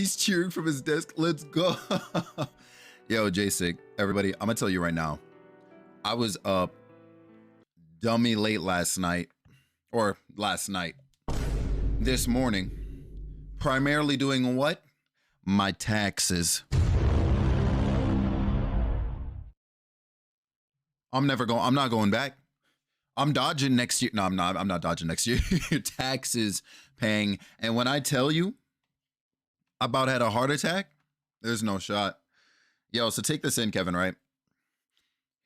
He's cheering from his desk. Let's go. Yo, J-Sig, everybody, I'm gonna tell you right now. I was up dummy late last night, or last night, this morning, primarily doing what? My taxes. I'm not going back. I'm dodging next year. No, I'm not dodging next year. Taxes paying. And when I tell you I about had a heart attack, there's no shot. Yo, so take this in, Kevin, right?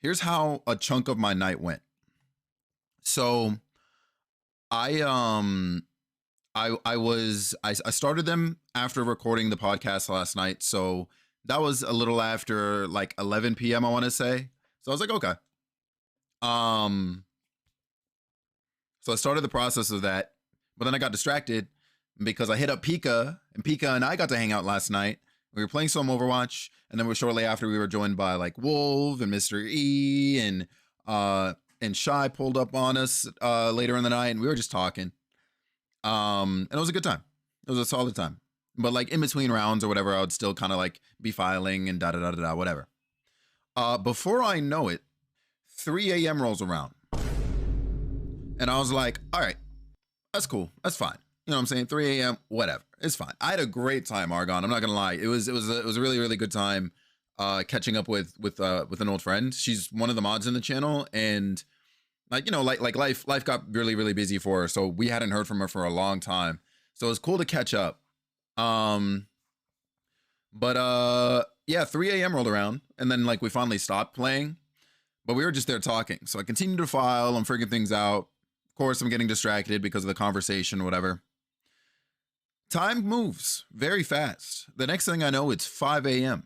Here's how a chunk of my night went. So I started them after recording the podcast last night. So that was a little after like 11 p.m. I want to say. So I was like, okay. So I started the process of that, but then I got distracted because I hit up Pika, and Pika and I got to hang out last night. We were playing some Overwatch, and then shortly after we were joined by like Wolf and Mr. E and Shy pulled up on us later in the night, and we were just talking. And it was a good time. It was a solid time. But like in between rounds or whatever, I would still kind of like be filing and da-da-da-da-da, whatever. Before I know it, 3 a.m. rolls around. And I was like, all right, that's cool. That's fine. You know what I'm saying? 3 a.m., whatever. It's fine. I had a great time, Argon. I'm not going to lie. It was a really, really good time catching up with an old friend. She's one of the mods in the channel. And like, you know, like life got really, really busy for her. So we hadn't heard from her for a long time. So it was cool to catch up. Yeah, 3 a.m. rolled around. And then like we finally stopped playing. But we were just there talking. So I continued to file. I'm figuring things out. Of course, I'm getting distracted because of the conversation, whatever. Time moves very fast. The next thing I know, it's 5 a.m.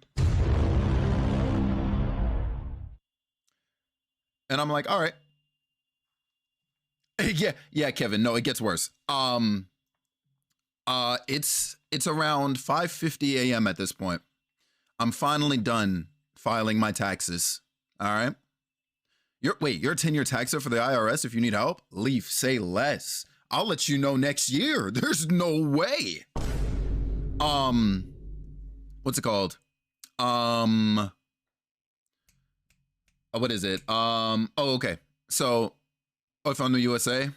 And I'm like, all right. Yeah, Kevin. No, it gets worse. It's around 5:50 a.m. at this point. I'm finally done filing my taxes. All right. You're a 10-year taxer for the IRS. If you need help, Leaf, say less. I'll let you know next year. There's no way. What's it called? What is it? Okay. So, if I'm in the USA,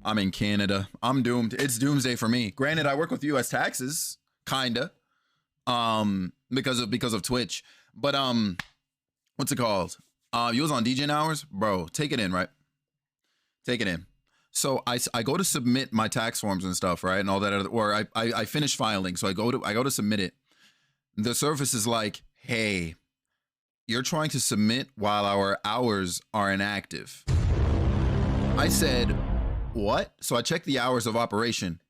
I'm in Canada. I'm doomed. It's doomsday for me. Granted, I work with US taxes, kinda, because of Twitch. But what's it called? You was on DJ hours, bro. Take it in, right? Take it in. So I go to submit my tax forms and stuff, right, and all that, or I finish filing. So I go to submit it. The service is like, hey, you're trying to submit while our hours are inactive. I said, what? So I checked the hours of operation.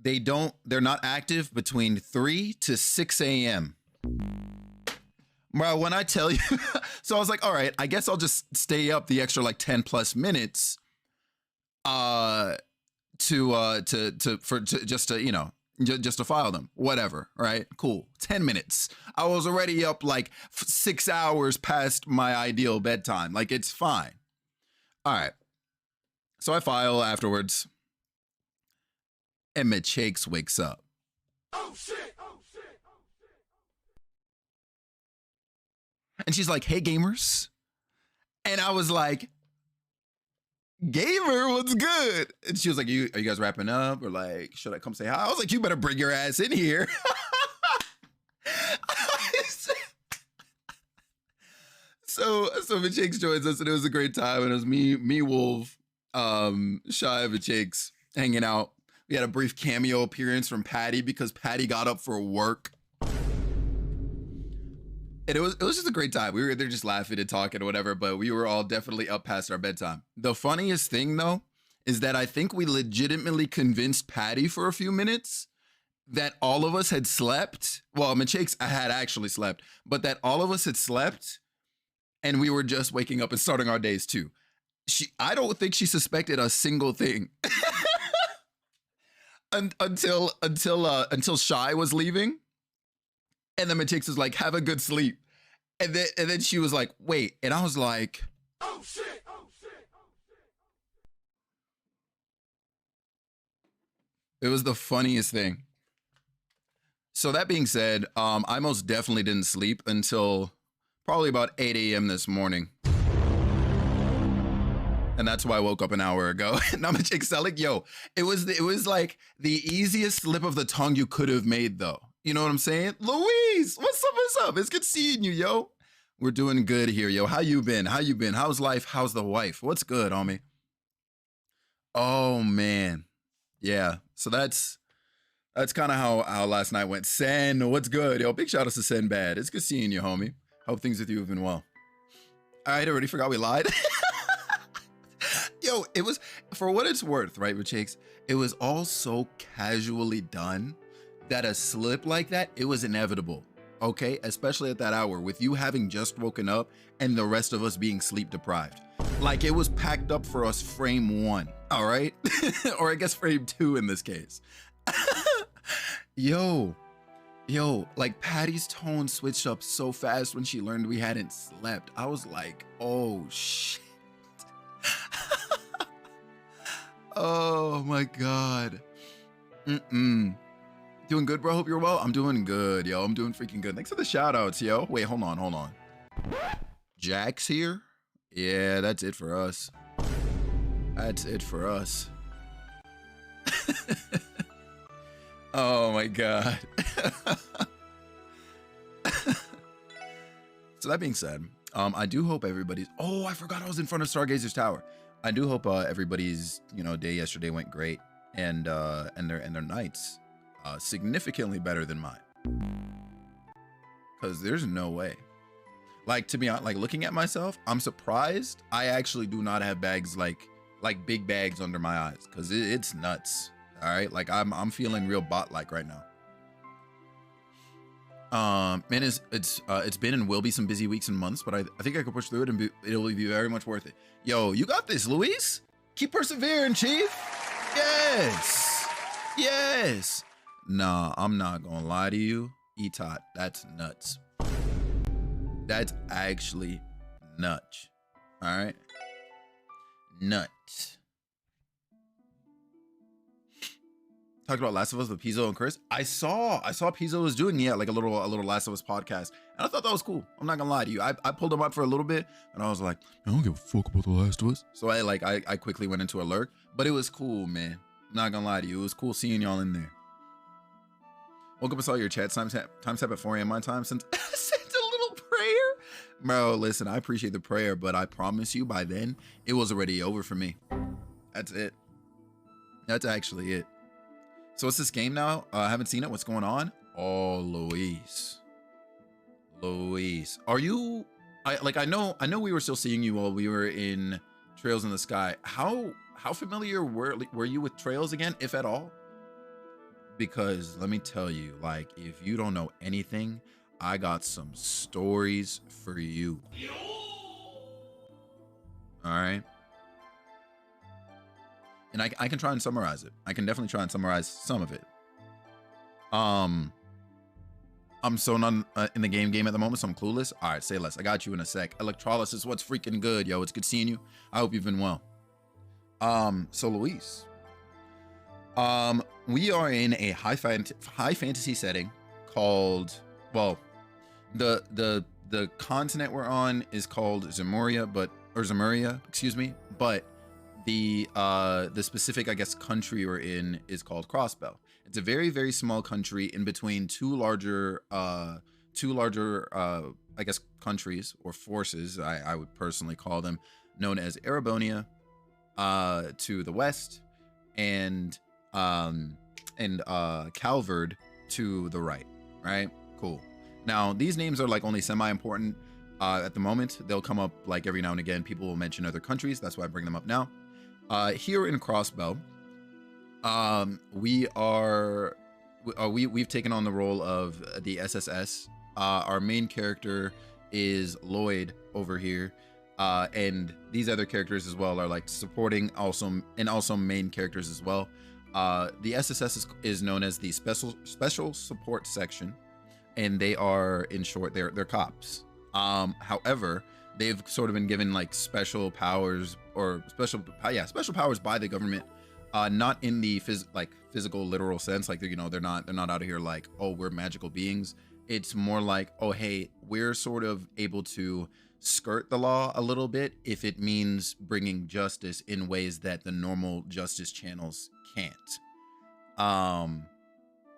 They're not active between 3 to 6 a.m. Bro, when I tell you, so I was like, all right, I guess I'll just stay up the extra like 10 plus minutes just to file them, whatever, right? Cool. 10 minutes. I was already up like 6 hours past my ideal bedtime. Like, it's fine. All right. So I file afterwards, and Machakes wakes up. Oh shit. And she's like, hey, gamers. And I was like, gamer, what's good? And she was like, are you guys wrapping up? Or like, should I come say hi? I was like, you better bring your ass in here. So Machakes joins us, and it was a great time. And it was me, Wolf, Shy of Machakes hanging out. We had a brief cameo appearance from Patty because Patty got up for work. And it was just a great time. We were there just laughing and talking or whatever, but we were all definitely up past our bedtime. The funniest thing, though, is that I think we legitimately convinced Patty for a few minutes that all of us had slept. Well, Machakes had actually slept, but that all of us had slept, and we were just waking up and starting our days too. I don't think she suspected a single thing until Shy was leaving. And then Machakes was like, have a good sleep. And then she was like, wait. And I was like, oh shit. It was the funniest thing. So that being said, I most definitely didn't sleep until probably about 8 a.m. this morning. And that's why I woke up an hour ago. And I'm excelling. Yo, it was like the easiest slip of the tongue you could have made, though. You know what I'm saying? Louise, what's up? What's up? It's good seeing you, yo. We're doing good here, yo. How you been? How you been? How's life? How's the wife? What's good, homie? Oh man. Yeah. So that's kind of how last night went. Sen, what's good? Yo, big shout out to Sen Bad. It's good seeing you, homie. Hope things with you have been well. All right, already forgot we lied. Yo, it was, for what it's worth, right, with Shakes, it was all so casually done that a slip like that, it was inevitable, okay? Especially at that hour, with you having just woken up and the rest of us being sleep deprived. Like, it was packed up for us frame 1, all right? Or I guess frame 2 in this case. Yo, like Patty's tone switched up so fast when she learned we hadn't slept. I was like, oh shit. Oh my God. Doing good, bro? Hope you're well. I'm doing good, yo. I'm doing freaking good. Thanks for the shout outs, yo. Wait, hold on. Jack's here? Yeah, that's it for us. That's it for us. Oh my God. So that being said, I do hope everybody's, oh, I forgot I was in front of Stargazer's Tower. I do hope everybody's, day yesterday went great, and their nights significantly better than mine. Cause there's no way. Like, to be honest, like looking at myself, I'm surprised I actually do not have bags like big bags under my eyes, cause it's nuts. All right, like I'm feeling real bot-like right now. Man, it's been and will be some busy weeks and months, but I think I can push through it, and it'll be very much worth it. Yo, you got this, Luis. Keep persevering, Chief. Yes. Nah, I'm not gonna lie to you, Etot. That's nuts. That's actually nuts. All right, nuts. Talked about Last of Us with Pizzo and Chris. I saw Pizzo was doing like a little Last of Us podcast, and I thought that was cool. I'm not gonna lie to you. I pulled him up for a little bit, and I was like, I don't give a fuck about The Last of Us. So I quickly went into a lurk, but it was cool, man. I'm not gonna lie to you. It was cool seeing y'all in there. Woke up and saw your chat time tap at 4 a.m. my time. Sent a little prayer. Bro, listen, I appreciate the prayer, but I promise you by then, it was already over for me. That's it. That's actually it. So what's this game now? I haven't seen it. What's going on? Oh, Luis, are you? I know we were still seeing you while we were in Trails in the Sky. How familiar were you with Trails again, if at all? Because let me tell you, like, if you don't know anything, I got some stories for you. All right. And I can try and summarize it. I can definitely try and summarize some of it. I'm so not in the game at the moment, so I'm clueless. All right, say less. I got you in a sec. Electrolysis, what's freaking good, yo? It's good seeing you. I hope you've been well. So Luis, we are in a high fantasy setting called, well, the continent we're on is called Zemuria, excuse me, but the specific, I guess, country we're in is called Crossbell. It's a very, very small country in between two larger, I guess, countries or forces. I would personally call them, known as Erebonia, to the west, and Calvard to the right. Right? Cool. Now these names are like only semi-important at the moment. They'll come up like every now and again. People will mention other countries. That's why I bring them up now. Here in Crossbell, we've taken on the role of the SSS. Our main character is Lloyd over here, and these other characters as well are like supporting also main characters as well. The SSS is known as the special support section, and they are, in short, they're cops. However, they've sort of been given like special powers by the government, not in the physical, literal sense. Like, you know, they're not out of here like, oh, we're magical beings. It's more like, oh, hey, we're sort of able to skirt the law a little bit if it means bringing justice in ways that the normal justice channels can't.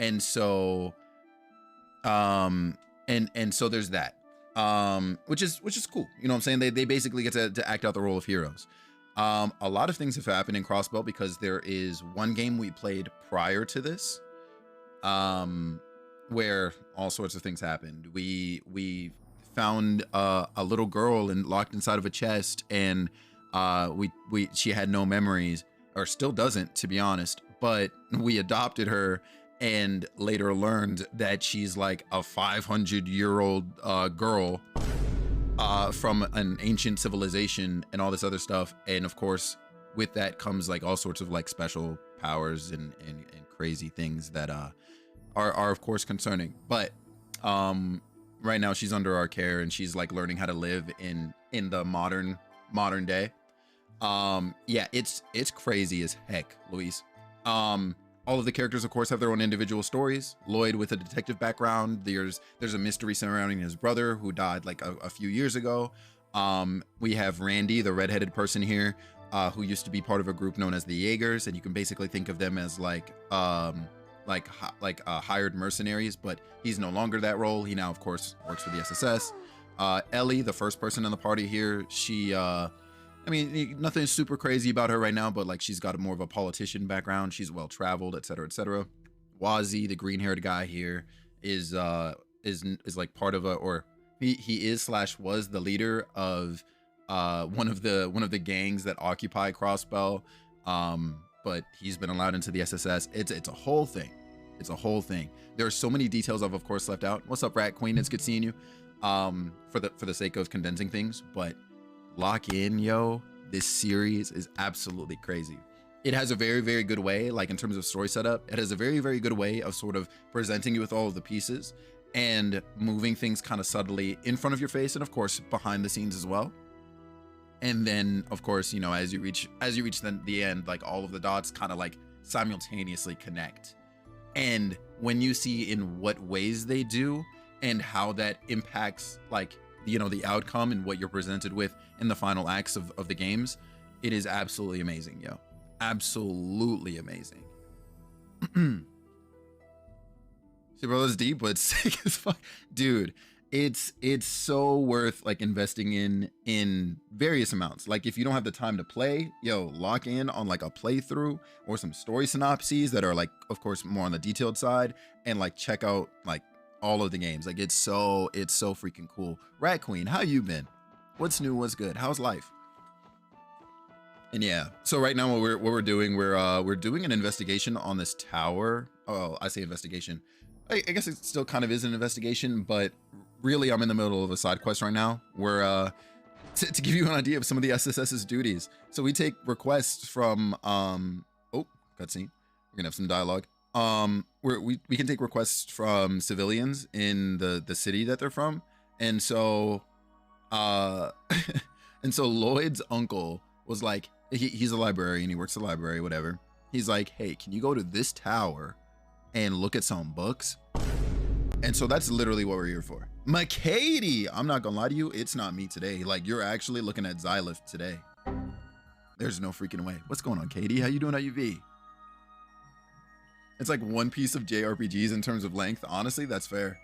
And so and so there's that, which is cool. You know what I'm saying? They basically get to act out the role of heroes. A lot of things have happened in Crossbell because there is one game we played prior to this, where all sorts of things happened. We found a little girl locked inside of a chest, and she had no memories, or still doesn't, to be honest. But we adopted her, and later learned that she's like a 500-year-old girl from an ancient civilization and all this other stuff. And of course, with that comes like all sorts of like special powers and crazy things that are of course concerning. But right now she's under our care, and she's like learning how to live in the modern day. Yeah, it's crazy as heck, Luis. All of the characters, of course, have their own individual stories. Lloyd with a detective background. There's a mystery surrounding his brother who died like a few years ago. We have Randy, the redheaded person here, who used to be part of a group known as the Jaegers, and you can basically think of them as like hired mercenaries, but he's no longer that role. He now, of course, works for the SSS. Ellie, the first person in the party here, she I mean, nothing super crazy about her right now, but like she's got more of a politician background. She's well traveled, etc., etc. Wazi, the green-haired guy here, is like part of he is / was the leader of one of the gangs that occupy Crossbell. But he's been allowed into the SSS. It's a whole thing. It's a whole thing. There are so many details I've of course left out. What's up, Rat Queen? It's good seeing you. For the sake of condensing things, but lock in, yo. This series is absolutely crazy. It has a very, very good way, like in terms of story setup, it has a very, very good way of sort of presenting you with all of the pieces and moving things kind of subtly in front of your face, and of course behind the scenes as well. And then of course, you know, as you reach the end, like all of the dots kind of like simultaneously connect. And when you see in what ways they do and how that impacts, like, you know, the outcome and what you're presented with in the final acts of the games, it is absolutely amazing, yo. Absolutely amazing. See, bro, that's deep, but it's sick as fuck. Dude, it's so worth like investing in various amounts. Like if you don't have the time to play, yo, lock in on like a playthrough or some story synopses that are like, of course, more on the detailed side, and like check out like all of the games. Like it's so freaking cool. Rat Queen, how you been? What's new? What's good? How's life? And yeah, so right now what we're doing, we're doing an investigation on this tower. Oh, I say investigation. I guess it still kind of is an investigation, but really I'm in the middle of a side quest right now. We're to give you an idea of some of the SSS's duties. So we take requests from oh, cutscene. We're gonna have some dialogue. We can take requests from civilians in the city that they're from, and so and so Lloyd's uncle was like, he's a librarian, he works at the library, whatever. He's like, hey, can you go to this tower and look at some books? And so that's literally what we're here for. McKady, I'm not gonna lie to you, it's not me today. Like, you're actually looking at Xylift today. There's no freaking way. What's going on, Katie? How you doing, UV? It's like one piece of JRPGs in terms of length. Honestly, that's fair.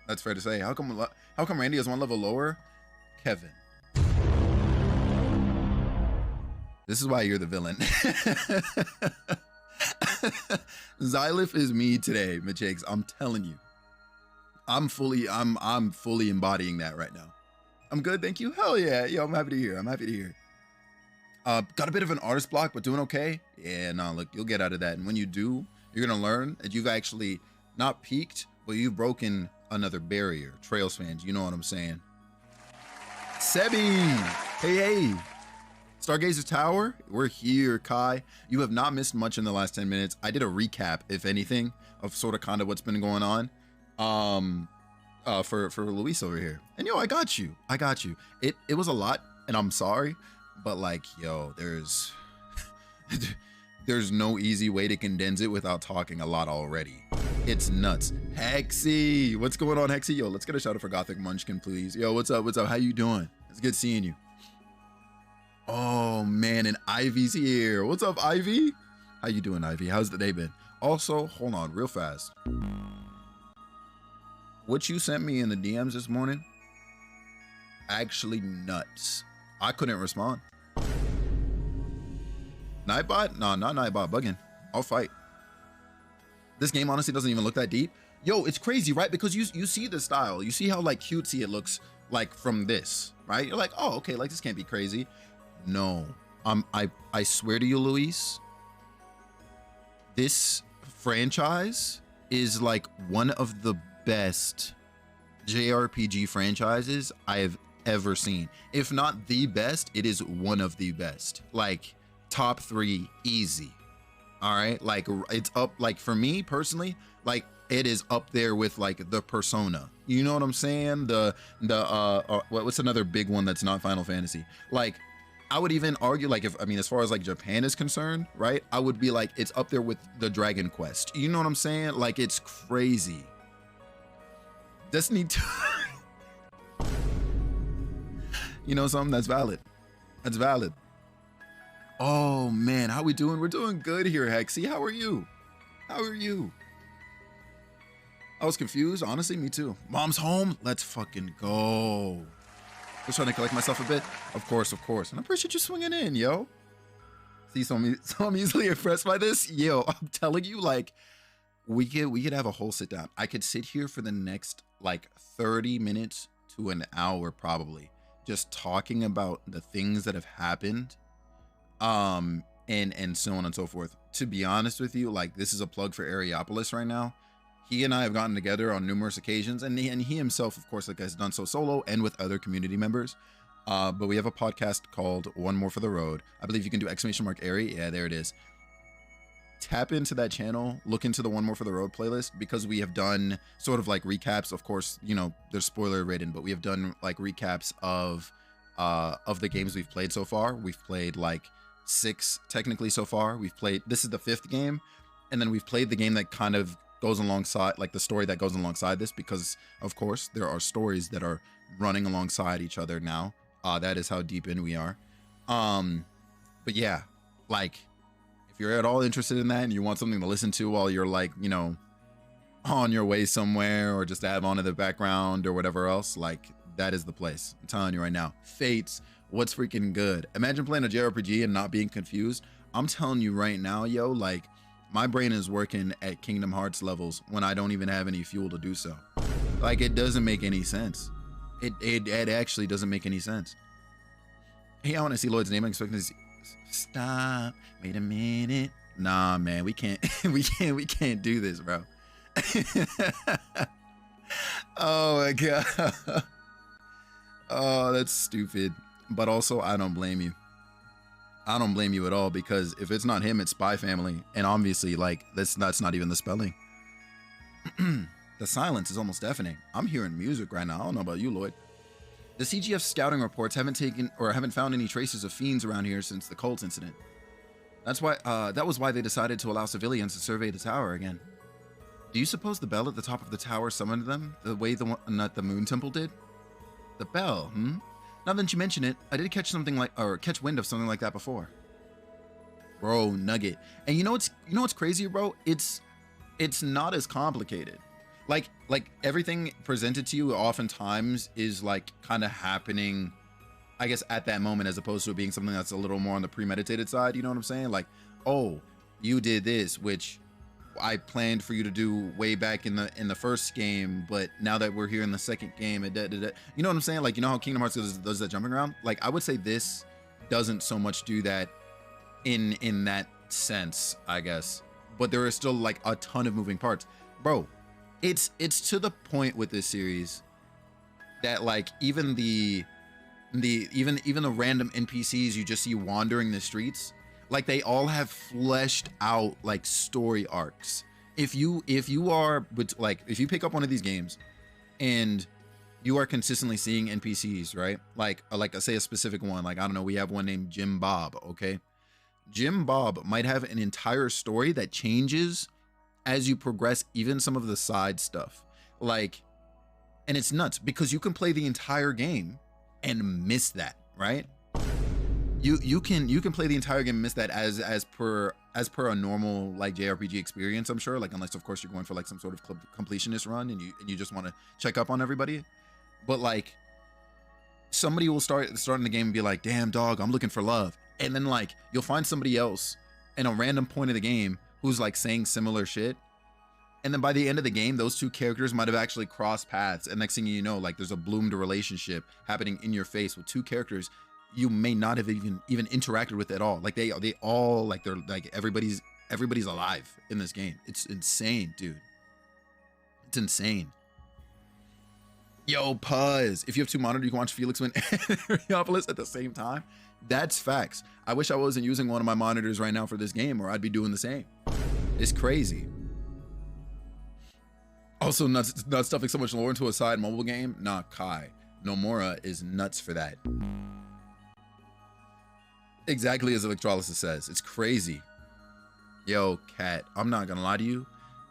That's fair to say. How come Randy is one level lower? Kevin. This is why you're the villain. Xylift is me today, Majakes. I'm telling you. I'm fully embodying that right now. I'm good, thank you. Hell yeah. Yo, I'm happy to hear. I'm happy to hear. Got a bit of an artist block, but doing okay. Yeah, no, look, you'll get out of that. And when you do, you're gonna learn that you've actually not peaked, but you've broken another barrier. Trails fans, you know what I'm saying. Sebi, hey. Stargazer Tower, we're here, Kai. You have not missed much in the last 10 minutes. I did a recap, if anything, of sort of kind of what's been going on. For Luis over here. And yo, I got you. It was a lot, and I'm sorry, but like, yo, there's There's no easy way to condense it without talking a lot already. It's nuts. Hexy, what's going on, Hexy? Yo, let's get a shout out for Gothic Munchkin, please. Yo, what's up? What's up? How you doing? It's good seeing you. Oh man, and Ivy's here. What's up, Ivy? How you doing, Ivy? How's the day been? Also, hold on real fast. What you sent me in the DMs this morning, actually nuts. I couldn't respond. Nightbot? No, not Nightbot, bugging. I'll fight. This game honestly doesn't even look that deep. Yo, it's crazy, right? Because you see the style. You see how like cutesy it looks like from this, right? You're like, oh, okay, like this can't be crazy. No, I swear to you, Luis, this franchise is like one of the best JRPG franchises I have ever seen. If not the best, it is one of the best. Like top 3 easy. All right, like it's up, like for me personally, like it is up there with like the Persona. You know what I'm saying? What's another big one that's not Final Fantasy? Like I would even argue, like, if I mean, as far as like Japan is concerned, right? I would be like, it's up there with the Dragon Quest. You know what I'm saying? Like, it's crazy. Destiny 2. You know something? That's valid. That's valid. Oh man, how we doing? We're doing good here, Hexy. How are you? How are you? I was confused, honestly. Me too. Mom's home. Let's fucking go. Just trying to collect myself a bit. Of course. And I appreciate you swinging in, yo. See, so I'm easily impressed by this. Yo, I'm telling you, like, we could have a whole sit down. I could sit here for the next like 30 minutes to an hour probably, just talking about the things that have happened, and so on and so forth. To be honest with you, like, this is a plug for Areopolis right now. He and I have gotten together on numerous occasions, and he himself, of course, like, has done so solo and with other community members. But we have a podcast called One More for the Road. I believe you can do !Airy. Yeah, there it is. Tap into that channel, look into the One More for the Road playlist, because we have done sort of like recaps. Of course, you know, there's spoiler ridden, but we have done like recaps of the games we've played so far. We've played like 6 technically so far. This is the 5th game, and then we've played the game that kind of goes alongside, like the story that goes alongside this, because of course there are stories that are running alongside each other now. That is how deep in we are. But yeah, like, if you're at all interested in that and you want something to listen to while you're, like, you know, on your way somewhere, or just to have on in the background or whatever else, like, that is the place. I'm telling you right now. Fates, what's freaking good? Imagine playing a JRPG and not being confused. I'm telling you right now, yo, like, my brain is working at Kingdom Hearts levels when I don't even have any fuel to do so. Like, it doesn't make any sense. It actually doesn't make any sense. Hey, I want to see Lloyd's name. I'm expecting to see. Stop. Wait a minute. Nah, man, we can't. we can't do this, bro. Oh my god. Oh, that's stupid. But also, I don't blame you. I don't blame you at all, because if it's not him, it's Spy Family, and obviously, like, that's not even the spelling. The silence is almost deafening. I'm hearing music right now. I don't know about you, Lloyd. The CGF scouting reports haven't found any traces of fiends around here since the cult incident. That was why they decided to allow civilians to survey the tower again. Do you suppose the bell at the top of the tower summoned them the way the one at the Moon Temple did? The bell, Now that you mention it, I did catch wind of something like that before. Bro, Nugget. And you know what's crazy, bro? It's not as complicated. Like everything presented to you oftentimes is like kind of happening, I guess, at that moment, as opposed to it being something that's a little more on the premeditated side. You know what I'm saying? Like, oh, you did this, which I planned for you to do way back in the first game, but now that we're here in the second game, you know what I'm saying? Like, you know how Kingdom Hearts does that jumping around? Like, I would say this doesn't so much do that in that sense, I guess. But there is still like a ton of moving parts, bro. It's to the point with this series that, like, even the random NPCs you just see wandering the streets, like, they all have fleshed out like story arcs. If you pick up one of these games and you are consistently seeing NPCs, right? Like say a specific one, like, I don't know, we have one named Jim Bob, okay? Jim Bob might have an entire story that changes as you progress, even some of the side stuff. Like, and it's nuts because you can play the entire game and miss that, right? You can play the entire game and miss that as per a normal like JRPG experience, I'm sure. Like, unless of course you're going for like some sort of completionist run and you just want to check up on everybody. But like, somebody will start in the game and be like, damn dog, I'm looking for love. And then like you'll find somebody else in a random point of the game who's like saying similar shit. And then by the end of the game, those two characters might have actually crossed paths. And next thing you know, like there's a bloomed relationship happening in your face with two characters you may not have even interacted with at all. Like they all like, they're like, everybody's alive in this game. It's insane, dude. It's insane. Yo, Puzz, if you have two monitors, you can watch Felix win Areopolis at the same time. That's facts. I wish I wasn't using one of my monitors right now for this game, or I'd be doing the same. It's crazy. Also, not stuffing so much lore into a side mobile game. Nah, Kai. Nomura is nuts for that. Exactly as Electrolysis says. It's crazy. Yo, Cat, I'm not gonna lie to you.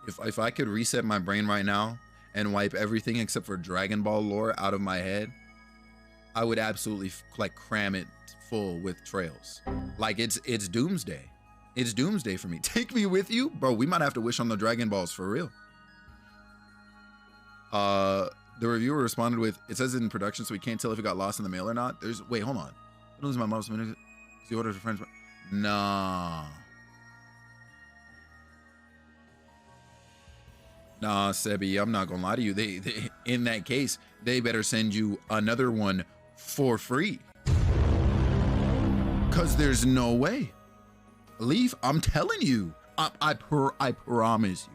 If I could reset my brain right now and wipe everything except for Dragon Ball lore out of my head, I would absolutely like cram it full with trails. Like it's doomsday. It's doomsday for me. Take me with you, bro. We might have to wish on the Dragon Balls for real. The reviewer responded with, it says in production, so we can't tell if it got lost in the mail or not. Wait, hold on. I lose my mom's minute. The order for friends. Nah, Sebi, I'm not gonna lie to you. They in that case, they better send you another one for free. Cause there's no way. Leaf, I'm telling you. I promise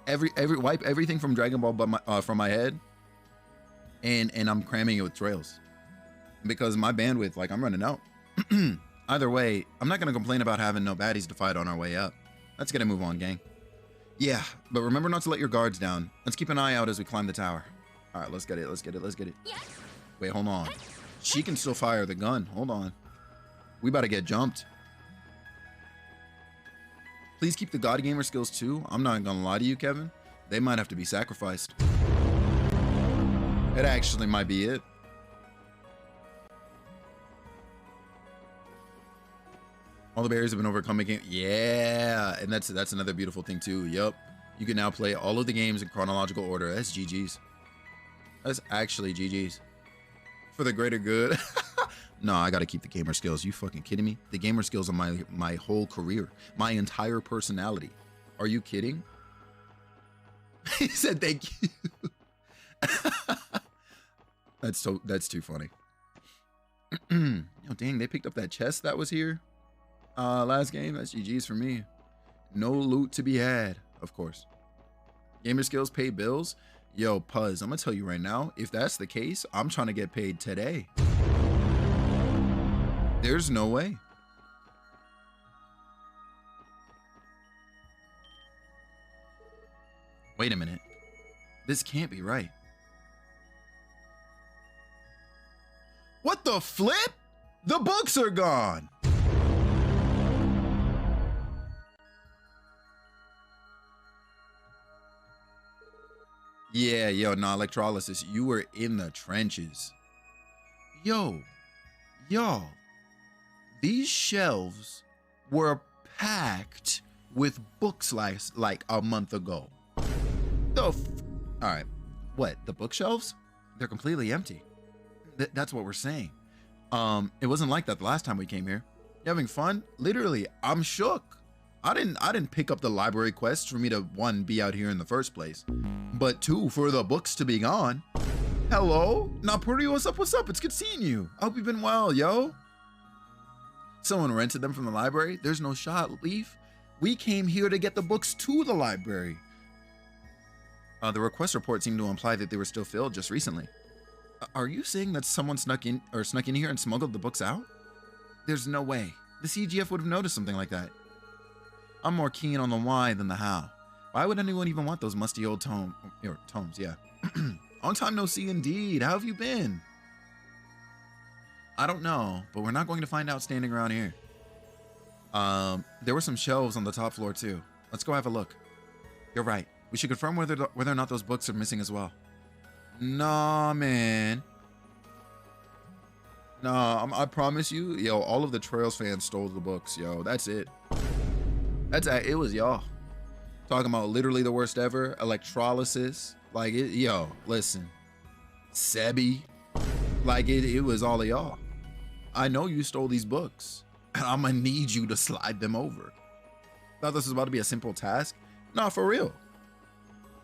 you. Wipe everything from Dragon Ball from my head, and I'm cramming it with trails. Because my bandwidth, like, I'm running out. Either way, I'm not gonna complain about having no baddies to fight on our way up. Let's get a move on, gang. Yeah, but remember not to let your guards down. Let's keep an eye out as we climb the tower. All right, let's get it. Wait, hold on. She can still fire the gun. Hold on. We about to get jumped. Please keep the God Gamer skills too. I'm not gonna lie to you, Kevin. They might have to be sacrificed. It actually might be it. All the barriers have been overcome. Making, yeah, and that's another beautiful thing too. Yup, you can now play all of the games in chronological order. That's GG's. That's actually GG's. For the greater good. No, I gotta keep the gamer skills. You fucking kidding me? The gamer skills are my whole career, my entire personality. Are you kidding? He said thank you. That's too funny. Oh dang, they picked up that chest that was here last game. That's GG's for me. No loot to be had, of course. Gamer skills pay bills. Yo, Puzz, I'm gonna tell you right now, if that's the case, I'm trying to get paid today. There's no way. Wait a minute. This can't be right. What the flip? The books are gone. Yeah, yo, nah, Electrolysis, you were in the trenches. Yo, y'all, these shelves were packed with books like a month ago. All right, what, the bookshelves? They're completely empty. That's what we're saying. It wasn't like that the last time we came here. You having fun? Literally, I'm shook. I didn't pick up the library quests for me to, one, be out here in the first place, but two, for the books to be gone. Hello? Napuri, what's up? What's up? It's good seeing you. I hope you've been well, yo. Someone rented them from the library? There's no shot, Leaf. We came here to get the books to the library. The request report seemed to imply that they were still filled just recently. Are you saying that someone snuck in here and smuggled the books out? There's no way. The CGF would have noticed something like that. I'm more keen on the why than the how. Why would anyone even want those musty old tomes, yeah. Long time no see indeed. How have you been? I don't know, but we're not going to find out standing around here. There were some shelves on the top floor too. Let's go have a look. You're right. We should confirm whether or not those books are missing as well. Nah, man. Nah, I promise you, yo, all of the Trails fans stole the books, yo. That's it. It was y'all. Talking about literally the worst ever. Electrolysis. Like, yo, listen. Sebi. Like, it was all of y'all. I know you stole these books. And I'm gonna need you to slide them over. Thought this was about to be a simple task? Nah, for real.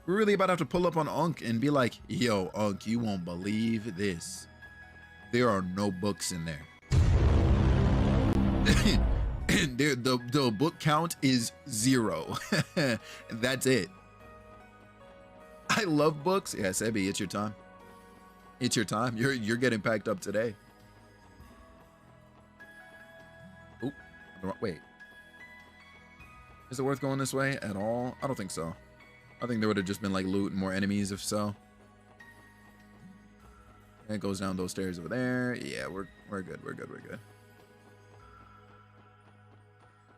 We're really about to have to pull up on Unk and be like, yo, Unk, you won't believe this. There are no books in there. the book count is 0. That's it. I love books. Yeah, Sebi, it's your time. It's your time. You're getting packed up today. Oop. Wait. Is it worth going this way at all? I don't think so. I think there would have just been like loot and more enemies if so. And it goes down those stairs over there. Yeah, we're good. We're good.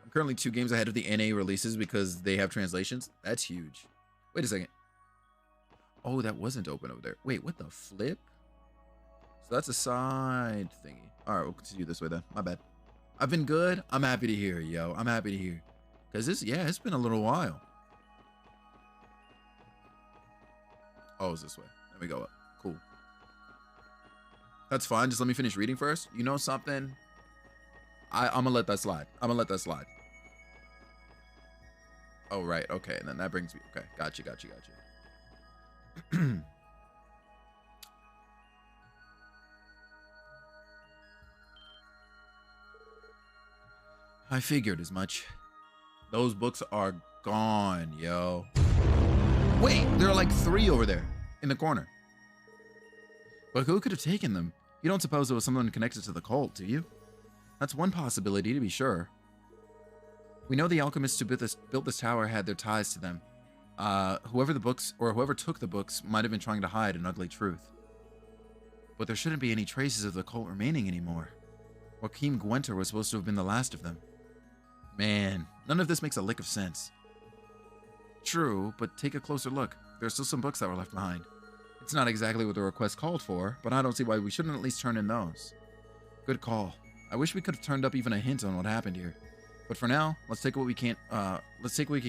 I'm currently 2 games ahead of the NA releases because they have translations. That's huge. Wait a second. Oh, that wasn't open over there. Wait, what the flip? So that's a side thingy. All right, we'll continue this way then. My bad. I've been good. I'm happy to hear, yo. I'm happy to hear. Because it's been a little while. Oh, it's this way. Let me go up. Cool. That's fine. Just let me finish reading first. You know something? I'm going to let that slide. Oh, right. Okay. And then that brings me. Okay. Got you. I figured as much. Those books are gone, yo. Wait, there are like 3 over there in the corner. But who could have taken them? You don't suppose it was someone connected to the cult, do you? That's one possibility, to be sure. We know the alchemists who built this tower had their ties to them. Whoever took the books might have been trying to hide an ugly truth. But there shouldn't be any traces of the cult remaining anymore. Joachim Gwenter was supposed to have been the last of them. Man, none of this makes a lick of sense. True, but take a closer look. There are still some books that were left behind. It's not exactly what the request called for, but I don't see why we shouldn't at least turn in those. Good call. I wish we could have turned up even a hint on what happened here. But for now, let's take what we can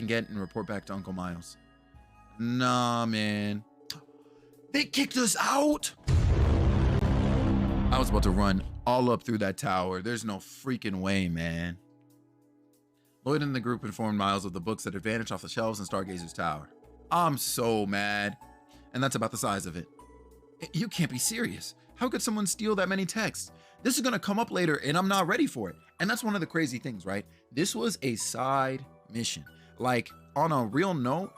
get and report back to Uncle Miles. Nah, man. They kicked us out? I was about to run all up through that tower. There's no freaking way, man. Lloyd and the group informed Miles of the books that had vanished off the shelves in Stargazer's tower. I'm so mad. And that's about the size of it. You can't be serious. How could someone steal that many texts? This is going to come up later and I'm not ready for it. And that's one of the crazy things, right? This was a side mission. Like, on a real note,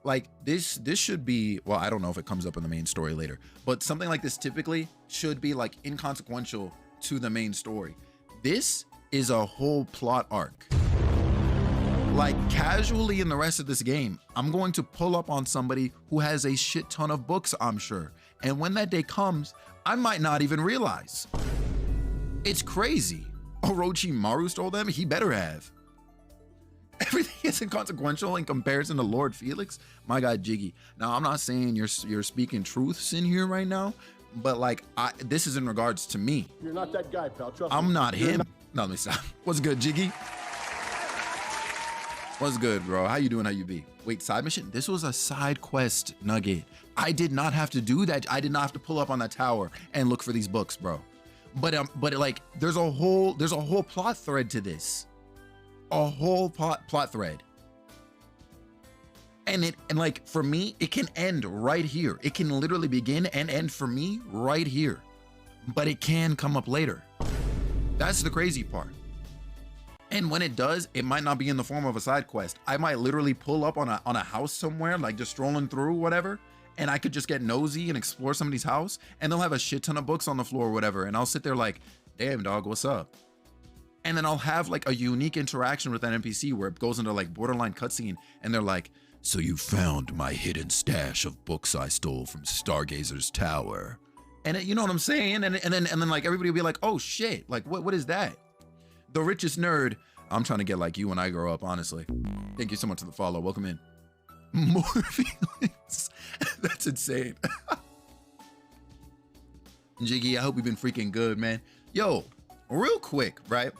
like this should be, well, I don't know if it comes up in the main story later, but something like this typically should be like inconsequential to the main story. This is a whole plot arc. Like, casually in the rest of this game, I'm going to pull up on somebody who has a shit ton of books, I'm sure. And when that day comes, I might not even realize. It's crazy. Orochimaru stole them? He better have. Everything is inconsequential in comparison to Lord Felix? My God, Jiggy. Now, I'm not saying you're speaking truths in here right now, but like, this is in regards to me. You're not that guy, pal. Trust me. I'm not him. No, let me stop. What's good, Jiggy? What's good, bro? How you doing? How you be? Wait, side mission? This was a side quest nugget. I did not have to do that. I did not have to pull up on that tower and look for these books, bro. But like, there's a whole plot thread to this. A whole plot thread. And like, for me, it can end right here. It can literally begin and end for me right here. But it can come up later. That's the crazy part. And when it does, it might not be in the form of a side quest. I might literally pull up on a house somewhere, like just strolling through whatever, and I could just get nosy and explore somebody's house, and they'll have a shit ton of books on the floor or whatever, and I'll sit there like, damn dog, what's up? And then I'll have like a unique interaction with that NPC where it goes into like borderline cutscene, and they're like, so you found my hidden stash of books I stole from Stargazer's tower. And you know what I'm saying? And then like everybody will be like, oh shit, like what is that? The richest nerd I'm trying to get like you when I grow up, honestly. Thank you so much for the follow. Welcome in. More feelings. That's insane. Jiggy, I hope you've been freaking good, man. Yo, real quick, right?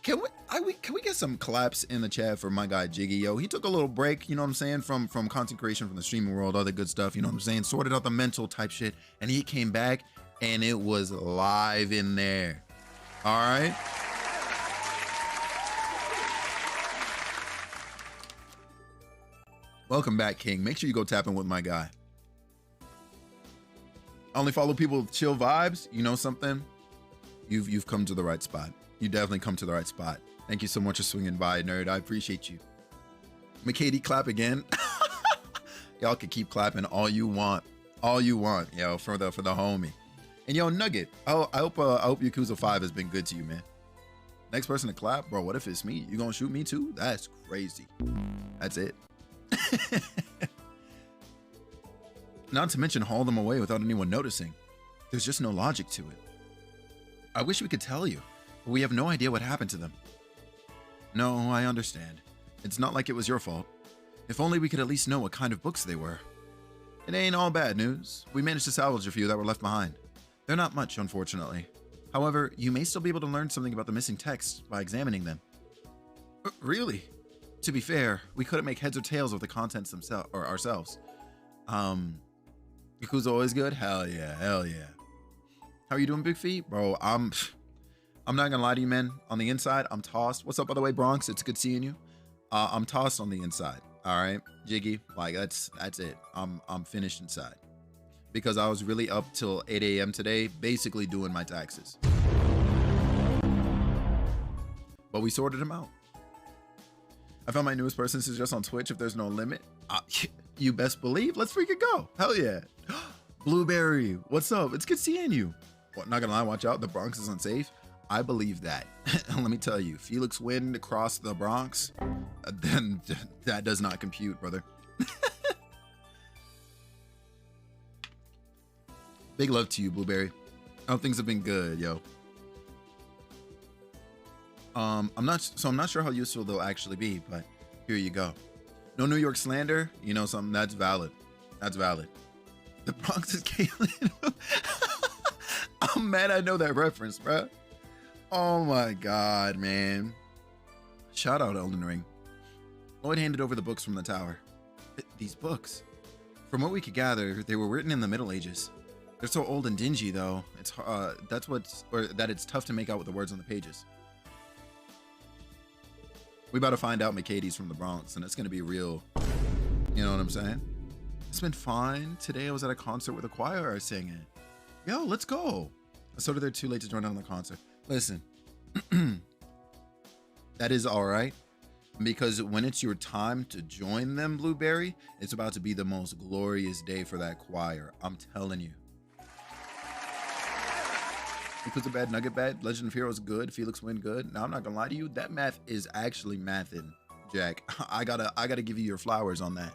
Can we get some claps in the chat for my guy Jiggy? Yo, he took a little break, you know what I'm saying, from content creation, from the streaming world, all the good stuff, you know what I'm saying, sorted out the mental type shit, and he came back and it was live in there. All right. Welcome back, King. Make sure you go tap in with my guy. I only follow people with chill vibes. You know something? You've come to the right spot. You definitely come to the right spot. Thank you so much for swinging by, nerd. I appreciate you. McKady, clap again. Y'all can keep clapping all you want. All you want, yo, for the homie. And yo, Nugget, I hope Yakuza 5 has been good to you, man. Next person to clap, bro, what if it's me? You gonna shoot me too? That's crazy. That's it. Not to mention haul them away without anyone noticing. There's just no logic to it. I wish we could tell you, but we have no idea what happened to them. No, I understand. It's not like it was your fault. If only we could at least know what kind of books they were. It ain't all bad news. We managed to salvage a few that were left behind. They're not much, unfortunately. However, you may still be able to learn something about the missing texts by examining them. Really? To be fair, we couldn't make heads or tails of the contents themselves or ourselves. Yakuza always good? Hell yeah, hell yeah. How are you doing, Big Feet? Bro, I'm not gonna lie to you, man. On the inside, I'm tossed. What's up, by the way, Bronx? It's good seeing you. I'm tossed on the inside. All right, Jiggy, like that's it. I'm finished inside because I was really up till 8 a.m. today, basically doing my taxes. But we sorted them out. I found my newest person suggest on Twitch if there's no limit. You best believe. Let's freaking go. Hell yeah. Blueberry, what's up? It's good seeing you. What, not gonna lie, watch out. The Bronx is unsafe. I believe that. Let me tell you, Felix Wind across the Bronx, then that does not compute, brother. Big love to you, Blueberry. I hope things have been good, yo. I'm not sure how useful they'll actually be, but here you go. No New York slander, you know something, that's valid. That's valid. The Bronx is Caitlin. I'm mad I know that reference, bro. Oh my god, man. Shout out Elden Ring. Lloyd handed over the books from the tower. These books. From what we could gather, they were written in the Middle Ages. They're so old and dingy, though. It's that it's tough to make out with the words on the pages. We about to find out McKady's from the Bronx, and it's gonna be real. You know what I'm saying? It's been fine. Today I was at a concert with a choir I was singing. Yo, let's go. So they're too late to join in on the concert. Listen, that is all right, because when it's your time to join them, Blueberry, it's about to be the most glorious day for that choir. I'm telling you. Yakuza bad, Nugget bad, Legend of Heroes good, Felix Win good. Now I'm not gonna lie to you, that math is actually mathin', Jack. I gotta give you your flowers on that.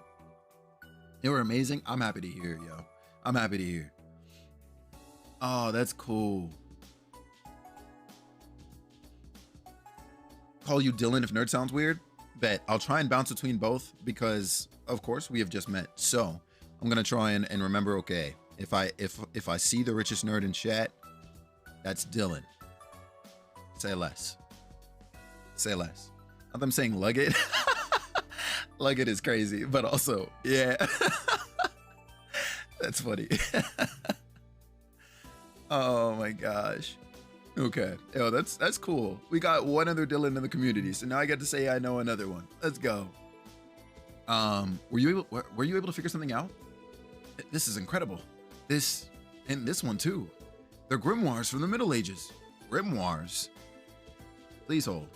They were amazing. I'm happy to hear, yo. I'm happy to hear. Oh, that's cool. Call you Dylan if nerd sounds weird. Bet. I'll try and bounce between both because, of course, we have just met. So I'm gonna try and remember. Okay, if I see the richest nerd in chat, that's Dylan. Say less. Say less. Not them saying Luggett. Luggett is crazy, but also, yeah. That's funny. Oh my gosh. Okay. Yo, that's cool. We got one other Dylan in the community, so now I get to say I know another one. Let's go. Were you able to figure something out? This is incredible. This and this one too. They're grimoires from the Middle Ages. Grimoires. Please hold.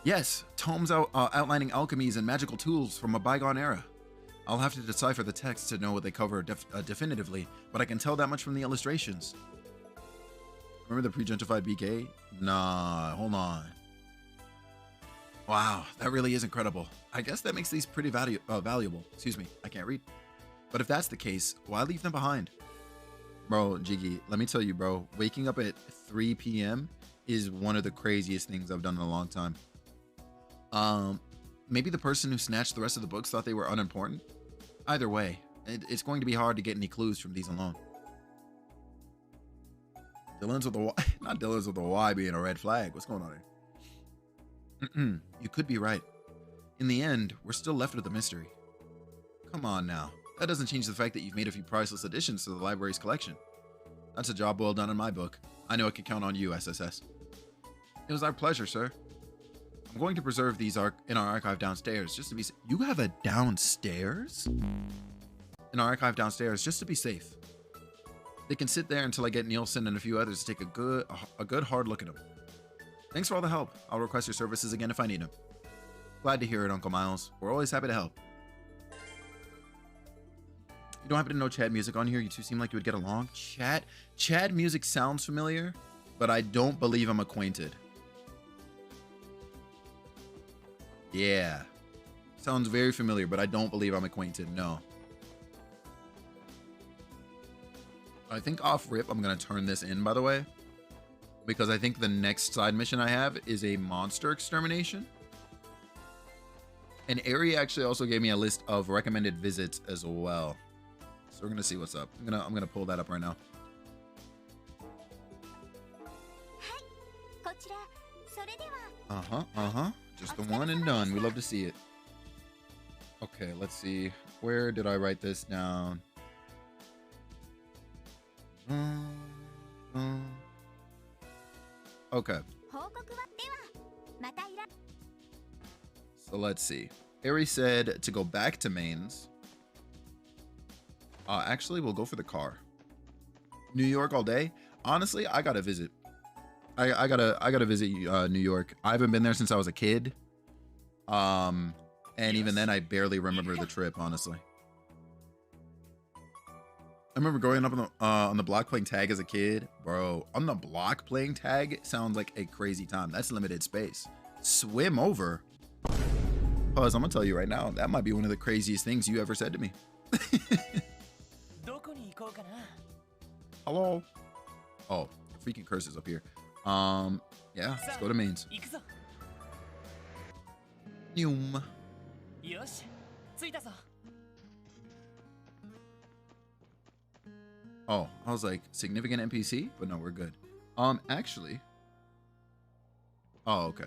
Yes, tomes outlining alchemies and magical tools from a bygone era. I'll have to decipher the text to know what they cover definitively, but I can tell that much from the illustrations. Remember the pre-gentrified BK? Nah, hold on. Wow, that really is incredible. I guess that makes these pretty valuable. Excuse me, I can't read. But if that's the case, why leave them behind? Bro, Jiggy, let me tell you, bro, waking up at 3 p.m. is one of the craziest things I've done in a long time. Maybe the person who snatched the rest of the books thought they were unimportant. Either way, it's going to be hard to get any clues from these alone. Dylan's with a Y, not Dylan's with a Y being a red flag. What's going on here? You could be right. In the end, we're still left with a mystery. Come on now. That doesn't change the fact that you've made a few priceless additions to the library's collection. That's a job well done in my book. I know I can count on you, SSS. It was our pleasure, sir. I'm going to preserve these in our archive downstairs just to be safe. You have a downstairs? In our archive downstairs just to be safe. They can sit there until I get Nielsen and a few others to take a good hard look at them. Thanks for all the help. I'll request your services again if I need them. Glad to hear it, Uncle Miles. We're always happy to help. You don't happen to know Chad music on here? You two seem like you would get along. Chad music sounds familiar, but I don't believe I'm acquainted. Yeah. Sounds very familiar, but I don't believe I'm acquainted. No. I think off rip, I'm going to turn this in, by the way, because I think the next side mission I have is a monster extermination. And Ari actually also gave me a list of recommended visits as well. So we're going to see what's up. I'm going to pull that up right now. Just the one and done. We love to see it. Okay, let's see. Where did I write this down? Okay. So let's see. Ari said to go back to Mainz. Actually, we'll go for the car. New York all day. Honestly, I gotta visit. I gotta visit New York. I haven't been there since I was a kid. And even then, I barely remember the trip. Honestly, I remember growing up on the block playing tag as a kid, bro. On the block playing tag sounds like a crazy time. That's limited space. Swim over. Pause. I'm gonna tell you right now, that might be one of the craziest things you ever said to me. Hello. Oh, freaking curses up here. Yeah, let's go to Mainz. Noom. Oh, I was like, significant NPC? But no, we're good. Actually. Oh, okay.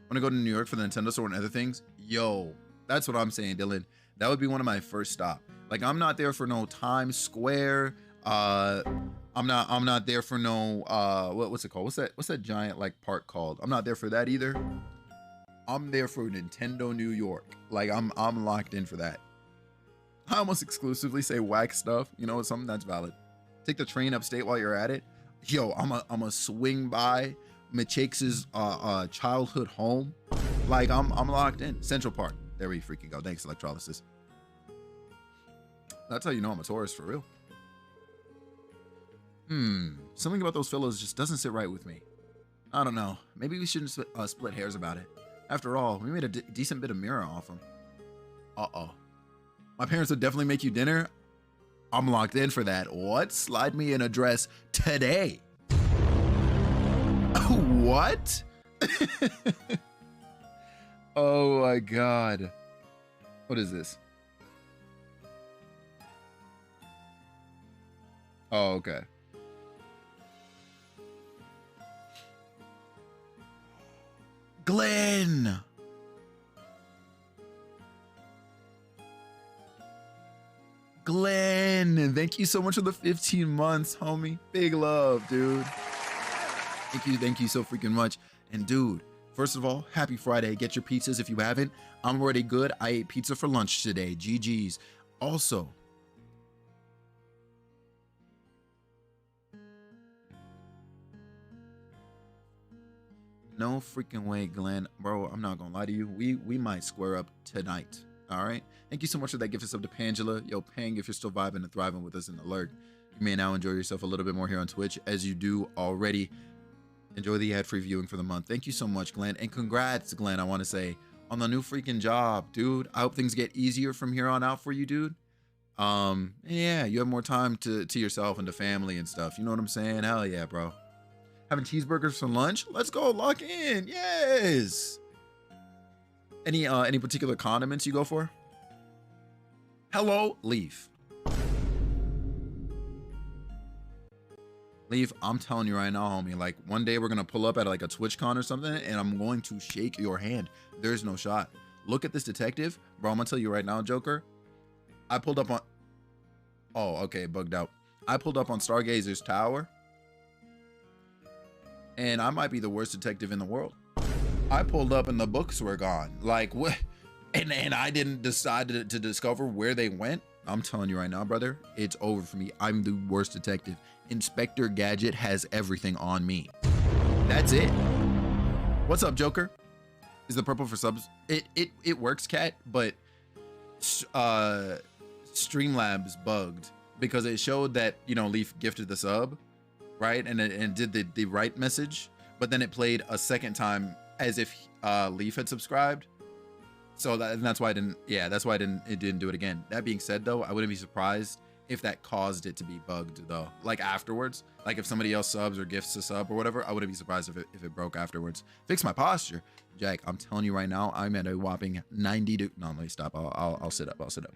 Want to go to New York for the Nintendo store and other things? Yo, that's what I'm saying, Dylan. That would be one of my first stop. Like, I'm not there for no Times Square. I'm not there for no what's it called? What's that giant like park called? I'm not there for that either. I'm there for Nintendo New York. Like I'm locked in for that. I almost exclusively say whack stuff. You know, something that's valid. Take the train upstate while you're at it. Yo, I'm a swing by Machakes' childhood home. Like I'm locked in. Central Park. There we freaking go. Thanks, electrolysis. That's how you know I'm a tourist for real. Something about those fellows just doesn't sit right with me. I don't know. Maybe we shouldn't split hairs about it. After all, we made a decent bit of mirror off them. Uh-oh. My parents would definitely make you dinner. I'm locked in for that. What? Slide me an address today. What? Oh my God. What is this? Oh, okay. Glenn. Glenn, thank you so much for the 15 months, homie. Big love, dude. Thank you so freaking much. And dude, first of all, happy Friday. Get your pizzas if you haven't. I'm already good. I ate pizza for lunch today. GG's. Also, no freaking way, Glenn. Bro, I'm not gonna lie to you. We might square up tonight. All right. Thank you so much for that gift of sub to Pangela. Yo, Pang, if you're still vibing and thriving with us in Alert, you may now enjoy yourself a little bit more here on Twitch, as you do already. Enjoy the ad-free viewing for the month. Thank you so much, Glenn. And congrats, Glenn, I want to say, on the new freaking job, dude. I hope things get easier from here on out for you, dude. Yeah, you have more time to yourself and to family and stuff. You know what I'm saying? Hell yeah, bro. Having cheeseburgers for lunch? Let's go, lock in. Yes. Any particular condiments you go for? Hello, Leaf. Leaf, I'm telling you right now, homie, like one day we're gonna pull up at like a TwitchCon or something and I'm going to shake your hand. There's no shot. Look at this detective. Bro, I'm gonna tell you right now, Joker. I pulled up on... Oh, okay, bugged out. I pulled up on Stargazer's tower. And I might be the worst detective in the world. I pulled up and the books were gone. Like, what? And I didn't decide to discover where they went. I'm telling you right now, brother, it's over for me. I'm the worst detective. Inspector Gadget has everything on me. That's it. What's up, Joker? Is the purple for subs? It works, Cat, but Streamlabs bugged because it showed that, you know, Leaf gifted the sub, right? And it did the right message, but then it played a second time as if Leaf had subscribed. So that's why I didn't, yeah, that's why it didn't do it again. That being said though, I wouldn't be surprised if that caused it to be bugged though. Like afterwards, like if somebody else subs or gifts a sub or whatever, I wouldn't be surprised if it broke afterwards. Fix my posture. Jack, I'm telling you right now, I'm at a whopping 90 to, no, let me stop. I'll sit up, I'll sit up.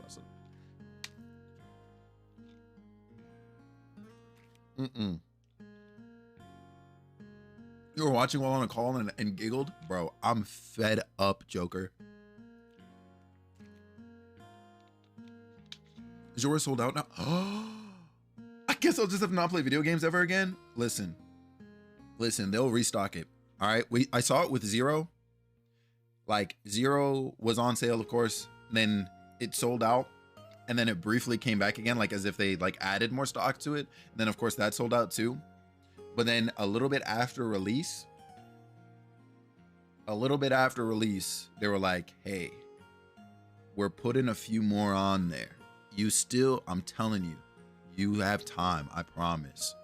You were watching while on a call and giggled? Bro, I'm fed up, Joker. Azure sold out now? I guess I'll just have to not play video games ever again. Listen, they'll restock it. All right, I saw it with Zero. Like Zero was on sale, of course. Then it sold out, and then it briefly came back again, like as if they like added more stock to it. And then of course that sold out too. But then a little bit after release, they were like, hey, we're putting a few more on there. You still, I'm telling you, you have time, I promise.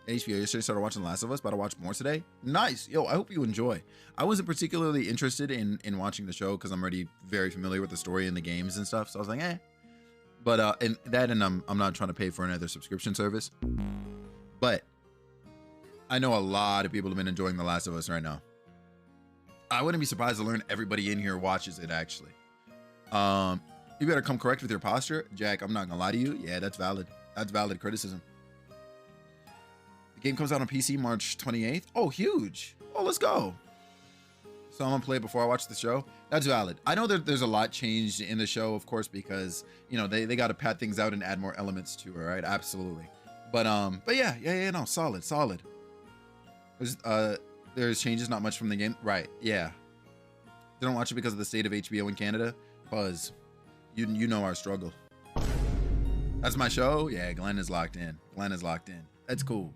HBO yesterday started watching The Last of Us, but I watched more today. Nice. Yo, I hope you enjoy. I wasn't particularly interested in watching the show because I'm already very familiar with the story and the games and stuff. So I was like, eh. But and I'm not trying to pay for another subscription service. But I know a lot of people have been enjoying The Last of Us right now. I wouldn't be surprised to learn everybody in here watches it actually. You better come correct with your posture. Jack, I'm not gonna lie to you. Yeah, that's valid. That's valid criticism. The game comes out on PC March 28th. Oh, huge. Oh, let's go. So I'm gonna play it before I watch the show. That's valid. I know that there's a lot changed in the show, of course, because, you know, they got to pad things out and add more elements to it, right? Absolutely. But yeah, no, solid. There's changes, not much from the game. Right, yeah. They don't watch it because of the state of HBO in Canada. Buzz. You know our struggle. That's my show. Yeah, Glenn is locked in. That's cool.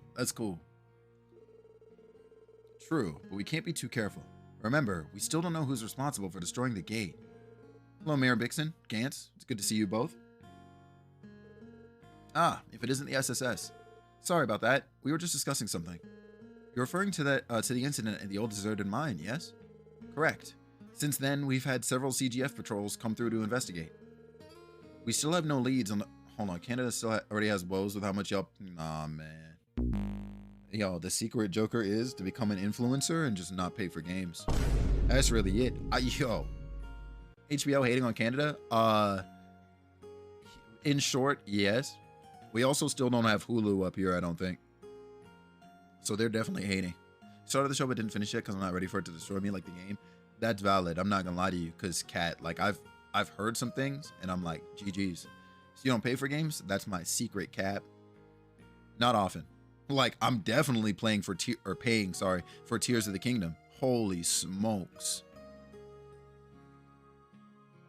True, but we can't be too careful. Remember, we still don't know who's responsible for destroying the gate. Hello, Mayor Bixon, Gantz. It's good to see you both. Ah, if it isn't the SSS. Sorry about that. We were just discussing something. You're referring to the incident in the old deserted mine, yes? Correct. Since then, we've had several CGF patrols come through to investigate. We still have no leads on the... Hold on, Canada still already has woes with how much y'all... Nah, man. Yo, the secret Joker is to become an influencer and just not pay for games. That's really it. Yo. HBO hating on Canada? In short, yes. We also still don't have Hulu up here, I don't think. So they're definitely hating. Started the show but didn't finish it because I'm not ready for it to destroy me like the game. That's valid. I'm not gonna lie to you, because Cat, like I've heard some things and I'm like, GG's. So you don't pay for games? That's my secret, Cap. Not often. Like I'm definitely paying for Tears of the Kingdom. Holy smokes.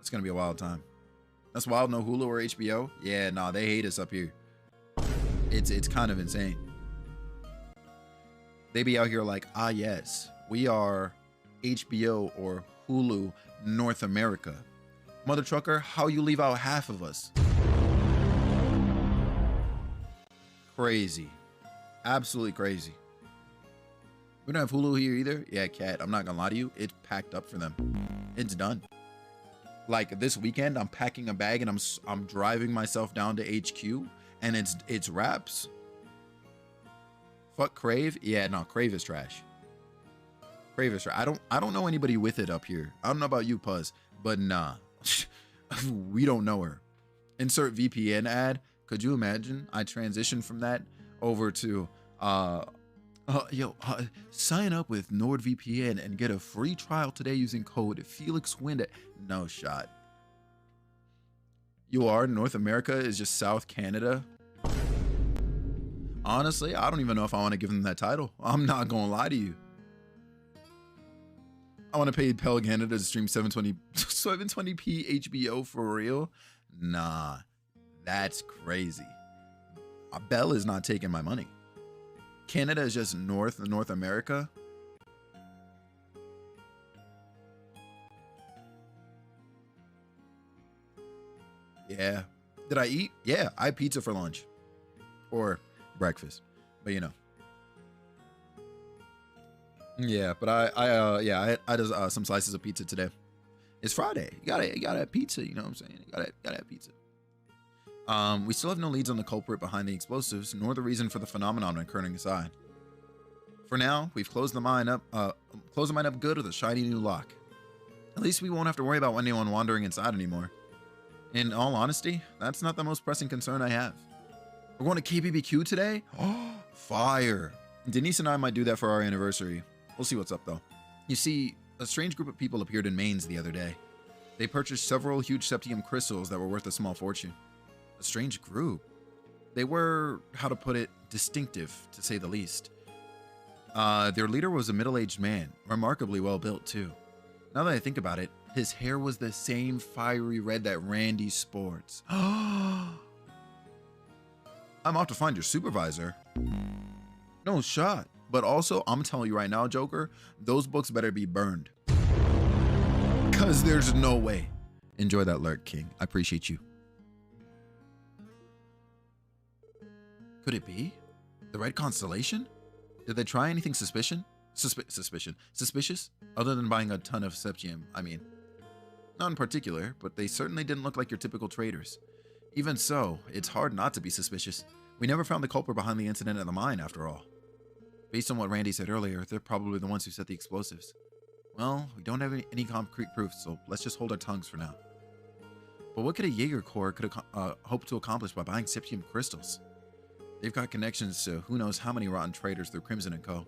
It's gonna be a wild time. That's wild. No Hulu or HBO? Yeah, nah, they hate us up here. It's kind of insane. They be out here like, ah yes, we are HBO or Hulu North America. Mother trucker, how you leave out half of us? Crazy. Absolutely crazy. We don't have Hulu here either. Yeah, Cat, I'm not gonna lie to you. It's packed up for them. It's done. Like this weekend, I'm packing a bag and I'm driving myself down to HQ and it's wraps. Fuck Crave. Yeah, no, Crave is trash. Crave is trash. I don't know anybody with it up here. I don't know about you, Puzz, but nah. We don't know her. Insert VPN ad. Could you imagine? I transitioned from that over to sign up with NordVPN and get a free trial today using code FelixWind. No shot. You are North America is just South Canada. Honestly, I don't even know if I want to give them that title. I'm not gonna lie to you. I want to pay Pell Canada to stream 720p HBO for real? Nah, that's crazy. Bell is not taking my money. Canada is just North America. Yeah. Did I eat? Yeah, I had pizza for lunch or breakfast, but you know. Yeah, but I had some slices of pizza today. It's Friday. You gotta have pizza. You know what I'm saying? You gotta have pizza. We still have no leads on the culprit behind the explosives, nor the reason for the phenomenon occurring inside. For now, we've closed the mine up good with a shiny new lock. At least we won't have to worry about anyone wandering inside anymore. In all honesty, that's not the most pressing concern I have. We're going to KBBQ today? Oh, fire. Denise and I might do that for our anniversary. We'll see what's up though. You see, a strange group of people appeared in Mainz the other day. They purchased several huge septium crystals that were worth a small fortune. A strange group. They were, how to put it, distinctive, to say the least. Their leader was a middle-aged man, remarkably well built too. Now that I think about it, his hair was the same fiery red that Randy sports. I'm off to find your supervisor. No shot. But also, I'm telling you right now, Joker, those books better be burned. Because there's no way. Enjoy that lurk, King. I appreciate you. Could it be? The Red Constellation? Did they try anything suspicious? Other than buying a ton of septium, I mean. Not in particular, but they certainly didn't look like your typical traders. Even so, it's hard not to be suspicious. We never found the culprit behind the incident at the mine, after all. Based on what Randy said earlier, they're probably the ones who set the explosives. Well, we don't have any concrete proof, so let's just hold our tongues for now. But what could a Jaeger Corps hope to accomplish by buying septium crystals? They've got connections to who knows how many rotten traders through Crimson & Co.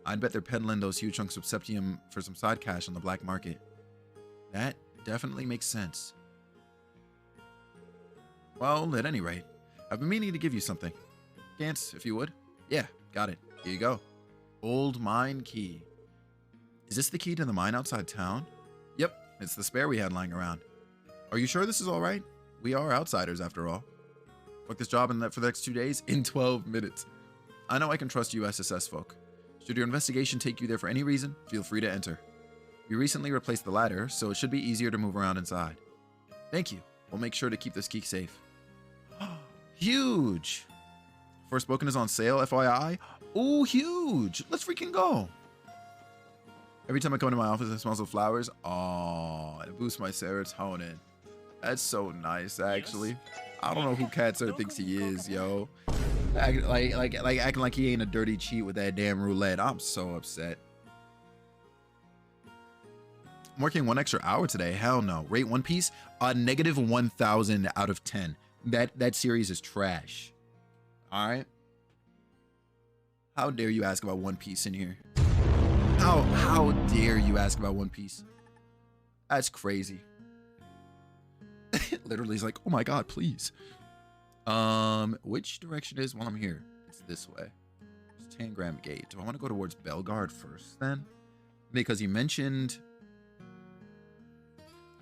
I'd bet they're peddling those huge chunks of septium for some side cash on the black market. That definitely makes sense. Well, at any rate, I've been meaning to give you something. Gantz, if you would. Yeah, got it. Here you go. Old mine key. Is this the key to the mine outside town? Yep, it's the spare we had lying around. Are you sure this is all right? We are outsiders after all. Fuck this job for the next 2 days in 12 minutes. I know I can trust you SSS folk. Should your investigation take you there for any reason, feel free to enter. We recently replaced the ladder, so it should be easier to move around inside. Thank you. We'll make sure to keep this key safe. Huge! Forspoken is on sale, FYI. Oh, huge! Let's freaking go! Every time I come to my office, it smells of flowers. Oh, it boosts my serotonin. That's so nice, actually. I don't know who Katzer thinks he is, yo. Acting like he ain't a dirty cheat with that damn roulette. I'm so upset. I'm working 1 extra hour today. Hell no. Rate One Piece? Negative 1,000 out of 10. That series is trash. All right. How dare you ask about One Piece in here? How dare you ask about One Piece? That's crazy. Literally, he's like, oh my god, please. Which direction is while I'm here? It's this way. It's Tangram Gate. Do I want to go towards Belgard first then? Because you mentioned.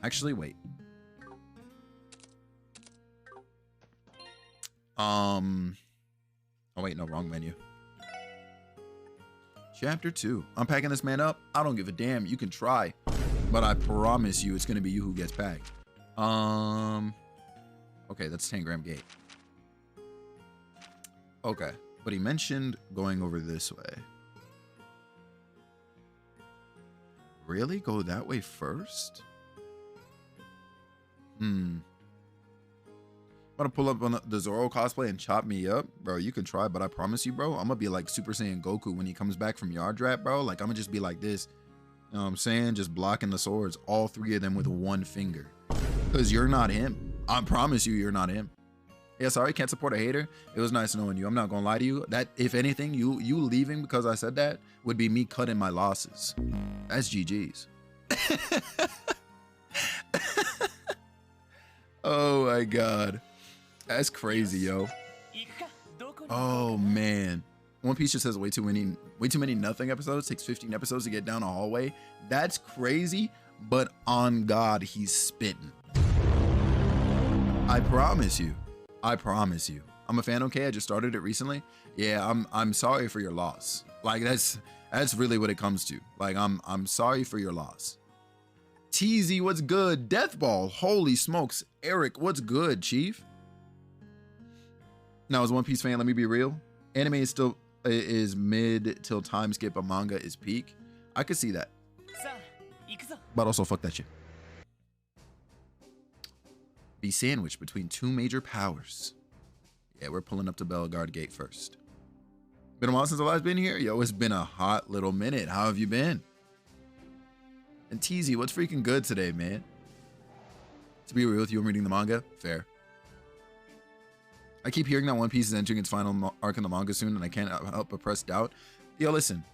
Actually, wait. Oh wait, no, wrong menu. Chapter 2. I'm packing this man up. I don't give a damn. You can try, but I promise you, it's gonna be you who gets packed. Okay, that's Tangram Gate. Okay, but he mentioned going over this way. Really? Go that way first? gonna pull up on the Zoro cosplay and chop me up, bro. You can try, but I promise you, bro, I'm gonna be like Super Saiyan Goku when he comes back from Yard Drap, bro. Like, I'm gonna just be like this. You know what I'm saying? Just blocking the swords, all three of them with one finger. Because you're not him. I promise you, you're not him. Yeah, sorry, can't support a hater. It was nice knowing you. I'm not gonna lie to you. That, if anything, you leaving because I said that would be me cutting my losses. That's GG's. Oh my God. That's crazy, yo. Oh man. One Piece just says way too many nothing episodes. Takes 15 episodes to get down a hallway. That's crazy, but on God, he's spitting. I promise you. I promise you. I'm a fan, okay? I just started it recently. Yeah, I'm sorry for your loss. Like, that's really what it comes to. Like, I'm sorry for your loss. TZ, what's good? Deathball, holy smokes. Eric, what's good, Chief? Now, as a One Piece fan, let me be real. Anime is mid till time skip, but manga is peak. I could see that. But also, fuck that shit. Be sandwiched between two major powers. Yeah, we're pulling up to Bellegarde Gate first. Been a while since the last been here? Yo, it's been a hot little minute. How have you been? And TZ, what's freaking good today, man? To be real with you, I'm reading the manga. Fair. I keep hearing that One Piece is entering its final arc in the manga soon, and I can't help but press doubt. Yo, listen.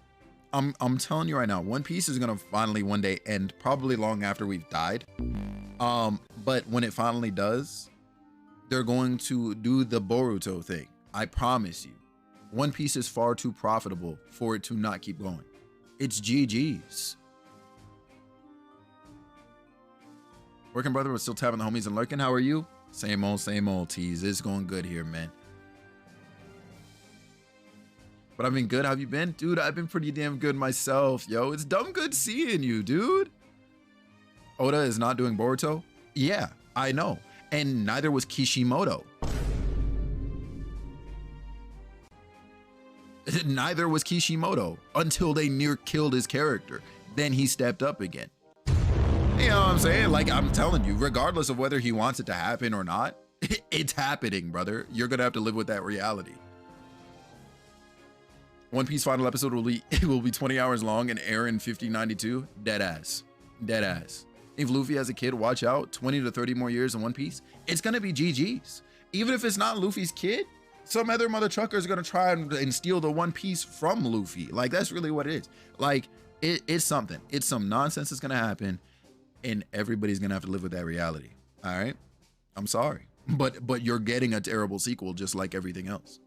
I'm telling you right now, One Piece is gonna finally one day end, probably long after we've died. But when it finally does, they're going to do the Boruto thing. I promise you. One Piece is far too profitable for it to not keep going. It's GG's. Working brother, but still tapping the homies and lurking. How are you? Same old tease. It's going good here, man. But I've been good. How have you been? Dude, I've been pretty damn good myself, yo. It's dumb good seeing you, dude. Oda is not doing Boruto? Yeah, I know. And neither was Kishimoto. Neither was Kishimoto until they near killed his character. Then he stepped up again. You know what I'm saying? Like, I'm telling you, regardless of whether he wants it to happen or not, it's happening, brother. You're gonna have to live with that reality. One Piece final episode will be 20 hours long and air in 5092. Dead ass. Dead ass. If Luffy has a kid, watch out. 20 to 30 more years in One Piece. It's gonna be GG's. Even if it's not Luffy's kid, some other mother trucker is gonna try and steal the One Piece from Luffy. Like, that's really what it is. Like, it's something. It's some nonsense that's gonna happen, and everybody's gonna have to live with that reality. All right? I'm sorry. But you're getting a terrible sequel just like everything else.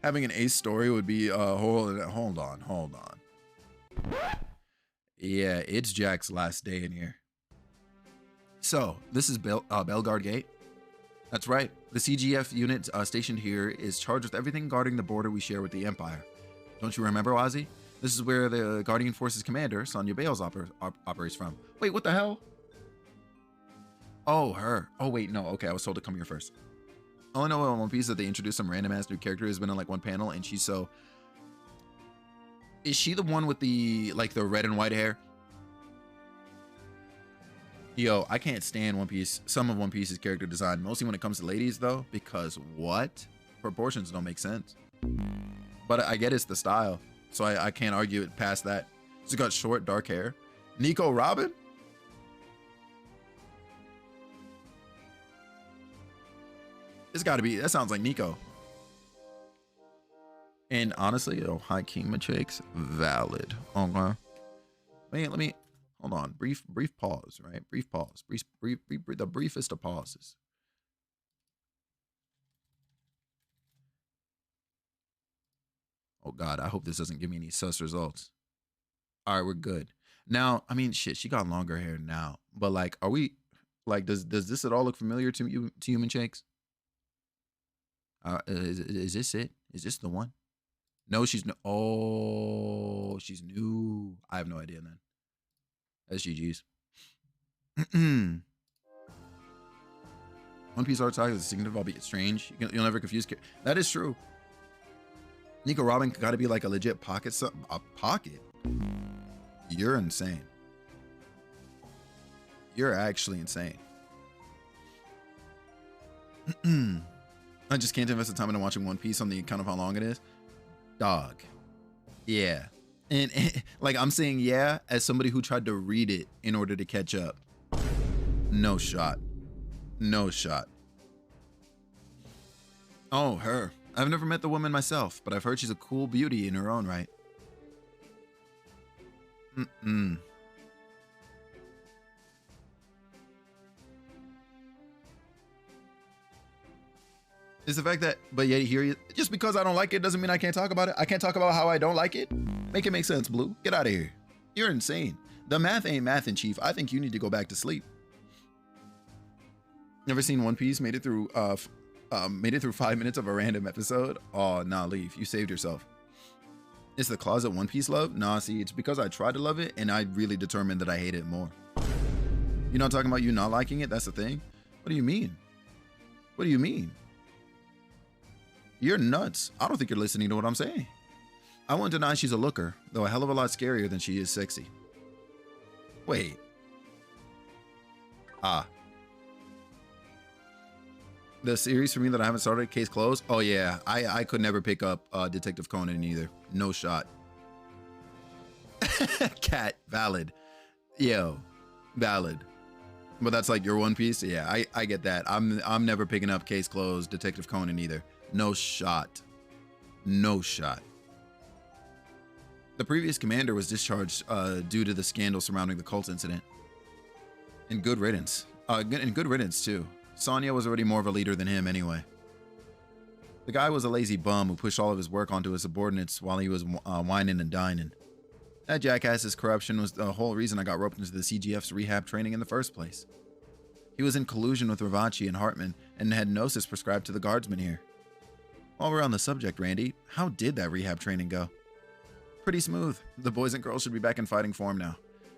Having an ace story would be hold on. Yeah, it's Jack's last day in here. So this is Bellegarde Gate. That's right. The CGF unit stationed here is charged with everything guarding the border we share with the Empire. Don't you remember, Ozzy? This is where the Guardian Forces commander, Sonya Bales, operates from. Wait, what the hell? Oh, her. Oh, wait, no. Okay, I was told to come here first. All I know about One Piece is that they introduced some random ass new character who's been in like one panel, and she's so... Is she the one with the, like, the red and white hair? Yo, I can't stand One Piece, some of One Piece's character design, mostly when it comes to ladies, though, because what? Proportions don't make sense. But I get it's the style, so I can't argue it past that. She's got short, dark hair. Nico Robin? It's gotta be, that sounds like Nico. And honestly, oh, High King Matrix, valid. Okay. Wait, let me, hold on. Brief pause, right? Brief pause. Brief, the briefest of pauses. Oh God, I hope this doesn't give me any sus results. All right, we're good. Now, I mean, shit, she got longer hair now, but like, are we, like, does this at all look familiar to you, to Human Shakes? Is this it? Is this the one? No, she's no. Oh, she's new. I have no idea then. That's GG's. One Piece art style is distinctive, albeit strange. You'll never confuse. That is true. Nico Robin got to be like a legit pocket. Something. A pocket? You're insane. You're actually insane. I just can't invest the time into watching One Piece on the account of how long it is. Dog. Yeah. And like, I'm saying yeah as somebody who tried to read it in order to catch up. No shot. No shot. Oh, her. I've never met the woman myself, but I've heard she's a cool beauty in her own right. It's the fact that, but yet here, just because I don't like it doesn't mean I can't talk about it. I can't talk about how I don't like it. Make it make sense, Blue. Get out of here. You're insane. The math ain't math in chief. I think you need to go back to sleep. Never seen One Piece? Made it through 5 minutes of a random episode. Oh, nah, leave. You saved yourself. It's the closet One Piece love? Nah, see, it's because I tried to love it and I really determined that I hate it more. You're not talking about you not liking it? That's the thing. What do you mean? What do you mean? You're nuts. I don't think you're listening to what I'm saying. I won't deny she's a looker, though a hell of a lot scarier than she is sexy. Wait. The series for me that I haven't started, Case Closed. Oh yeah, I could never pick up Detective Conan either. No shot. Cat, valid. Yo, valid. But that's like your One Piece. Yeah, I get that. I'm never picking up Case Closed, Detective Conan either. No shot. No shot. The previous commander was discharged due to the scandal surrounding the cult incident. And good riddance. And good riddance too. Sonya was already more of a leader than him anyway. The guy was a lazy bum who pushed all of his work onto his subordinates while he was whining and dining. That jackass's corruption was the whole reason I got roped into the CGF's rehab training in the first place. He was in collusion with Ravachi and Hartman and had Gnosis prescribed to the guardsmen here. While we're on the subject, Randy, how did that rehab training go? Pretty smooth. The boys and girls should be back in fighting form now.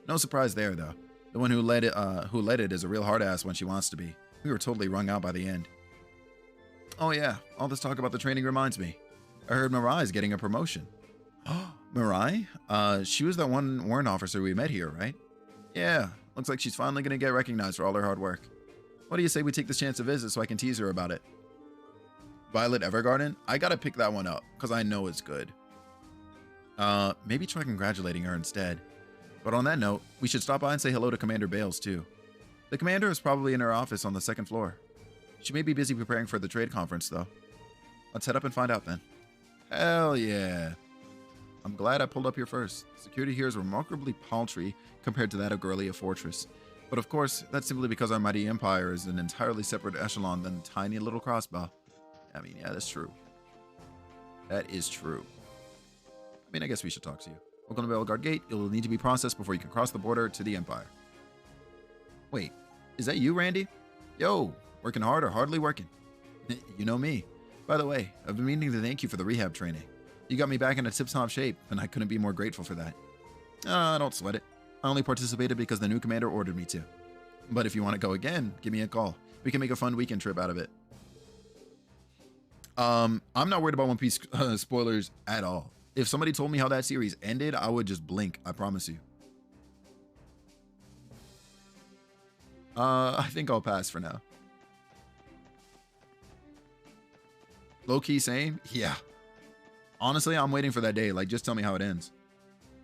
No surprise there, though. The one who led it is a real hard ass when she wants to be. We were totally wrung out by the end. Oh yeah, all this talk about the training reminds me. I heard Mirai is getting a promotion. Mirai? She was that one warrant officer we met here, right? Yeah, looks like she's finally gonna get recognized for all her hard work. What do you say we take this chance to visit so I can tease her about it? Violet Evergarden? I gotta pick that one up, because I know it's good. Maybe try congratulating her instead. But on that note, we should stop by and say hello to Commander Bales, too. The commander is probably in her office on the second floor. She may be busy preparing for the trade conference, though. Let's head up and find out, then. Hell yeah. I'm glad I pulled up here first. Security here is remarkably paltry compared to that of Guerrilla Fortress. But of course, that's simply because our mighty empire is an entirely separate echelon than the tiny little crossbow. I mean, yeah, that's true. That is true. I mean, I guess we should talk to you. Welcome to Bellegarde Gate. You'll need to be processed before you can cross the border to the Empire. Wait, is that you, Randy? Yo, working hard or hardly working? You know me. By the way, I've been meaning to thank you for the rehab training. You got me back in a tip-top shape, and I couldn't be more grateful for that. Don't sweat it. I only participated because the new commander ordered me to. But if you want to go again, give me a call. We can make a fun weekend trip out of it. I'm not worried about One Piece spoilers at all. If somebody told me how that series ended, I would just blink. I promise you. I think I'll pass for now. Low-key same? Yeah. Honestly, I'm waiting for that day. Like, just tell me how it ends.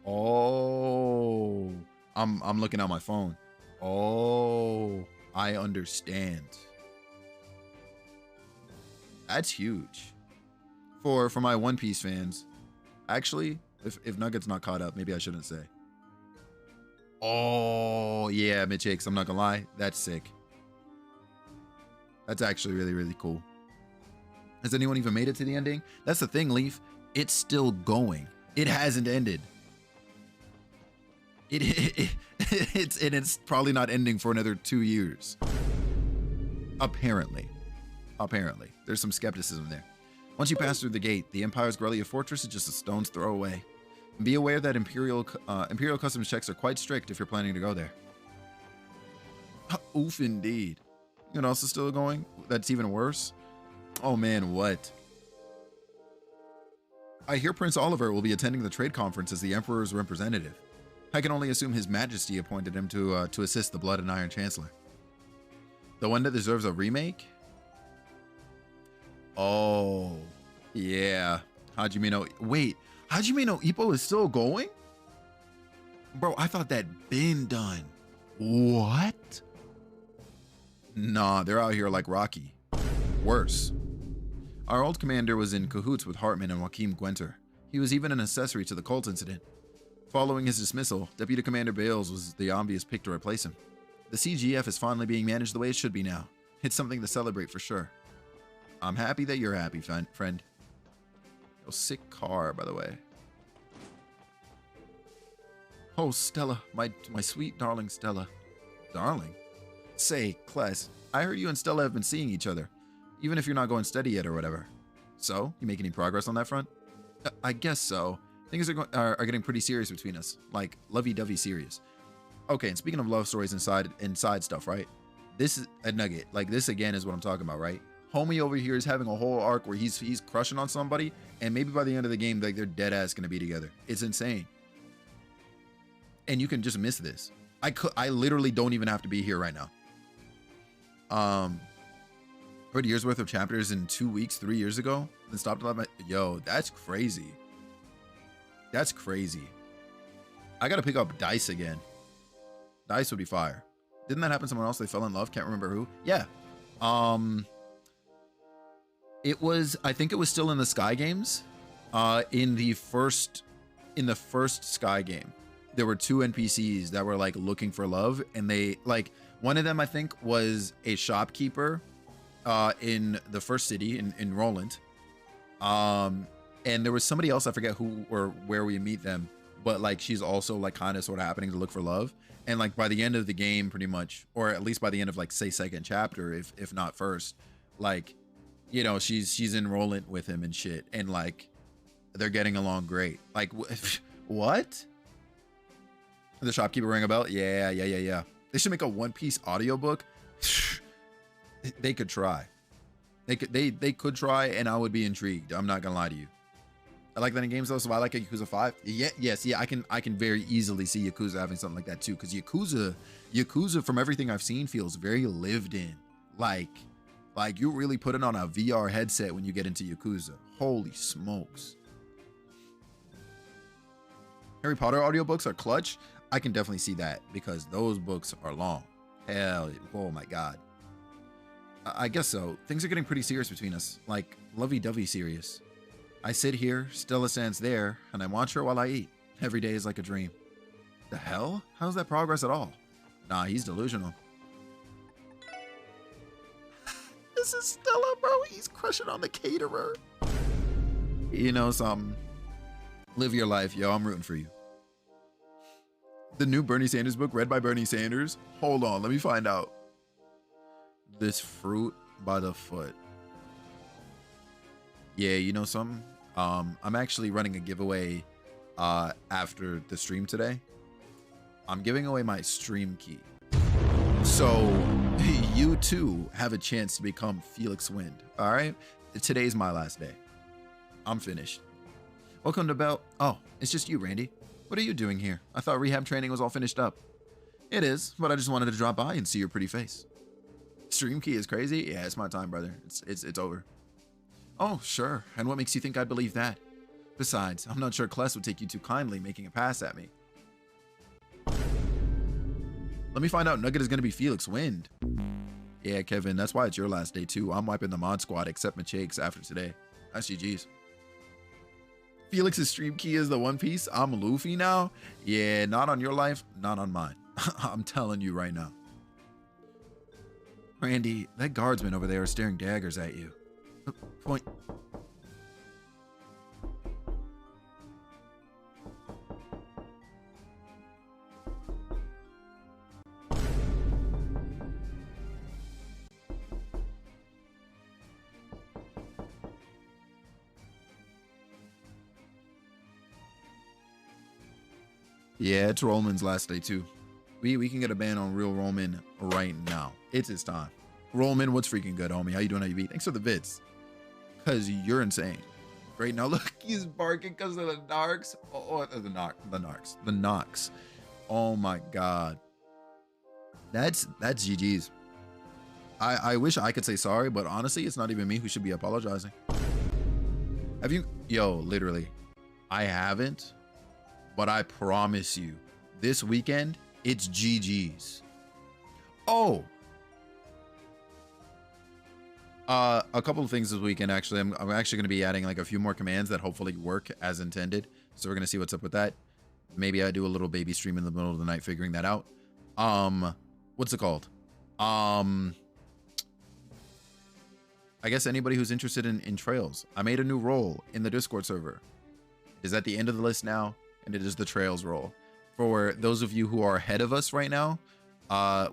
Oh. I'm looking at my phone. Oh. I understand. That's huge. For my One Piece fans. Actually, if Nugget's not caught up, maybe I shouldn't say. Oh, yeah, Mitchakes, I'm not gonna lie. That's sick. That's actually really, really cool. Has anyone even made it to the ending? That's the thing, Leaf. It's still going. It hasn't ended. It's probably not ending for another 2 years. Apparently. There's some skepticism there. Once you pass through the gate, the Empire's Guerrilla Fortress is just a stone's throw away. Be aware that Imperial customs checks are quite strict if you're planning to go there. Oof, indeed. You know what else is still going? That's even worse? Oh man, what? I hear Prince Oliver will be attending the trade conference as the Emperor's representative. I can only assume His Majesty appointed him to assist the Blood and Iron Chancellor. The one that deserves a remake? Oh, yeah. Hajime no... Wait, Hajime no Ippo is still going? Bro, I thought that been done. What? Nah, they're out here like Rocky. Worse. Our old commander was in cahoots with Hartman and Joachim Gwenter. He was even an accessory to the cult incident. Following his dismissal, Deputy Commander Bales was the obvious pick to replace him. The CGF is finally being managed the way it should be now. It's something to celebrate for sure. I'm happy that you're happy, friend. Oh, sick car, by the way. Oh, Stella, my sweet darling Stella. Darling? Say, Kless, I heard you and Stella have been seeing each other, even if you're not going steady yet or whatever. So, you make any progress on that front? I guess so. Things are getting pretty serious between us, like lovey-dovey serious. Okay, and speaking of love stories inside stuff, right? This is a nugget. Like, this again is what I'm talking about, right? Homie over here is having a whole arc where he's crushing on somebody, and maybe by the end of the game, like, they're dead ass gonna be together. It's insane. And you can just miss this. I literally don't even have to be here right now. Read a year's worth of chapters in 2 weeks, 3 years ago, then stopped a lot. Yo, that's crazy. That's crazy. I gotta pick up Dice again. Dice would be fire. Didn't that happen to someone else? They fell in love. Can't remember who. Yeah. It was. I think it was still in the Sky games. In the first Sky game, there were 2 NPCs that were like looking for love, and they like one of them I think was a shopkeeper in the first city in Roland. And there was somebody else, I forget who or where we meet them, but like she's also like kind of sort of happening to look for love. And like by the end of the game, pretty much, or at least by the end of like say second chapter, if not first, like, you know, she's in Roland with him and shit, and like they're getting along great. Like what? The shopkeeper ring a bell? Yeah. They should make a One Piece audiobook. They could try. They could try, and I would be intrigued. I'm not gonna lie to you. I like that in games though, so I like a Yakuza 5. Yeah, yes, I can very easily see Yakuza having something like that too, because Yakuza from everything I've seen feels very lived in. Like you really put it on a VR headset when you get into Yakuza. Holy smokes. Harry Potter audiobooks are clutch. I can definitely see that because those books are long. Hell, oh my god. I guess so. Things are getting pretty serious between us, like lovey-dovey serious. I sit here, Stella stands there, and I watch her while I eat. Every day is like a dream. The hell? How's that progress at all? Nah, he's delusional. This is Stella, bro. He's crushing on the caterer. You know something? Live your life, yo. I'm rooting for you. The new Bernie Sanders book read by Bernie Sanders? Hold on, let me find out. This fruit by the foot. Yeah, you know something? I'm actually running a giveaway after the stream today. I'm giving away my stream key. So you too have a chance to become Felix Wind. All right? Today's my last day. I'm finished. Welcome to Bell. Oh, it's just you, Randy. What are you doing here? I thought rehab training was all finished up. It is, but I just wanted to drop by and see your pretty face. Stream key is crazy? Yeah, it's my time, brother. It's over. Oh, sure. And what makes you think I'd believe that? Besides, I'm not sure Kless would take you too kindly making a pass at me. Let me find out Nugget is going to be Felix Wind. Yeah, Kevin, that's why it's your last day too. I'm wiping the mod squad except Machakes after today. That's GG's. Felix's stream key is the One Piece. I'm Luffy now. Yeah, not on your life, not on mine. I'm telling you right now. Randy, that guardsman over there is staring daggers at you. Point. Yeah, it's Roman's last day too. We can get a ban on real Roman right now. It's his time. Roman, what's freaking good, homie? How you doing? How you be? Thanks for the bits. Cause you're insane. Great. Now look, he's barking because of the narcs. Oh, the knocks. Oh my God. That's GG's. I wish I could say sorry, but honestly, it's not even me who should be apologizing. Have you? Yo, literally, I haven't, but I promise you, this weekend, it's GG's. Oh, a couple of things this weekend, actually. I'm actually going to be adding like a few more commands that hopefully work as intended. So we're going to see what's up with that. Maybe I do a little baby stream in the middle of the night figuring that out. What's it called? I guess anybody who's interested in trails. I made a new role in the Discord server. It is at the end of the list now, and it is the trails role. For those of you who are ahead of us right now,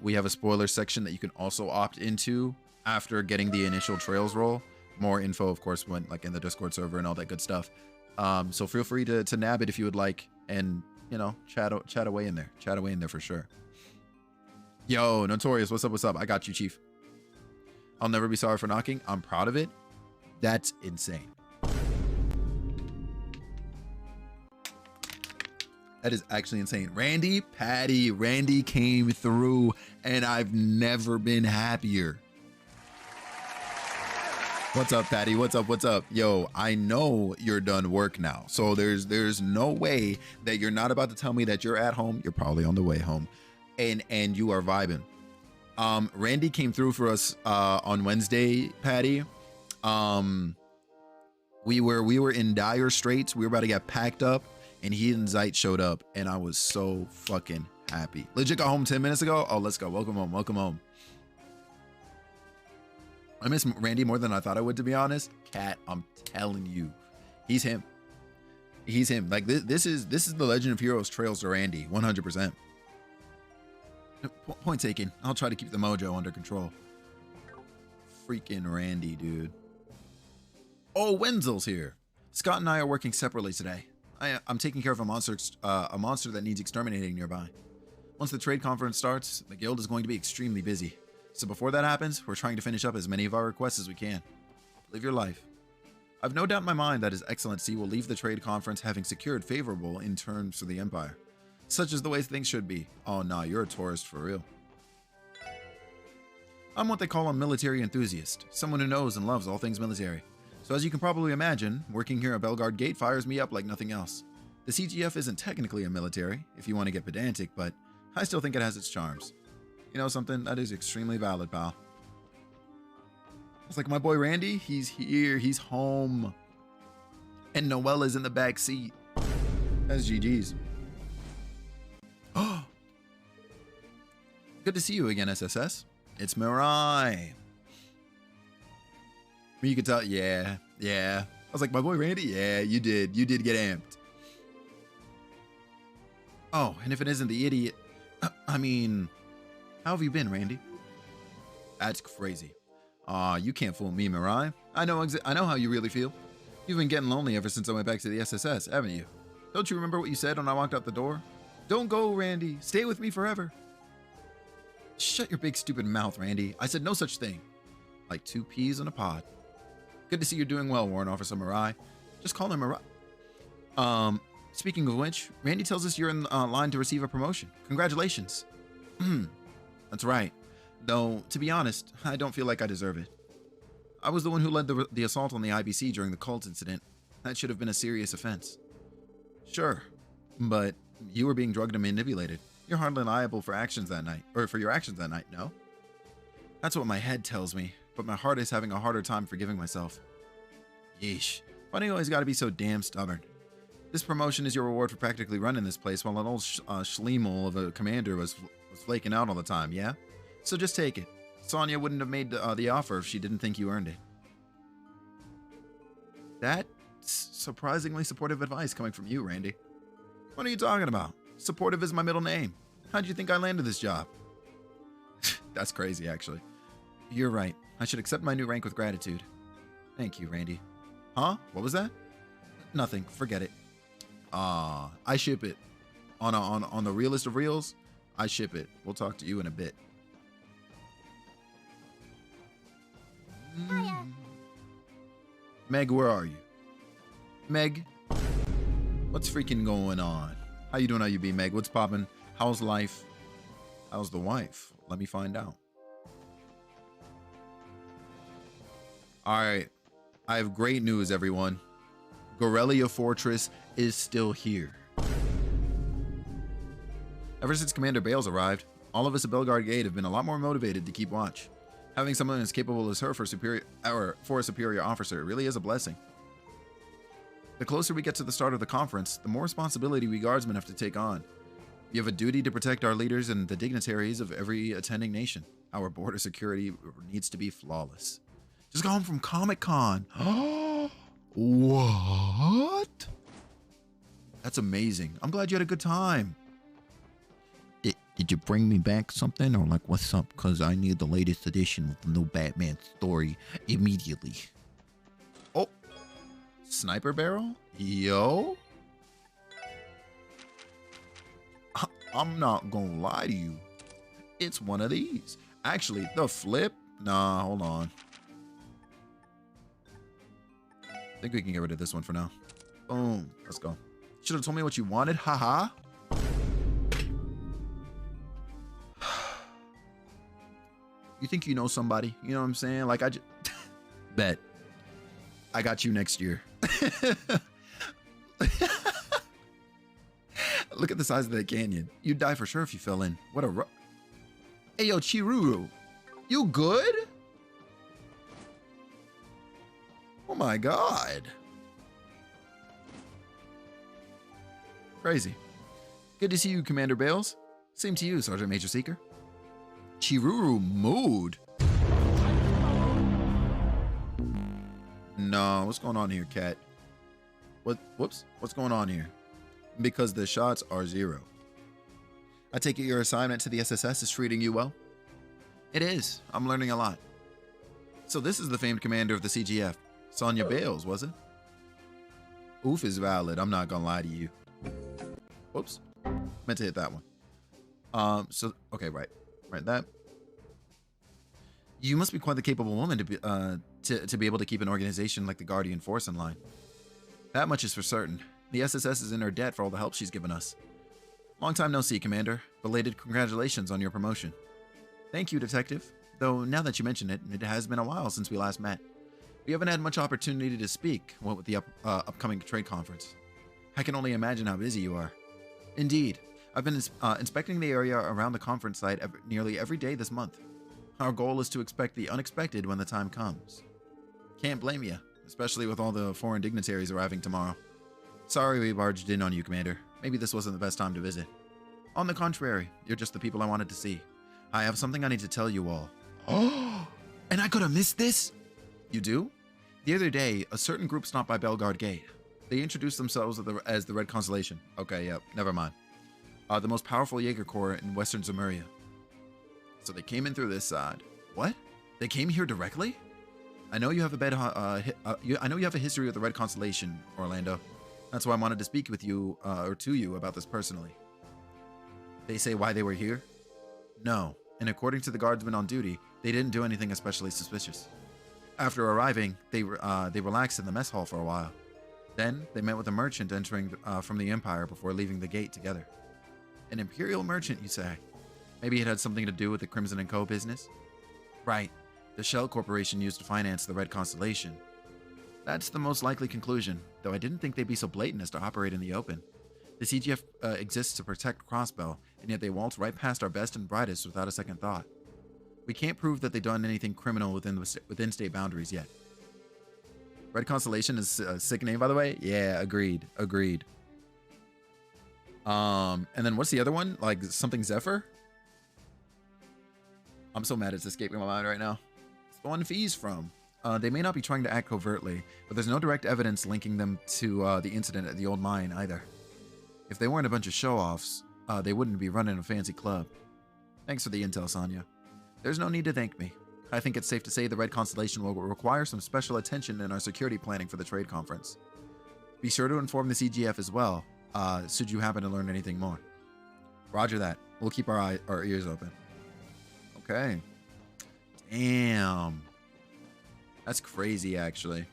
we have a spoiler section that you can also opt into after getting the initial trails role. More info, of course, went like in the Discord server and all that good stuff. So feel free to nab it if you would like, and you know, chat away in there. Chat away in there for sure. Yo, Notorious, what's up? What's up? I got you, Chief. I'll never be sorry for knocking. I'm proud of it. That's insane. That is actually insane. Randy, Patty, Randy came through, and I've never been happier. What's up, Patty? What's up? What's up? Yo, I know you're done work now, so there's no way that you're not about to tell me that you're at home. You're probably on the way home, and you are vibing. Randy came through for us on Wednesday, Patty. We were in dire straits. We were about to get packed up, and he and Zeit showed up, and I was so fucking happy. Legit got home 10 minutes ago. Oh, let's go. Welcome home. Welcome home. I miss Randy more than I thought I would, to be honest. Cat, I'm telling you, he's him. He's him. Like this is the Legend of Heroes Trails to Randy, 100%. Point taken. I'll try to keep the mojo under control. Freaking Randy, dude. Oh, Wenzel's here. Scott and I are working separately today. I'm taking care of a monster that needs exterminating nearby. Once the trade conference starts, the guild is going to be extremely busy. So before that happens, we're trying to finish up as many of our requests as we can. Live your life. I've no doubt in my mind that His Excellency will leave the trade conference having secured favorable in terms for the Empire. Such is the way things should be. Oh, nah, you're a tourist for real. I'm what they call a military enthusiast, someone who knows and loves all things military. So as you can probably imagine, working here at Belgard Gate fires me up like nothing else. The CGF isn't technically a military, if you want to get pedantic, but I still think it has its charms. You know something? That is extremely valid, pal. It's like my boy Randy, he's here, he's home. And Noella's in the back seat. That's GG's. Oh, good to see you again, SSS. It's Mirai. You could tell, yeah. I was like, my boy Randy, yeah, you did get amped. Oh, and if it isn't the idiot, I mean, how have you been, Randy? That's crazy. You can't fool me, Mirai. I know how you really feel. You've been getting lonely ever since I went back to the SSS, haven't you? Don't you remember what you said when I walked out the door? Don't go, Randy. Stay with me forever. Shut your big stupid mouth, Randy. I said no such thing. Like 2 peas in a pod. Good to see you're doing well, Warrant Officer Mirai. Just call him Mirai. Speaking of which, Randy tells us you're in line to receive a promotion. Congratulations. That's right. Though, to be honest, I don't feel like I deserve it. I was the one who led the assault on the IBC during the cult incident. That should have been a serious offense. Sure, but you were being drugged and manipulated. You're hardly liable for actions that night, or for your actions that night, no? That's what my head tells me, but my heart is having a harder time forgiving myself. Yeesh. Why do you always gotta be so damn stubborn? This promotion is your reward for practically running this place while an old schleemel of a commander was flaking out all the time, yeah? So just take it. Sonya wouldn't have made the offer if she didn't think you earned it. That's surprisingly supportive advice coming from you, Randy. What are you talking about? Supportive is my middle name. How'd you think I landed this job? That's crazy, actually. You're right. I should accept my new rank with gratitude. Thank you, Randy. Huh? What was that? Nothing. Forget it. I ship it. On the realest of reels, I ship it. We'll talk to you in a bit. Hiya. Meg, where are you? Meg? What's freaking going on? How you doing? How you be, Meg? What's poppin'? How's life? How's the wife? Let me find out. All right. I have great news, everyone. Gorelia Fortress is still here. Ever since Commander Bales arrived, all of us at Belgard Gate have been a lot more motivated to keep watch. Having someone as capable as her for a superior officer really is a blessing. The closer we get to the start of the conference, the more responsibility we guardsmen have to take on. We have a duty to protect our leaders and the dignitaries of every attending nation. Our border security needs to be flawless. Just got home from Comic-Con. What? That's amazing. I'm glad you had a good time. Did you bring me back something, or like what's up? Because I need the latest edition of the new Batman story immediately. Oh, sniper barrel? Yo. I'm not gonna lie to you. It's one of these. Actually, the flip? Nah, hold on. I think we can get rid of this one for now. Boom. Let's go. Should have told me what you wanted. Haha. You think you know somebody? You know what I'm saying? Like, I just bet. I got you next year. Look at the size of that canyon. You'd die for sure if you fell in. What a Hey, yo, Chiruru. You good? Oh my god. Crazy. Good to see you, Commander Bales. Same to you, Sergeant Major Seeker. Chiruru mood? No, what's going on here, cat? Whoops, what's going on here? Because the shots are 0. I take it your assignment to the SSS is treating you well? It is. I'm learning a lot. So this is the famed commander of the CGF. Sonya Bales, was it? Oof is valid. I'm not gonna lie to you. Whoops. Meant to hit that one. Okay, right. Right, that. You must be quite the capable woman to be able to keep an organization like the Guardian Force in line. That much is for certain. The SSS is in her debt for all the help she's given us. Long time no see, Commander. Belated congratulations on your promotion. Thank you, Detective. Though, now that you mention it, it has been a while since we last met. We haven't had much opportunity to speak, what with the upcoming trade conference. I can only imagine how busy you are. Indeed. I've been inspecting the area around the conference site nearly every day this month. Our goal is to expect the unexpected when the time comes. Can't blame you, especially with all the foreign dignitaries arriving tomorrow. Sorry we barged in on you, Commander. Maybe this wasn't the best time to visit. On the contrary, you're just the people I wanted to see. I have something I need to tell you all. Oh, and I could have missed this? You do? The other day, a certain group stopped by Belgard Gate. They introduced themselves as the Red Constellation. Okay, yep, never mind. The most powerful Jaeger Corps in Western Zemuria. So they came in through this side. What? They came here directly? I know you have a history with the Red Constellation, Orlando. That's why I wanted to speak with you, or to you, about this personally. They say why they were here? No, and according to the guardsmen on duty, they didn't do anything especially suspicious. After arriving, they relaxed in the mess hall for a while. Then, they met with a merchant entering from the Empire before leaving the gate together. An Imperial merchant, you say? Maybe it had something to do with the Crimson & Co. business? Right. The Shell Corporation used to finance the Red Constellation. That's the most likely conclusion, though I didn't think they'd be so blatant as to operate in the open. The CGF exists to protect Crossbell, and yet they waltz right past our best and brightest without a second thought. We can't prove that they've done anything criminal within state boundaries yet. Red Constellation is a sick name, by the way? Yeah, agreed. And then what's the other one? Like something Zephyr? I'm so mad it's escaping my mind right now. It's the one Fee's from. They may not be trying to act covertly, but there's no direct evidence linking them to the incident at the old mine either. If they weren't a bunch of show-offs, they wouldn't be running a fancy club. Thanks for the intel, Sonya. There's no need to thank me. I think it's safe to say the Red Constellation will require some special attention in our security planning for the trade conference. Be sure to inform the CGF as well, should you happen to learn anything more. Roger that. We'll keep our ears open. Okay. Damn. That's crazy, actually.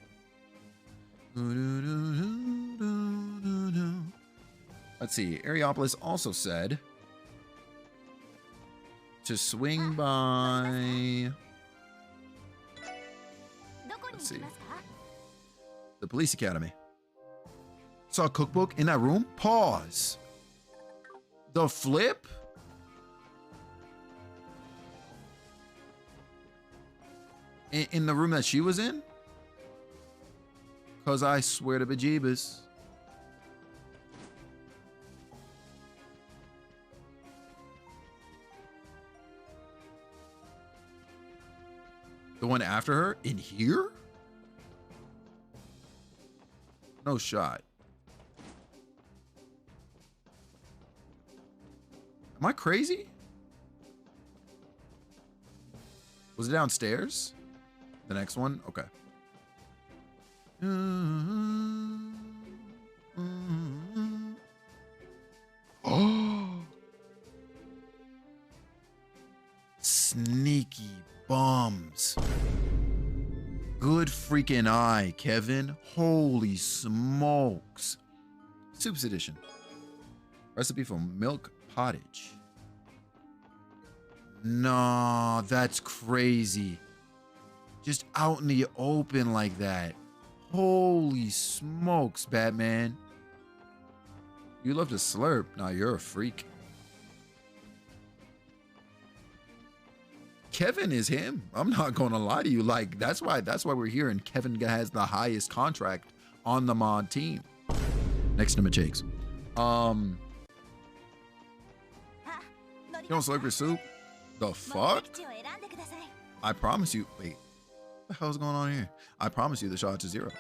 Let's see. Areopolis also said, to swing by. Let's see. The police academy. Saw a cookbook in that room? Pause. The flip? In the room that she was in? Cause I swear to bejeebus. The one after her? In here? No shot. Am I crazy? Was it downstairs? The next one? Okay. Oh. Sneaky bums. Good freaking eye, Kevin. Holy smokes. Soups edition. Recipe for milk pottage. Nah, that's crazy. Just out in the open like that. Holy smokes, Batman. You love to slurp. Nah, you're a freak. Kevin is him. I'm not gonna lie to you. Like, that's why we're here, and Kevin has the highest contract on the mod team. Next to Machakes. You don't slurp your soup? The fuck? I promise you. Wait, what the hell's going on here? I promise you the shot to 0.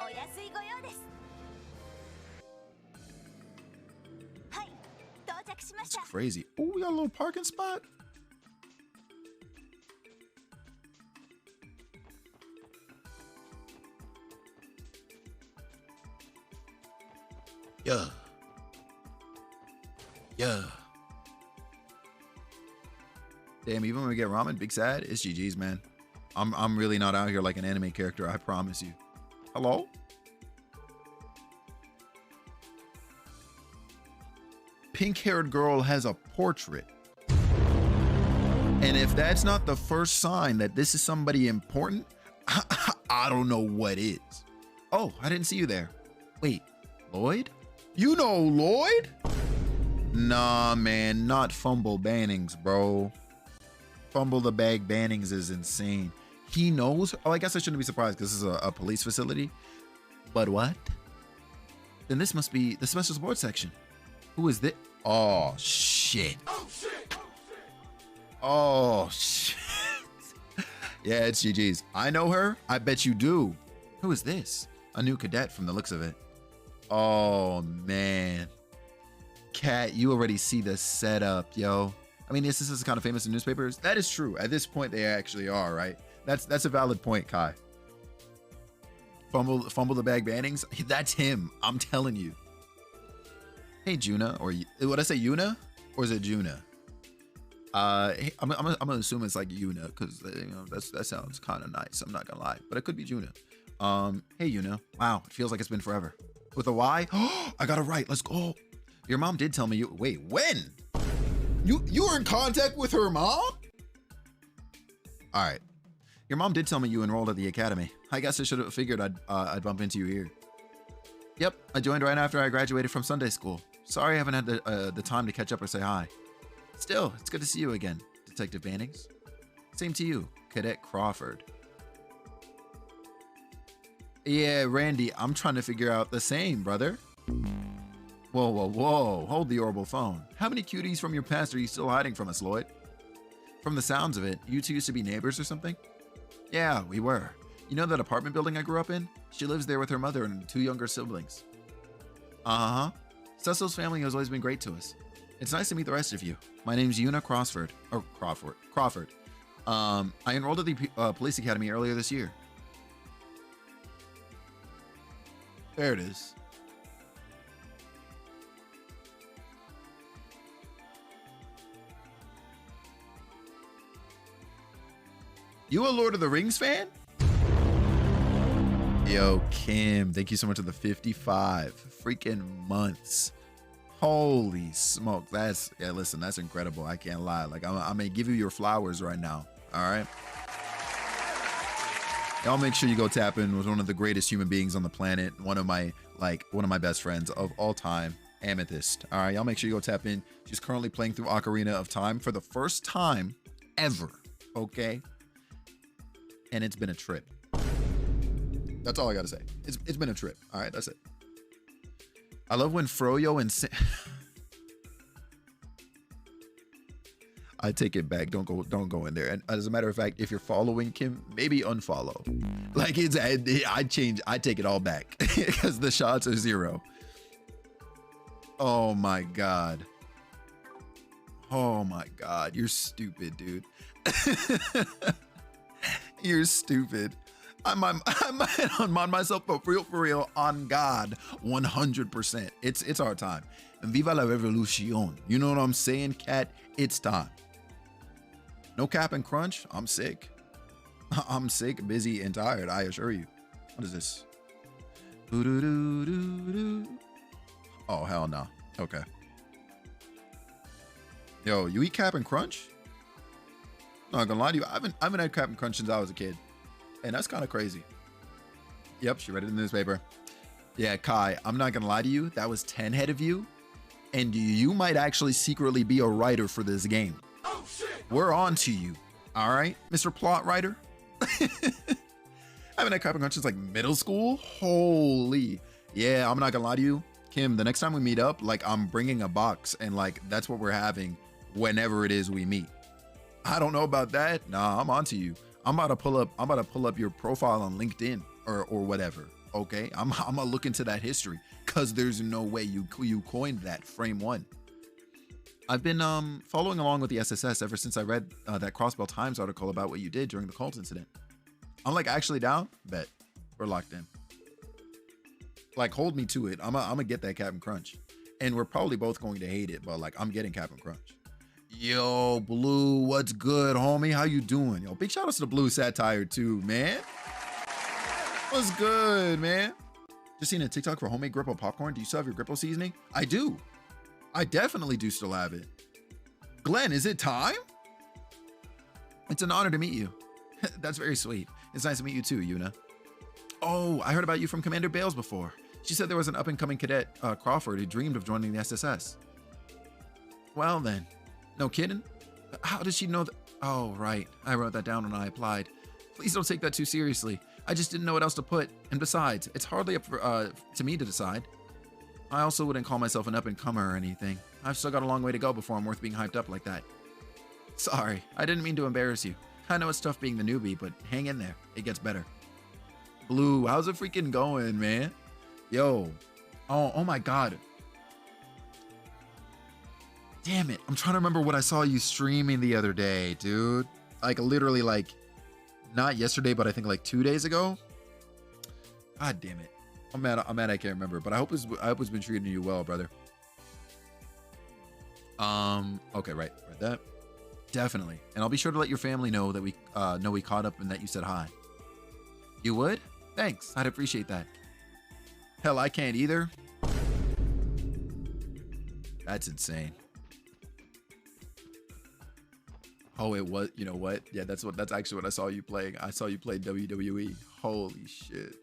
It's crazy. Oh, we got a little parking spot. Yeah. Yeah. Damn, even when we get ramen, big sad, it's GG's, man. I'm really not out here like an anime character, I promise you. Hello? Pink-haired girl has a portrait. And if that's not the first sign that this is somebody important, I don't know what is. Oh, I didn't see you there. Wait, Lloyd? You know Lloyd? Nah, man, not Fumble Bannings, bro. Fumble the Bag Bannings is insane. He knows. Oh, I guess I shouldn't be surprised because this is a police facility. But what? Then this must be the special sports section. Who is this? Oh, shit. Oh, shit. Oh, shit. Yeah, it's GG's. I know her. I bet you do. Who is this? A new cadet from the looks of it. Oh, man. Cat, you already see the setup, yo. I mean, this is kind of famous in newspapers. That is true. At this point, they actually are, right? That's a valid point, Kai. Fumble the Bag Bannings. That's him. I'm telling you. Hey, Juna, or would I say Yuna, or is it Juna? Hey, I'm gonna assume it's like Yuna because you know that sounds kind of nice. I'm not gonna lie, but it could be Juna. Hey, Yuna. Wow, it feels like it's been forever. With a Y. Oh, I got it right. Let's go. Your mom did tell me you. Wait, when? You were in contact with her mom? All right. Your mom did tell me you enrolled at the academy. I guess I should have figured I'd bump into you here. Yep, I joined right after I graduated from Sunday school. Sorry I haven't had the time to catch up or say hi. Still, it's good to see you again, Detective Bannings. Same to you, Cadet Crawford. Yeah, Randy, I'm trying to figure out the same, brother. Whoa, whoa, whoa, hold the orbital phone. How many cuties from your past are you still hiding from us, Lloyd? From the sounds of it, you two used to be neighbors or something? Yeah, we were. You know that apartment building I grew up in? She lives there with her mother and 2 younger siblings. Uh-huh. Cecil's family has always been great to us. It's nice to meet the rest of you. My name's Una Crawford. Crawford. I enrolled at the police academy earlier this year. There it is. You a Lord of the Rings fan? Yo, Kim, thank you so much for the 55 freaking months. Holy smoke. That's, yeah, listen, that's incredible. I can't lie. Like, I'm going to give you your flowers right now. All right. Y'all make sure you go tap in with one of the greatest human beings on the planet. One of my best friends of all time, Amethyst. All right. Y'all make sure you go tap in. She's currently playing through Ocarina of Time for the first time ever. Okay. And it's been a trip. That's all I got to say. It's been a trip. All right. That's it. I love when Froyo and I take it back. Don't go in there. And as a matter of fact, if you're following Kim, maybe unfollow. Like I take it all back because the shots are 0. Oh my God. Oh my God. You're stupid, dude. You're stupid. I'm on myself for real, on God, 100%. It's our time. And viva la revolution. You know what I'm saying, cat? It's time. No cap and crunch. I'm sick. I'm sick, busy, and tired, I assure you. What is this? Oh, hell no. Okay. Yo, you eat cap and crunch? Not gonna lie to you, I haven't had cap and crunch since I was a kid. And that's kind of crazy. Yep, she read it in the newspaper. Yeah, Kai, I'm not gonna lie to you. That was 10 head of you. And you might actually secretly be a writer for this game. Oh, shit. We're on to you. All right, Mr. Plot Writer. I haven't had cap and crunch since like middle school. Holy. Yeah, I'm not gonna lie to you. Kim, the next time we meet up, like I'm bringing a box and like that's what we're having whenever it is we meet. I don't know about that. Nah, I'm on to you. I'm about to pull up your profile on LinkedIn or whatever. Okay, I'm gonna look into that history because there's no way you coined that frame one. I've been following along with the SSS ever since I read that Crossbell Times article about what you did during the cult incident. I'm like actually down. Bet we're locked in. Like hold me to it. I'm gonna get that Captain Crunch, and we're probably both going to hate it, but like I'm getting Captain Crunch. Yo, Blue, what's good, homie? How you doing? Yo, big shout outs to the Blue Satire too, man. What's good, man? Just seen a TikTok for homemade Grippo popcorn. Do you still have your Grippo seasoning? I do. I definitely do still have it. Glenn, is it time? It's an honor to meet you. That's very sweet. It's nice to meet you too, Yuna. Oh, I heard about you from Commander Bales before. She said there was an up-and-coming cadet, Crawford, who dreamed of joining the SSS. Well then. No kidding? How does she know that? Oh, right. I wrote that down when I applied. Please don't take that too seriously. I just didn't know what else to put. And besides, it's hardly up to me to decide. I also wouldn't call myself an up-and-comer or anything. I've still got a long way to go before I'm worth being hyped up like that. Sorry, I didn't mean to embarrass you. I know it's tough being the newbie, but hang in there. It gets better. Blue, how's it freaking going, man? Yo. Oh my God. Damn it. I'm trying to remember what I saw you streaming the other day, dude. Like literally like not yesterday, but I think like 2 days ago. God damn it. I'm mad I can't remember, but I hope it's been treating you well, brother. Okay, right that. Definitely. And I'll be sure to let your family know that we caught up and that you said hi. You would? Thanks. I'd appreciate that. Hell, I can't either. That's insane. Oh, it was, you know what? Yeah, that's actually what I saw you playing. I saw you play WWE. Holy shit.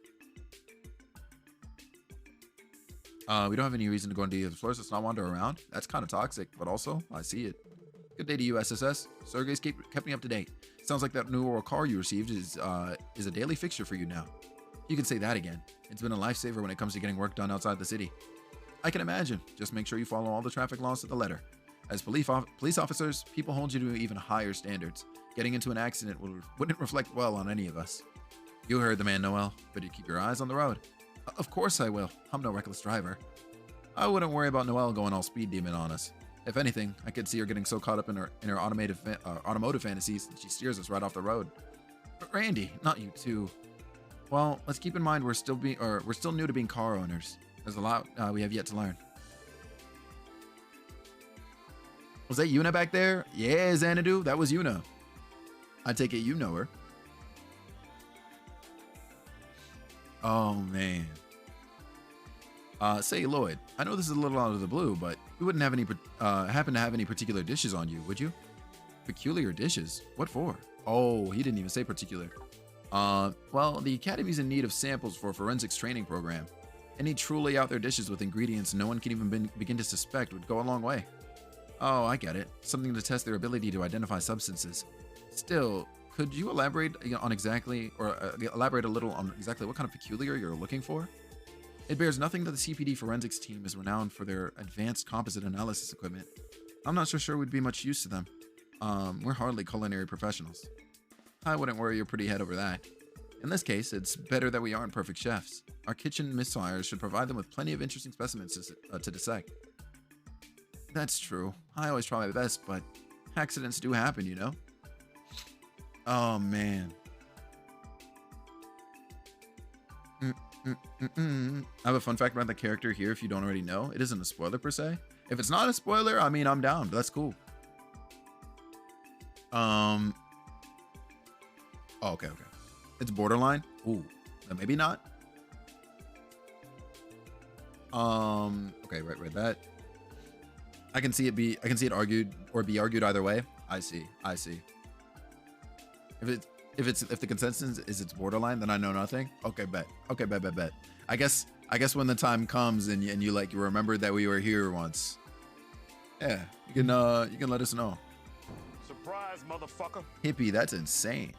We don't have any reason to go into the other floors. Let's not wander around. That's kind of toxic, but also I see it. Good day to you, SSS. Sergey's kept me up to date. Sounds like that new oral car you received is a daily fixture for you now. You can say that again. It's been a lifesaver when it comes to getting work done outside the city. I can imagine. Just make sure you follow all the traffic laws to the letter. As police officers, people hold you to even higher standards. Getting into an accident wouldn't reflect well on any of us. You heard the man, Noel. Better keep your eyes on the road. Of course I will. I'm no reckless driver. I wouldn't worry about Noel going all speed demon on us. If anything, I could see her getting so caught up in her automotive fantasies that she steers us right off the road. But Randy, not you too. Well, let's keep in mind we're still new to being car owners. There's a lot we have yet to learn. Was that Yuna back there? Yeah, Xanadu, that was Yuna. I take it you know her. Oh man. Say Lloyd, I know this is a little out of the blue, but You wouldn't have any happen to have any particular dishes on you, would you? Peculiar dishes? What for? Oh, he didn't even say particular. Well, the Academy's in need of samples for a forensics training program. Any truly out there dishes with ingredients no one can even begin to suspect would go a long way. Oh, I get it. Something to test their ability to identify substances. Still, could you elaborate on exactly, or elaborate a little on exactly what kind of peculiar you're looking for? It bears nothing that the CPD forensics team is renowned for their advanced composite analysis equipment. I'm not so sure we'd be much use to them. We're hardly culinary professionals. I wouldn't worry your pretty head over that. In this case, it's better that we aren't perfect chefs. Our kitchen misfires should provide them with plenty of interesting specimens to dissect. That's true. I always try my best, but accidents do happen, you know? Oh, man. I have a fun fact about the character here if you don't already know. It isn't a spoiler per se. If it's not a spoiler, I mean, I'm down. That's cool. Oh, okay. It's borderline. Ooh, maybe not. Okay, right. That I can see it argued or be argued either way. I see. If the consensus is it's borderline, then I know nothing. Okay, bet. I guess when the time comes and you remember that we were here once. Yeah, you can let us know. Surprise, motherfucker. Hippie, that's insane.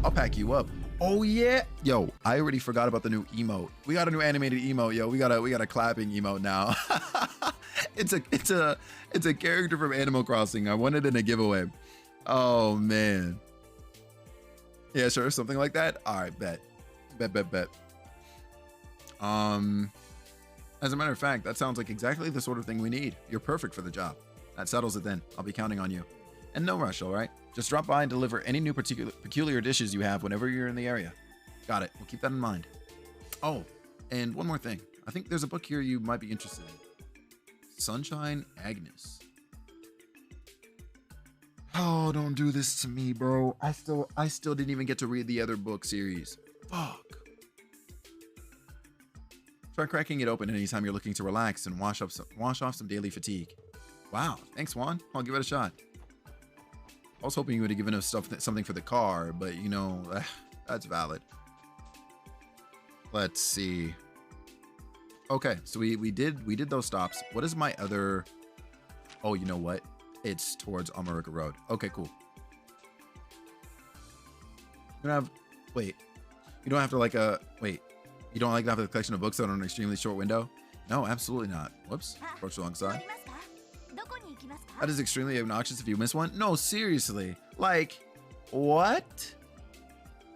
I'll pack you up. Oh yeah. Yo, I already forgot about the new emote. We got a new animated emote, yo. We got a clapping emote now. It's a character from Animal Crossing. I won it in a giveaway. Oh man. Yeah, sure, something like that. All right, bet. As a matter of fact, that sounds like exactly the sort of thing we need. You're perfect for the job. That settles it then. I'll be counting on you. And no rush, all right? Just drop by and deliver any new peculiar dishes you have whenever you're in the area. Got it. We'll keep that in mind. Oh, and one more thing. I think there's a book here you might be interested in. Sunshine Agnes. Oh, don't do this to me, bro. I still didn't even get to read the other book series. Fuck. Try cracking it open anytime you're looking to relax and wash off some daily fatigue. Wow, thanks, Juan. I'll give it a shot. I was hoping you would have given us something for the car, but you know, that's valid. Let's see. Okay, so we did those stops. What is my other? Oh, you know what? It's towards Amarika Road. Okay, cool. You don't have. Wait. You don't have to wait. You don't have a collection of books that are an extremely short window? No, absolutely not. Whoops. Approach the wrong side. That is extremely obnoxious if you miss one. No, seriously. Like, what?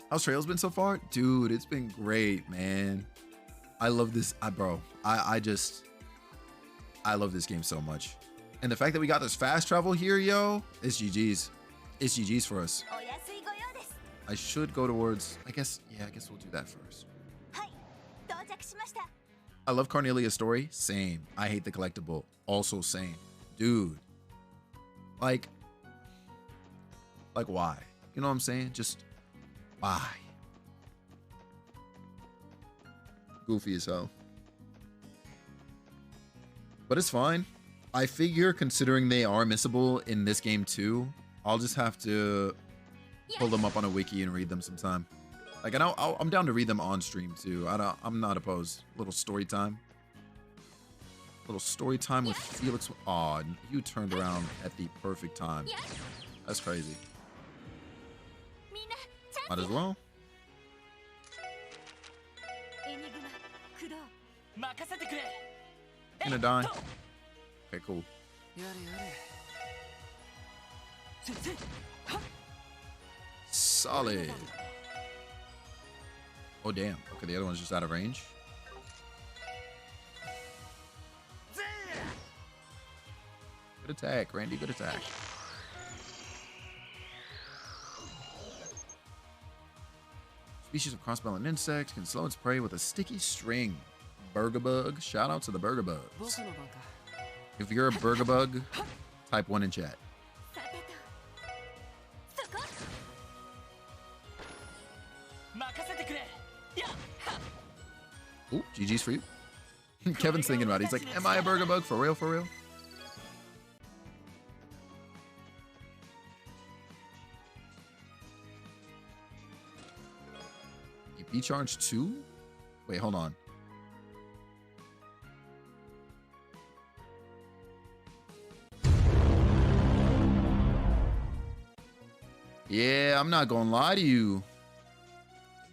How's Trails been so far? Dude, it's been great, man. I love this. Bro, I love this game so much. And the fact that we got this fast travel here, yo, it's GG's. It's GG's for us. I should go towards, I guess we'll do that first. I love Cornelia's story. Same. I hate the collectible. Also same. Dude. Like why? You know what I'm saying? Just why? Goofy as hell. But it's fine. I figure considering they are missable in this game too, I'll just have to pull them up on a wiki and read them sometime. Like, and I'm down to read them on stream too. I'm not opposed. Little story time. Little story time with Felix. Aw, you turned around at the perfect time. That's crazy. Might as well. Gonna die. Okay, cool. Solid. Oh, damn. Okay, the other one's just out of range. Good attack, Randy. Good attack. Species of cross-bellied insect can slow its prey with a sticky string. Burger bug. Shout out to the burger bugs. If you're a burger bug, type 1 in chat. Ooh, GG's for you. Kevin's thinking about it. He's like, am I a burger bug? For real, for real? He charged 2? Wait, hold on. Yeah, I'm not gonna lie to you.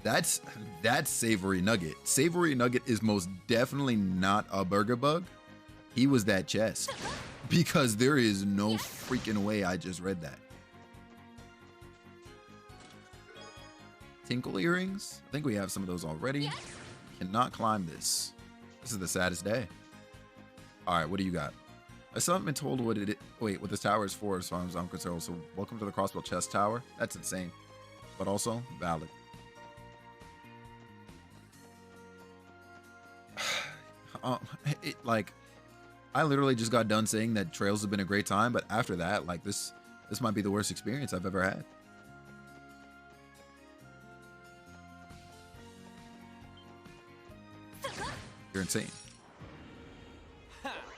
That's Savory Nugget. Savory Nugget is most definitely not a burger bug. He was that chest. Because there is no freaking way I just read that. Tinkle earrings? I think we have some of those already. Cannot climb this. This is the saddest day. Alright, what do you got? I still haven't been told what it is. Wait, what this tower is for as far as I'm concerned. So welcome to the Crossbow Chest Tower. That's insane. But also valid. Like, I literally just got done saying that Trails have been a great time, but after that, like this might be the worst experience I've ever had. You're insane.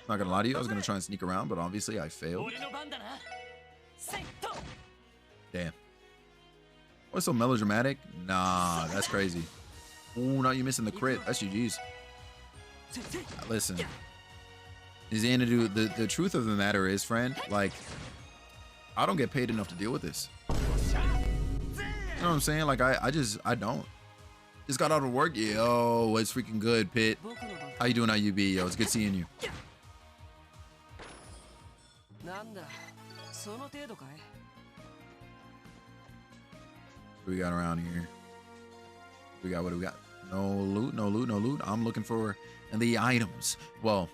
Not gonna lie to you, I was gonna try and sneak around, but obviously I failed. Damn. What's so melodramatic? Nah, that's crazy. Oh, no, you missing the crit. That's GG's. Listen. Xanadu, the truth of the matter is, friend, like, I don't get paid enough to deal with this. You know what I'm saying? Like, I don't. Just got out of work. Yo, it's freaking good, Pit. How you doing, IUB? Yo, it's good seeing you. What we got around here? What do we got? No loot, no loot, no loot. I'm looking for the items. Well,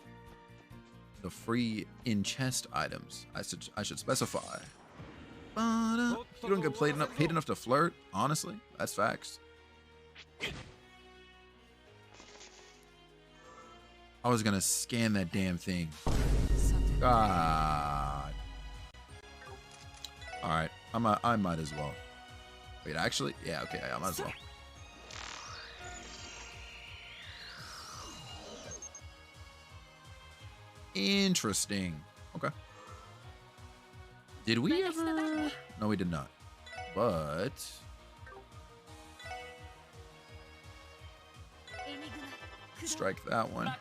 the free in-chest items. I should specify. You don't get paid enough to flirt. Honestly, that's facts. I was gonna scan that damn thing. God. All right, I might as well. Wait, actually, yeah, okay, I might as well. Interesting. Okay. Did we ever? No, we did not. But strike that one.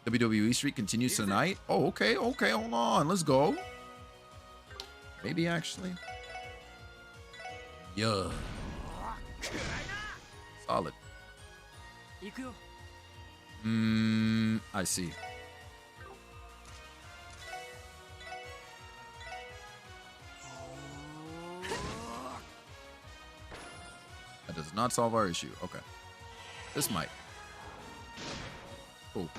WWE streak continues tonight. Oh, okay, okay, hold on. Let's go. Maybe actually. Yeah. Solid. I see. That does not solve our issue. Okay. This might. Cool.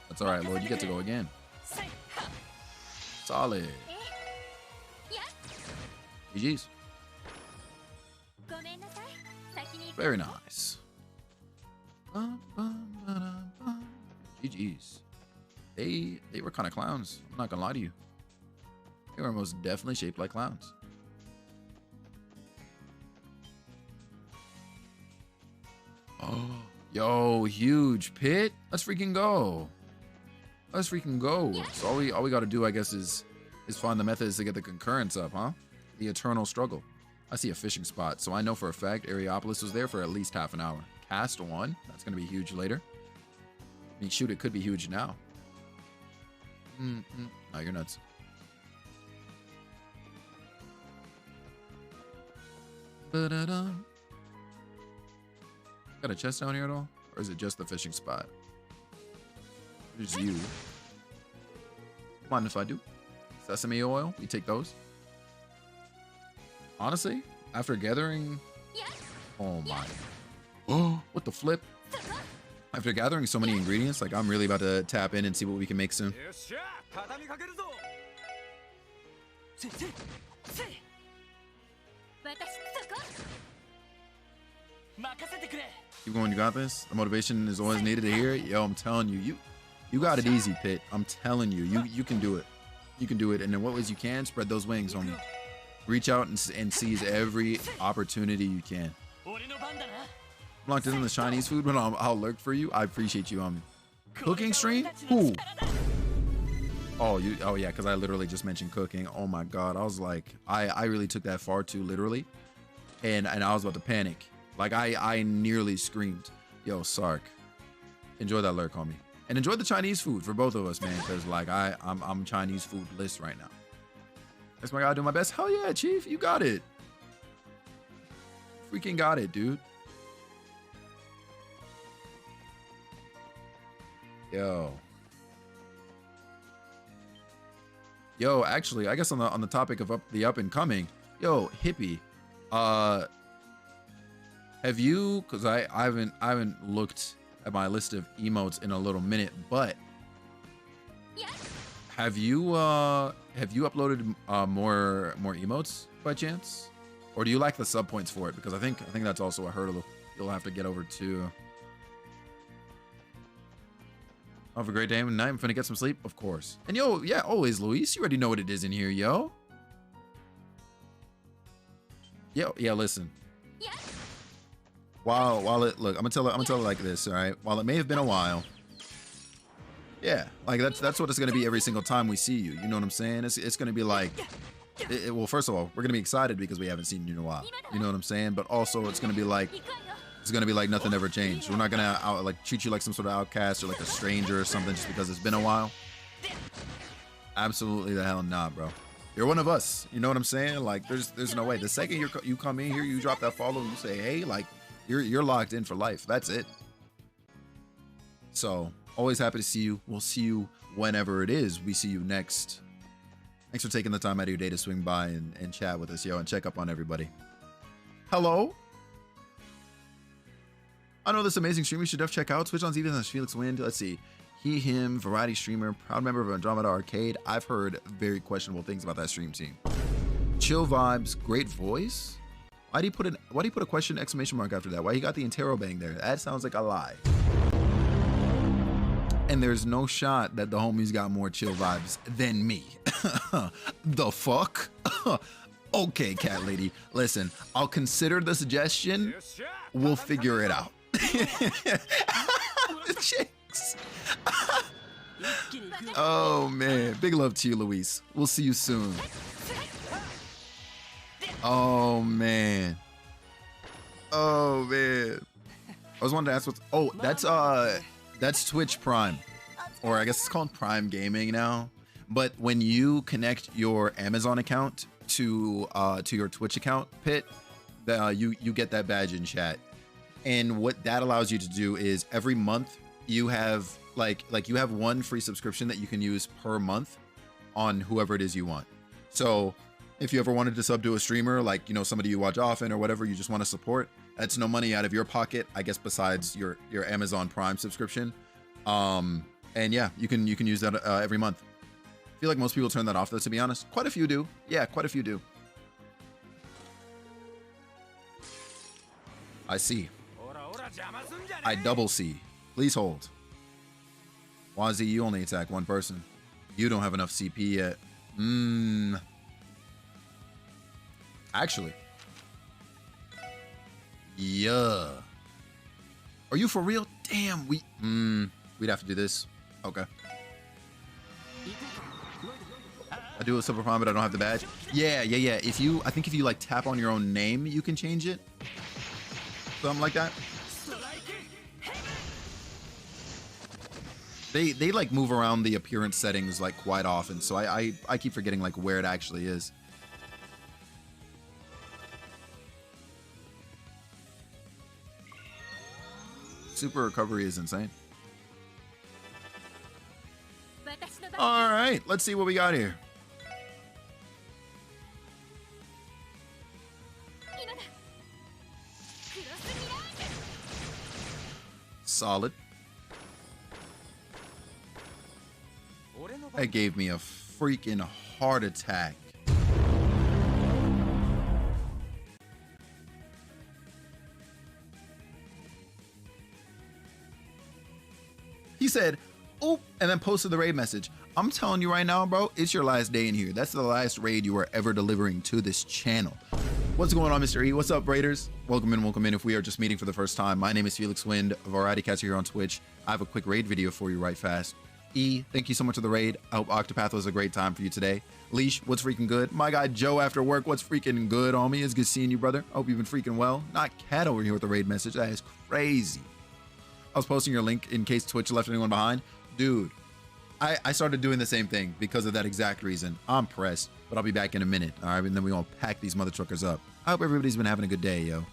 That's alright, Lord. You get to go again. Solid. GG's. Very nice. GG's. They were kind of clowns. I'm not gonna lie to you. They were most definitely shaped like clowns. Oh, yo, huge Pit. Let's freaking go. Let's freaking go. So all we got to do, I guess, is find the methods to get the concurrence up, huh? The eternal struggle. I see a fishing spot, so I know for a fact Areopolis was there for at least half an hour. Cast 1. That's going to be huge later. I mean, shoot, it could be huge now. No, you're nuts. Got a chest down here at all? Or is it just the fishing spot? There's you. Mind if I do? Sesame oil? We take those. Honestly, after gathering... Oh my. Oh, what the flip? After gathering so many ingredients, like I'm really about to tap in and see what we can make soon. Keep going, you got this. The motivation is always needed to hear it. Yo, I'm telling you, you got it easy, Pit. I'm telling you, you can do it. You can do it. And in what ways you can, spread those wings, homie. Reach out and seize every opportunity you can. I'm locked in the Chinese food, but I'll lurk for you. I appreciate you, homie. Cooking stream? Who? Oh, yeah, because I literally just mentioned cooking. Oh my god, I was like, I really took that far too literally, and I was about to panic. Like I nearly screamed. Yo, Sark, enjoy that lurk, homie, and enjoy the Chinese food for both of us, man. Because like I'm Chinese food list right now. That's my gotta do my best. Hell yeah, Chief, you got it. Freaking got it, dude. Yo, actually, I guess on the topic of the up and coming, yo, Hippie, have you? Because I haven't looked at my list of emotes in a little minute, but have you uploaded more emotes by chance, or do you like the sub points for it? Because I think that's also a hurdle you'll have to get over too. Have a great day and night. I'm finna get some sleep, of course. And yo, yeah, always, Luis. You already know what it is in here, yo. Yo, yeah, listen. While it look, I'm gonna tell it like this, all right? While it may have been a while, yeah, like that's what it's gonna be every single time we see you. You know what I'm saying? It's gonna be like, well, first of all, we're gonna be excited because we haven't seen you in a while. You know what I'm saying? But also, it's gonna be like nothing ever changed. We're not gonna like treat you like some sort of outcast or like a stranger or something just because it's been a while. Absolutely the hell not, bro. You're one of us. You know what I'm saying? Like there's no way. The second you come in here, you drop that follow, you say, hey, like you're locked in for life. That's it. So always happy to see you. We'll see you whenever it is we see you next. Thanks for taking the time out of your day to swing by and chat with us, yo, and check up on everybody. Hello. I know this amazing streamer you should def check out. Twitch on TV on Felix Wind. Let's see. He, him, variety streamer, proud member of Andromeda Arcade. I've heard very questionable things about that stream team. Chill vibes, great voice. Why do you put a question exclamation mark after that? Why you got the interrobang there? That sounds like a lie. And there's no shot that the homies got more chill vibes than me. The fuck? Okay, cat lady. Listen, I'll consider the suggestion. We'll figure it out. Chicks. Oh man, big love to you, Luis. We'll see you soon. Oh man. I was wanting to ask what's. Oh, that's Twitch Prime, or I guess it's called Prime Gaming now. But when you connect your Amazon account to your Twitch account, Pit, you get that badge in chat. And what that allows you to do is every month you have like you have one free subscription that you can use per month on whoever it is you want. So if you ever wanted to sub to a streamer, like, you know, somebody you watch often or whatever, you just want to support, that's no money out of your pocket, I guess, besides your Amazon Prime subscription. And yeah, you can use that every month. I feel like most people turn that off though, to be honest. Quite a few do. Yeah, quite a few do. I see. I double see. Please hold. Wazi, you only attack one person. You don't have enough CP yet. Actually. Yeah. Are you for real? Damn, we'd have to do this. Okay. I do a Super Prime, but I don't have the badge. Yeah. I think if you like tap on your own name, you can change it. Something like that. They like move around the appearance settings like quite often, so I keep forgetting like where it actually is. Super recovery is insane. All right, let's see what we got here. Solid. That gave me a freaking heart attack. He said, oop, and then posted the raid message. I'm telling you right now, bro, it's your last day in here. That's the last raid you are ever delivering to this channel. What's going on, Mr. E? What's up, Raiders? Welcome in if we are just meeting for the first time. My name is Felix Wind, Variety Catcher here on Twitch. I have a quick raid video for you right fast. E, thank you so much for the raid. I hope Octopath was a great time for you today. Leash, what's freaking good? My guy Joe after work, what's freaking good, homie? It's good seeing you, brother. I hope you've been freaking well. Not Cat over here with the raid message. That is crazy. I was posting your link in case Twitch left anyone behind. Dude, I started doing the same thing because of that exact reason. I'm pressed, but I'll be back in a minute. All right, and then we're going to pack these mother truckers up. I hope everybody's been having a good day, yo.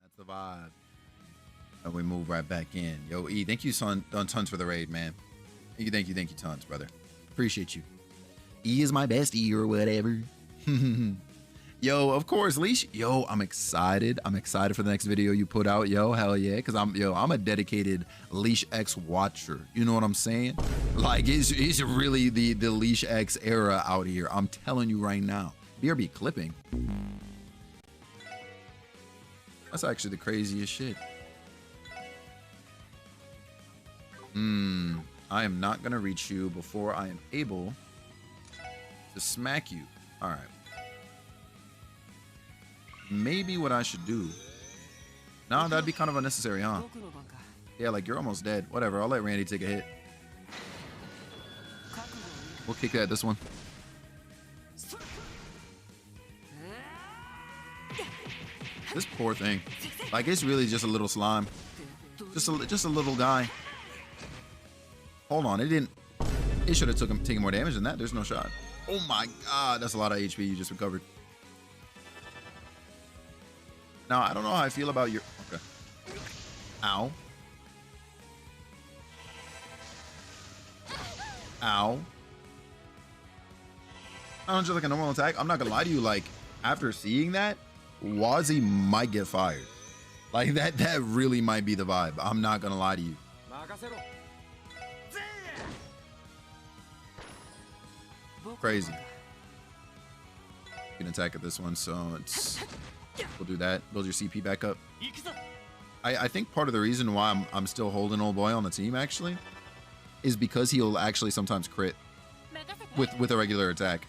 That's the vibe. And we move right back in. Yo, E, thank you tons for the raid, man. Thank you tons, brother. Appreciate you. E is my bestie or whatever. Yo, of course, Leash. Yo, I'm excited. I'm excited for the next video you put out. Yo, hell yeah. Because I'm a dedicated Leash X watcher. You know what I'm saying? Like, it's really the Leash X era out here. I'm telling you right now. BRB clipping. That's actually the craziest shit. I am not gonna reach you before I am able to smack you. All right. Maybe what I should do. No, that'd be kind of unnecessary, huh? Yeah, like you're almost dead. Whatever, I'll let Randy take a hit. We'll kick at this one. This poor thing. Like, it's really just a little slime. Just a little guy. Hold on, it should have taken more damage than that. There's no shot. Oh my god, that's a lot of HP you just recovered. Now, I don't know how I feel about your... Okay. Ow. Ow. I just like a normal attack. I'm not gonna lie to you, like, after seeing that, Wazzy might get fired. Like, that really might be the vibe. I'm not gonna lie to you. Crazy. You can attack at this one, so it's... We'll do that. Build your CP back up. I think part of the reason why I'm still holding old boy on the team, actually, is because he'll actually sometimes crit with a regular attack.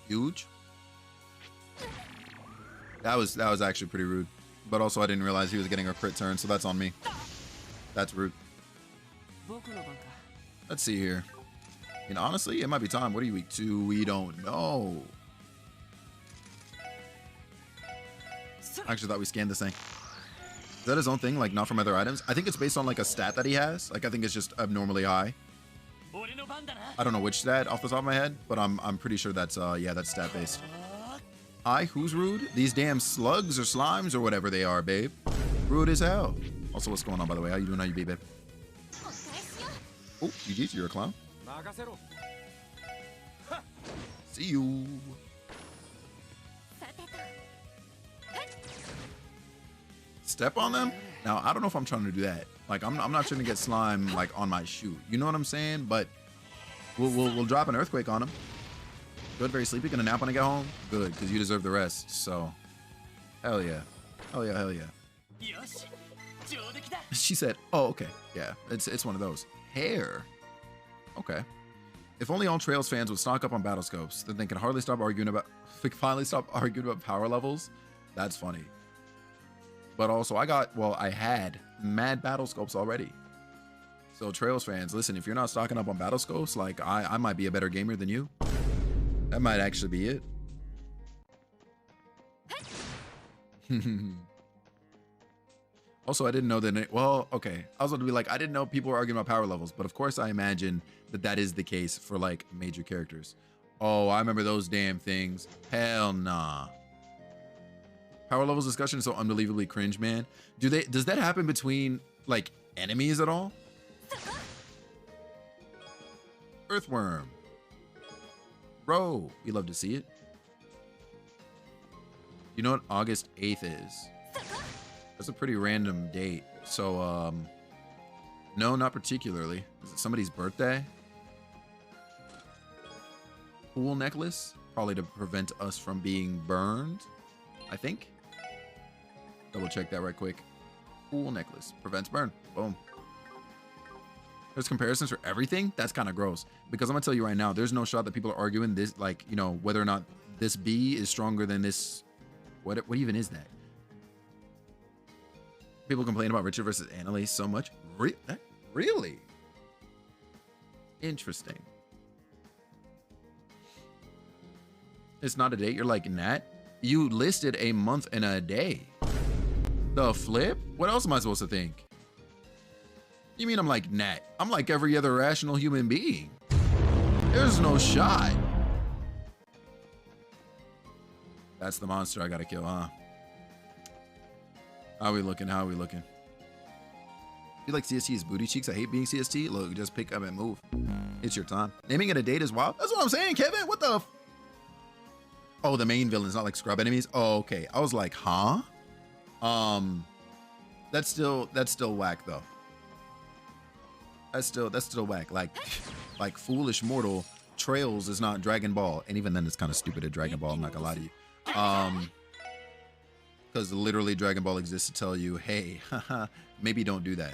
Huge. That was actually pretty rude. But also I didn't realize he was getting a crit turn, so that's on me. That's rude. Let's see here. I mean, honestly, it might be time. What are you weak to? We don't know. I actually thought we scanned this thing. Is that his own thing? Like, not from other items? I think it's based on, like, a stat that he has. Like, I think it's just abnormally high. I don't know which stat off the top of my head, but I'm pretty sure that's, yeah, that's stat-based. Hi, who's rude? These damn slugs or slimes or whatever they are, babe. Rude as hell. Also, what's going on, by the way? How you doing? How you be, babe? Oh, GG, you're a clown. See you. Step on them? Now, I don't know if I'm trying to do that. Like, I'm not trying to get slime, like, on my shoe. You know what I'm saying? But We'll drop an earthquake on him. Good, very sleepy. Gonna nap when I get home. Good, because you deserve the rest. So, hell yeah, hell yeah, hell yeah. She said, "Oh, okay, yeah, it's one of those hair." Okay. If only all Trails fans would stock up on battle scopes, then they can hardly stop arguing about. Finally, stop arguing about power levels. That's funny. But also, I had mad battle scopes already. So Trails fans, listen, if you're not stocking up on battle scopes, like I might be a better gamer than you. That might actually be it. Also, I didn't know that. Well, okay. I was going to be like, I didn't know people were arguing about power levels, but of course I imagine that is the case for like major characters. Oh, I remember those damn things. Hell nah. Power levels discussion is so unbelievably cringe, man. Does that happen between like enemies at all? Earthworm. Bro, we love to see it. You know what August 8th is? That's a pretty random date. So, no, not particularly. Is it somebody's birthday? Pool necklace? Probably to prevent us from being burned, I think. Double check that right quick. Pool necklace. Prevents burn. Boom. There's comparisons for everything? That's kind of gross. Because I'm going to tell you right now, there's no shot that people are arguing this, like, you know, whether or not this bee is stronger than this. What even is that? People complain about Richard versus Annalise so much. Really? Interesting. It's not a date. You're like, Nat, you listed a month and a day. The flip? What else am I supposed to think? You mean I'm like Nat? I'm like every other rational human being. There's no shot. That's the monster I gotta kill, huh? How are we looking? How are we looking? You like CST's booty cheeks? I hate being CST. Look, just pick up and move. It's your time. Naming it a date is wild. That's what I'm saying, Kevin. What the? Oh, the main villain's not like scrub enemies. Oh, okay. I was like, huh? That's still whack though. That's still whack. Like foolish mortal. Trails is not Dragon Ball, and even then it's kind of stupid at Dragon Ball. I'm not gonna lie to you. Because literally Dragon Ball exists to tell you, hey, maybe don't do that.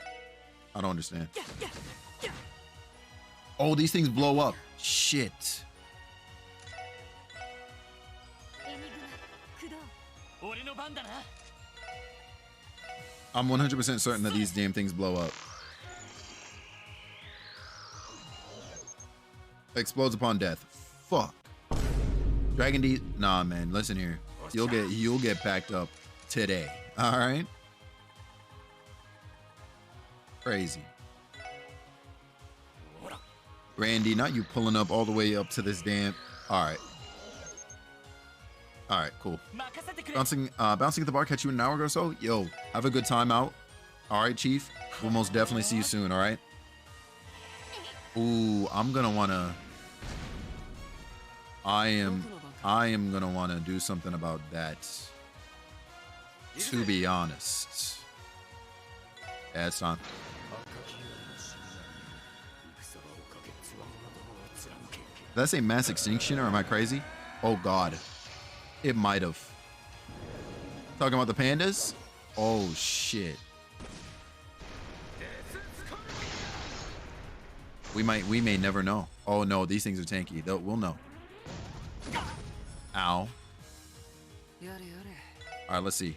I don't understand. Oh, these things blow up. Shit. I'm 100% certain that these damn things blow up. Explodes upon death. Fuck. Dragon D. Nah, man. Listen here. You'll get packed up today. All right. Crazy. Randy, not you pulling up all the way up to this damn. All right. All right, cool. Bouncing at the bar, catch you in an hour or so. Yo, have a good time out. All right, Chief. We'll most definitely see you soon. All right. Ooh, I'm gonna wanna. I am gonna wanna do something about that. To be honest. Yeah, it's time. Did I say mass extinction or am I crazy? Oh God. It might have. Talking about the pandas? Oh shit. We may never know. Oh no, these things are tanky. We'll know. Ow. Alright, let's see.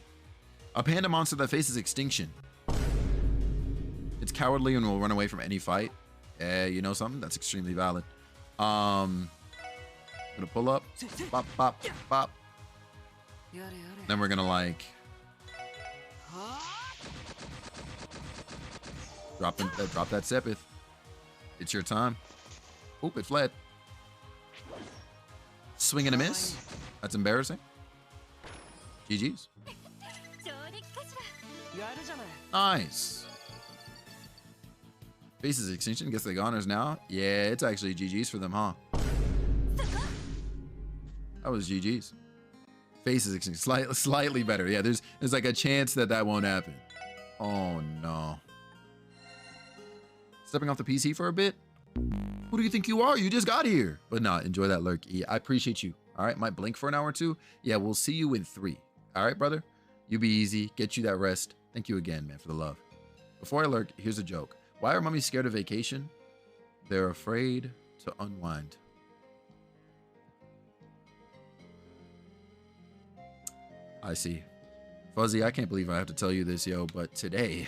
A panda monster that faces extinction. It's cowardly and will run away from any fight. You know something? That's extremely valid. I'm gonna pull up. Bop, bop, bop. Then we're gonna like drop that Sepith. It's your time. Oop, it fled. Swing and a miss. That's embarrassing. GG's. Nice. Faces extinction. Guess they got honors now. Yeah, it's actually GG's for them, huh? That was GG's. Faces extinction. Slightly better. Yeah, there's like a chance that won't happen. Oh no. Stepping off the PC for a bit. Who do you think you are? You just got here. But nah, enjoy that lurk, E. I appreciate you. All right, might blink for an hour or two. Yeah, we'll see you in 3. All right, brother? You be easy. Get you that rest. Thank you again, man, for the love. Before I lurk, here's a joke. Why are mummies scared of vacation? They're afraid to unwind. I see. Fuzzy, I can't believe I have to tell you this, yo, but today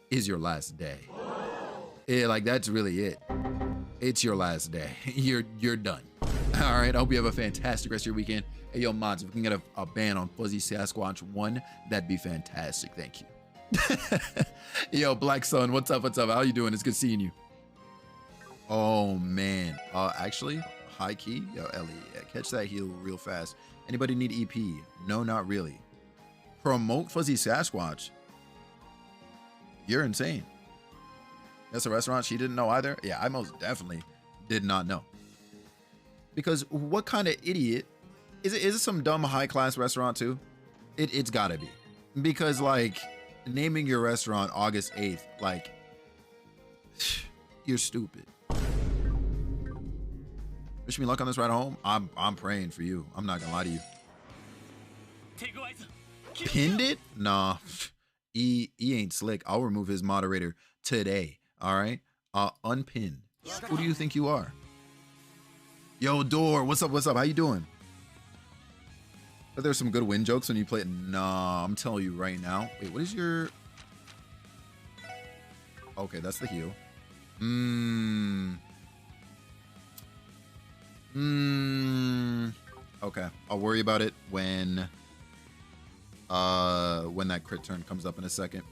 is your last day. Yeah, like, that's really it. It's your last day. You're done. All right, I hope you have a fantastic rest of your weekend. Hey, yo, mods, if we can get a ban on Fuzzy Sasquatch 1, that'd be fantastic. Thank you. Yo, Black Sun, what's up? What's up? How you doing? It's good seeing you. Oh, man. Actually, high key. Yo, Ellie, yeah, catch that heal real fast. Anybody need EP? No, not really. Promote Fuzzy Sasquatch. You're insane. That's a restaurant she didn't know either? Yeah, I most definitely did not know. Because what kind of idiot... Is it some dumb high-class restaurant too? It's gotta be. Because, like, naming your restaurant August 8th, like... You're stupid. Wish me luck on this ride home. I'm praying for you. I'm not gonna lie to you. Pinned it? Nah. E ain't slick. I'll remove his moderator today. All right? Unpinned. Who do you think you are? Yo, Door, what's up? What's up? How you doing? Are there some good win jokes when you play it? Nah, I'm telling you right now. Wait, what is your... Okay, that's the heal. Okay, I'll worry about it when that crit turn comes up in a second.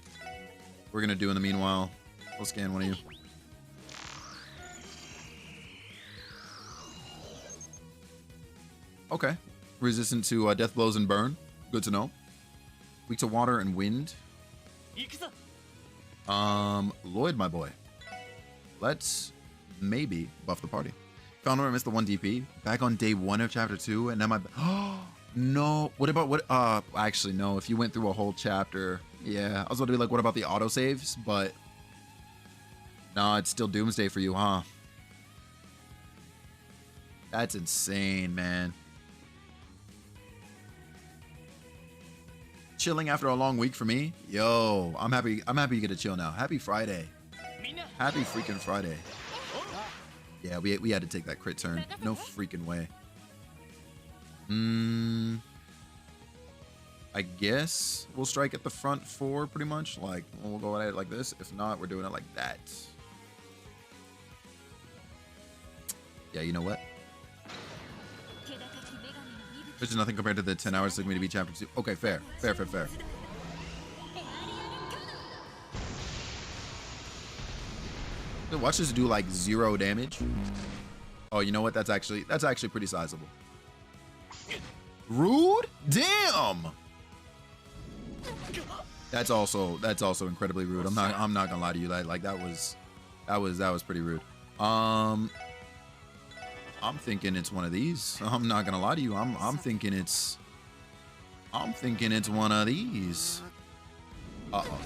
We're gonna do in the meanwhile. I'll scan one of you. Okay. Resistant to death blows and burn. Good to know. Weak to water and wind. Lloyd, my boy. Let's maybe buff the party. Found where I missed the 1 DP. Back on day 1 of chapter 2, and now my... Oh, no. What about what... actually, no. If you went through a whole chapter... Yeah, I was about to be like, what about the autosaves? But... No, it's still Doomsday for you, huh? That's insane, man. Chilling after a long week for me? Yo, I'm happy you get to chill now. Happy Friday. Happy freaking Friday. Yeah, we had to take that crit turn. No freaking way. I guess we'll strike at the front 4 pretty much. Like, we'll go at it like this. If not, we're doing it like that. Yeah, you know what? There's nothing compared to the 10 hours it took me to beat chapter 2. Okay, fair. Fair. Watch this do like 0 damage. Oh, you know what? That's actually pretty sizable. Rude? Damn. That's also incredibly rude. I'm not gonna lie to you. That was pretty rude. I'm thinking it's one of these. I'm not gonna lie to you. I'm thinking it's one of these. Uh-oh.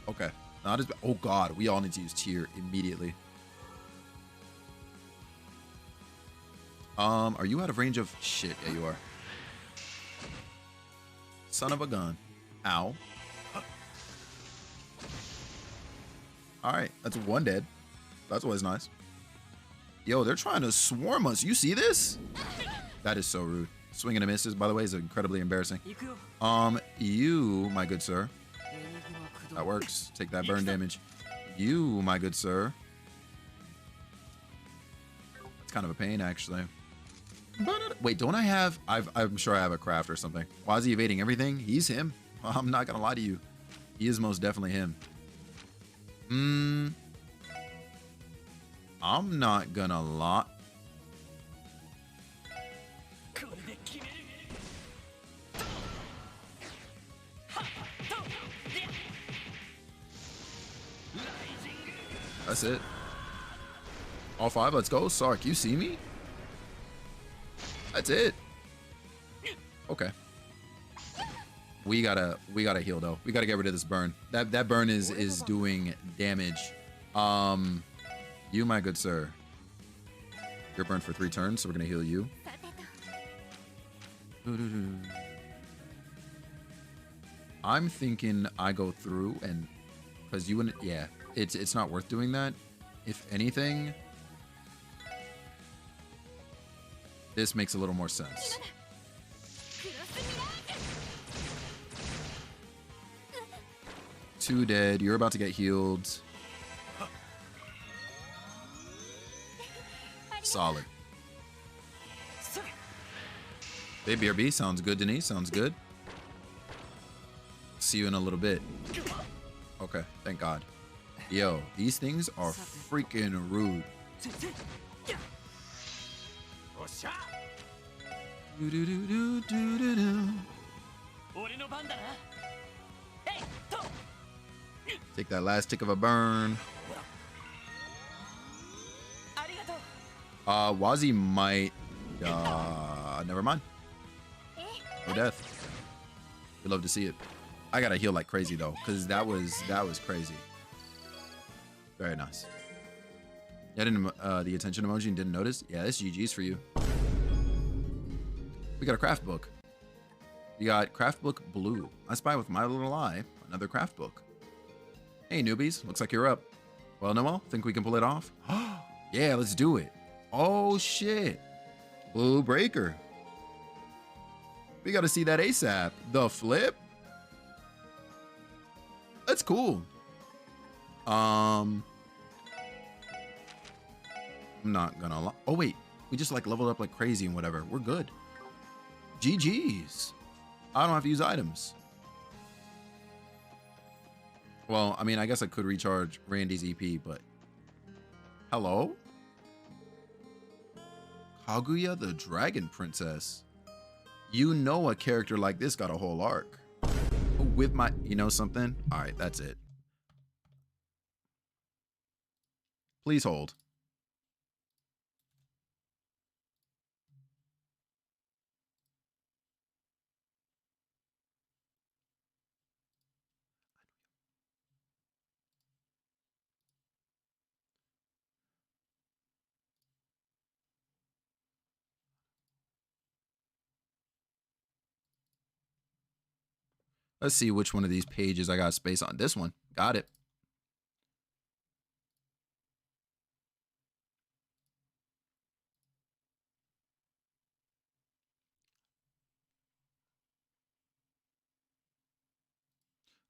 Okay. Not as bad. Oh god, we all need to use tier immediately. Are you out of range of shit? Yeah, you are. Son of a gun. Ow. Alright, that's 1 dead. That's always nice. Yo, they're trying to swarm us. You see this? That is so rude. Swing and a misses, by the way, is incredibly embarrassing. You, my good sir. That works. Take that burn damage. You, my good sir. It's kind of a pain, actually. Wait, don't I have... I'm sure I have a craft or something. Why is he evading everything? He's him. I'm not gonna lie to you. He is most definitely him. I'm not gonna lie. That's it. All 5, let's go. Sark, you see me? That's it. Okay. We gotta heal though. We gotta get rid of this burn. That burn is doing damage. You, my good sir. You're burned for 3 turns, so we're gonna heal you. I'm thinking I go through and because you wouldn't. Yeah, it's not worth doing that. If anything, this makes a little more sense. 2 dead. You're about to get healed. Solid. Baby BRB sounds good, Denise. Sounds good. See you in a little bit. Okay, thank God. Yo, these things are freaking rude. Take that last tick of a burn. Wazi might. Never mind. No death. We love to see it. I gotta heal like crazy though, because that was crazy. Very nice. Yeah, I didn't the attention emoji and didn't notice. Yeah, this GG's for you. We got a craft book. You got craft book blue. I spy with my little eye another craft book. Hey newbies, looks like you're up. Well, Noel, think we can pull it off? Yeah, let's do it. Oh shit, blue breaker. We got to see that ASAP. The flip. That's cool. I'm not gonna lie. Oh wait, we just like leveled up like crazy and whatever. We're good. GG's. I don't have to use items. Well, I mean, I guess I could recharge Randy's EP, but hello? Kaguya the Dragon Princess. You know a character like this got a whole arc. With my, you know something? All right, that's it. Please hold. Let's see which one of these pages I got space on. This one. Got it.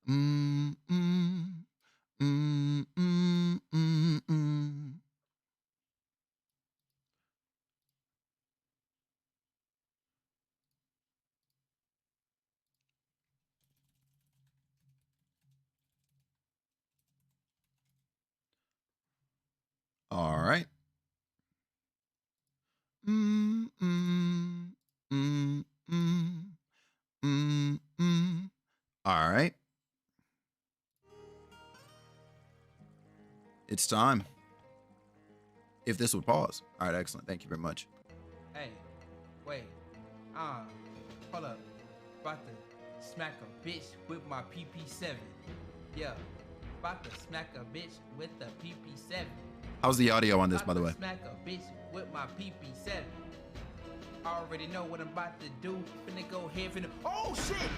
Mm, mm, mm, mm, mm, mm. All right. Mm, mm, mm, mm, mm, mm. All right. It's time. If this would pause. All right, excellent. Thank you very much. Hey, wait. Hold up. About to smack a bitch with my PP7. Yeah. About to smack a bitch with the PP7. How's the audio on this, by the way? Smack a bitch with my PP7. I already know what I'm about to do. Finna go here, finna. Oh shit!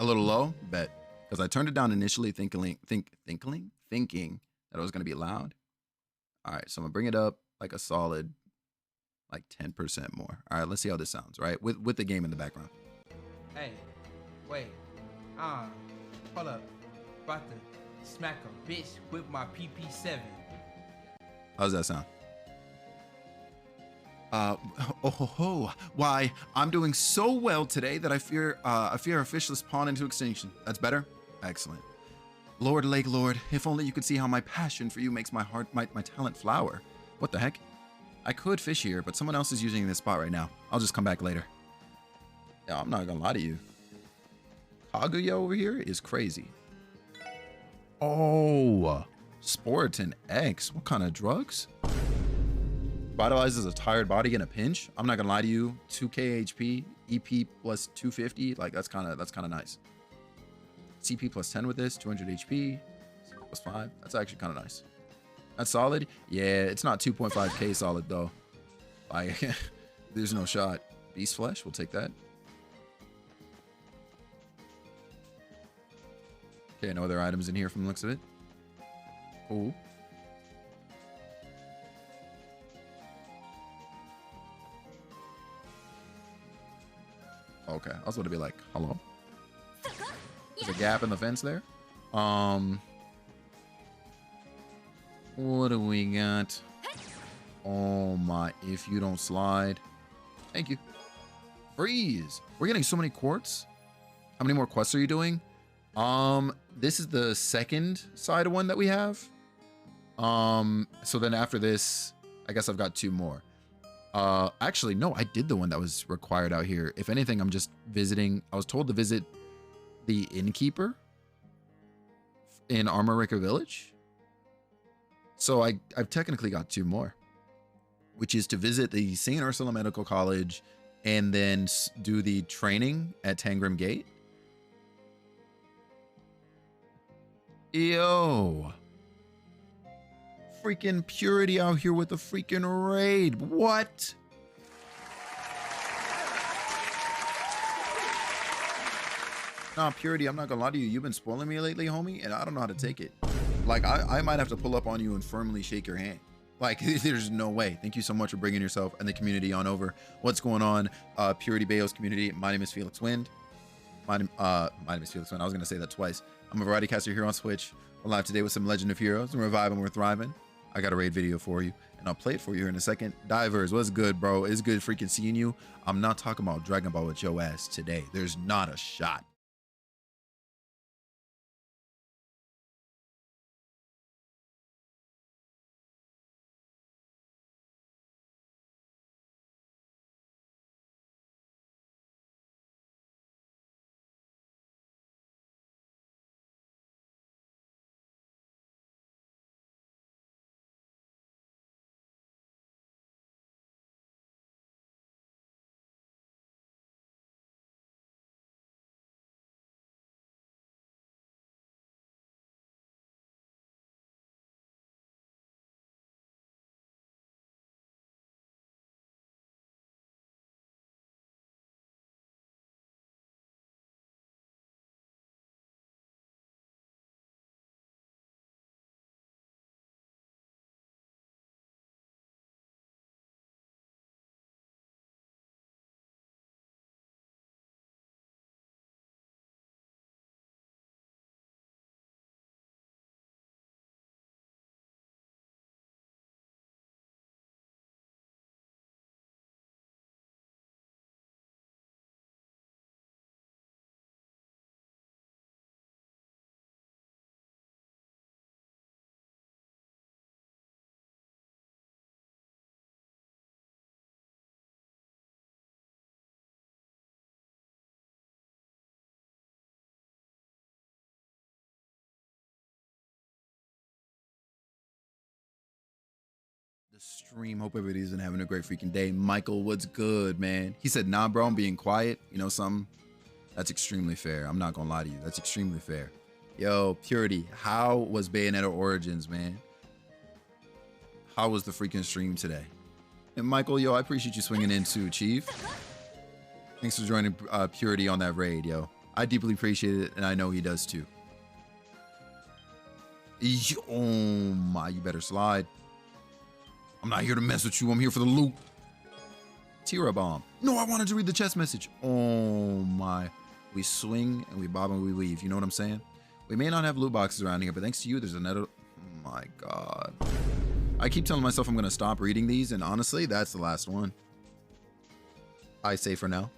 A little low, bet. Because I turned it down initially thinking that it was gonna be loud. All right, so I'm gonna bring it up like a solid, like 10% more. All right, let's see how this sounds, right? With the game in the background. Hey, wait. Hold up. About to smack a bitch with my PP7. How's that sound? Why, I'm doing so well today that I fear a fishless pawn into extinction. That's better? Excellent. Lord Lake Lord, if only you could see how my passion for you makes my heart, my talent flower. What the heck? I could fish here, but someone else is using this spot right now. I'll just come back later. Yeah, I'm not gonna lie to you. Kaguya over here is crazy. Oh, Sporiton X. What kind of drugs? Vitalizes a tired body in a pinch. I'm not gonna lie to you. 2k HP, EP plus 250. Like that's kind of nice. CP plus 10 with this, 200 HP, CP plus 5. That's actually kind of nice. That's solid. Yeah, it's not 2.5k solid though. Like, there's no shot. Beast flesh, we'll take that. Okay, no other items in here from the looks of it. Cool. Okay, I was going to be like, hello? There's a gap in the fence there. What do we got? Oh my, if you don't slide. Thank you. Freeze. We're getting so many quartz. How many more quests are you doing? This is the second side one that we have. So then after this, I guess I've got 2 more. Actually, no, I did the one that was required out here. If anything, I'm just visiting. I was told to visit the innkeeper in Armor Raker Village. So I've technically got 2 more, which is to visit the St. Ursula Medical College and then do the training at Tangram Gate. Yo. Freaking Purity out here with the freaking raid. What? Nah, Purity, I'm not gonna lie to you. You've been spoiling me lately, homie, and I don't know how to take it. Like, I might have to pull up on you and firmly shake your hand. Like, there's no way. Thank you so much for bringing yourself and the community on over. What's going on, Purity Bayos community? My name is Felix Wind. My name is Felix Wind. I was gonna say that twice. I'm a variety caster here on Switch. We're live today with some Legend of Heroes. We're reviving, we're thriving. I got a raid video for you, and I'll play it for you here in a second. Divers, what's good, bro? It's good freaking seeing you. I'm not talking about Dragon Ball with your ass today. There's not a shot. The stream. Hope everybody's been having a great freaking day. Michael, what's good, man? He said, nah, bro, I'm being quiet. You know something? That's extremely fair. I'm not gonna lie to you. That's extremely fair. Yo, Purity, how was Bayonetta Origins, man? How was the freaking stream today? And Michael, yo, I appreciate you swinging in too, Chief. Thanks for joining Purity on that raid, yo. I deeply appreciate it, and I know he does too. Oh my, you better slide. I'm not here to mess with you. I'm here for the loot. Tira bomb. No, I wanted to read the chest message. Oh my. We swing and we bob and we weave. You know what I'm saying? We may not have loot boxes around here, but thanks to you, there's another. Oh my God. I keep telling myself I'm going to stop reading these, and honestly, that's the last one. I say for now.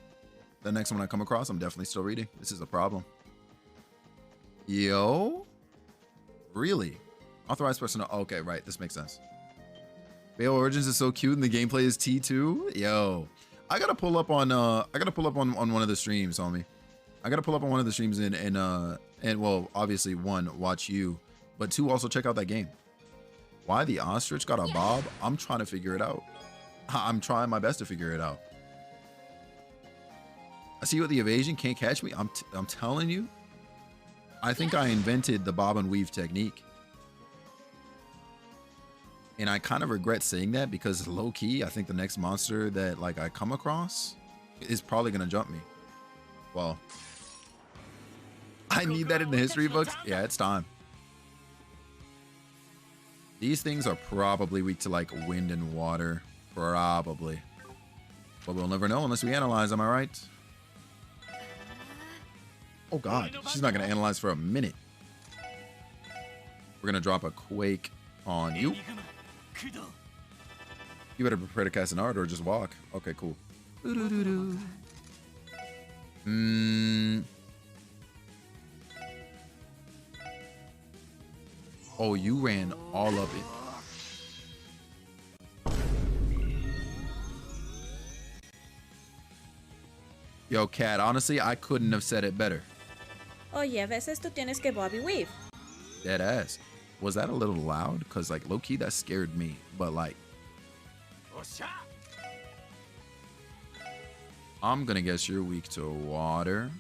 The next one I come across, I'm definitely still reading. This is a problem. Yo? Really? Authorized personnel. Okay, right. This makes sense. Bayo Origins is so cute and the gameplay is T2. Yo, I gotta pull up on one of the streams, homie. I gotta pull up on one of the streams and well, obviously 1, watch you, but 2, also check out that game. Why the ostrich got a bob? I'm trying to figure it out. I'm trying my best to figure it out. I see you with the evasion, can't catch me. I'm telling you, I think I invented the bob and weave technique. And I kind of regret saying that because low key, I think the next monster that like I come across is probably gonna jump me. Well, I need that in the history books. Yeah, it's time. These things are probably weak to like wind and water. Probably. But we'll never know unless we analyze, am I right? Oh god, she's not gonna analyze for a minute. We're gonna drop a quake on you. You better prepare to cast an art or just walk. Okay, cool. Oh, you ran all of it. Yo, Cat, honestly, I couldn't have said it better. Oye, a veces tú tienes que Bobby Weave. Dead ass. Was that a little loud? Because, like, low-key, that scared me. But, like, I'm going to guess you're weak to water.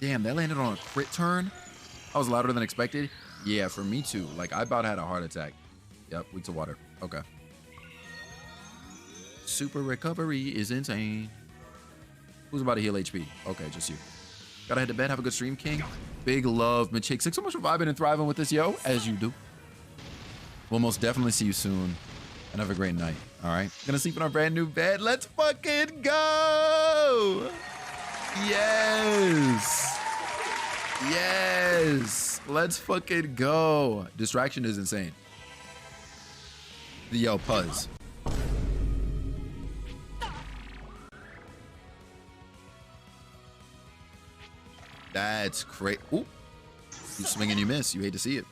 Damn, that landed on a crit turn? That was louder than expected. Yeah, for me, too. Like, I about had a heart attack. Yep, weak to water. Okay. Super recovery is insane. Who's about to heal HP? Okay, just you. Gotta head to bed. Have a good stream, King. Big love, Mitch. Thanks so much for vibing and thriving with us, yo, as you do. We'll most definitely see you soon. And have a great night. All right. Gonna sleep in our brand new bed. Let's fucking go. Yes. Yes. Let's fucking go. Distraction is insane. Yo, Puzz. That's great. Ooh. You swing and you miss. You hate to see it.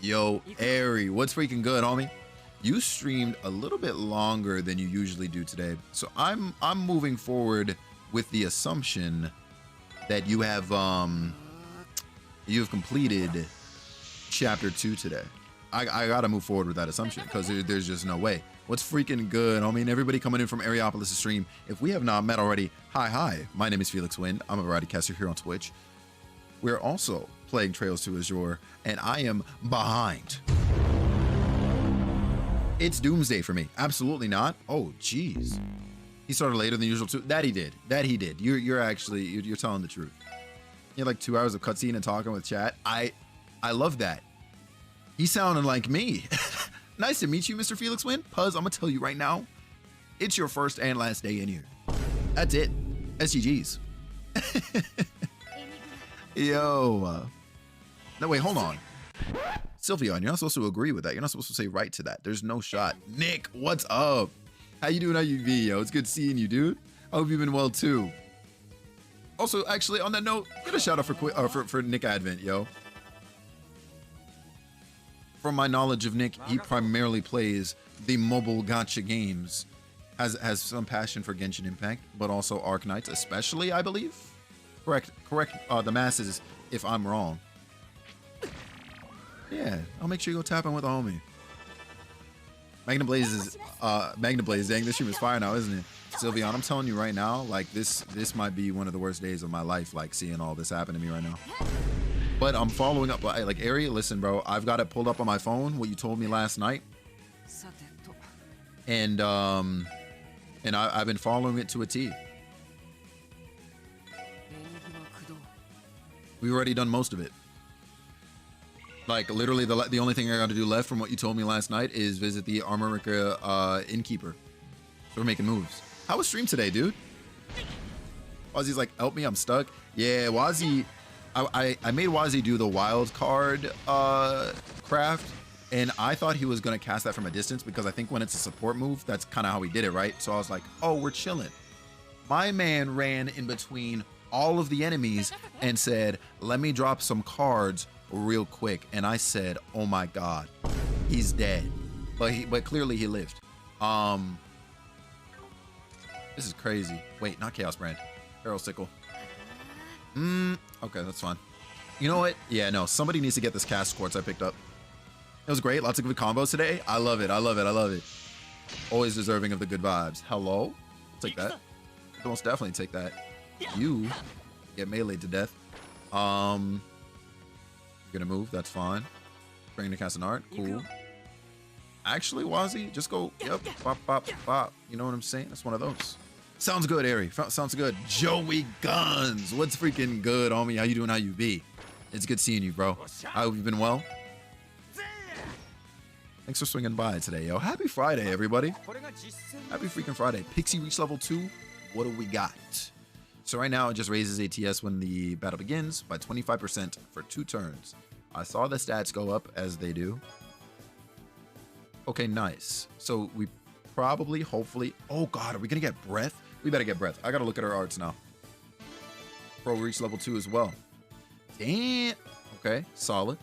Yo, Airy, what's freaking good, homie? You streamed a little bit longer than you usually do today. So I'm moving forward with the assumption that you have completed chapter 2 today. I gotta move forward with that assumption because there's just no way. What's freaking good, homie? And everybody coming in from Areopolis to stream. If we have not met already, hi. My name is Felix Wind. I'm a variety caster here on Twitch. We're also playing Trails to Azure, and I am behind. It's doomsday for me. Absolutely not. Oh, jeez. He started later than usual too. That he did. You're actually you're telling the truth. You had like 2 hours of cutscene and talking with chat. I love that. He sounded like me. Nice to meet you, Mr. Felix Wind. Puzz, I'm gonna tell you right now, it's your first and last day in here. That's it. SGGs. Yo. No, wait, hold on. Sylveon, you're not supposed to agree with that. You're not supposed to say right to that. There's no shot. Nick, what's up? How you doing? How you be, yo? It's good seeing you, dude. I hope you've been well, too. Also, actually, on that note, get a shout out for Nick Advent, yo. From my knowledge of Nick, he primarily plays the mobile gacha games. Has some passion for Genshin Impact, but also Arknights, especially, I believe. Correct the masses if I'm wrong. Yeah, I'll make sure you go tap in with a homie. Magna Blaze, dang, this stream is fire now, isn't it? Sylveon, I'm telling you right now, like this might be one of the worst days of my life, like seeing all this happen to me right now. But I'm following up, like Ari, listen, bro, I've got it pulled up on my phone, what you told me last night. And I've been following it to a T. We've already done most of it. Like, literally, the only thing I got to do left from what you told me last night is visit the Armorica Innkeeper. So we're making moves. How was stream today, dude? Wazi's like, help me, I'm stuck. Yeah, Wazi, I made Wazi do the wild card craft, and I thought he was going to cast that from a distance because I think when it's a support move, that's kind of how he did it, right? So I was like, oh, we're chilling. My man ran in between all of the enemies and said, let me drop some cards real quick. And I said, oh my god, he's dead. But clearly he lived. This is crazy. Wait, not Chaos Brand. Arrow Sickle. Okay, that's fine. You know what? Yeah, no, somebody needs to get this cast quartz I picked up. It was great. Lots of good combos today. I love it. Always deserving of the good vibes. Hello? I'll take that. I'll most definitely take that. You get meleeed to death. You're gonna move, that's fine. Bring the cast an art. Cool. Actually, Wazzy, just go, yep, bop, bop, bop. You know what I'm saying? That's one of those. Sounds good, Ari. Sounds good. Joey Guns. What's freaking good, homie? How you doing? How you be? It's good seeing you, bro. I hope you've been well. Thanks for swinging by today, yo. Happy Friday, everybody. Happy freaking Friday. Pixie reached level 2. What do we got? So right now, it just raises ATS when the battle begins by 25% for 2 turns. I saw the stats go up as they do. Okay, nice. So we probably, hopefully... Oh, God, are we going to get breath? We better get breath. I got to look at our arts now. Pro reached level 2 as well. Damn. Okay, solid.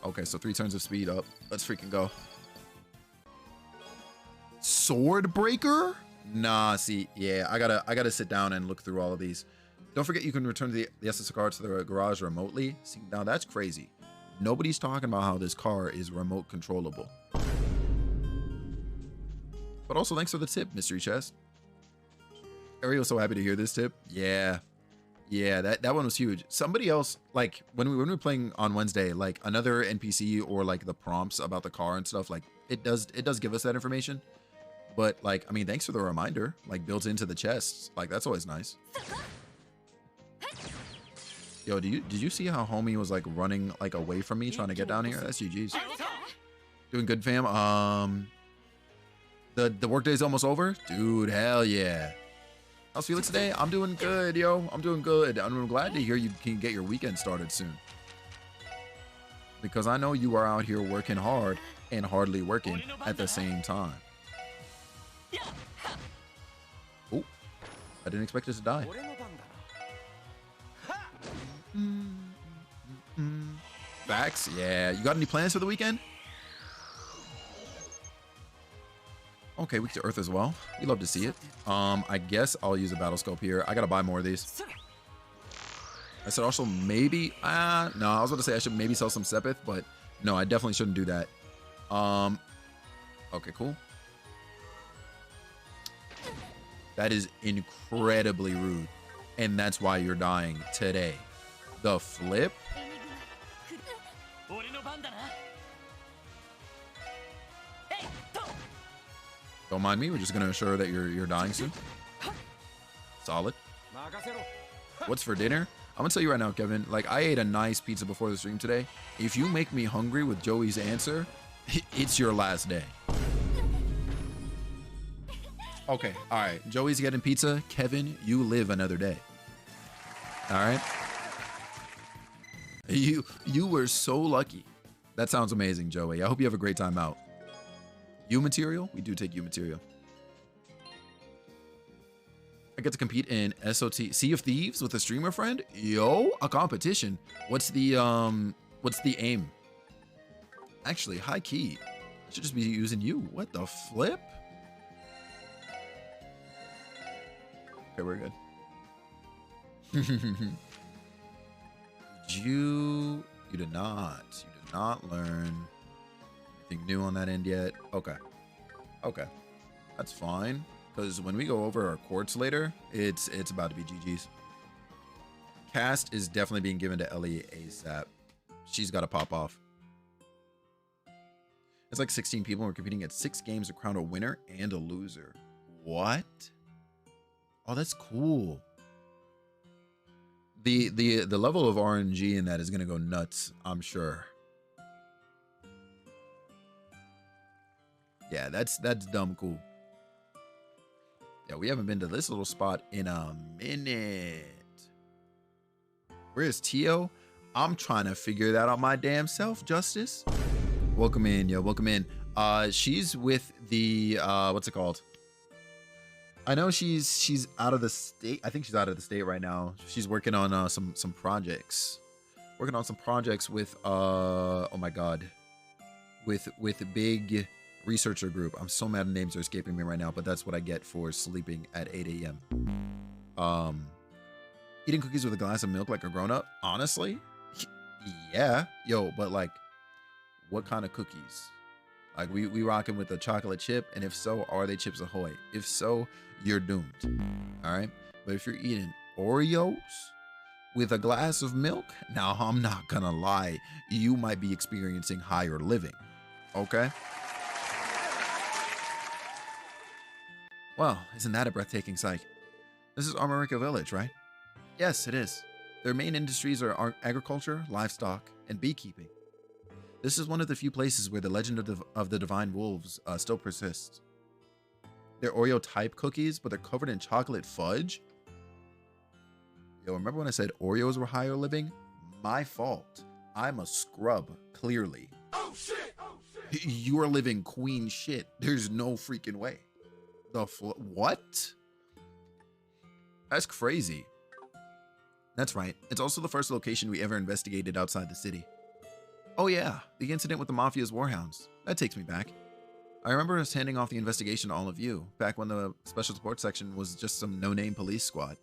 Okay, so 3 turns of speed up. Let's freaking go. Sword Breaker? Nah, see, yeah, I gotta sit down and look through all of these. Don't forget you can return the SSR car to the garage remotely. See, now that's crazy. Nobody's talking about how this car is remote controllable. But also, thanks for the tip, Mystery Chest. Ariel's so happy to hear this tip. Yeah, that one was huge. Somebody else, like when we were playing on Wednesday, like another NPC or like the prompts about the car and stuff, like it does give us that information. But like, I mean, thanks for the reminder, like built into the chests. Like that's always nice. Yo, did you see how homie was like running like away from me trying to get down here? That's GG's. Doing good, fam. The workday's almost over, dude. Hell yeah. How's Felix today? I'm doing good, yo. I'm doing good. I'm glad to hear you can get your weekend started soon. Because I know you are out here working hard and hardly working at the same time. Oh, I didn't expect it to die. Facts? Yeah. You got any plans for the weekend? Okay, weak to Earth as well. We love to see it. I guess I'll use a battle scope here. I gotta buy more of these. I said also maybe, no, I was about to say I should maybe sell some Sepith, but no, I definitely shouldn't do that. Okay, cool. That is incredibly rude. And that's why you're dying today. The flip? Don't mind me. We're just going to ensure that you're dying soon. Solid. What's for dinner? I'm going to tell you right now, Kevin. Like, I ate a nice pizza before the stream today. If you make me hungry with Joey's answer, it's your last day. Okay. All right. Joey's getting pizza. Kevin, you live another day. All right. You were so lucky. That sounds amazing, Joey. I hope you have a great time out. U material? We do take U material. I get to compete in SOT Sea of Thieves with a streamer friend. Yo, a competition. What's the aim? Actually, high key. I should just be using you. What the flip? Okay, we're good. You did not learn anything new on that end yet. Okay, that's fine, because when we go over our quartz later, it's about to be GG's. Cast is definitely being given to Ellie ASAP. She's got to pop off. It's like 16 people. We're competing at 6 games to crown a winner and a loser. What? Oh, that's cool. The level of RNG in that is gonna go nuts, I'm sure. Yeah, that's dumb cool. Yeah, we haven't been to this little spot in a minute. Where's Tio? I'm trying to figure that out my damn self, Justice. Welcome in, yo, welcome in. She's with the what's it called? I know she's out of the state. I think she's out of the state right now. She's working on some projects. Working on some projects with oh my god. With a big researcher group. I'm so mad names are escaping me right now, but that's what I get for sleeping at 8 a.m. Eating cookies with a glass of milk like a grown-up? Honestly? Yeah. Yo, but like, what kind of cookies? Like, we rocking with a chocolate chip, and if so, are they Chips Ahoy? If so, you're doomed. All right? But if you're eating Oreos with a glass of milk. Now, I'm not gonna lie, you might be experiencing higher living. Okay? Well, isn't that a breathtaking sight? This is Armorica Village, right? Yes, it is. Their main industries are agriculture, livestock, and beekeeping. This is one of the few places where the legend of the divine wolves still persists. They're Oreo type cookies, but they're covered in chocolate fudge. Yo, remember when I said Oreos were higher living? My fault. I'm a scrub, clearly. Oh shit! Oh shit! You are living queen shit. There's no freaking way. What? That's crazy. That's right. It's also the first location we ever investigated outside the city. Oh yeah, the incident with the Mafia's Warhounds. That takes me back. I remember us handing off the investigation to all of you, back when the Special Support Section was just some no-name police squad.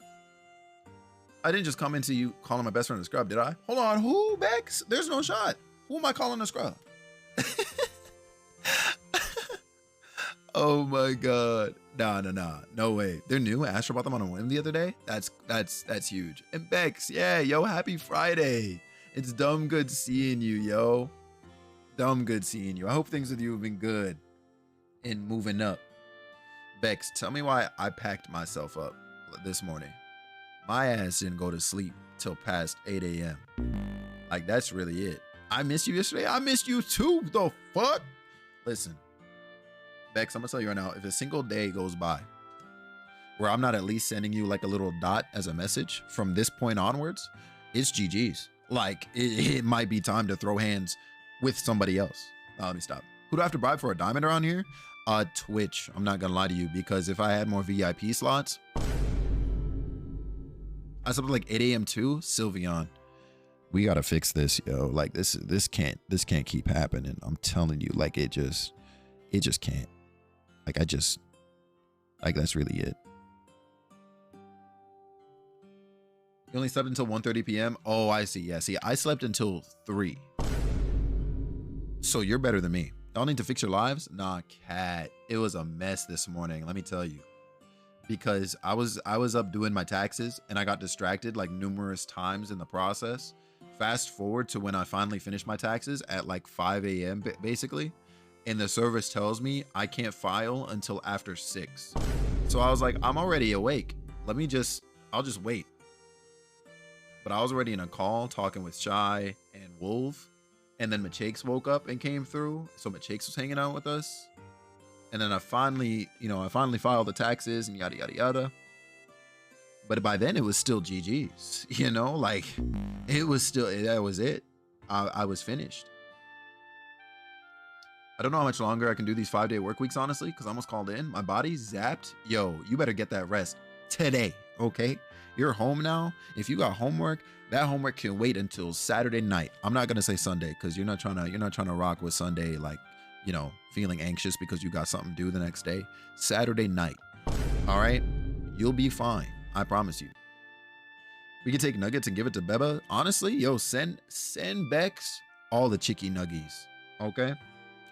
I didn't just come into you calling my best friend a scrub, did I? Hold on, who, Bex? There's no shot. Who am I calling a scrub? Oh my god. Nah. No way. They're new. Asher bought them on a whim the other day. That's huge. And Bex, yeah, yo, happy Friday. It's dumb good seeing you, yo. Dumb good seeing you. I hope things with you have been good and moving up. Bex, tell me why I packed myself up this morning. My ass didn't go to sleep till past 8 a.m. Like, that's really it. I missed you yesterday. I missed you too. The fuck? Listen, Bex, I'm gonna tell you right now, if a single day goes by where I'm not at least sending you like a little dot as a message from this point onwards, it's GG's. Like, it might be time to throw hands with somebody else. Let me stop. Who do I have to bribe for a diamond around here? Twitch. I'm not gonna lie to you, because if I had more VIP slots, I slept like 8 a.m. too. Sylveon, we gotta fix this, yo. Like, this can't keep happening. I'm telling you, like, it just can't. Like, that's really it. You only slept until 1:30 p.m. Oh, I see. Yeah, see, I slept until 3. So you're better than me. Y'all need to fix your lives? Nah, cat. It was a mess this morning, let me tell you. Because I was up doing my taxes and I got distracted like numerous times in the process. Fast forward to when I finally finished my taxes at like 5 a.m. basically. And the service tells me I can't file until after 6. So I was like, I'm already awake. I'll just wait. But I was already in a call talking with Shy and Wolf. And then Machakes woke up and came through. So Machakes was hanging out with us. And then I finally filed the taxes and yada, yada, yada. But by then it was still GG's, like that was it. I was finished. I don't know how much longer I can do these 5-day work weeks, honestly, because I almost called in. My body's zapped. Yo, you better get that rest today, okay? You're home now. If you got homework, that homework can wait until Saturday night. I'm not gonna say Sunday because you're not trying to rock with Sunday, like, feeling anxious because you got something due the next day. Saturday night, all right? You'll be fine. I promise you. We can take nuggets and give it to Beba. Honestly, yo, send Bex all the chicky nuggies, okay?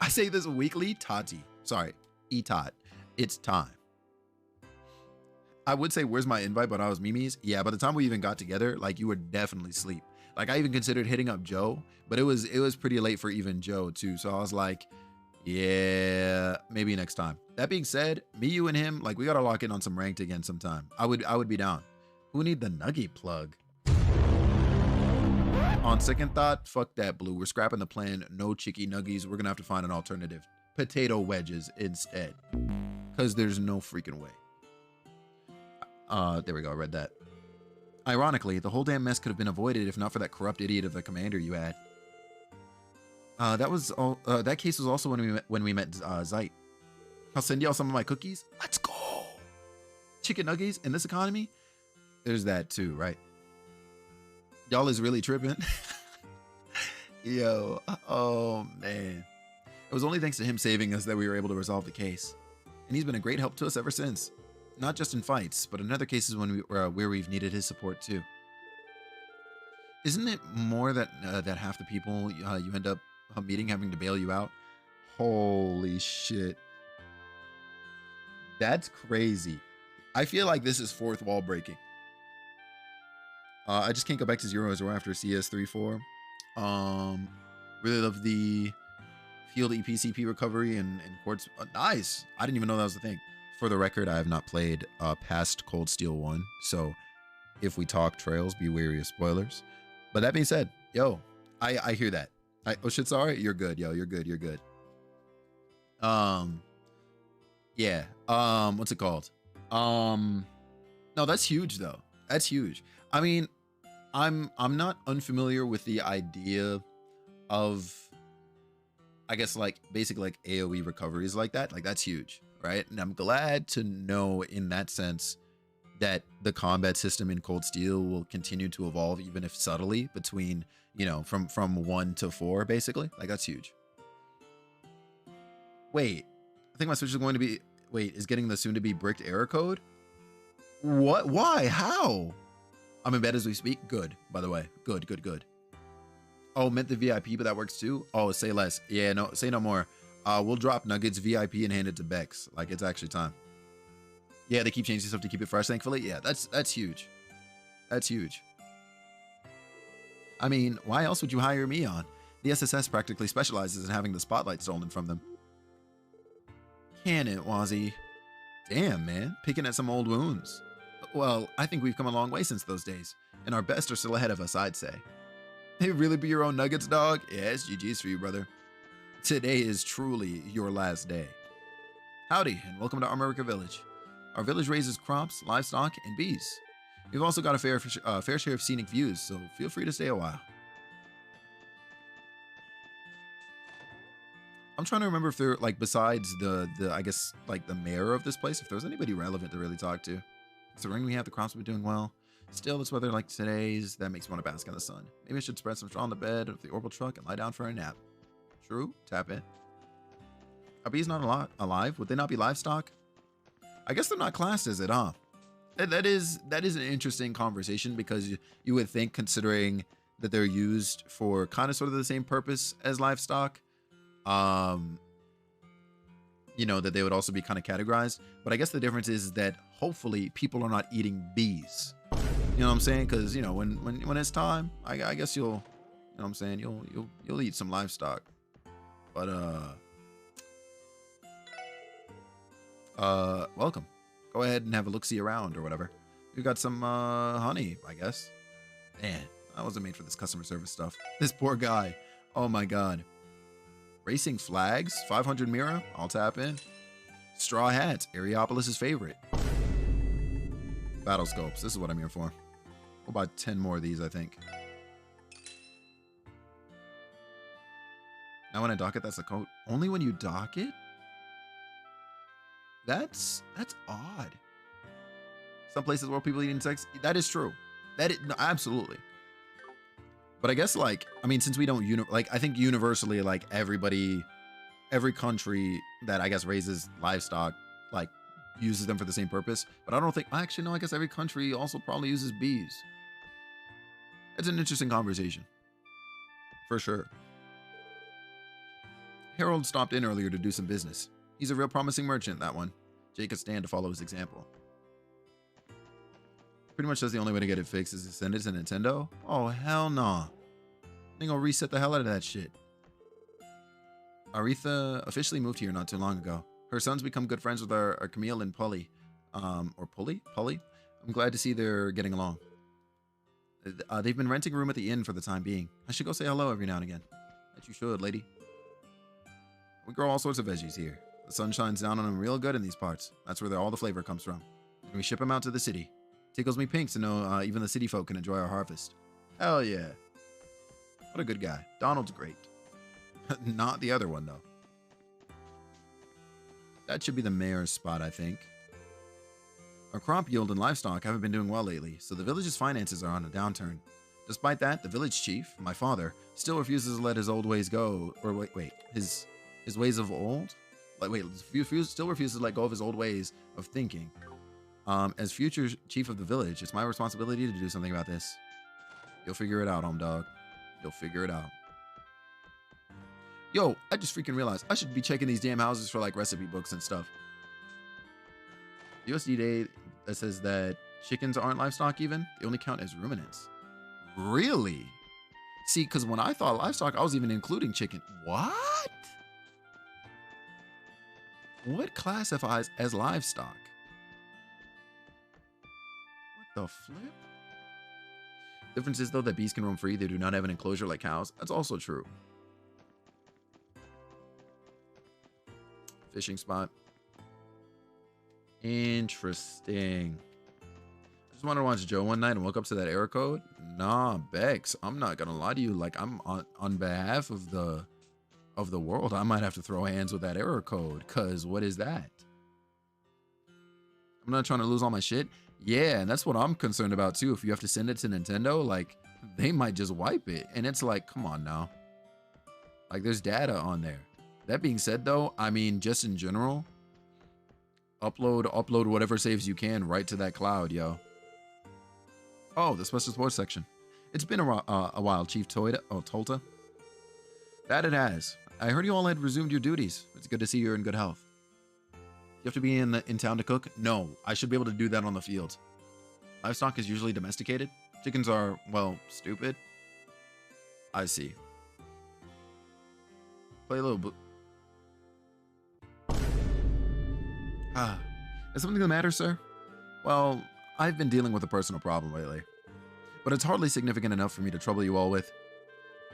I say this weekly, Tati. Sorry, Etot. It's time. I would say, where's my invite? But I was Mimi's. Yeah, by the time we even got together, like, you were definitely asleep. Like, I even considered hitting up Joe, but it was pretty late for even Joe too. So I was like, yeah, maybe next time. That being said, me, you, and him, like, we gotta lock in on some ranked again sometime. I would be down. Who need the nugget plug? On second thought, fuck that, Blue. We're scrapping the plan. No chicky nuggies. We're gonna have to find an alternative. Potato wedges instead. Because there's no freaking way. There we go. I read that. Ironically, the whole damn mess could have been avoided if not for that corrupt idiot of a commander you had. That case was also when we met Zeit. I'll send y'all some of my cookies. Let's go. Chicken nuggies in this economy? There's that too, right? Y'all is really tripping. Yo, oh man. It was only thanks to him saving us that we were able to resolve the case. And he's been a great help to us ever since. Not just in fights, but in other cases where we've needed his support too. Isn't it more that half the people you end up meeting having to bail you out? Holy shit. That's crazy. I feel like this is fourth wall breaking. I just can't go back to 0 after CS 3-4. Really love the field EPCP recovery and quartz. Nice. I didn't even know that was the thing. For the record, I have not played past Cold Steel 1, so if we talk trails, be wary of spoilers. But that being said, yo, I hear that. Oh shit, sorry. You're good, yo. You're good. You're good. Yeah. What's it called? No, that's huge though. That's huge. I mean, I'm not unfamiliar with the idea of, I guess, like basically like AoE recoveries like that. Like that's huge, right? And I'm glad to know in that sense that the combat system in Cold Steel will continue to evolve, even if subtly, between, you know, from 1 to 4, basically. Like that's huge. Wait, I think my Switch is going to be, is getting the soon to be bricked error code? What? Why? How? I'm in bed as we speak. Good, by the way. Good, good, good. Oh, meant the VIP, but that works too? Oh, say less. Yeah, no, say no more. We'll drop Nuggets VIP and hand it to Bex. Like, it's actually time. Yeah, they keep changing stuff to keep it fresh, thankfully. Yeah, that's huge. That's huge. I mean, why else would you hire me on? The SSS practically specializes in having the spotlight stolen from them. Can it, Wazzy? Damn, man. Picking at some old wounds. Well, I think we've come a long way since those days, and our best are still ahead of us, I'd say. Hey, really be your own Nuggets, dog? Yeah, it's GG's for you, brother. Today is truly your last day. Howdy, and welcome to America Village. Our village raises crops, livestock, and bees. We've also got a fair share of scenic views, so feel free to stay a while. I'm trying to remember if there, like, besides the I guess, like, the mayor of this place, if there was anybody relevant to really talk to. Considering we have the crops been doing well. Still, this weather like today's, that makes me want to bask in the sun. Maybe I should spread some straw on the bed of the orbital truck and lie down for a nap. True, tap in. Are bees not alive? Would they not be livestock? I guess they're not classed as it, huh? That is an interesting conversation, because you would think, considering that they're used for kind of sort of the same purpose as livestock, you know, that they would also be kind of categorized. But I guess the difference is that hopefully people are not eating bees. You know what I'm saying? Because, you know, when it's time, I guess you'll, you know what I'm saying, you'll eat some livestock. But welcome. Go ahead and have a look-see around or whatever. We got some honey, I guess. Man, I wasn't made for this customer service stuff. This poor guy. Oh my god. Racing flags, 500 Mira, I'll tap in. Straw hats, Areopolis' favorite. Battle scopes, this is what I'm here for. We'll buy 10 more of these, I think. Now when I dock it, that's the code. Only when you dock it? That's odd. Some places where people eat insects, that is true. No, absolutely. But I guess, like, I mean, since we don't, I think universally, like, every country that I guess raises livestock, like, uses them for the same purpose. But I don't think, actually, no, I guess every country also probably uses bees. It's an interesting conversation. For sure. Harold stopped in earlier to do some business. He's a real promising merchant, that one. Jake could stand to follow his example. Pretty much says the only way to get it fixed is to send it to Nintendo? Oh, hell nah. They gonna reset the hell out of that shit. Aretha officially moved here not too long ago. Her son's become good friends with our Camille and Polly. Or Polly? I'm glad to see they're getting along. They've been renting a room at the inn for the time being. I should go say hello every now and again. Bet you should, lady. We grow all sorts of veggies here. The sun shines down on them real good in these parts. That's where all the flavor comes from. And we ship them out to the city. Tickles me pink to know even the city folk can enjoy our harvest. Hell yeah. What a good guy. Donald's great. Not the other one, though. That should be the mayor's spot, I think. Our crop yield and livestock haven't been doing well lately, so the village's finances are on a downturn. Despite that, the village chief, my father, still refuses to let his old ways go. Or wait, his ways of old? Still refuses to let go of his old ways of thinking. As future chief of the village, it's my responsibility to do something about this. You'll figure it out, home dog. You'll figure it out. Yo, I just freaking realized I should be checking these damn houses for like recipe books and stuff. USD Day that says that chickens aren't livestock even. They only count as ruminants. Really? See, because when I thought livestock, I was even including chicken. What? What classifies as livestock? What the flip? Difference is, though, that bees can roam free. They do not have an enclosure like cows. That's also true. Fishing spot. Interesting. I just wanted to watch Joe one night and woke up to that error code. Nah, Bex, I'm not gonna lie to you. Like, I'm on behalf of the world, I might have to throw hands with that error code. Cause what is that? I'm not trying to lose all my shit. Yeah, and that's what I'm concerned about too. If you have to send it to Nintendo, like, they might just wipe it. And it's like, come on now. Like, there's data on there. That being said, though, I mean, just in general, upload whatever saves you can right to that cloud, yo. Oh, the special sports section. It's been a while, Chief Tolta. That it has. I heard you all had resumed your duties. It's good to see you're in good health. You have to be in town to cook? No, I should be able to do that on the field. Livestock is usually domesticated. Chickens are, well, stupid. I see. Play a little bit. Is something the matter, sir? Well, I've been dealing with a personal problem lately. But it's hardly significant enough for me to trouble you all with.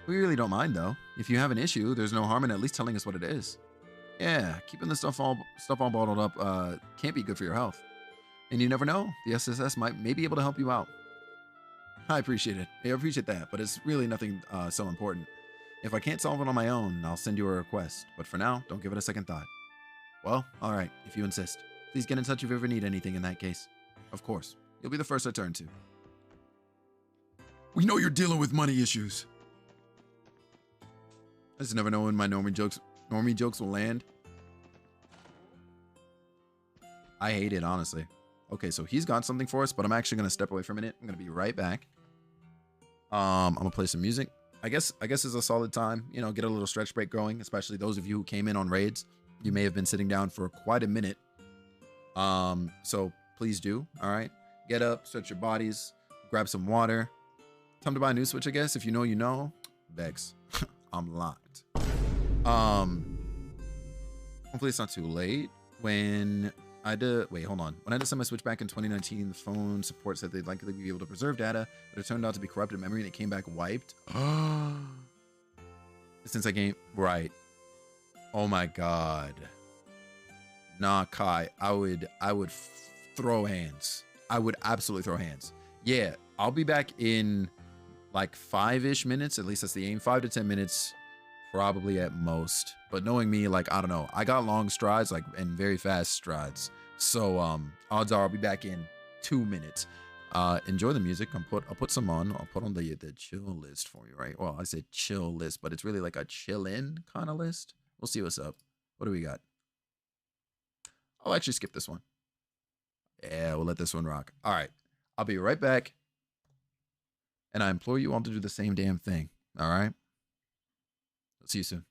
We really don't mind, though. If you have an issue, there's no harm in at least telling us what it is. Yeah, keeping the stuff all bottled up can't be good for your health. And you never know, the SSS may be able to help you out. I appreciate it. I appreciate that, but it's really nothing so important. If I can't solve it on my own, I'll send you a request. But for now, don't give it a second thought. Well, all right, if you insist. Please get in touch if you ever need anything in that case. Of course, you'll be the first I turn to. We know you're dealing with money issues. I just never know when my normie jokes will land. I hate it, honestly. Okay, so he's got something for us, but I'm actually gonna step away for a minute. I'm gonna be right back. I'm gonna play some music. I guess it's a solid time, you know, get a little stretch break going, especially those of you who came in on raids. You may have been sitting down for quite a minute. So please do, all right? Get up, stretch your bodies, grab some water. Time to buy a new Switch, I guess. If you know, you know. Bex, I'm locked. Hopefully it's not too late. When I did, wait, hold on. When I had to send my Switch back in 2019, the phone support said they'd likely be able to preserve data, but it turned out to be corrupted memory and it came back wiped. Since I came, right. Oh my God. Nah, Kai, I would throw hands. I would absolutely throw hands. Yeah, I'll be back in like 5-ish minutes. At least that's the aim. 5 to 10 minutes, probably at most. But knowing me, like, I don't know. I got long strides, like, and very fast strides. So, odds are I'll be back in 2 minutes. Enjoy the music. I'll put some on. I'll put on the chill list for you, right? Well, I said chill list, but it's really like a chill in kind of list. We'll see what's up. What do we got? I'll actually skip this one. Yeah, we'll let this one rock. All right. I'll be right back. And I implore you all to do the same damn thing. All right? I'll see you soon.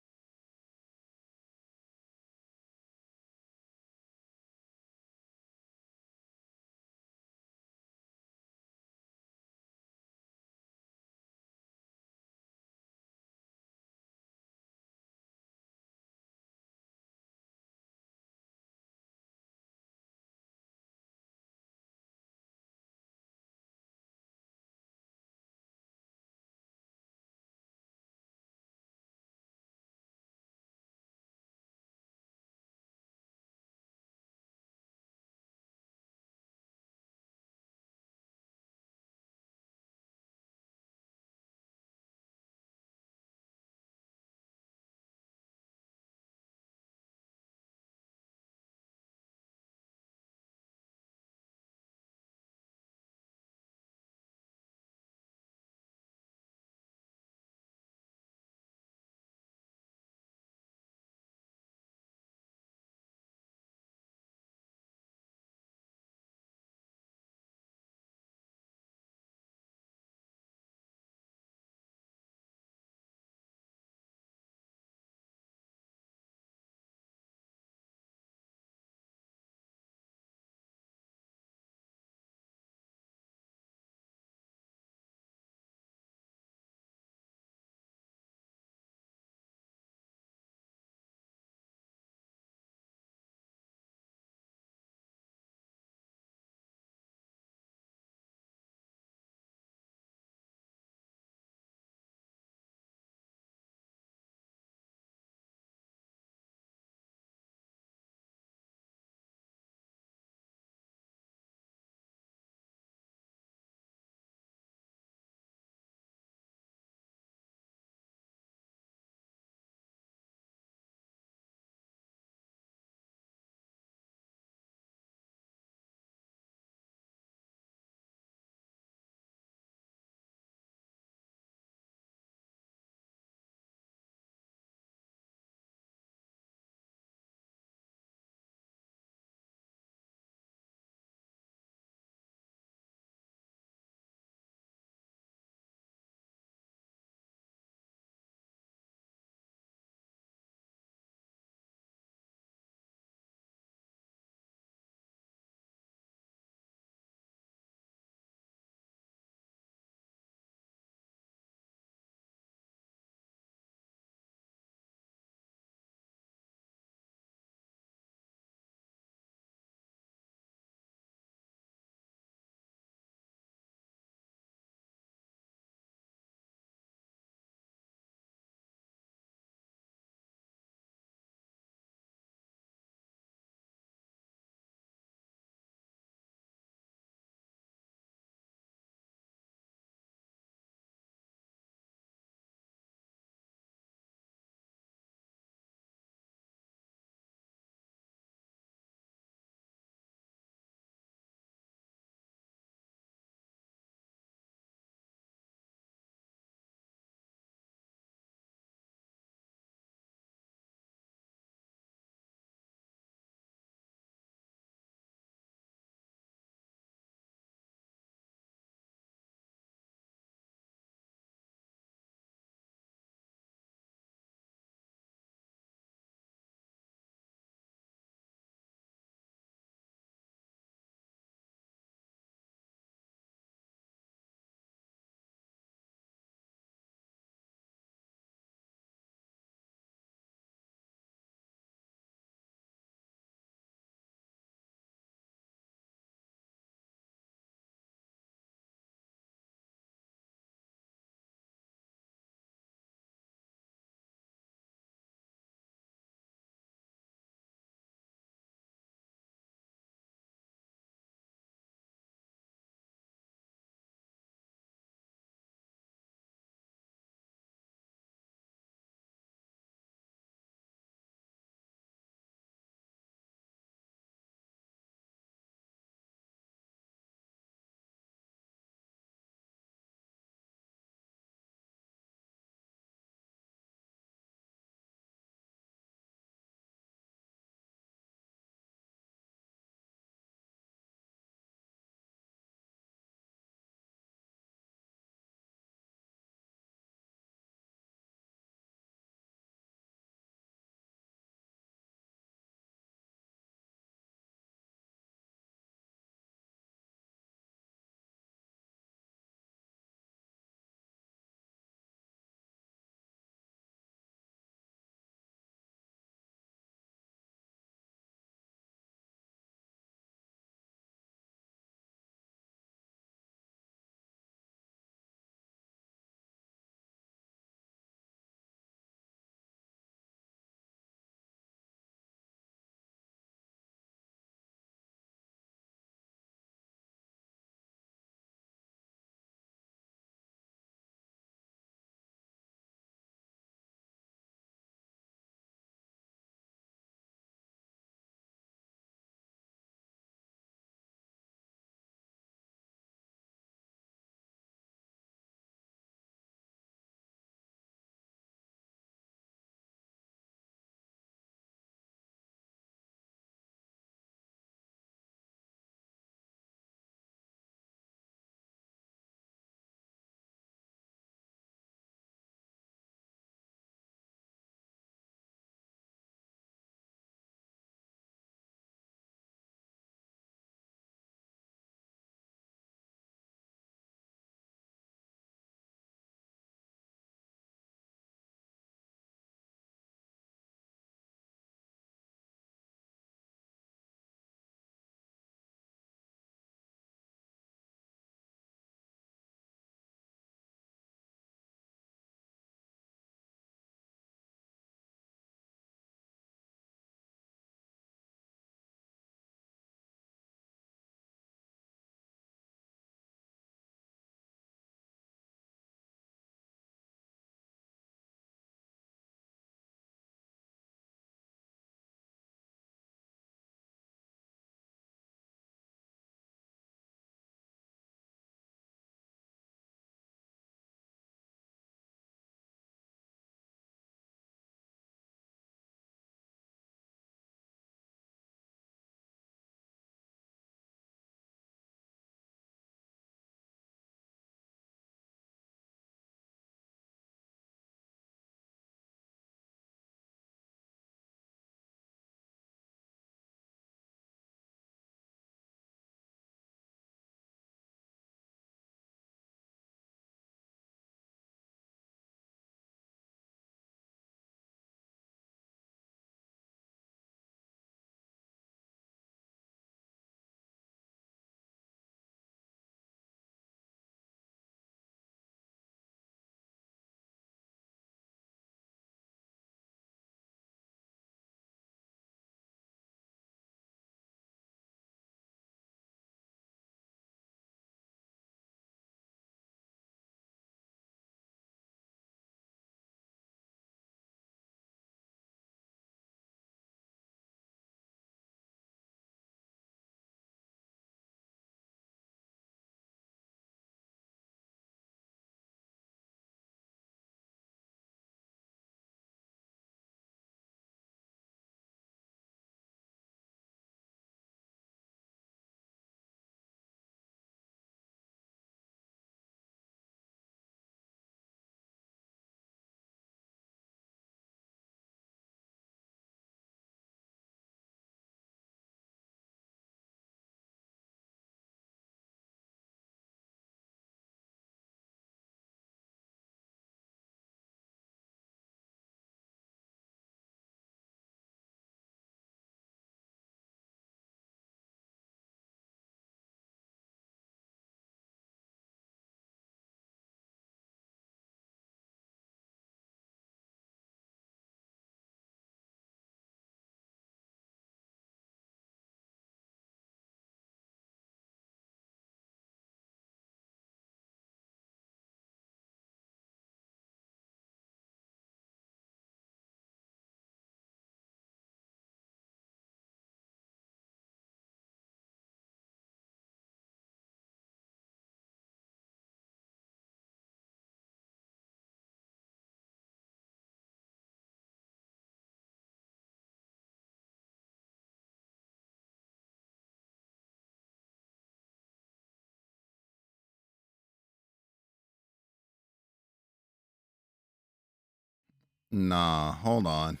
Nah, hold on.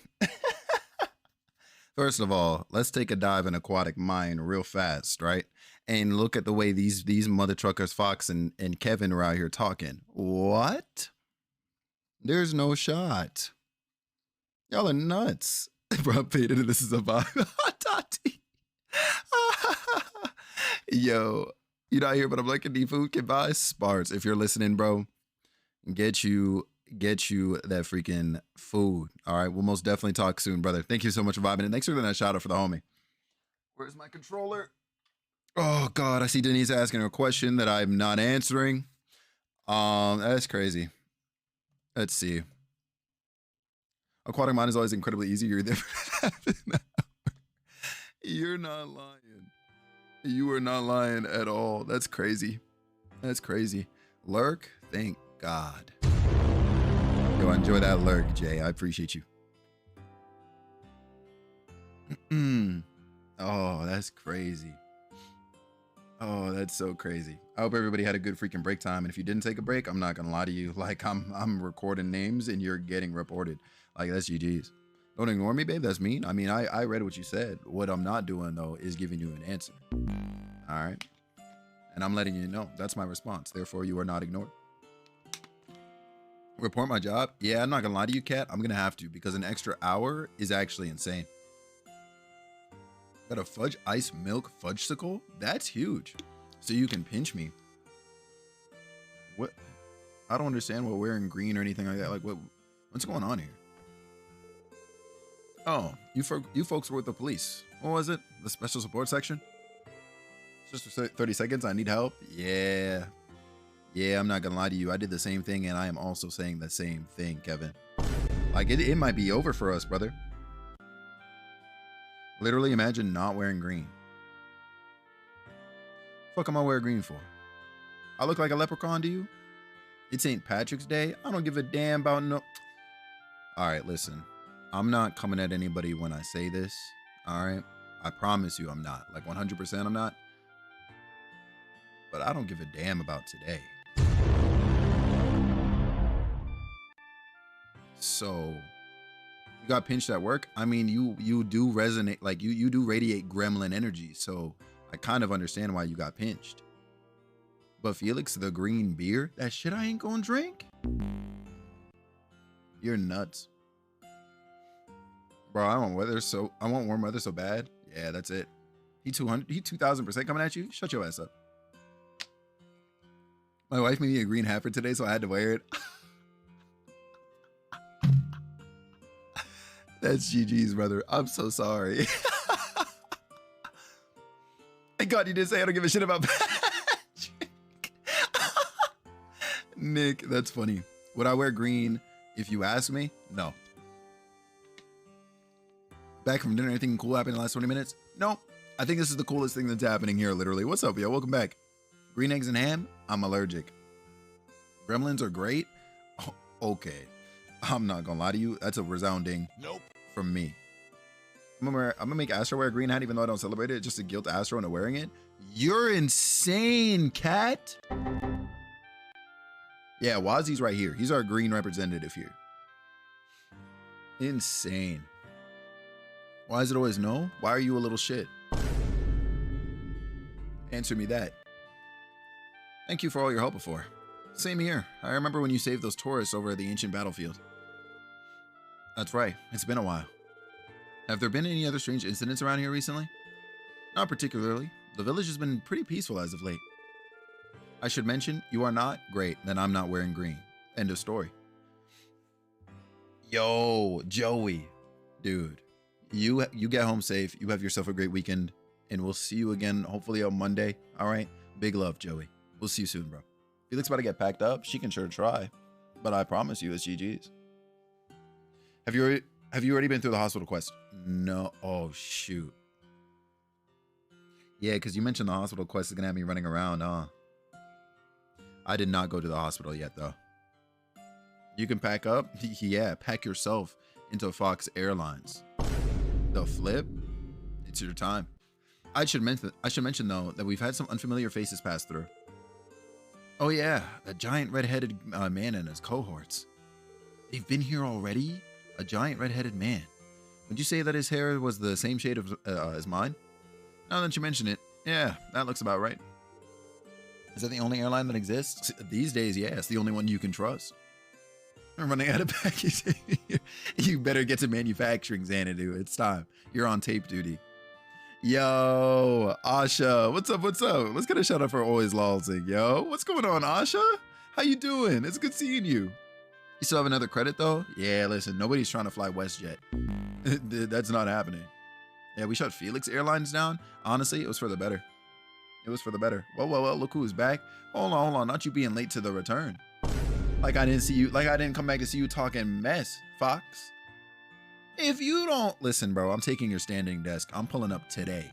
First of all, let's take a dive in aquatic mind real fast, right? And look at the way these mother truckers, Fox and Kevin, are out here talking. What? There's no shot. Y'all are nuts. Bro, Peter, this is a vibe. Tati. Yo, you not here, but I'm like, any food can buy Sparts. If you're listening, bro, get you that freaking food. All right, we'll most definitely talk soon, brother. Thank you so much for vibing, and thanks for that shout out for the homie. Where's my controller? Oh God, I see Denise asking a question that I'm not answering. That's crazy. Let's see. Aquatic mind is always incredibly easy. You're there. You're not lying. You are not lying at all. That's crazy. That's crazy. Lurk, thank God. Yo, enjoy that lurk, Jay. I appreciate you. Oh, that's crazy. Oh, that's so crazy. I hope everybody had a good freaking break time. And if you didn't take a break, I'm not gonna lie to you. Like I'm recording names and you're getting reported. Like that's GG's. Don't ignore me, babe. That's mean. I mean, I read what you said. What I'm not doing though is giving you an answer. All right. And I'm letting you know that's my response. Therefore, you are not ignored. Report my job. Yeah, I'm not gonna lie to you, Kat. I'm gonna have to because an extra hour is actually insane. Got a fudge ice milk fudgesicle? That's huge. So you can pinch me. What? I don't understand what wearing green or anything like that. Like what's going on here? Oh, you folks were with the police. What was it? The special support section? Just for 30 seconds, I need help. Yeah. Yeah, I'm not gonna lie to you. I did the same thing and I am also saying the same thing, Kevin. Like it might be over for us, brother. Literally imagine not wearing green. Fuck am I wearing green for? I look like a leprechaun to you? It's St. Patrick's Day. I don't give a damn about no. All right, listen. I'm not coming at anybody when I say this. All right. I promise you I'm not. Like 100% I'm not. But I don't give a damn about today. So you got pinched at work. I mean, you do resonate, like you do radiate gremlin energy. So I kind of understand why you got pinched. But Felix, the green beer, that shit I ain't gonna drink. You're nuts. Bro, I want warm weather so bad. Yeah, that's it. He 2000% coming at you. Shut your ass up. My wife made me a green hat for today, so I had to wear it. That's GG's, brother. I'm so sorry. Thank God you didn't say I don't give a shit about Patrick. Nick, that's funny. Would I wear green if you ask me? No. Back from dinner, anything cool happened in the last 20 minutes? No. I think this is the coolest thing that's happening here, literally. What's up, yo? Welcome back. Green eggs and ham? I'm allergic. Gremlins are great? Oh, okay. I'm not gonna lie to you. That's a resounding nope from me. I'm gonna make Astro wear a green hat even though I don't celebrate it, just to guilt Astro into wearing it. You're insane, cat. Yeah, Wazzy's right here. He's our green representative here. Insane. Why is it always no? Why are you a little shit? Answer me that. Thank you for all your help before. Same here. I remember when you saved those tourists over at the ancient battlefield. That's right. It's been a while. Have there been any other strange incidents around here recently? Not particularly. The village has been pretty peaceful as of late. I should mention, you are not great, then I'm not wearing green. End of story. Yo, Joey. Dude, you get home safe. You have yourself a great weekend. And we'll see you again, hopefully on Monday. All right? Big love, Joey. We'll see you soon, bro. Felix about to get packed up. She can sure try. But I promise you, it's GG's. Have you already been through the hospital quest? No. Oh, shoot. Yeah, because you mentioned the hospital quest is going to have me running around, huh? I did not go to the hospital yet, though. You can pack up? Yeah, pack yourself into Fox Airlines. The flip? It's your time. I should mention, though, that we've had some unfamiliar faces pass through. Oh, yeah, that giant red-headed man and his cohorts. They've been here already? A giant red-headed man. Would you say that his hair was the same shade of as mine? Now that you mention it, yeah, that looks about right. Is that the only airline that exists? These days, yeah, it's the only one you can trust. I'm running out of packaging. You better get to manufacturing, Xanadu. It's time. You're on tape duty. Yo, Asha, what's up? What's up? Let's get a shout out for always lolzing. Yo, what's going on, Asha? How you doing? It's good seeing you. You still have another credit though? Yeah, listen, nobody's trying to fly WestJet. That's not happening. Yeah, we shut Felix Airlines down. Honestly, it was for the better. It was for the better. Well, look who's back. Hold on. Not you being late to the return. Like I didn't see you, like I didn't come back to see you talking mess, Fox. If you don't listen, bro, I'm taking your standing desk. I'm pulling up today.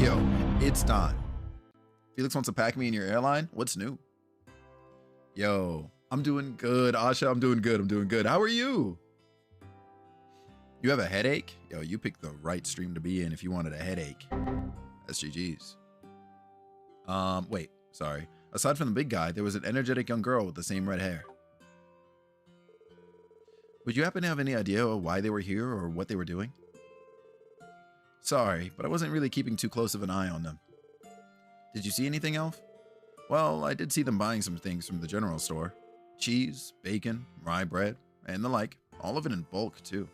Yo, it's time. Felix wants to pack me in your airline. What's new? Yo, I'm doing good. Asha, I'm doing good. How are you? You have a headache? Yo, you picked the right stream to be in if you wanted a headache. That's GG's. Wait, sorry. Aside from the big guy, there was an energetic young girl with the same red hair. Would you happen to have any idea why they were here or what they were doing? Sorry, but I wasn't really keeping too close of an eye on them. Did you see anything, Elf? Well, I did see them buying some things from the general store. Cheese, bacon, rye bread, and the like. All of it in bulk, too.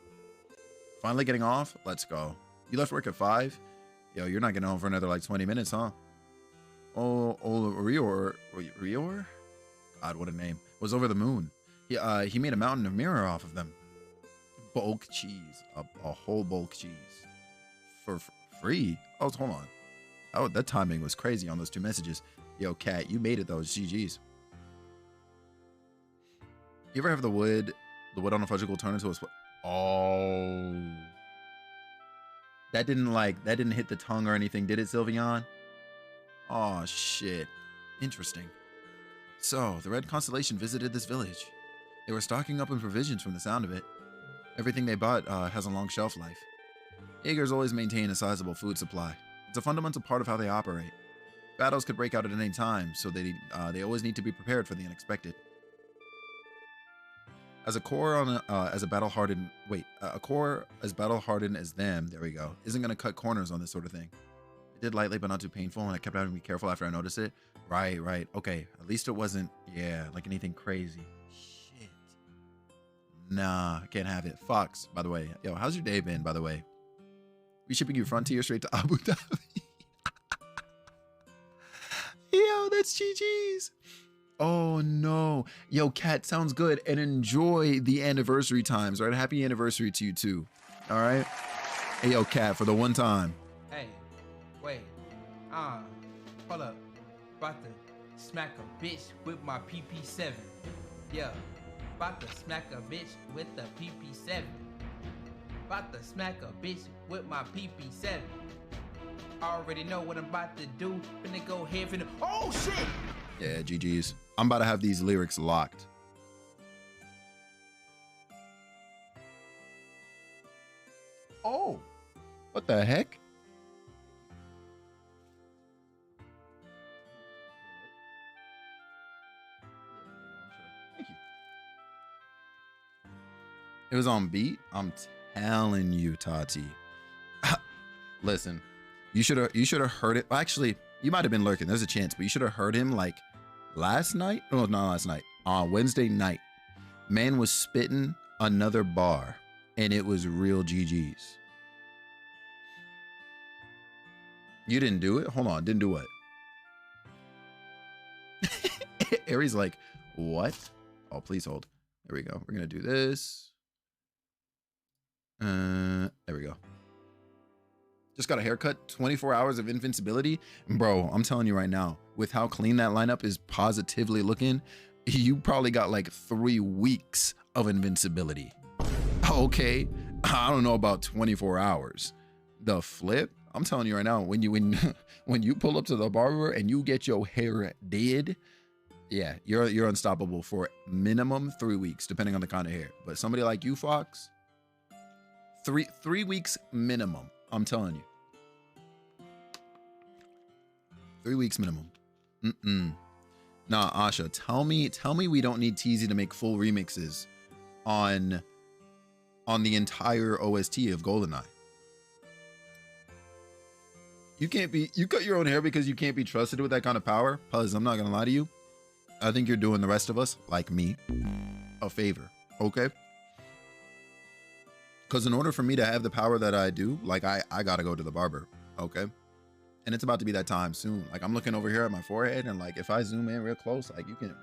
Finally getting off? Let's go. You left work at 5? Yo, you're not getting home for another like 20 minutes, huh? Oh, Rior? God, what a name. Was over the moon. He made a mountain of mirror off of them. Bulk cheese. A whole bulk cheese. For free? Oh, hold on. Oh, that timing was crazy on those 2 messages. Yo, Cat, you made it though. GG's. You ever have the wood on a fudgicle turn into a Oh. That didn't hit the tongue or anything, did it, Sylveon? Oh, shit. Interesting. So, the Red Constellation visited this village. They were stocking up on provisions from the sound of it. Everything they bought has a long shelf life. Jaegers always maintain a sizable food supply. It's a fundamental part of how they operate. Battles could break out at any time, so they always need to be prepared for the unexpected. As a core as battle hardened as them, there we go, isn't gonna cut corners on this sort of thing. It did lightly, but not too painful, and I kept having to be careful after I noticed it. Right. Okay, at least it wasn't, like anything crazy. Shit. Nah, I can't have it. Fox, by the way. Yo, how's your day been, by the way? We shipping you Frontier straight to Abu Dhabi. Yo, that's GG's. Oh no. Yo, Cat, sounds good. And enjoy the anniversary times, right? Happy anniversary to you too. All right? Hey, yo, Cat, for the one time. Hey, wait. Hold up. About to smack a bitch with my PP7. Yeah. About to smack a bitch with the PP7. About to smack a bitch with my PP7. I already know what I'm about to do. Finna go ahead, oh shit! Yeah, GG's. I'm about to have these lyrics locked. Oh, what the heck? Thank you. It was on beat. I'm telling you, Tati. Listen, you should have heard it. Well, actually, you might have been lurking. There's a chance, but you should have heard him like last night. No, not last night. On Wednesday night, man was spitting another bar, and it was real GG's. You didn't do it? Hold on, didn't do what? Aries like, what? Oh, please hold. There we go. We're gonna do this. There we go. Just got a haircut, 24 hours of invincibility. Bro, I'm telling you right now, with how clean that lineup is positively looking, you probably got like 3 weeks of invincibility. Okay, I don't know about 24 hours. The flip, I'm telling you right now, when you pull up to the barber and you get your hair did, yeah, you're unstoppable for minimum 3 weeks, depending on the kind of hair. But somebody like you, Fox, three weeks minimum. I'm telling you. 3 weeks minimum. Nah, Asha, tell me we don't need Teasy to make full remixes on on the entire OST of GoldenEye. You cut your own hair because you can't be trusted with that kind of power? Puz, I'm not gonna lie to you. I think you're doing the rest of us, like me, a favor, okay? Because in order for me to have the power that I do, like I gotta go to the barber, okay? And it's about to be that time soon. Like I'm looking over here at my forehead and like if I zoom in real close, like you can,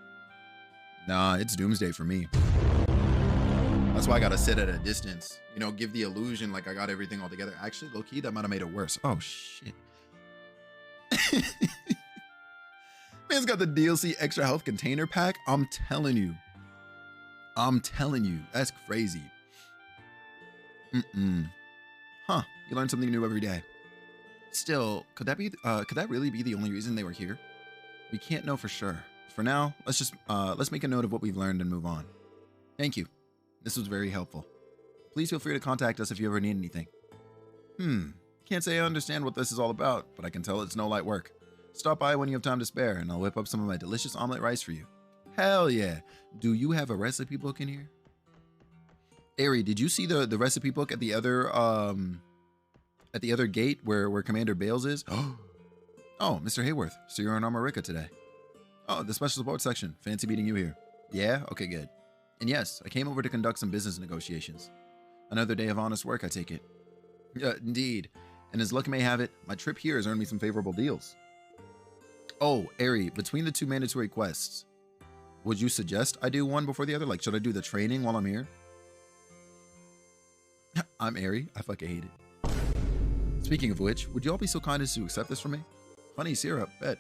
nah, it's doomsday for me. That's why I gotta sit at a distance, you know, give the illusion like I got everything all together. Actually, low key, that might have made it worse. Oh shit. Man's got the DLC extra health container pack. I'm telling you, that's crazy. Huh, you learn something new every day. Still, could that really be the only reason they were here? We can't know for sure. For now, let's make a note of what we've learned and move on. Thank you. This was very helpful. Please feel free to contact us if you ever need anything. Can't say I understand what this is all about, but I can tell it's no light work. Stop by when you have time to spare, and I'll whip up some of my delicious omelet rice for you. Hell yeah. Do you have a recipe book in here? Ari, did you see the recipe book at the other gate where Commander Bales is? Oh, Mr. Hayworth, so you're in Armorica today. Oh, the special support section. Fancy meeting you here. Yeah? Okay, good. And yes, I came over to conduct some business negotiations. Another day of honest work, I take it. Indeed. And as luck may have it, my trip here has earned me some favorable deals. Oh, Ari, between the two mandatory quests, would you suggest I do one before the other? Like, should I do the training while I'm here? I'm Ari. I fucking hate it. Speaking of which, would you all be so kind as to accept this from me? Honey syrup, bet.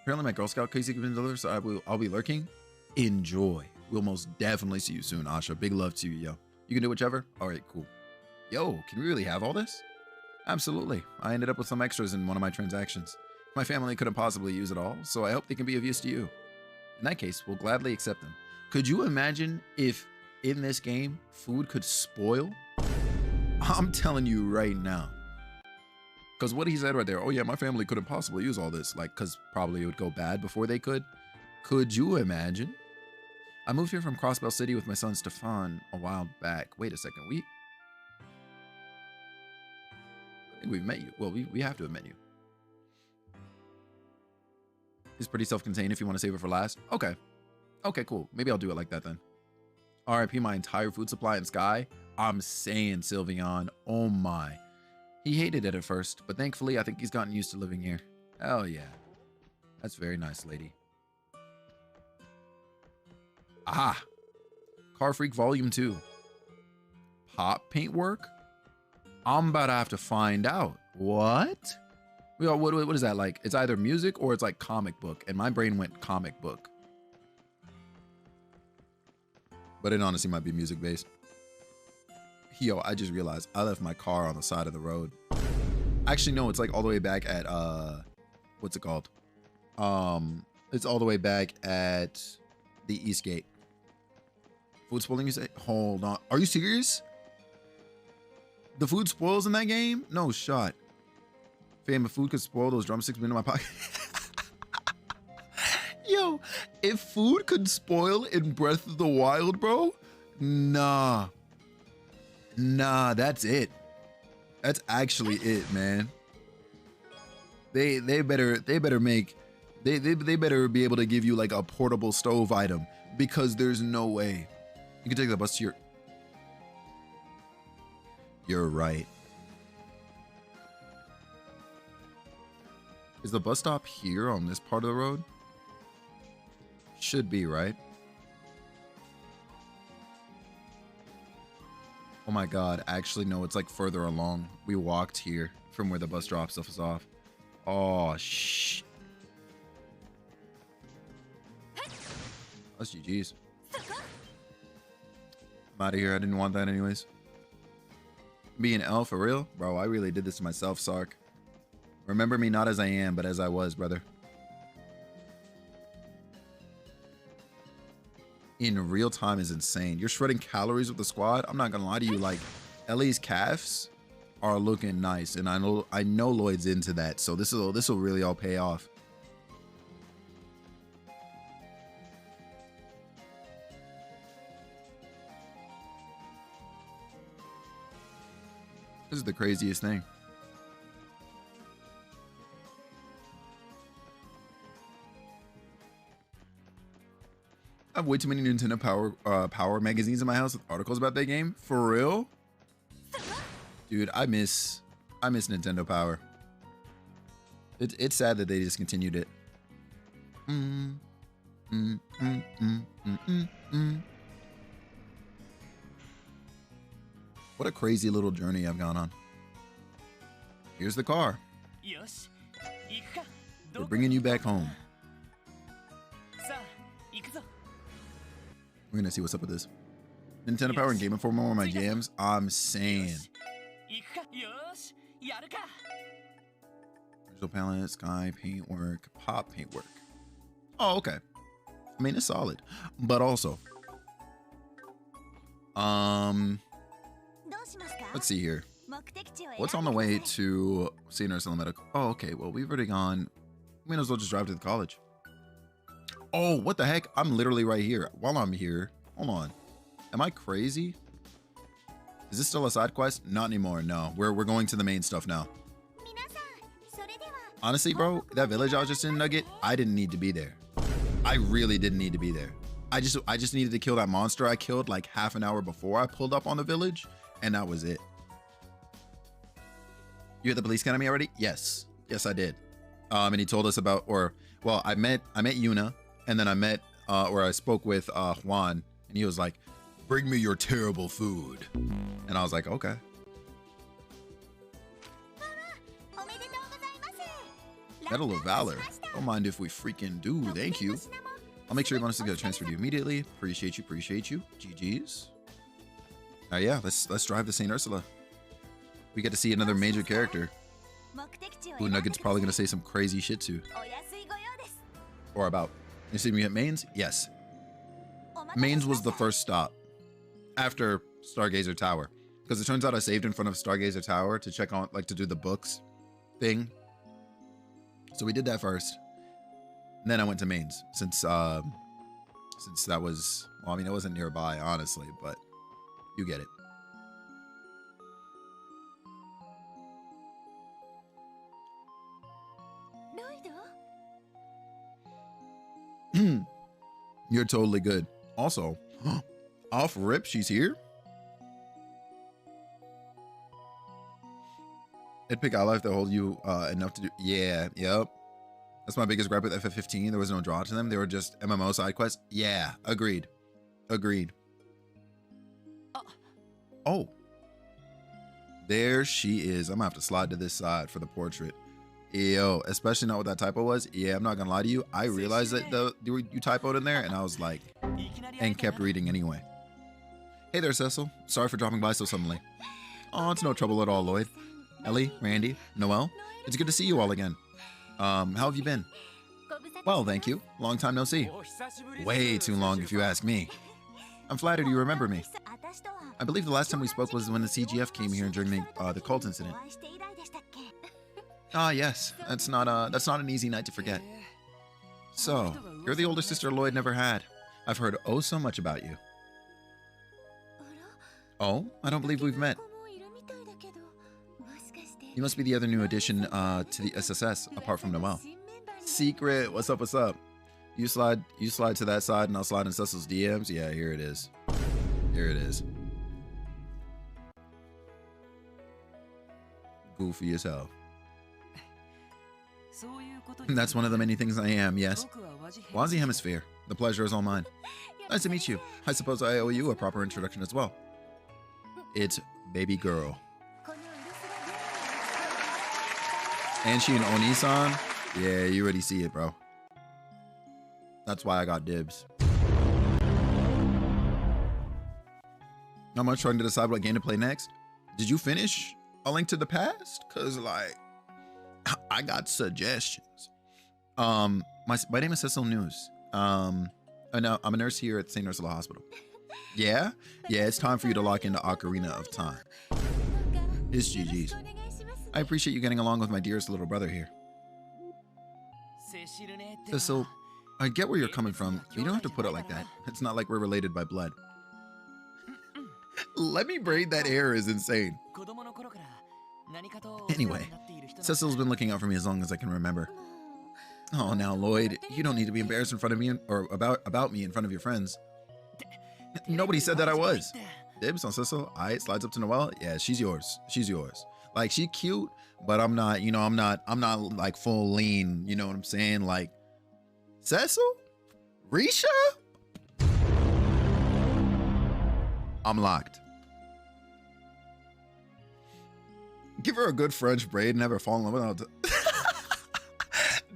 Apparently my Girl Scout case has been delivered, so I'll be lurking. Enjoy. We'll most definitely see you soon, Asha. Big love to you, yo. You can do whichever? All right, cool. Yo, can we really have all this? Absolutely. I ended up with some extras in one of my transactions. My family couldn't possibly use it all, so I hope they can be of use to you. In that case, we'll gladly accept them. Could you imagine if in this game food could spoil? I'm telling you right now. Because what he said right there, oh yeah, my family couldn't possibly use all this, like, because probably it would go bad before they could. Could you imagine? I moved here from Crossbell City with my son Stefan a while back. Wait a second, I think we've met you. Well, we have to have met you. It's pretty self-contained if you want to save it for last. Okay. Okay, cool. Maybe I'll do it like that then. RIP my entire food supply in Sky. I'm saying, Sylveon, oh my. He hated it at first, but thankfully I think he's gotten used to living here. Hell yeah. That's very nice, lady. Ah. Car Freak Volume 2. Pop paint work? I'm about to have to find out. What? What is that like? It's either music or it's like comic book, and my brain went comic book. But it honestly might be music based. Yo, I just realized I left my car on the side of the road. Actually, no, it's like all the way back at what's it called? It's all the way back at the East Gate. Food spoiling, you say? Hold on. Are you serious? The food spoils in that game? No shot. Fam, if food could spoil, those drumsticks been in my pocket. Yo, if food could spoil in Breath of the Wild, bro, nah, that's it. That's actually it, man. They better be able to give you like a portable stove item, because there's no way you can take the bus to your. You're right. Is the bus stop here on this part of the road? Should be, right? Oh my god, actually no, it's like further along. We walked here from where the bus drops us off. Oh, shh. That's GG's. I'm out of here, I didn't want that anyways. Being L for real? Bro, I really did this to myself, Sark. Remember me not as I am, but as I was, brother. In real time is insane. You're shredding calories with the squad. I'm not gonna lie to you, like Ellie's calves are looking nice, and I know Lloyd's into that, so this will really all pay off. This is the craziest thing. I have way too many Nintendo Power magazines in my house with articles about that game. For real? Dude, I miss Nintendo Power. It's sad that they discontinued it. What a crazy little journey I've gone on. Here's the car. We're bringing you back home. We're gonna see what's up with this. Nintendo Power and Game Informer were my jams. I'm saying. Digital palette, sky, paintwork, pop paintwork. Oh, okay. I mean, it's solid. But also, let's see here. What's on the way to St. Ursula Medical? Oh, okay. Well, we've already gone. We might as well just drive to the college. Oh, what the heck? I'm literally right here. While I'm here, hold on. Am I crazy? Is this still a side quest? Not anymore. No, we're going to the main stuff now. Honestly, bro, that village I was just in, Nugget, I didn't need to be there. I really didn't need to be there. I just needed to kill that monster I killed like half an hour before I pulled up on the village, and that was it. You at the police academy already? Yes. Yes, I did. And he told us about, well, I met Yuna, and then I spoke with Juan, and he was like, bring me your terrible food. And I was like, okay. Medal of Valor. Don't mind if we freaking do. Thank you. I'll make sure your bonus is get transferred to you immediately. Appreciate you. GG's. Yeah, let's drive to St. Ursula. We get to see another major character who Nugget's probably going to say some crazy shit to. Or about. You see me at Mainz? Yes. Mainz was the first stop after Stargazer Tower. Because it turns out I saved in front of Stargazer Tower to check on, like, to do the books thing. So we did that first. And then I went to Mainz since that was, well, I mean, it wasn't nearby, honestly, but you get it. You're totally good. Also, off rip, she's here. It'd pick life to hold you enough to do. Yeah, yep. That's my biggest gripe with FF15. There was no draw to them. They were just MMO side quests. Yeah, agreed. Oh. There she is. I'm gonna have to slide to this side for the portrait. Yo, especially not what that typo was. Yeah, I'm not gonna lie to you. I realized that you typoed in there, and I was like, and kept reading anyway. Hey there, Cecil. Sorry for dropping by so suddenly. Oh, it's no trouble at all, Lloyd. Ellie, Randy, Noelle. It's good to see you all again. How have you been? Well, thank you. Long time no see. Way too long if you ask me. I'm flattered you remember me. I believe the last time we spoke was when the CGF came here during the cult incident. Ah, yes. That's not an easy night to forget. So, you're the older sister Lloyd never had. I've heard oh so much about you. Oh, I don't believe we've met. You must be the other new addition to the SSS, apart from Noelle. Secret. What's up? You slide to that side, and I'll slide in Cecil's DMs. Yeah, here it is. Goofy as hell. That's one of the many things I am, yes. Wazi Hemisphere. The pleasure is all mine. Nice to meet you. I suppose I owe you a proper introduction as well. It's baby girl. And she an Oni-san? Yeah, you already see it, bro. That's why I got dibs. Not much trying to decide what game to play next. Did you finish A Link to the Past? Cause like, I got suggestions. My name is Cecil News. I know I'm a nurse here at St. Ursula Hospital. Yeah, it's time for you to lock into Ocarina of Time. It's GG's. I appreciate you getting along with my dearest little brother here. Cecil, I get where you're coming from, but you don't have to put it like that. It's not like we're related by blood. Let me braid that hair is insane. Anyway, Cecil's been looking out for me as long as I can remember. Oh, now Lloyd, you don't need to be embarrassed in front of me or about me in front of your friends. Nobody said that I was. Dibs on Cecil. Alright, slides up to Noelle. Yeah, she's yours. She's yours. Like, she's cute, but I'm not, you know, I'm not like full lean, you know what I'm saying? Like, Cecil? Risha? I'm locked. Give her a good French braid and have her fall in love with her.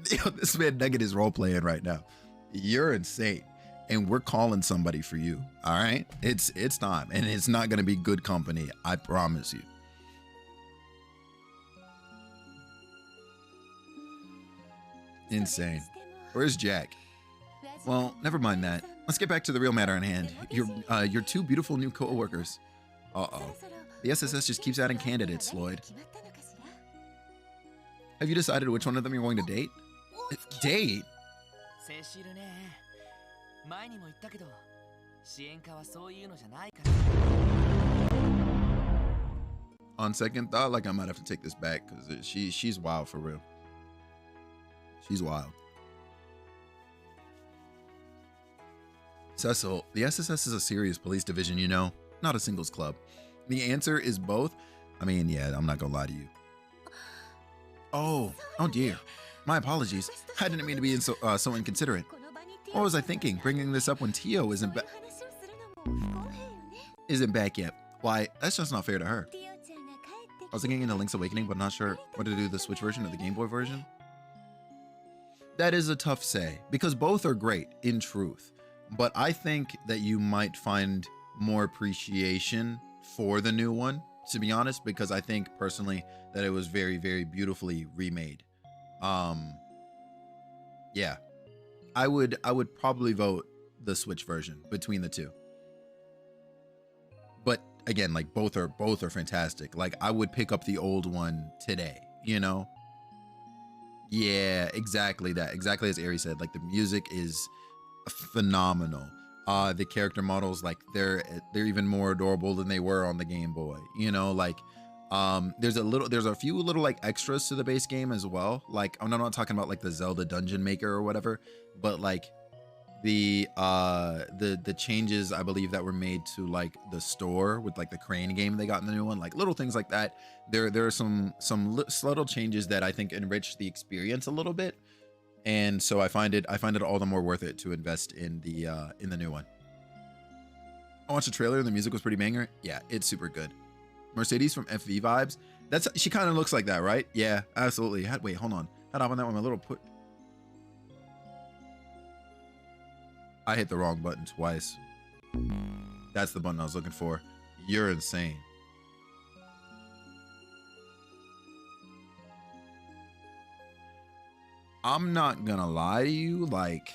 Yo, this man Nugget is role playing right now. You're insane. And we're calling somebody for you. All right? It's time. And it's not gonna be good company. I promise you. Insane. Where's Jack? Well, never mind that. Let's get back to the real matter in hand. Your two beautiful new co-workers. Uh-oh. The SSS just keeps adding candidates, Lloyd. Have you decided which one of them you're going to date? Date? On second thought, like I might have to take this back because she's wild for real. She's wild. Cecil, the SSS is a serious police division, you know, not a singles club. The answer is both. I mean, yeah, I'm not gonna lie to you. Oh dear. My apologies. I didn't mean to be so inconsiderate. What was I thinking? Bringing this up when Tio isn't back yet. Why, that's just not fair to her. I was thinking into Link's Awakening, but not sure what to do the Switch version or the Game Boy version. That is a tough say, because both are great, in truth. But I think that you might find more appreciation for the new one, to be honest, because I think personally that it was very, very beautifully remade. Yeah. I would probably vote the Switch version between the two. But again, like both are fantastic. Like I would pick up the old one today, you know? Yeah, exactly that. Exactly as Ari said, like the music is phenomenal. The character models, like they're even more adorable than they were on the Game Boy, you know? Like there's a few little like extras to the base game as well. Like I'm not talking about like the Zelda Dungeon Maker or whatever, but like the changes I believe that were made to like the store with like the crane game they got in the new one, like little things like that. There are some subtle changes that I think enrich the experience a little bit, and so I find it all the more worth it to invest in the new one. I watched the trailer and the music was pretty banger. Yeah, it's super good. Mercedes from FV Vibes. She kind of looks like that, right? Yeah, absolutely. Wait, hold on. How'd I on that one? My little put. I hit the wrong button twice. That's the button I was looking for. You're insane. I'm not gonna lie to you, like,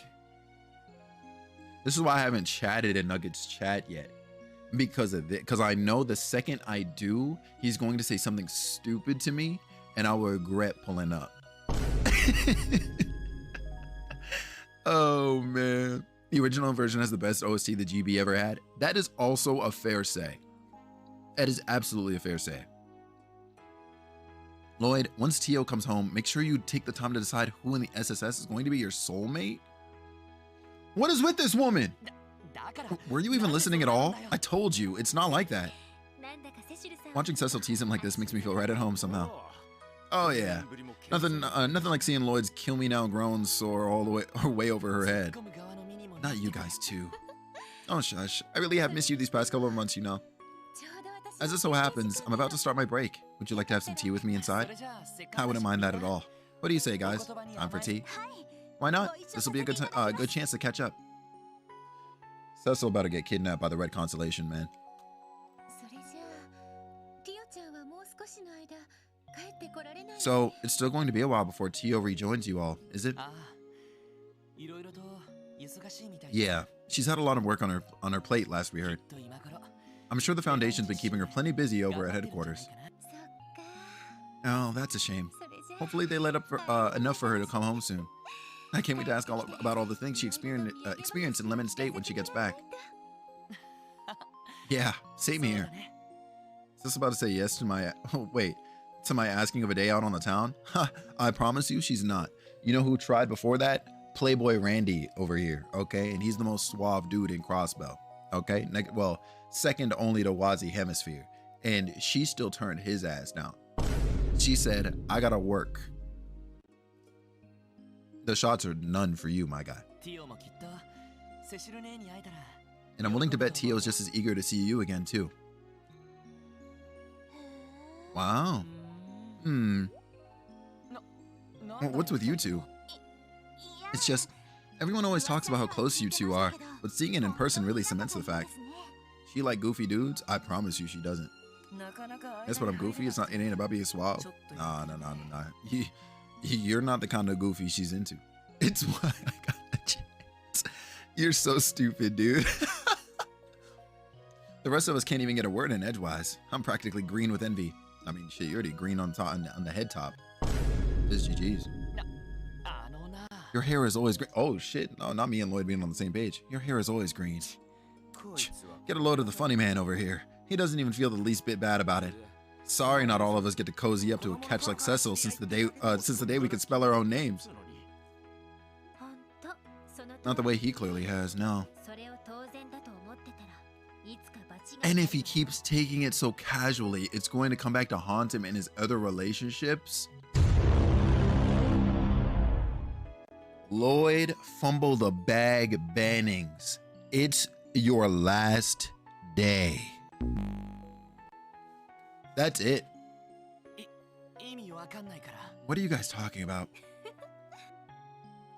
this is why I haven't chatted in Nuggets chat yet. Because of it. Because I know the second I do, he's going to say something stupid to me, and I will regret pulling up. Oh, man. The original version has the best OST the GB ever had. That is also a fair say. That is absolutely a fair say. Lloyd, once Tio comes home, make sure you take the time to decide who in the SSS is going to be your soulmate. What is with this woman? Were you even listening at all? I told you, it's not like that. Watching Cecil tease him like this makes me feel right at home somehow. Oh yeah, nothing like seeing Lloyd's "kill me now" groans soar all the way over her head. Not you guys too. Oh shush, I really have missed you these past couple of months, you know. As it so happens, I'm about to start my break. Would you like to have some tea with me inside? I wouldn't mind that at all. What do you say, guys? Time for tea? Why not? This will be a good chance to catch up. Cecil about to get kidnapped by the Red Constellation, man. So, it's still going to be a while before Tio rejoins you all, is it? Yeah, she's had a lot of work on her plate, last we heard. I'm sure the Foundation's been keeping her plenty busy over at headquarters. Oh, that's a shame. Hopefully they let up enough for her to come home soon. I can't wait to ask about all the things she experienced in Lemon State when she gets back. Yeah, same here. Is this about to say yes to my... Oh, wait. to my asking of a day out on the town? Ha, I promise you she's not. You know who tried before that? Playboy Randy over here, okay? And he's the most suave dude in Crossbell, okay? Well, second only to Wazi Hemisphere. And she still turned his ass down. She said, I gotta work. The shots are none for you, my guy. And I'm willing to bet Tio's just as eager to see you again, too. Wow. Well, what's with you two? It's just, everyone always talks about how close you two are, but seeing it in person really cements the fact. She like goofy dudes? I promise you she doesn't. That's what I'm goofy. It ain't about being suave. Nah. You're not the kind of goofy she's into. It's why I got a chance. You're so stupid, dude. The rest of us can't even get a word in edgewise. I'm practically green with envy. I mean, shit, you're already green on top, on the head top. This is GG's. Your hair is always green. Oh shit, no, not me and Lloyd being on the same page. Your hair is always green. Get a load of the funny man over here. He doesn't even feel the least bit bad about it. Sorry, not all of us get to cozy up to a catch like Cecil since the day we could spell our own names. Not the way he clearly has, no. And if he keeps taking it so casually, it's going to come back to haunt him in his other relationships. Lloyd, fumble the bag bannings. It's your last day. That's it. What are you guys talking about?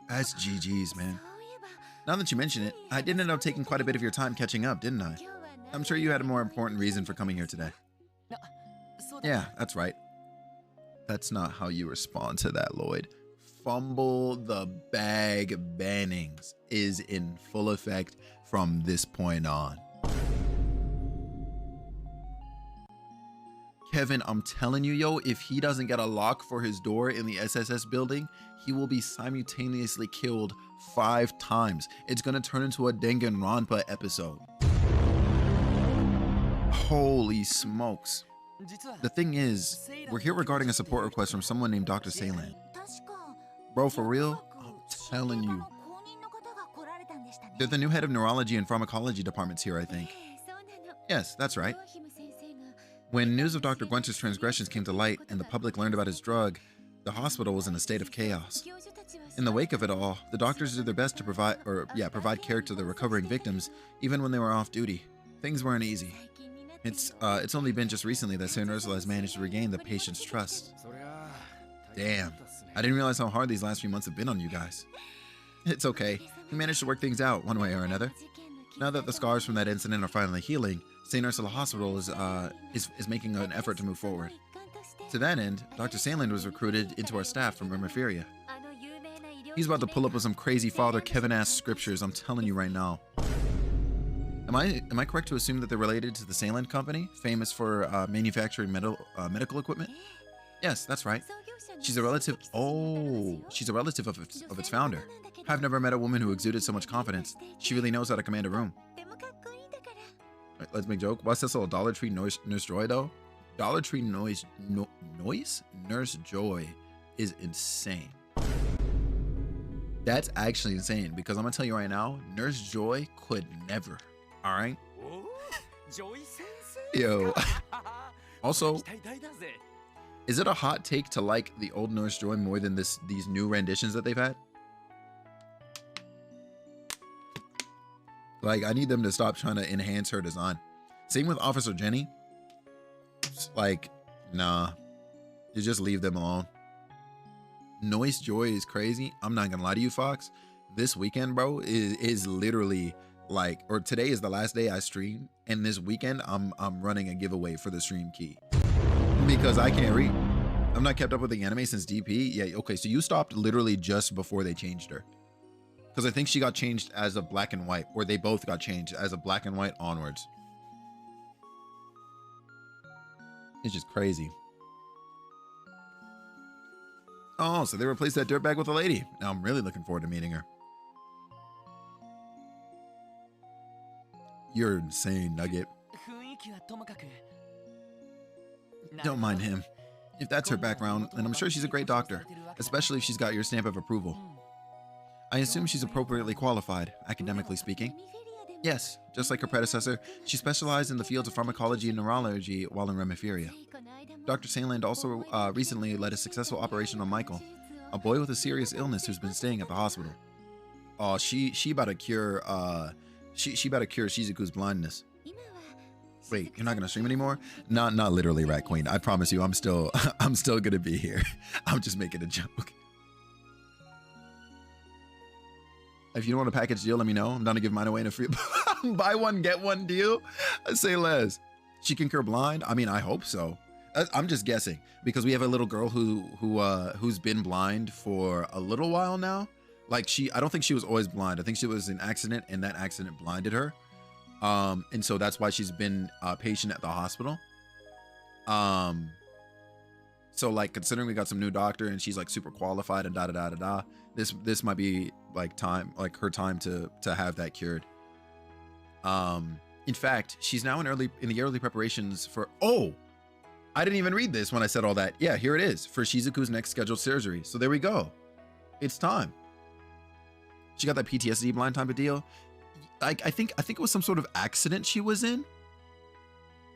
That's GG's, man. Now that you mention it, I did end up taking quite a bit of your time catching up, didn't I? I'm sure you had a more important reason for coming here today. Yeah, that's right. That's not how you respond to that, Lloyd. Fumble the bag bannings is in full effect from this point on. Kevin, I'm telling you, yo, if he doesn't get a lock for his door in the SSS building, he will be simultaneously killed 5 times. It's gonna turn into a Danganronpa episode. Holy smokes. The thing is, we're here regarding a support request from someone named Dr. Salen. Bro, for real? I'm telling you. They're the new head of neurology and pharmacology departments here, I think. Yes, that's right. When news of Dr. Gwent's transgressions came to light and the public learned about his drug, the hospital was in a state of chaos. In the wake of it all, the doctors did their best to provide care to the recovering victims, even when they were off duty. Things weren't easy. It's only been just recently that Saint Ursula has managed to regain the patient's trust. Damn, I didn't realize how hard these last few months have been on you guys. It's okay, we managed to work things out one way or another. Now that the scars from that incident are finally healing, St. Ursula Hospital is making an effort to move forward. To that end, Dr. Sandland was recruited into our staff from Rimaferia. He's about to pull up with some crazy Father Kevin-ass scriptures, I'm telling you right now. Am I correct to assume that they're related to the Sandland Company, famous for manufacturing medical equipment? Yes, that's right. She's a relative. Oh, she's a relative of its founder. I've never met a woman who exuded so much confidence. She really knows how to command a room. Right, let's make a joke. What's this little Dollar Tree Nurse Joy though? Dollar Tree Nurse Joy is insane. That's actually insane because I'm gonna tell you right now, Nurse Joy could never. All right. Yo. Also, is it a hot take to like the old Nurse Joy more than these new renditions that they've had? Like, I need them to stop trying to enhance her design. Same with Officer Jenny. Like, nah. You just leave them alone. Noise Joy is crazy. I'm not gonna lie to you, Fox. This weekend, bro, is literally like, or today is the last day I stream, and this weekend I'm running a giveaway for the stream key. Because I can't read. I'm not kept up with the anime since DP. Yeah, okay, so you stopped literally just before they changed her. Because I think she got changed as a black and white, or they both got changed as a black and white onwards. It's just crazy. Oh, so they replaced that dirtbag with a lady. Now I'm really looking forward to meeting her. You're insane, Nugget. Don't mind him. If that's her background, then I'm sure she's a great doctor, especially if she's got your stamp of approval. I assume she's appropriately qualified, academically speaking. Yes, just like her predecessor, she specialized in the fields of pharmacology and neurology while in Remiferia. Dr. Sandland also recently led a successful operation on Michael, a boy with a serious illness who's been staying at the hospital. Oh, she about to cure she about to cure Shizuku's blindness. Wait, you're not gonna stream anymore? Not literally, Rat Queen. I promise you, I'm still gonna be here. I'm just making a joke. If you don't want a package deal, let me know. I'm down to give mine away in a free buy one get one deal. I say less. She can cure blind. I mean, I hope so. I'm just guessing because we have a little girl who's been blind for a little while now. Like I don't think she was always blind. I think she was in an accident and that accident blinded her. And so that's why she's been a patient at the hospital. So like considering we got some new doctor and she's like super qualified and this might be like her time to have that cured. In fact, she's now in the early preparations for I didn't even read this when I said all that. Yeah, here it is for Shizuku's next scheduled surgery. So there we go. It's time. She got that PTSD blind type of deal. I think it was some sort of accident she was in.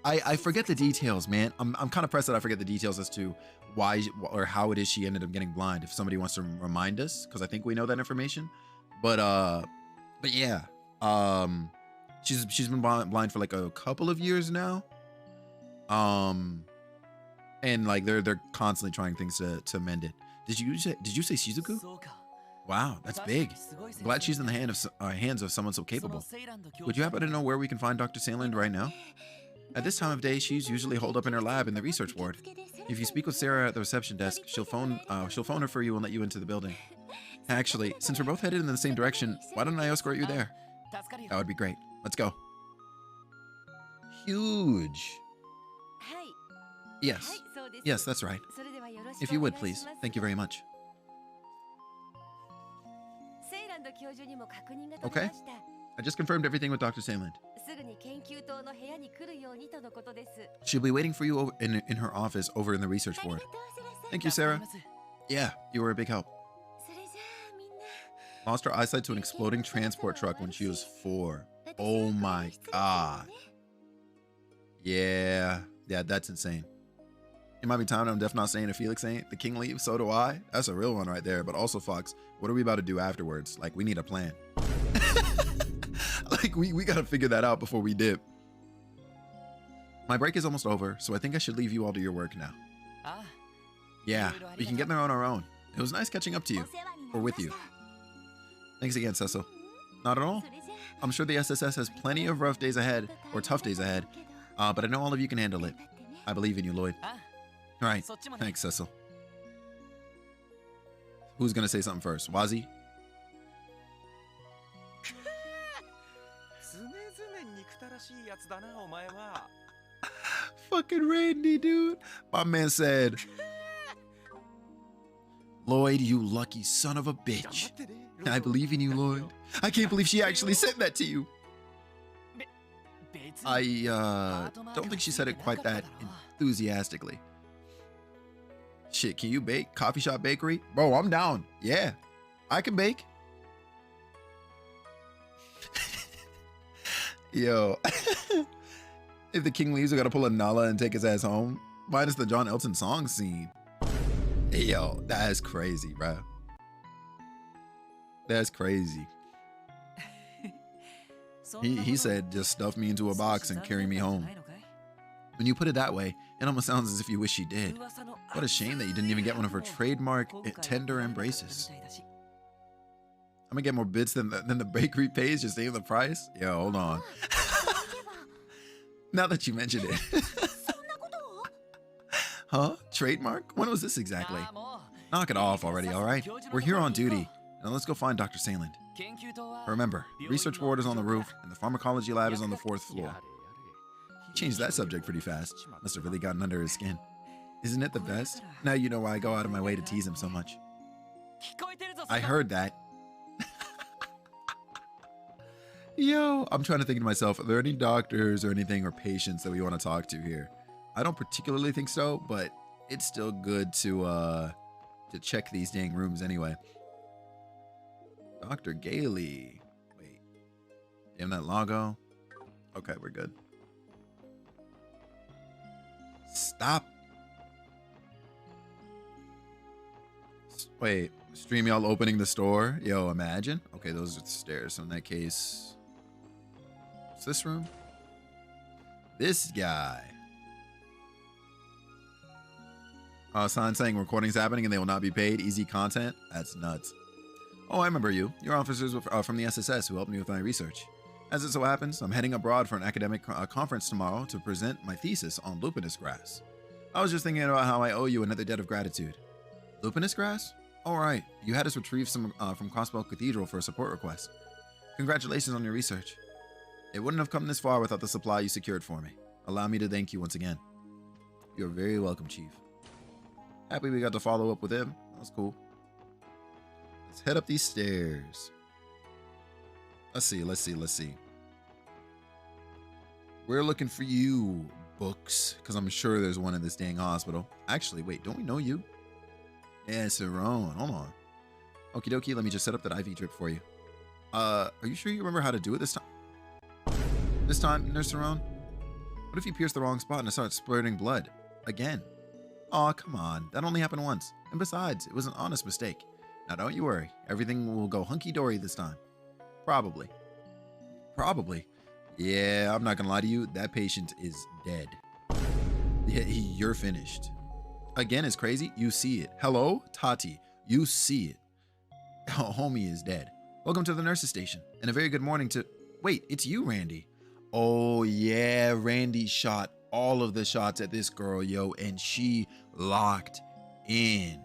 I forget the details, man. I'm kind of pressed that I forget the details as to why or how it is she ended up getting blind. If somebody wants to remind us, because I think we know that information. But yeah, she's been blind for like a couple of years now. And like they're constantly trying things to mend it. Did you say Shizuku? Wow, that's big. I'm glad she's in the hands of someone so capable. Would you happen to know where we can find Dr. Sandland right now? At this time of day, she's usually holed up in her lab in the research ward. If you speak with Sarah at the reception desk, she'll phone her for you and let you into the building. Actually, since we're both headed in the same direction, why don't I escort you there? That would be great. Let's go. Huge. Yes, that's right. If you would, please. Thank you very much. Okay. I just confirmed everything with Dr. Sandland. She'll be waiting for you in her office over in the research ward. Thank you, Sarah. Yeah, you were a big help. Lost her eyesight to an exploding transport truck when she was 4. Oh my god. Yeah, that's insane. It might be time I'm definitely not saying if Felix ain't. The king leaves, so do I. That's a real one right there. But also, Fox, what are we about to do afterwards? Like, we need a plan. Like, we gotta figure that out before we dip. My break is almost over, so I think I should leave you all to your work now. Yeah, we can get there on our own. It was nice catching up to you. Or with you. Thanks again, Cecil. Not at all. I'm sure the SSS has plenty of rough days ahead, or tough days ahead. But I know all of you can handle it. I believe in you, Lloyd. All right, thanks, Cecil. Who's gonna say something first? Wazi? Fucking Randy, dude. My man said, Lloyd, you lucky son of a bitch. I believe in you, Lloyd. I can't believe she actually said that to you. I don't think she said it quite that enthusiastically. Shit, can you bake? Coffee shop bakery? Bro, I'm down. Yeah, I can bake. Yo, if the king leaves, we gotta pull a Nala and take his ass home. Minus the John Elton song scene. Hey, yo, that's crazy, bro. That's crazy. He said, just stuff me into a box and carry me home. When you put it that way, it almost sounds as if you wish she did. What a shame that you didn't even get one of her trademark tender embraces. I'm gonna get more bits than the bakery pays, just save the price? Yo, hold on. Now that you mentioned it. Huh? Trademark? When was this exactly? Knock it off already, all right? We're here on duty. Now let's go find Dr. Sandland. Remember, the research ward is on the roof, and the pharmacology lab is on the 4th floor. He changed that subject pretty fast. Must have really gotten under his skin. Isn't it the best? Now you know why I go out of my way to tease him so much. I heard that. Yo, I'm trying to think to myself, are there any doctors or anything or patients that we want to talk to here? I don't particularly think so, but it's still good to check these dang rooms anyway. Dr. Gailey. Wait. Damn that logo. Okay, we're good. Stop. Wait, stream y'all opening the store? Yo, imagine. Okay, those are the stairs. So in that case, what's this room? This guy. Sign saying recording's happening and they will not be paid. Easy content. That's nuts. Oh, I remember you. You're officers from the SSS who helped me with my research. As it so happens, I'm heading abroad for an academic conference tomorrow to present my thesis on lupinous grass. I was just thinking about how I owe you another debt of gratitude. Lupinous grass? All right. You had us retrieve some from Crossbell Cathedral for a support request. Congratulations on your research. It wouldn't have come this far without the supply you secured for me. Allow me to thank you once again. You're very welcome, Chief. Happy we got to follow up with him. That was cool. Let's head up these stairs. Let's see. We're looking for you, Books, because I'm sure there's one in this dang hospital. Actually, wait, don't we know you? Yeah, Cerrone. Hold on. Okie dokie, let me just set up that IV drip for you. Are you sure you remember how to do it this time? This time, Nurse Cerrone? What if you pierce the wrong spot and it starts splurting blood? Again? Aw, come on. That only happened once. And besides, it was an honest mistake. Now don't you worry. Everything will go hunky-dory this time. Probably. Probably. Yeah, I'm not gonna lie to you. That patient is dead. Yeah, you're finished. Again, it's crazy. You see it. Hello, Tati. You see it. Homie is dead. Welcome to the nurse's station. And a very good morning to... Wait, it's you, Randy. Oh, yeah. Randy shot all of the shots at this girl, yo. And she locked in.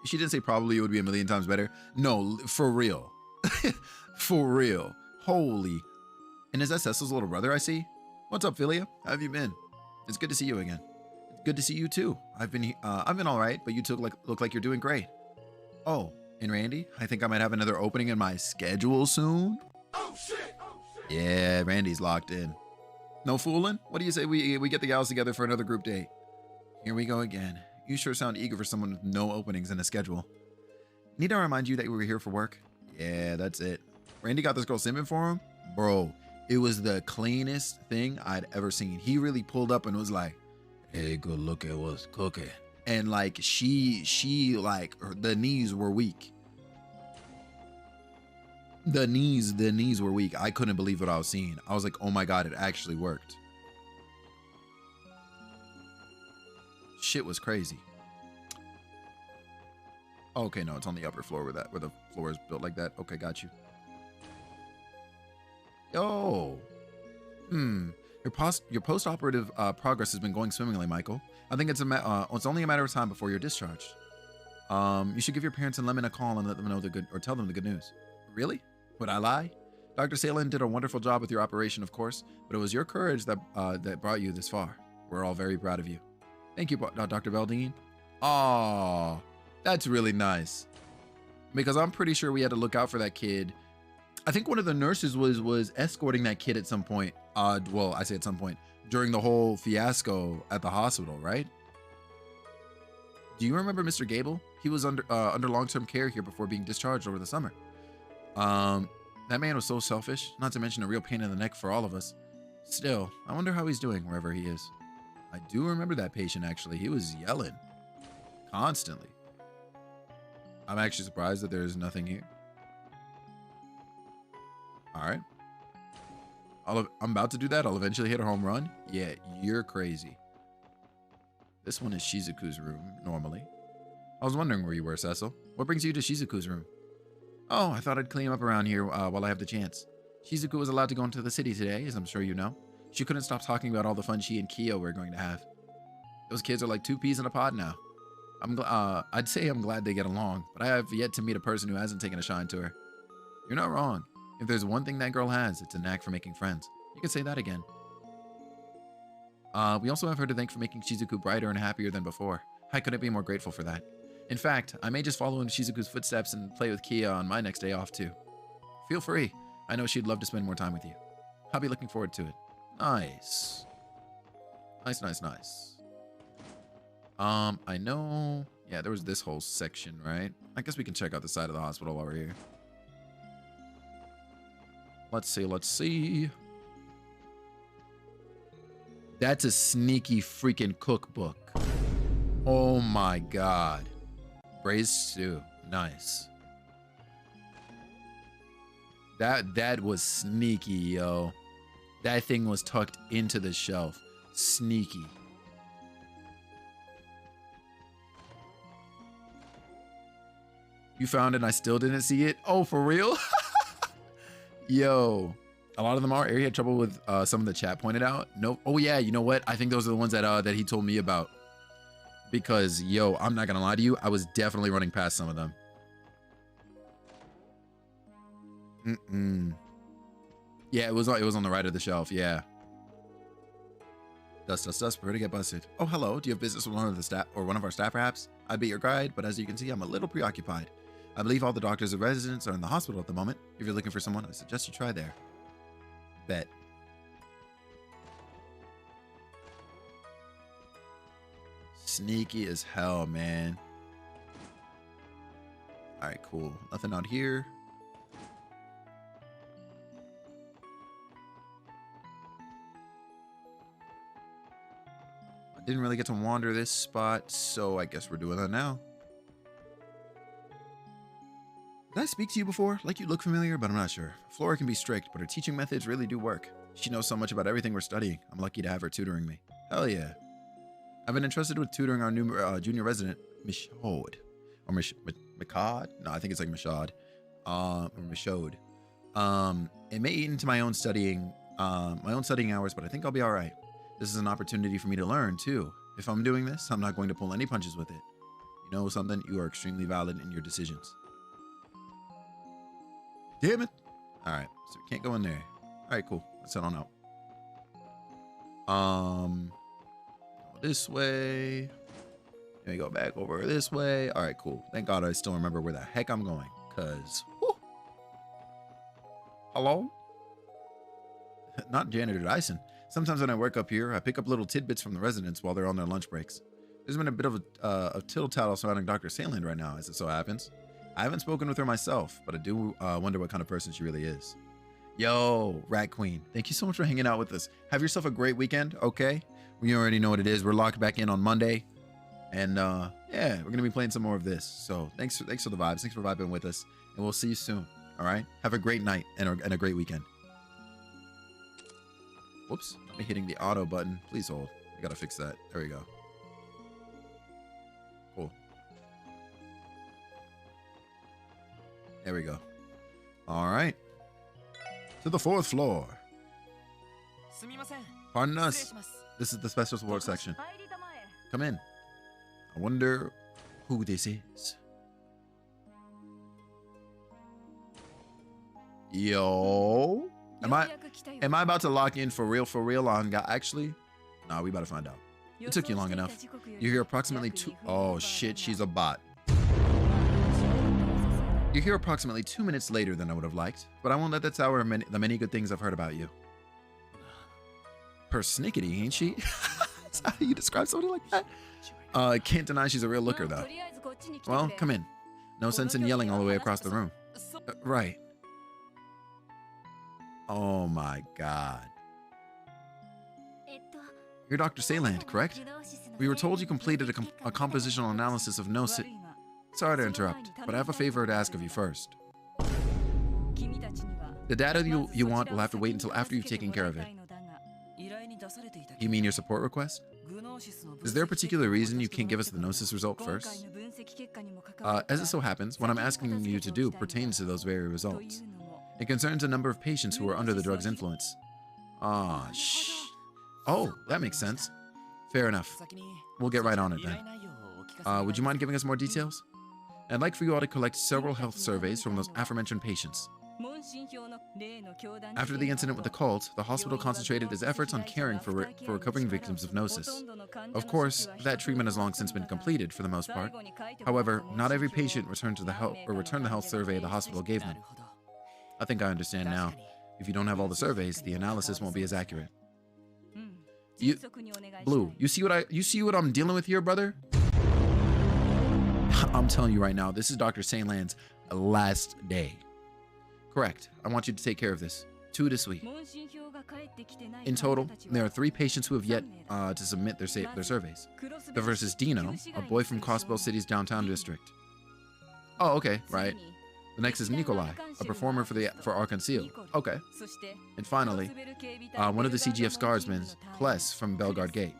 She didn't say probably it would be a million times better. No, for real. For real. Holy. And is that Cecil's little brother I see? What's up, Philia? How have you been? It's good to see you again. It's good to see you too. I've been all right, but you look like you're doing great. Oh, and Randy, I think I might have another opening in my schedule soon. Oh shit! Yeah, Randy's locked in. No fooling? What do you say we get the gals together for another group date? Here we go again. You sure sound eager for someone with no openings in a schedule. Need I remind you that we were here for work? Yeah, that's it. Randy got this girl simping for him? Bro, it was the cleanest thing I'd ever seen. He really pulled up and was like, hey, good look at what's cooking. And like, she like, the knees were weak. The knees were weak. I couldn't believe what I was seeing. I was like, oh my God, it actually worked. Shit was crazy. Okay, no, it's on the upper floor where the floor is built like that. Okay, got you. Yo. Your post-operative progress has been going swimmingly, Michael. I think it's only a matter of time before you're discharged. You should give your parents and Lemon a call and let them know tell them the good news. Really? Would I lie? Dr. Salin did a wonderful job with your operation, of course, but it was your courage that brought you this far. We're all very proud of you. Thank you, Dr. Beldine. Aw, that's really nice. Because I'm pretty sure we had to look out for that kid. I think one of the nurses was escorting that kid at some point. Well, I say at some point during the whole fiasco at the hospital, right? Do you remember Mr. Gable? He was under long-term care here before being discharged over the summer. That man was so selfish, not to mention a real pain in the neck for all of us. Still, I wonder how he's doing wherever he is. I do remember that patient, actually. He was yelling constantly. I'm actually surprised that there's nothing here. All right. I'm about to do that. I'll eventually hit a home run. Yeah, you're crazy. This one is Shizuku's room, normally. I was wondering where you were, Cecil. What brings you to Shizuku's room? Oh, I thought I'd clean up around here while I have the chance. Shizuku was allowed to go into the city today, as I'm sure you know. She couldn't stop talking about all the fun she and Kyo were going to have. Those kids are like two peas in a pod now. I'd say I'm glad they get along, but I have yet to meet a person who hasn't taken a shine to her. You're not wrong. If there's one thing that girl has, it's a knack for making friends. You could say that again. We also have her to thank for making Shizuku brighter and happier than before. I couldn't be more grateful for that. In fact, I may just follow in Shizuku's footsteps and play with Kia on my next day off too. Feel free. I know she'd love to spend more time with you. I'll be looking forward to it. Nice. Nice, nice, nice. I know. Yeah, there was this whole section, right? I guess we can check out the side of the hospital while we're here. Let's see, let's see. That's a sneaky freaking cookbook. Oh my god. Braised stew. Nice. That was sneaky, yo. That thing was tucked into the shelf. Sneaky. You found it and I still didn't see it? Oh, for real? Yo. A lot of them are. Ari had trouble with some of the chat pointed out. Nope. Oh yeah, you know what? I think those are the ones that he told me about. Because yo, I'm not gonna lie to you, I was definitely running past some of them. Yeah, it was on the right of the shelf. Yeah. Dust, dust, dust. Prepare to get busted. Oh, hello. Do you have business with one of the staff or one of our staff, perhaps? I'd be your guide, but as you can see, I'm a little preoccupied. I believe all the doctors and residents are in the hospital at the moment. If you're looking for someone, I suggest you try there. Bet. Sneaky as hell, man. All right, cool. Nothing out here. I didn't really get to wander this spot, so I guess we're doing that now. Did I speak to you before? Like you look familiar, but I'm not sure. Flora can be strict, but her teaching methods really do work. She knows so much about everything we're studying. I'm lucky to have her tutoring me. Hell yeah. I've been entrusted with tutoring our new junior resident, Michaud. Or Michaud? No, I think it's like Michaud. Or Michaud. It may eat into my own studying hours, but I think I'll be all right. This is an opportunity for me to learn, too. If I'm doing this, I'm not going to pull any punches with it. You know something? You are extremely valid in your decisions. Damn it. All right, so we can't go in there. All right, cool. Let's head on out. Go this way. Let me go back over this way. All right, cool. Thank God I still remember where the heck I'm going. Cause, whew. Hello? Not Janitor Dyson. Sometimes when I work up here, I pick up little tidbits from the residents while they're on their lunch breaks. There's been a bit of a tittle-tattle surrounding Dr. Sandland right now, as it so happens. I haven't spoken with her myself, but I do wonder what kind of person she really is. Yo, Rat Queen, thank you so much for hanging out with us. Have yourself a great weekend, okay? We already know what it is. We're locked back in on Monday. And yeah, we're going to be playing some more of this. So thanks for the vibes. Thanks for vibing with us. And we'll see you soon, all right? Have a great night and a great weekend. Whoops, let me hitting the auto button. Please hold. We got to fix that. There we go. Cool. There we go. All right. To the 4th floor. Pardon us. This is the special support section. Come in. I wonder who this is. Yo. Am I about to lock in for real on guy? Actually, nah, we about to find out. It took you long enough. You're here approximately oh shit, she's a bot. You're here approximately 2 minutes later than I would have liked, but I won't let that sour the many good things I've heard about you. Persnickety, ain't she? That's how you describe somebody like that? Can't deny she's a real looker, though. Well, come in. No sense in yelling all the way across the room. Right. Oh my god. You're Dr. Sayland, correct? We were told you completed a compositional analysis of Gnosis. Sorry to interrupt, but I have a favor to ask of you first. The data you want will have to wait until after you've taken care of it. You mean your support request? Is there a particular reason you can't give us the Gnosis result first? As it so happens, what I'm asking you to do pertains to those very results. It concerns a number of patients who are under the drug's influence. Oh, that makes sense. Fair enough. We'll get right on it then. Would you mind giving us more details? I'd like for you all to collect several health surveys from those aforementioned patients. After the incident with the cult, the hospital concentrated its efforts on caring for recovering victims of Gnosis. Of course, that treatment has long since been completed for the most part. However, not every patient returned the health survey the hospital gave them. I think I understand now. If you don't have all the surveys, the analysis won't be as accurate. You, Blue, you see what I'm dealing with here, brother? I'm telling you right now, this is Dr. Sainland's last day. Correct. I want you to take care of this. 2 this week. In total, there are 3 patients who have yet to submit their surveys. The first is Dino, a boy from Crossbell City's downtown district. Oh, okay, right. The next is Nikolai, a performer for Arkansas. Okay. And finally, one of the CGF's guardsmen, Kless from Belgard Gate.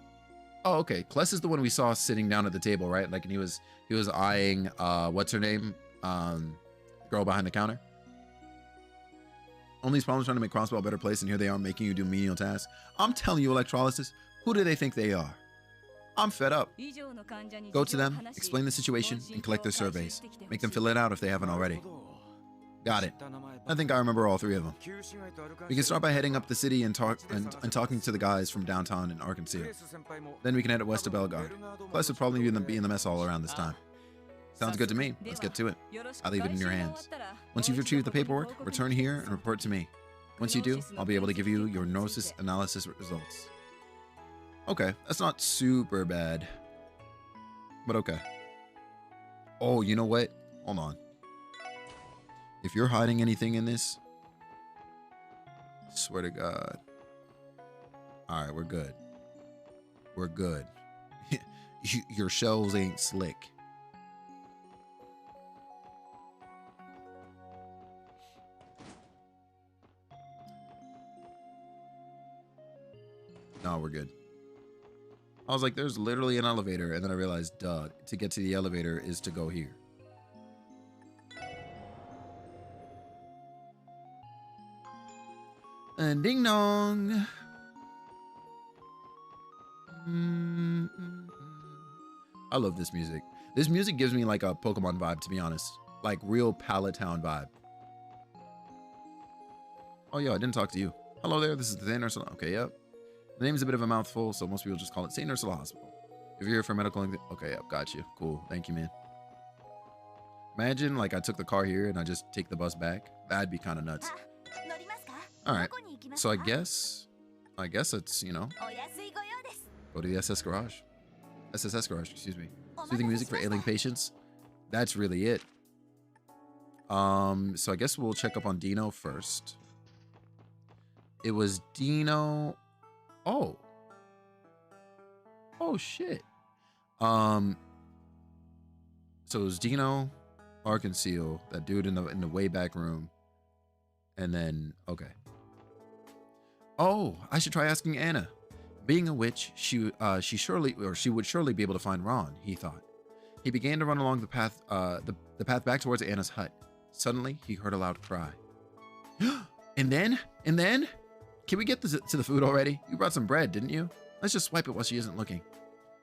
Oh, okay. Kless is the one we saw sitting down at the table, right? Like, and he was eyeing what's her name? Girl behind the counter. All these problems trying to make Crossbell a better place, and here they are making you do menial tasks. I'm telling you, Electrolysis, who do they think they are? I'm fed up. Go to them, explain the situation, and collect their surveys. Make them fill it out if they haven't already. Got it. I think I remember all 3 of them. We can start by heading up the city and talking to the guys from downtown in Arkansas. Then we can head west to Belgard. Plus, would probably be in the mess hall around this time. Sounds good to me. Let's get to it. I'll leave it in your hands. Once you've retrieved the paperwork, return here and report to me. Once you do, I'll be able to give you your Gnosis analysis results. Okay, that's not super bad. But okay. Oh, you know what? Hold on. If you're hiding anything in this, I swear to God. All right, we're good. We're good. Your shells ain't slick. No, we're good. I was like, there's literally an elevator, and then I realized, duh, to get to the elevator is to go here. And ding dong. I love this music. This music gives me like a Pokemon vibe, to be honest. Like real Pallet Town vibe. Oh, yeah, I didn't talk to you. Hello there, this is the St. Ursula. Okay, yep. The name's a bit of a mouthful, so most people just call it St. Ursula Hospital. If you're here for medical... Okay, yep, got you. Cool. Thank you, man. Imagine, like, I took the car here and I just take the bus back. That'd be kind of nuts. Alright, so I guess it's, you know, go to the SSS garage, excuse me. Soothing music for ailing patients. That's really it. So I guess we'll check up on Dino first. It was Dino... Oh shit. So it was Dino, Arkansas, that dude in the way back room, and then okay. Oh, I should try asking Anna. Being a witch, she would surely be able to find Ron, he thought. He began to run along the path back towards Anna's hut. Suddenly, he heard a loud cry. And then, can we get to the food already? You brought some bread, didn't you? Let's just swipe it while she isn't looking.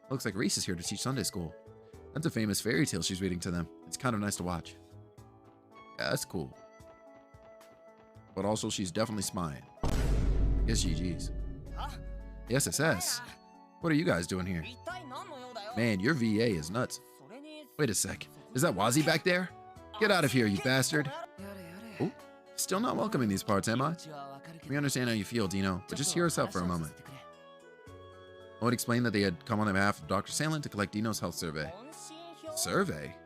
Looks like Reese is here to teach Sunday school. That's a famous fairy tale she's reading to them. It's kind of nice to watch. Yeah, that's cool. But also, she's definitely spying. Guess GG's. The SSS. What are you guys doing here? Man, your VA is nuts. Wait a sec. Is that Wazzy back there? Get out of here, you bastard. Oh, still not welcome in these parts, am I? We understand how you feel, Dino, but just hear us out for a moment. I would explain that they had come on behalf of Dr. Sandlin to collect Dino's health survey. Survey?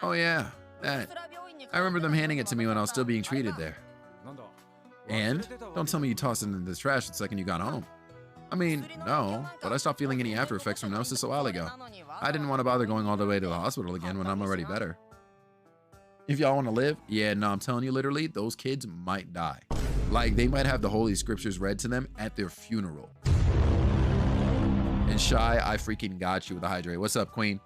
Oh yeah, that. I remember them handing it to me when I was still being treated there. And? Don't tell me you tossed it in the trash the second you got home. I mean, no, but I stopped feeling any after effects from Gnosis a while ago. I didn't want to bother going all the way to the hospital again when I'm already better. If y'all want to live, yeah, no, I'm telling you literally, those kids might die. Like, they might have the Holy Scriptures read to them at their funeral. And Shy, I freaking got you with the hydrate. What's up, Queen?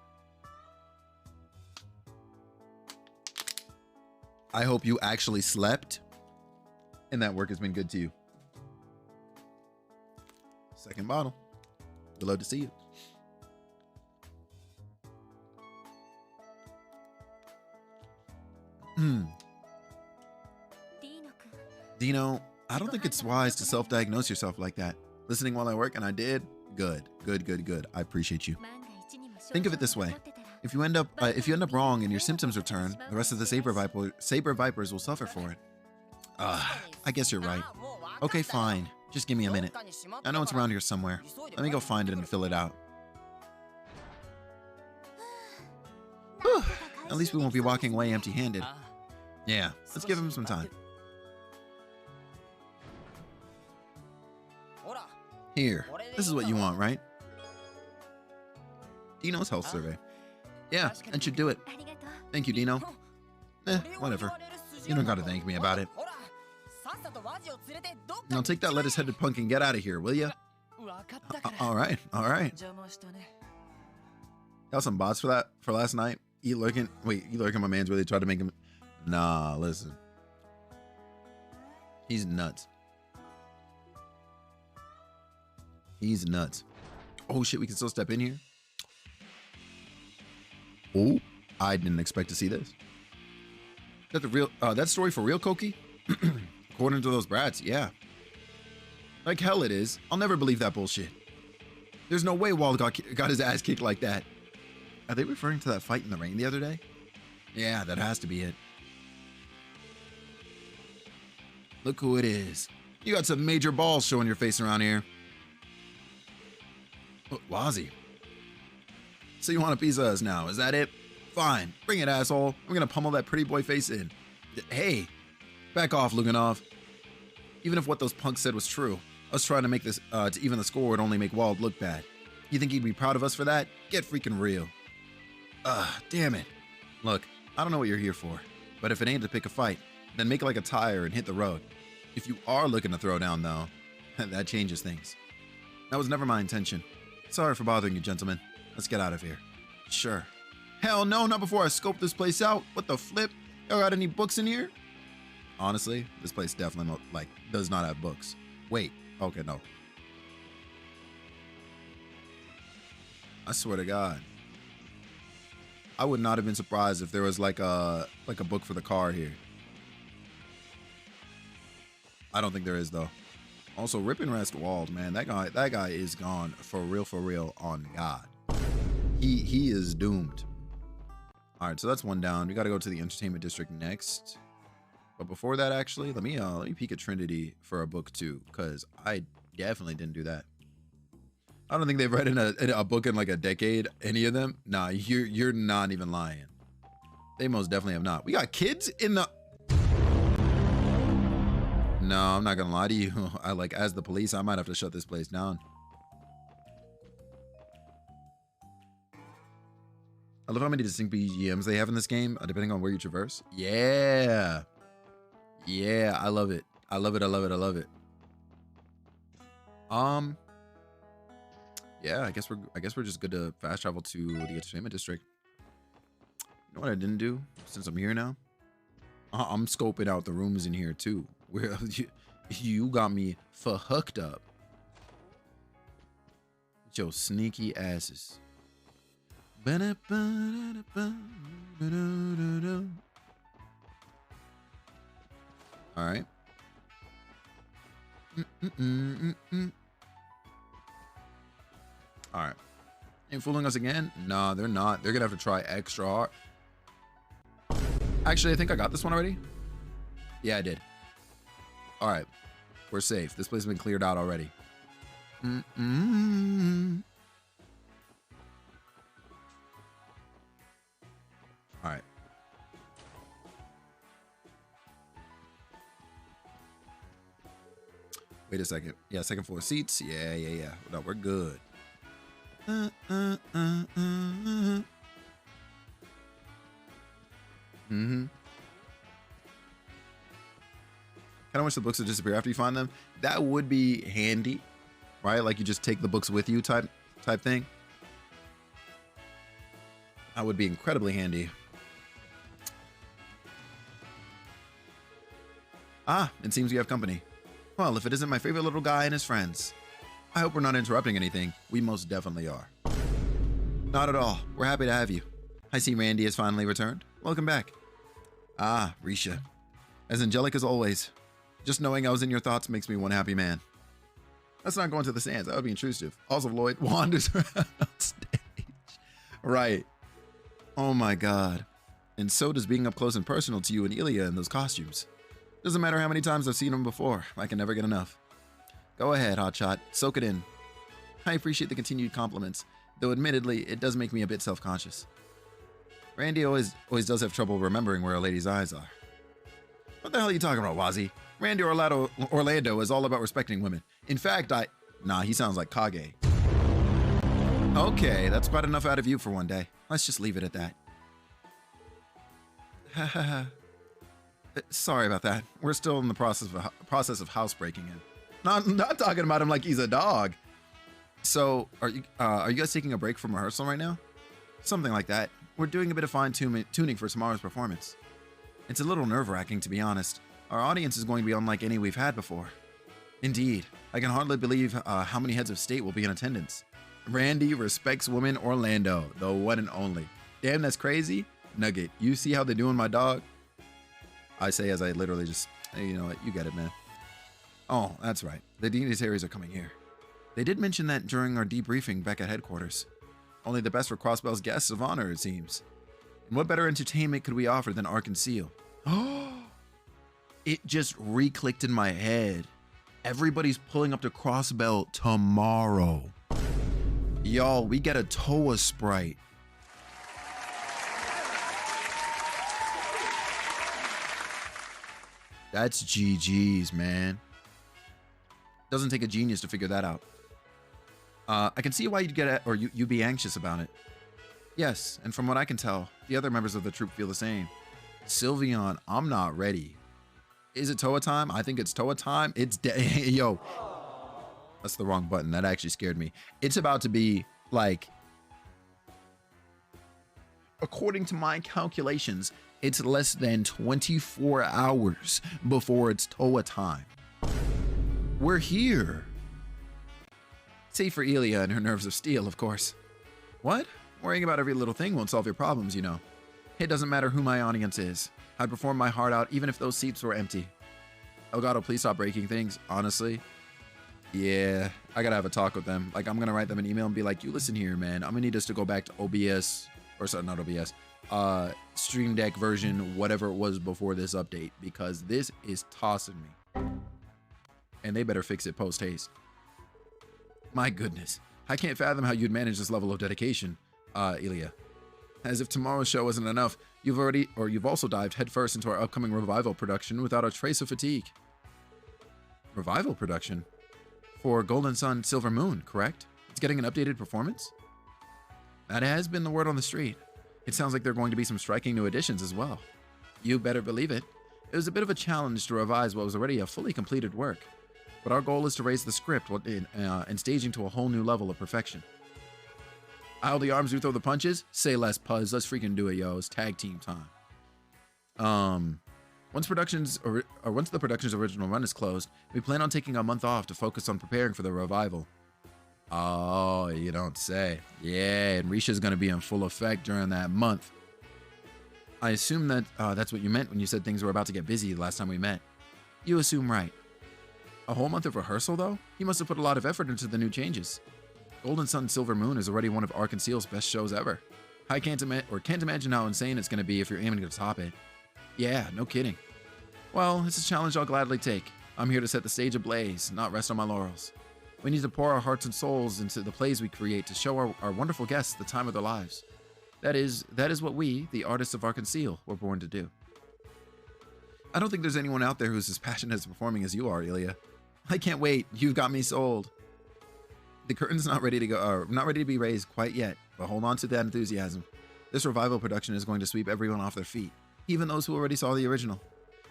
I hope you actually slept and that work has been good to you. Second bottle. We'd love to see you. Dino, I don't think it's wise to self-diagnose yourself like that. Listening while I work, and I did. Good. I appreciate you. Think of it this way. If you end up wrong and your symptoms return, the rest of the Saber Vipers will suffer for it. I guess you're right. Okay, fine. Just give me a minute. I know it's around here somewhere. Let me go find it and fill it out. Whew. At least we won't be walking away empty-handed. Yeah, let's give him some time. Here, this is what you want, right? Dino's health survey. Yeah, that should do it. Thank you, Dino. Whatever. You don't gotta thank me about it. Now take that lettuce-headed punk and get out of here, will ya? Alright, alright. Got some bots for last night? Wait, my man's really tried to make him... Nah, listen. He's nuts. He's nuts. Oh shit, we can still step in here? Oh, I didn't expect to see this. Is that the real, that story for real, Koki? According to those brats, yeah. Like hell it is. I'll never believe that bullshit. There's no way Wald got his ass kicked like that. Are they referring to that fight in the rain the other day? Yeah, that has to be it. Look who it is. You got some major balls showing your face around here. Oh, Wazzy. So you want a piece of us now, is that it? Fine, bring it, asshole. I'm gonna pummel that pretty boy face in. Hey, back off, Luganov. Even if what those punks said was true, us trying to make this, to even the score would only make Wald look bad. You think he'd be proud of us for that? Get freaking real. Damn it. Look, I don't know what you're here for, but if it ain't to pick a fight, then make it like a tire and hit the road. If you are looking to throw down, though, that changes things. That was never my intention. Sorry for bothering you, gentlemen. Let's get out of here. Sure. Hell no, not before I scope this place out. What the flip? Y'all got any books in here? Honestly, this place definitely, does not have books. Wait. Okay, no. I swear to God. I would not have been surprised if there was like a book for the car here. I don't think there is though. Also, rip and rest Wald, man. That guy is gone for real on God. He is doomed. All right, so that's one down. We got to go to the entertainment district next. But before that, actually, let me peek at Trinity for a book too, because I definitely didn't do that. I don't think they've read in a book in like a decade. Any of them? Nah, you're not even lying. They most definitely have not. We got kids in the. No, I'm not gonna lie to you. As the police, I might have to shut this place down. I love how many distinct BGMs they have in this game, depending on where you traverse. Yeah. Yeah, I love it. I love it. Yeah, I guess we're just good to fast travel to the entertainment district. You know what I didn't do since I'm here now? I'm scoping out the rooms in here too. Where you got me for hooked up. With your sneaky asses. All right. All right. Ain't fooling us again? Nah, they're not. They're gonna have to try extra hard. Actually, I think I got this one already. Yeah, I did. All right. We're safe. This place has been cleared out already. All right. Wait a second. Yeah, second floor seats. Yeah. No, we're good. Kind of wish the books would disappear after you find them. That would be handy, right? Like you just take the books with you type thing. That would be incredibly handy. Ah, it seems we have company. Well, if it isn't my favorite little guy and his friends. I hope we're not interrupting anything. We most definitely are. Not at all. We're happy to have you. I see Randy has finally returned. Welcome back. Ah, Risha. As angelic as always. Just knowing I was in your thoughts makes me one happy man. Let's not go into the sands. That would be intrusive. Also, Lloyd wanders around on stage. Right. Oh my God. And so does being up close and personal to you and Ilya in those costumes. Doesn't matter how many times I've seen them before. I can never get enough. Go ahead, Hotshot. Soak it in. I appreciate the continued compliments, though admittedly, it does make me a bit self-conscious. Randy always does have trouble remembering where a lady's eyes are. What the hell are you talking about, Wazzy? Randy Orlando is all about respecting women. In fact, Nah, he sounds like Kage. Okay, that's quite enough out of you for one day. Let's just leave it at that. Sorry about that. We're still in the process of housebreaking him. Not talking about him like he's a dog. So, are you guys taking a break from rehearsal right now? Something like that. We're doing a bit of fine-tuning for tomorrow's performance. It's a little nerve-wracking, to be honest. Our audience is going to be unlike any we've had before. Indeed, I can hardly believe how many heads of state will be in attendance. Randy respects women Orlando, the one and only. Damn, that's crazy. Nugget, you see how they're doing my dog? I say as I literally just, hey, you know what, you get it, man. Oh, that's right. The dignitaries are coming here. They did mention that during our debriefing back at headquarters. Only the best for Crossbell's guests of honor, it seems. And what better entertainment could we offer than Ark and Seal? Oh, it just re-clicked in my head. Everybody's pulling up to Crossbell tomorrow. Y'all, we get a Toa Sprite. That's GG's, man. Doesn't take a genius to figure that out. I can see why you'd get it, or you'd be anxious about it. Yes, and from what I can tell, the other members of the troupe feel the same. Sylveon, I'm not ready. Is it Toa time? I think it's Toa time. It's yo. That's the wrong button. That actually scared me. It's about to be like, according to my calculations, it's less than 24 hours before it's Toa time. We're here. Save for Elia and her nerves of steel, of course. What? Worrying about every little thing won't solve your problems, you know. It doesn't matter who my audience is. I'd perform my heart out even if those seats were empty. Elgato, please stop breaking things. Honestly, yeah, I gotta have a talk with them. Like, I'm gonna write them an email and be like, you listen here, man. I'm gonna need us to go back to OBS, or sorry, not OBS, Stream Deck version, whatever it was before this update, because this is tossing me. And they better fix it post-haste. My goodness, I can't fathom how you'd manage this level of dedication, Elia. As if tomorrow's show wasn't enough, you've also dived headfirst into our upcoming revival production without a trace of fatigue. Revival production? For Golden Sun, Silver Moon, correct? It's getting an updated performance? That has been the word on the street. It sounds like there are going to be some striking new additions as well. You better believe it. It was a bit of a challenge to revise what was already a fully completed work. But our goal is to raise the script and staging to a whole new level of perfection. I'll the arms, you throw the punches? Say less, Puzz. Let's freaking do it, yo. It's tag team time. Once the production's original run is closed, we plan on taking a month off to focus on preparing for the revival. Oh, you don't say. Yeah, and Risha's gonna be in full effect during that month. I assume that that's what you meant when you said things were about to get busy the last time we met. You assume right. A whole month of rehearsal, though? You must have put a lot of effort into the new changes. Golden Sun Silver Moon is already one of Ark and Seal's best shows ever. I can't imagine how insane it's going to be if you're aiming to top it. Yeah, no kidding. Well, it's a challenge I'll gladly take. I'm here to set the stage ablaze, not rest on my laurels. We need to pour our hearts and souls into the plays we create to show our wonderful guests the time of their lives. That is what we, the artists of Ark and Seal, were born to do. I don't think there's anyone out there who's as passionate as performing as you are, Ilya. I can't wait. You've got me sold. The curtain's not ready to be raised quite yet, but hold on to that enthusiasm. This revival production is going to sweep everyone off their feet, even those who already saw the original.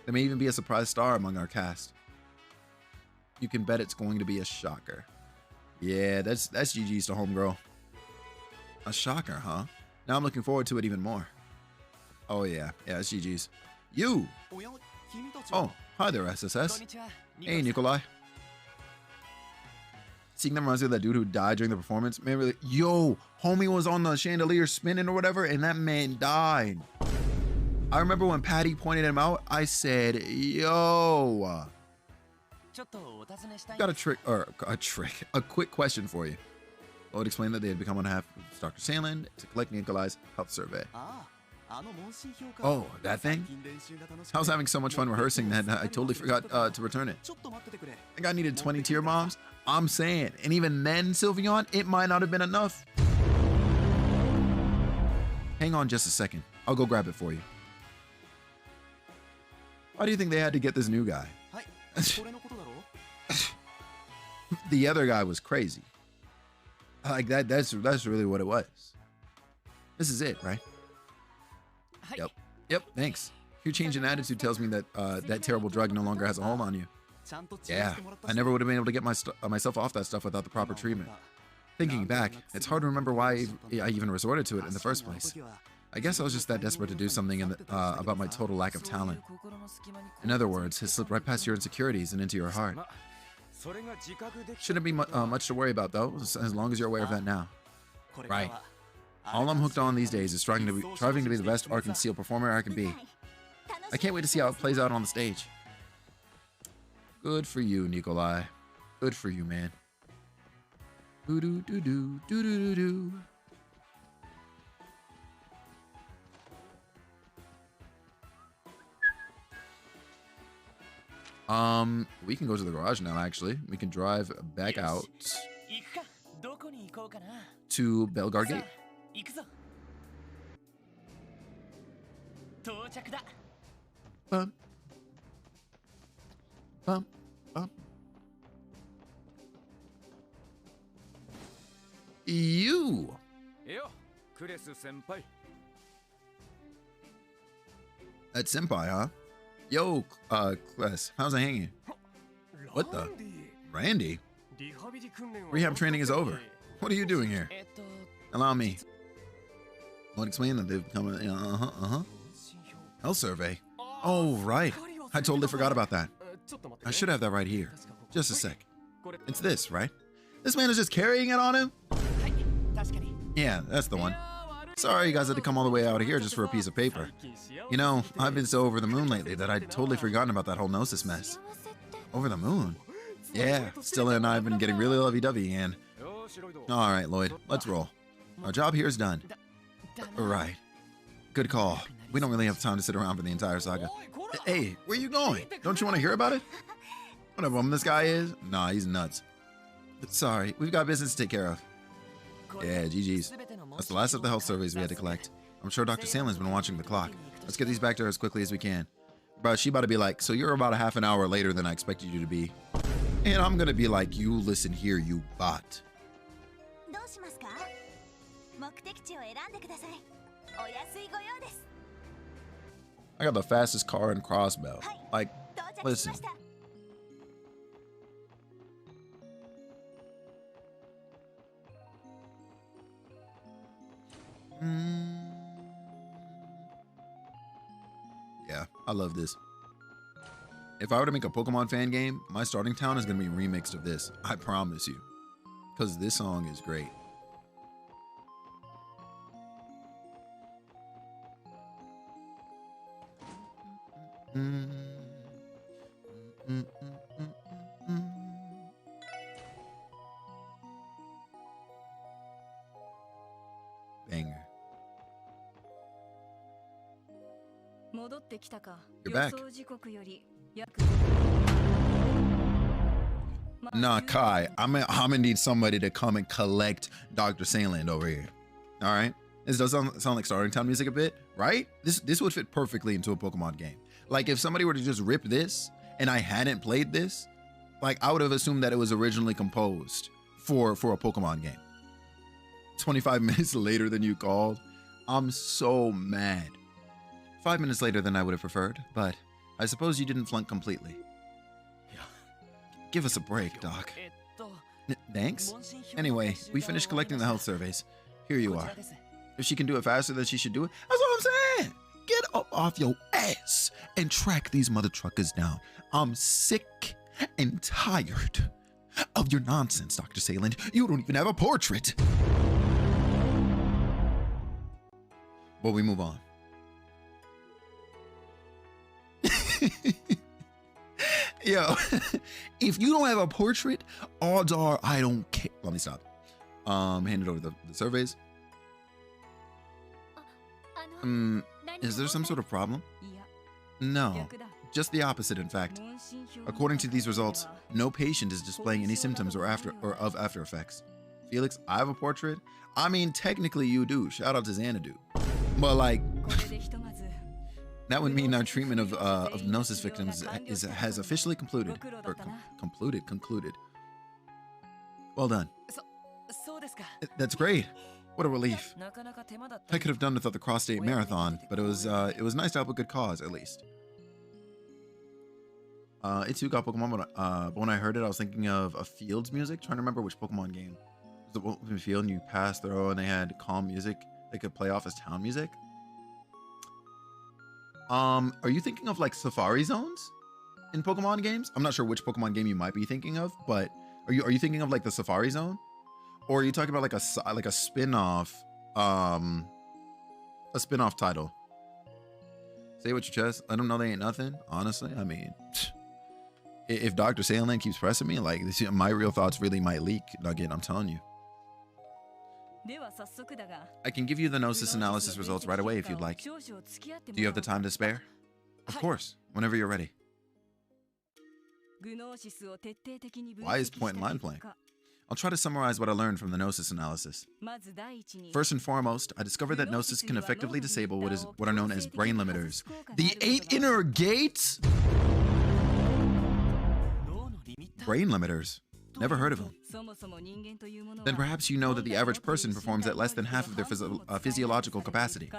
There may even be a surprise star among our cast. You can bet it's going to be a shocker. Yeah, that's GG's to homegirl. A shocker, huh? Now I'm looking forward to it even more. Oh yeah, it's GG's. You! Oh, hi there, SSS. Hey, Nikolai. Seeing them reminds me of that dude who died during the performance. Man, really, yo, homie was on the chandelier spinning or whatever, and that man died. I remember when Patty pointed him out, I said, yo. Got a quick question for you. Lloyd explained that they had become on half of Dr. Sandland to collect Nikolai's health survey. Oh, that thing? I was having so much fun rehearsing that I totally forgot to return it. I think I needed 20 tier bombs. I'm saying, and even then, Sylveon, it might not have been enough. Hang on just a second. I'll go grab it for you. Why do you think they had to get this new guy? The other guy was crazy. Like that's really what it was. This is it, right? Yep, thanks. Your change in attitude tells me that that terrible drug no longer has a hold on you. Yeah, I never would have been able to get myself off that stuff without the proper treatment. Thinking back, it's hard to remember why I even resorted to it in the first place. I guess I was just that desperate to do something about my total lack of talent. In other words, it slipped right past your insecurities and into your heart. Shouldn't be much to worry about, though, as long as you're aware of that now. Right. All I'm hooked on these days is striving to be the best Arc and Steel performer I can be. I can't wait to see how it plays out on the stage. Good for you, Nikolai. Good for you, man. Do-do-do-do, we can go to the garage now, actually. We can drive back out to Belgar Gate. Bum. Bum. Bum. You. That's Senpai, huh? Yo, class, how's it hanging? What the? Randy? Rehab training is over. What are you doing here? Allow me. I'll explain that they've become a, health survey. Oh, right. I totally forgot about that. I should have that right here. Just a sec. It's this, right? This man is just carrying it on him? Yeah, that's the one. Sorry you guys had to come all the way out here just for a piece of paper. You know, I've been so over the moon lately that I'd totally forgotten about that whole Gnosis mess. Over the moon? Yeah, Stella and I have been getting really lovey-dovey and... Alright, Lloyd, let's roll. Our job here is done. Right. Good call. We don't really have time to sit around for the entire saga. Hey, where you going? Don't you want to hear about it? What a bum this guy is? Nah, he's nuts. Sorry, we've got business to take care of. Yeah, GG's. That's the last of the health surveys we had to collect. I'm sure Dr. Salen's been watching the clock. Let's get these back to her as quickly as we can. Bro, she about to be like, so you're about a half an hour later than I expected you to be. And I'm gonna be like, you listen here, you bot. I got the fastest car in Crossbell. Like, listen. Yeah, I love this. If I were to make a Pokemon fan game, my starting town is going to be remixed of this. I promise you. Because this song is great. Banger. You're back. Nah, Kai, I'm gonna need somebody to come and collect Dr. Sandland over here. All right? This does sound like starting town music a bit, right? This would fit perfectly into a Pokemon game. Like, if somebody were to just rip this and I hadn't played this, like, I would have assumed that it was originally composed for a Pokemon game. 25 minutes later than you called. I'm so mad. 5 minutes later than I would have preferred, but I suppose you didn't flunk completely. Give us a break, Doc. Thanks? Anyway, we finished collecting the health surveys. Here you are. If she can do it faster, then she should do it. That's what I'm saying. Get up off your ass and track these mother truckers down. I'm sick and tired of your nonsense, Dr. Salen. You don't even have a portrait. But we move on. Yo, if you don't have a portrait, odds are I don't care. Let me stop. Hand it over the surveys. Is there some sort of problem? No, just the opposite, in fact. According to these results, no patient is displaying any symptoms of after effects. Felix, I have a portrait. I mean, technically you do. Shout out to Xanadu. But like, that would mean our treatment of Gnosis victims has officially concluded. Or concluded. Well done. That's great. What a relief. I could have done without the cross-state marathon, but it was nice to help a good cause, at least. It's got Pokemon, but when I heard it, I was thinking of a Fields music. Trying to remember which Pokemon game. It was the open field and you pass through and they had calm music they could play off as town music. Are you thinking of like Safari Zones in Pokemon games? I'm not sure which Pokemon game you might be thinking of, but are you thinking of like the Safari Zone? Or are you talking about like a spin-off title? Say what your chest. Let them know they ain't nothing. Honestly, I mean, if Dr. Sailing keeps pressing me, like this, my real thoughts really might leak. Again, I'm telling you. I can give you the Gnosis analysis results right away if you'd like. Do you have the time to spare? Of course, whenever you're ready. Why is point and line playing? I'll try to summarize what I learned from the Gnosis analysis. First and foremost, I discovered that Gnosis can effectively disable what are known as brain limiters. The 8 inner gates? Brain limiters? Never heard of them. Then perhaps you know that the average person performs at less than half of their physiological capacity.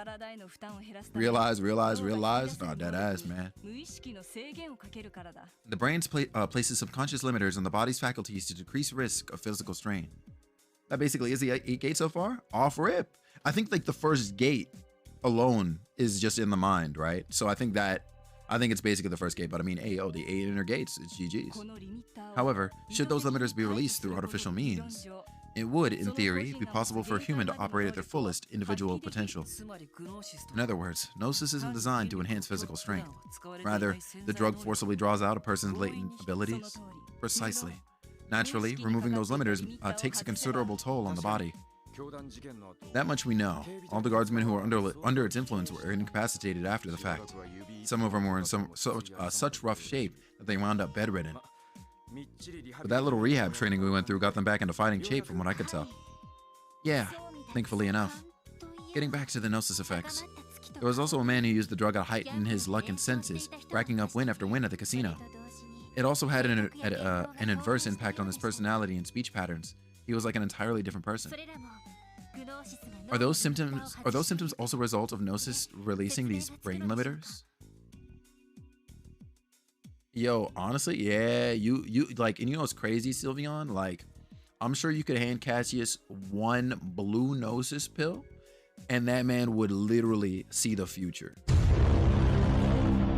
Realize? Nah, dead ass, man. The brain places subconscious limiters on the body's faculties to decrease risk of physical strain. That basically is the 8 gates so far? Off rip. I think like the first gate alone is just in the mind, right? So I think it's basically the first gate, but I mean, the 8 inner gates, it's GG's. However, should those limiters be released through artificial means, it would, in theory, be possible for a human to operate at their fullest individual potential. In other words, Gnosis isn't designed to enhance physical strength. Rather, the drug forcibly draws out a person's latent abilities. Precisely. Naturally, removing those limiters takes a considerable toll on the body. That much we know. All the guardsmen who were under its influence were incapacitated after the fact. Some of them were in such rough shape that they wound up bedridden. But that little rehab training we went through got them back into fighting shape from what I could tell. Yeah, thankfully enough. Getting back to the Gnosis effects. There was also a man who used the drug to heighten his luck and senses, racking up win after win at the casino. It also had an adverse impact on his personality and speech patterns. He was like an entirely different person. Are those symptoms also a result of Gnosis releasing these brain limiters? Yo, honestly, yeah, you like, and you know what's crazy, Sylveon? Like, I'm sure you could hand Cassius one blue Gnosis pill, and that man would literally see the future.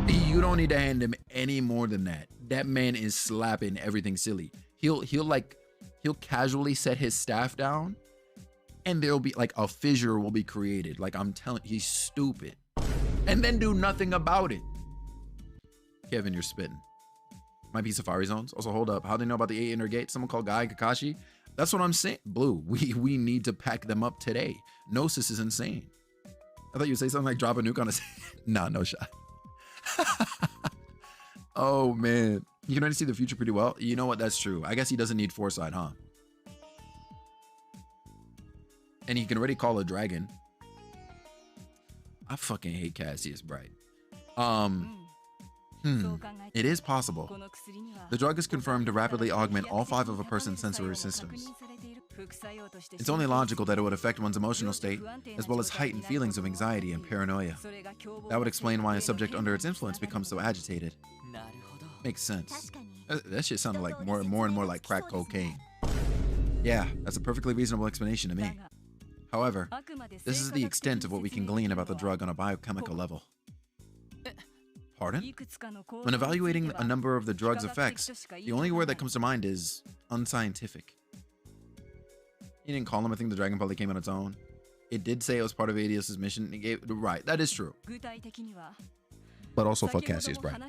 You don't need to hand him any more than that. That man is slapping everything silly. He'll casually set his staff down, and there'll be like a fissure will be created. Like, I'm telling, he's stupid, and then do nothing about it. Kevin, you're spitting. Might be Safari Zones. Also, hold up. How do they know about the 8 inner gates? Someone called Guy Kakashi? That's what I'm saying. Blue, we need to pack them up today. Gnosis is insane. I thought you'd say something like drop a nuke on us. Nah, no shot. Oh, man. You can already see the future pretty well. You know what? That's true. I guess he doesn't need foresight, huh? And he can already call a dragon. I fucking hate Cassius Bright. It is possible. The drug is confirmed to rapidly augment all 5 of a person's sensory systems. It's only logical that it would affect one's emotional state, as well as heighten feelings of anxiety and paranoia. That would explain why a subject under its influence becomes so agitated. Makes sense. That shit sounded like more and more like crack cocaine. Yeah, that's a perfectly reasonable explanation to me. However, this is the extent of what we can glean about the drug on a biochemical level. Pardon? When evaluating a number of the drug's effects, the only word that comes to mind is unscientific. He didn't call him, I think the Dragon probably came on its own. It did say it was part of Adios' mission. Right, that is true. But also fuck Cassius Bright.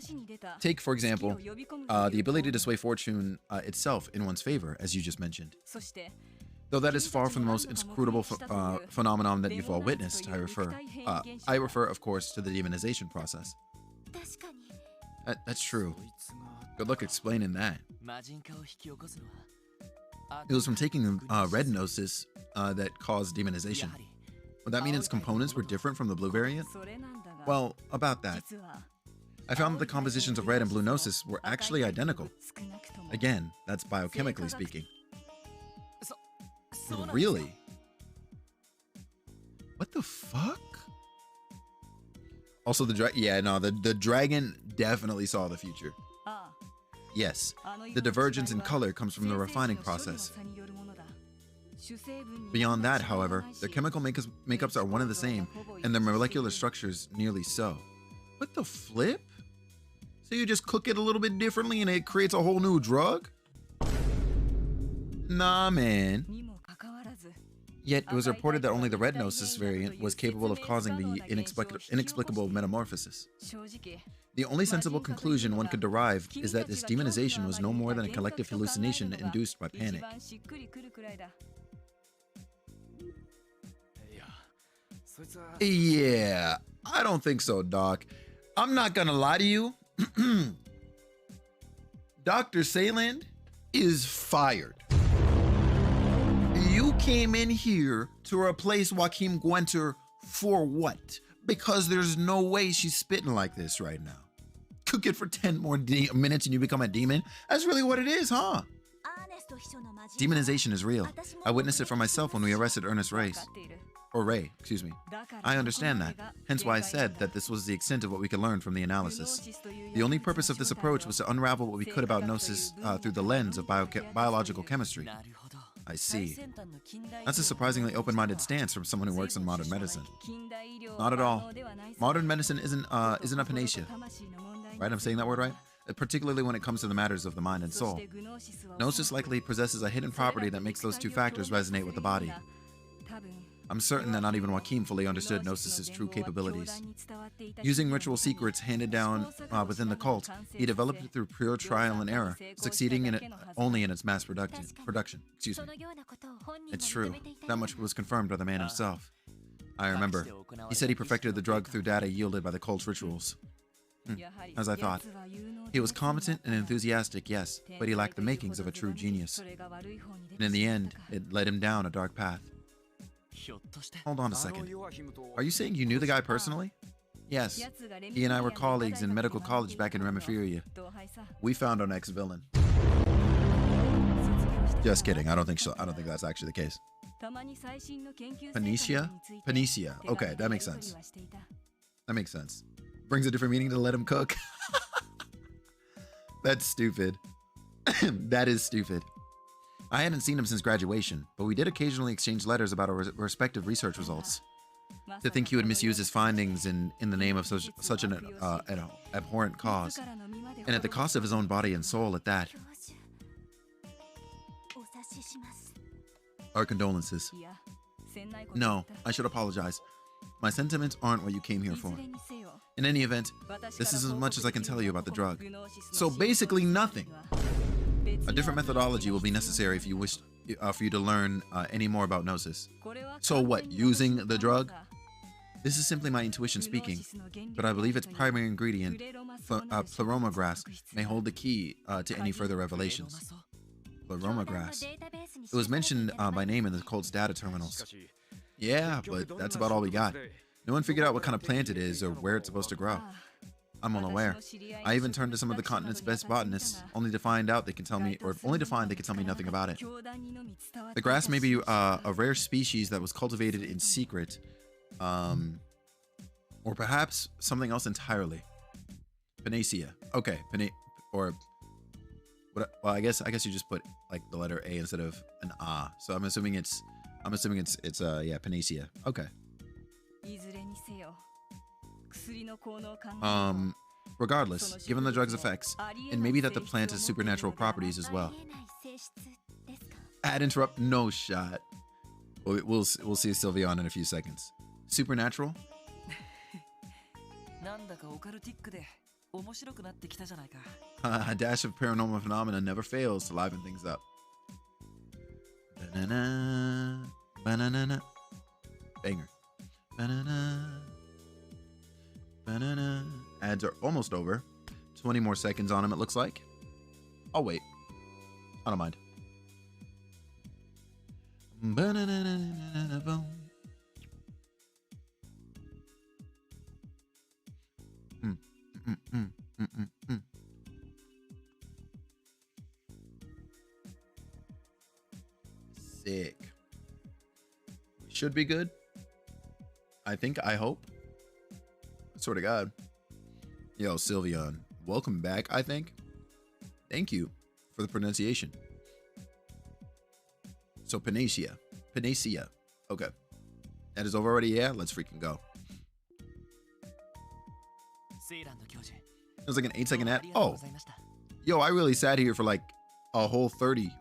Take, for example, the ability to sway fortune itself in one's favor, as you just mentioned. Though that is far from the most inscrutable phenomenon that you've all witnessed, I refer, of course, to the demonization process. That's true. Good luck explaining that. It was from taking red gnosis that caused demonization. Would that mean its components were different from the blue variant? Well, about that. I found that the compositions of red and blue gnosis were actually identical. Again, that's biochemically speaking. Really? What the fuck? Also, the dragon definitely saw the future. Yes, the divergence in color comes from the refining process. Beyond that, however, their chemical makeups are one and the same, and their molecular structures nearly so. What the flip? So you just cook it a little bit differently and it creates a whole new drug? Nah, man. Yet it was reported that only the red gnosis variant was capable of causing the inexplicable metamorphosis. The only sensible conclusion one could derive is that this demonization was no more than a collective hallucination induced by panic. Yeah, I don't think so, Doc. I'm not gonna lie to you. Dr. Sayland is fired. You came in here to replace Joaquin Gwenter for what? Because there's no way she's spitting like this right now. Cook it for 10 more minutes and you become a demon? That's really what it is, huh? Demonization is real. I witnessed it for myself when we arrested Ernest Ray, excuse me. I understand that, hence why I said that this was the extent of what we could learn from the analysis. The only purpose of this approach was to unravel what we could about gnosis through the lens of biological chemistry. I see. That's a surprisingly open-minded stance from someone who works in modern medicine. Not at all. Modern medicine isn't a panacea. Right, I'm saying that word right? Particularly when it comes to the matters of the mind and soul. Gnosis likely possesses a hidden property that makes those two factors resonate with the body. I'm certain that not even Joaquin fully understood Gnosis' true capabilities. Using ritual secrets handed down within the cult, he developed it through pure trial and error, succeeding in it only in its mass production. Excuse me. It's true. That much was confirmed by the man himself. I remember. He said he perfected the drug through data yielded by the cult's rituals. As I thought. He was competent and enthusiastic, yes, but he lacked the makings of a true genius. And in the end, it led him down a dark path. Hold on a second. Are you saying you knew the guy personally? Yes. He and I were colleagues in medical college back in Remiferia. We found our next villain. Just kidding. I don't think that's actually the case. Panicia? Panicia. Okay, that makes sense. That makes sense. Brings a different meaning to let him cook. That's stupid. That is stupid. I hadn't seen him since graduation, but we did occasionally exchange letters about our respective research results. To think he would misuse his findings in the name of such an abhorrent cause, and at the cost of his own body and soul at that. Our condolences. No, I should apologize. My sentiments aren't what you came here for. In any event, this is as much as I can tell you about the drug. So basically nothing. A different methodology will be necessary if you wish for you to learn any more about Gnosis. So what, using the drug? This is simply my intuition speaking, but I believe its primary ingredient, pleroma grass, may hold the key to any further revelations. Pleroma grass. It was mentioned by name in the cult's data terminals. Yeah, but that's about all we got. No one figured out what kind of plant it is or where it's supposed to grow. I'm unaware. I even turned to some of the continent's best botanists, only to find they could tell me nothing about it. The grass may be a rare species that was cultivated in secret, or perhaps something else entirely. Panacea. Okay, or what? Well, I guess you just put like the letter A instead of an A. So I'm assuming it's panacea. Okay. Regardless, given the drug's effects, and maybe that the plant has supernatural properties as well. Ad interrupt, no shot. We'll see Sylveon in a few seconds. Supernatural? A dash of paranormal phenomena never fails to liven things up. Banana, banana, banger. Banana, banana. Ads are almost over. 20 more seconds on them, it looks like. I'll wait. I don't mind. Banana, boom. Sick. Should be good. I think, I hope. I swear to God. Yo, Sylveon, welcome back, I think. Thank you for the pronunciation. So, Panacea. Panacea. Okay. That is over already, yeah? Let's freaking go. It was like an 8-second ad. Oh. Yo, I really sat here for like a whole 30.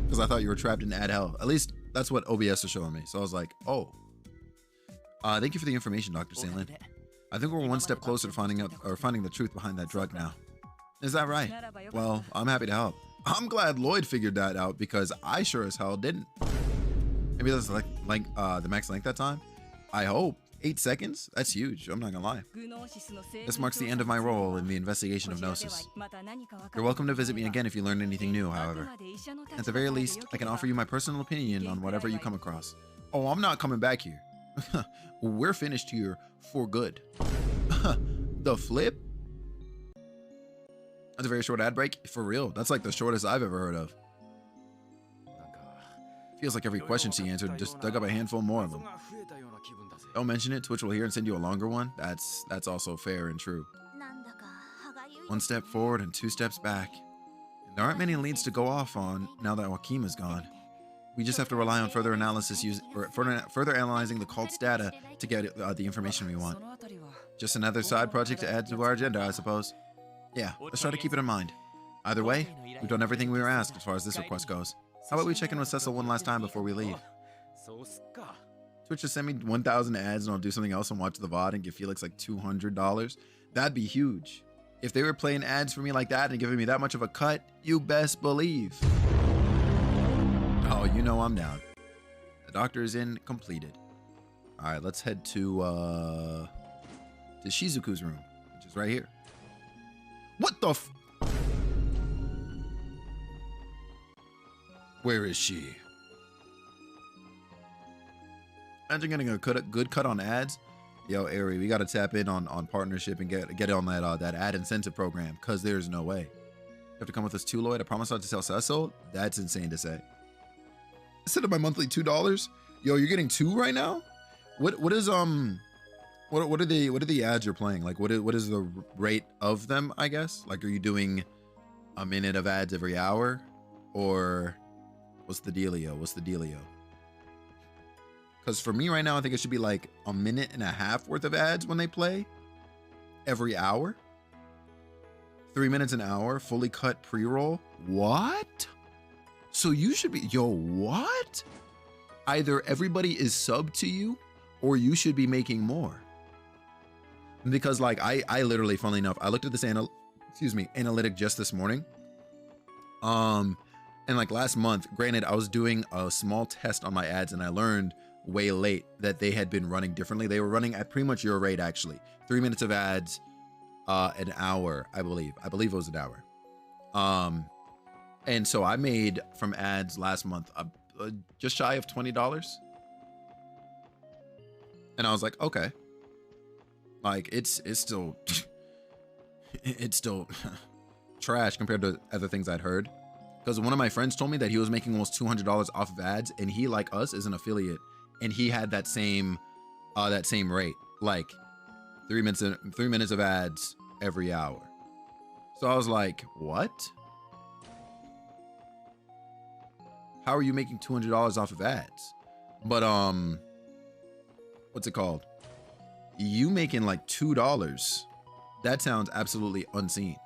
Because I thought you were trapped in ad hell. At least that's what OBS was showing me. So I was like, oh. Thank you for the information, Dr. Sandlin. I think we're one step closer to finding the truth behind that drug now. Is that right? Well, I'm happy to help. I'm glad Lloyd figured that out because I sure as hell didn't. Maybe that's like the max length that time. I hope. 8 seconds? That's huge. I'm not gonna lie. This marks the end of my role in the investigation of Gnosis. You're welcome to visit me again if you learn anything new, however. At the very least, I can offer you my personal opinion on whatever you come across. Oh, I'm not coming back here. We're finished here for good. The flip? That's a very short ad break. For real. That's like the shortest I've ever heard of. Feels like every question she answered just dug up a handful more of them. Don't mention it, Twitch will hear and send you a longer one. That's also fair and true. One step forward and 2 steps back. And there aren't many leads to go off on now that Joaquim is gone. We just have to rely on further analysis, further analyzing the cult's data to get the information we want. Just another side project to add to our agenda, I suppose. Yeah, let's try to keep it in mind. Either way, we've done everything we were asked as far as this request goes. How about we check in with Cecil one last time before we leave? Twitch just send me 1,000 ads and I'll do something else and watch the VOD and give Felix like $200. That'd be huge. If they were playing ads for me like that and giving me that much of a cut, you best believe. Oh, you know I'm down. The doctor is in, completed. All right, let's head to Shizuku's room, which is right here. What the f— Where is she? Imagine getting a good cut on ads. Yo, Ari, we got to tap in on partnership and get on that ad incentive program, because there's no way. You have to come with us too, Lloyd. I promise not to tell Cecil. That's insane to say. Instead of my monthly $2, yo, you're getting 2 right now? What are the ads you're playing? Like what is the rate of them, I guess? Like, are you doing a minute of ads every hour? Or what's the dealio? Because for me right now, I think it should be like a minute and a half worth of ads when they play every hour. 3 minutes an hour, fully cut pre-roll. What? So you should be, yo, what? Either everybody is subbed to you or you should be making more. Because like I literally, funnily enough, I looked at this analytic just this morning. And like last month, granted, I was doing a small test on my ads and I learned way late that they had been running differently. They were running at pretty much your rate, actually. 3 minutes of ads, an hour, I believe. I believe it was an hour. And so I made from ads last month just shy of $20. And I was like, okay. Like it's still it's still trash compared to other things I'd heard. Because one of my friends told me that he was making almost $200 off of ads, and he, like us, is an affiliate, and he had that same rate, like 3 minutes of ads every hour. So I was like, what? How are you making $200 off of ads? But what's it called? You making like $2? That sounds absolutely obscene,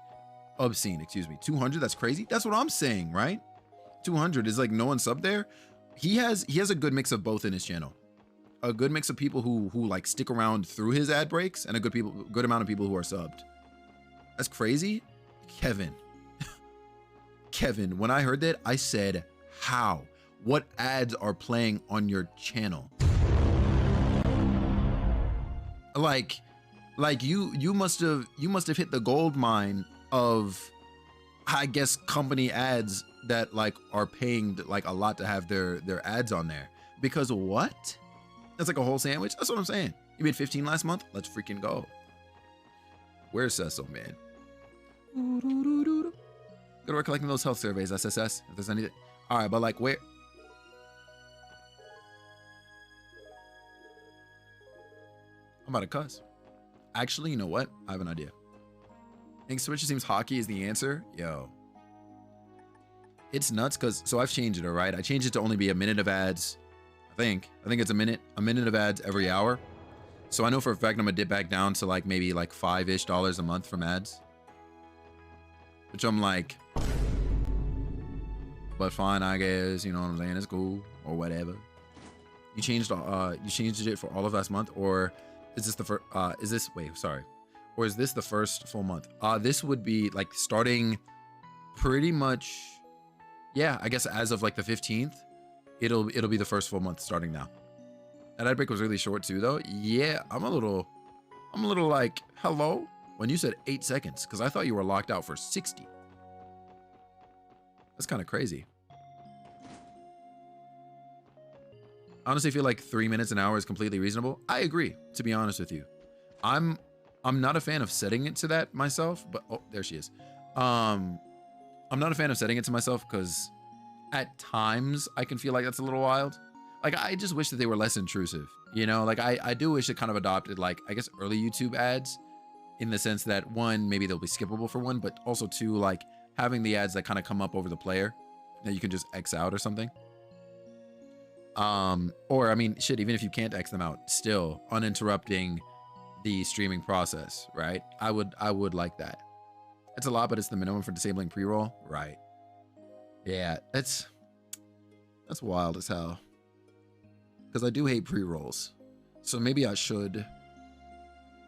excuse me. 200, that's crazy. That's what I'm saying, right? 200 is like no one sub there. He has a good mix of both in his channel. A good mix of people who like stick around through his ad breaks, and a good amount of people who are subbed. That's crazy. Kevin, when I heard that, I said, how? what ads are playing on your channel. Like you must have hit the gold mine of, I guess, company ads that like are paying like a lot to have their ads on there. Because what? That's like a whole sandwich. That's what I'm saying. You made 15 last month. Let's freaking go. Where's Cecil, man? Good work collecting those health surveys, SSS. If there's anything. All right, but like where? I'm about to cuss. Actually, you know what? I have an idea. I think Switch seems hockey is the answer. Yo. It's nuts because, so I've changed it, all right? I changed it to only be a minute of ads. I think it's a minute of ads every hour. So I know for a fact I'm gonna dip back down to like maybe like $5-ish a month from ads. Which I'm like, but fine, I guess, you know what I'm saying? It's cool or whatever. You changed it for all of last month, or is this the first, or is this the first full month? This would be like starting pretty much, yeah, I guess as of like the 15th, it'll be the first full month starting now. That ad break was really short too though. Yeah, I'm a little like, hello? When you said 8 seconds, because I thought you were locked out for 60. That's kind of crazy. I honestly feel like 3 minutes an hour is completely reasonable. I agree, to be honest with you. I'm not a fan of setting it to that myself, but oh, there she is. I'm not a fan of setting it to myself because at times I can feel like that's a little wild. Like, I just wish that they were less intrusive, you know? Like, I do wish it kind of adopted, like, I guess, early YouTube ads in the sense that, one, maybe they'll be skippable for one, but also, two, like, having the ads that kind of come up over the player that you can just X out or something. Or, I mean, shit, even if you can't X them out, still uninterrupting the streaming process, right? I would like that. It's a lot, but it's the minimum for disabling pre-roll, right? Yeah, that's wild as hell. Because I do hate pre-rolls, so maybe I should,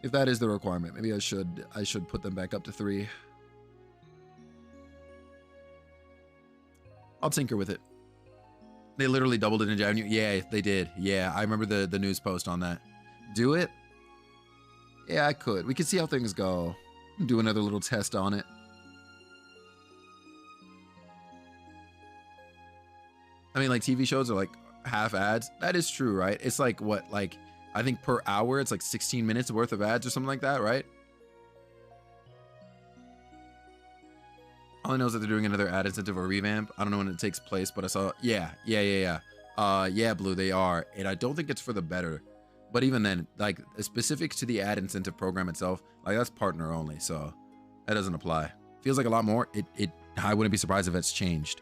if that is the requirement, maybe I should put them back up to 3. I'll tinker with it. They literally doubled it in January. Yeah, they did. Yeah, I remember the news post on that. Do it? Yeah, I could. We could see how things go. Do another little test on it. I mean, like, TV shows are like half ads. That is true, right? It's like what, like, I think per hour it's like 16 minutes worth of ads or something like that, right? All I know is that they're doing another ad incentive or revamp. I don't know when it takes place, but I saw, yeah, Blue, they are. And I don't think it's for the better. But even then, like, specific to the ad incentive program itself, like, that's partner only, so that doesn't apply. Feels like a lot more. I wouldn't be surprised if it's changed.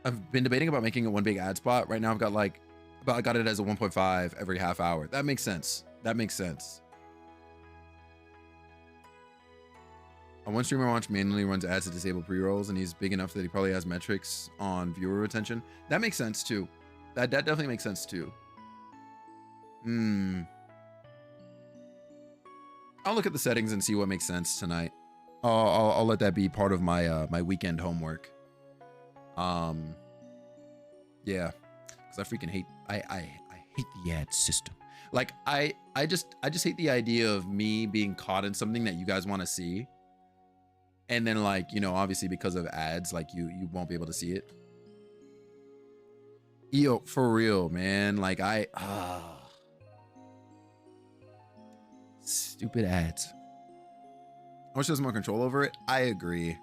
I've been debating about making it one big ad spot. Right now I've got like, I got it as a 1.5 every half hour. That makes sense. That makes sense. One streamer I watch manually runs ads to disable pre-rolls, and he's big enough that he probably has metrics on viewer retention. That makes sense too. That definitely makes sense too. I'll look at the settings and see what makes sense tonight. I'll let that be part of my my weekend homework. Yeah, because I freaking hate I hate the ad system. Like I just hate the idea of me being caught in something that you guys want to see, and then, like, you know, obviously because of ads, like you won't be able to see it. Yo, for real, man. Like stupid ads. I wish there was more control over it. I agree.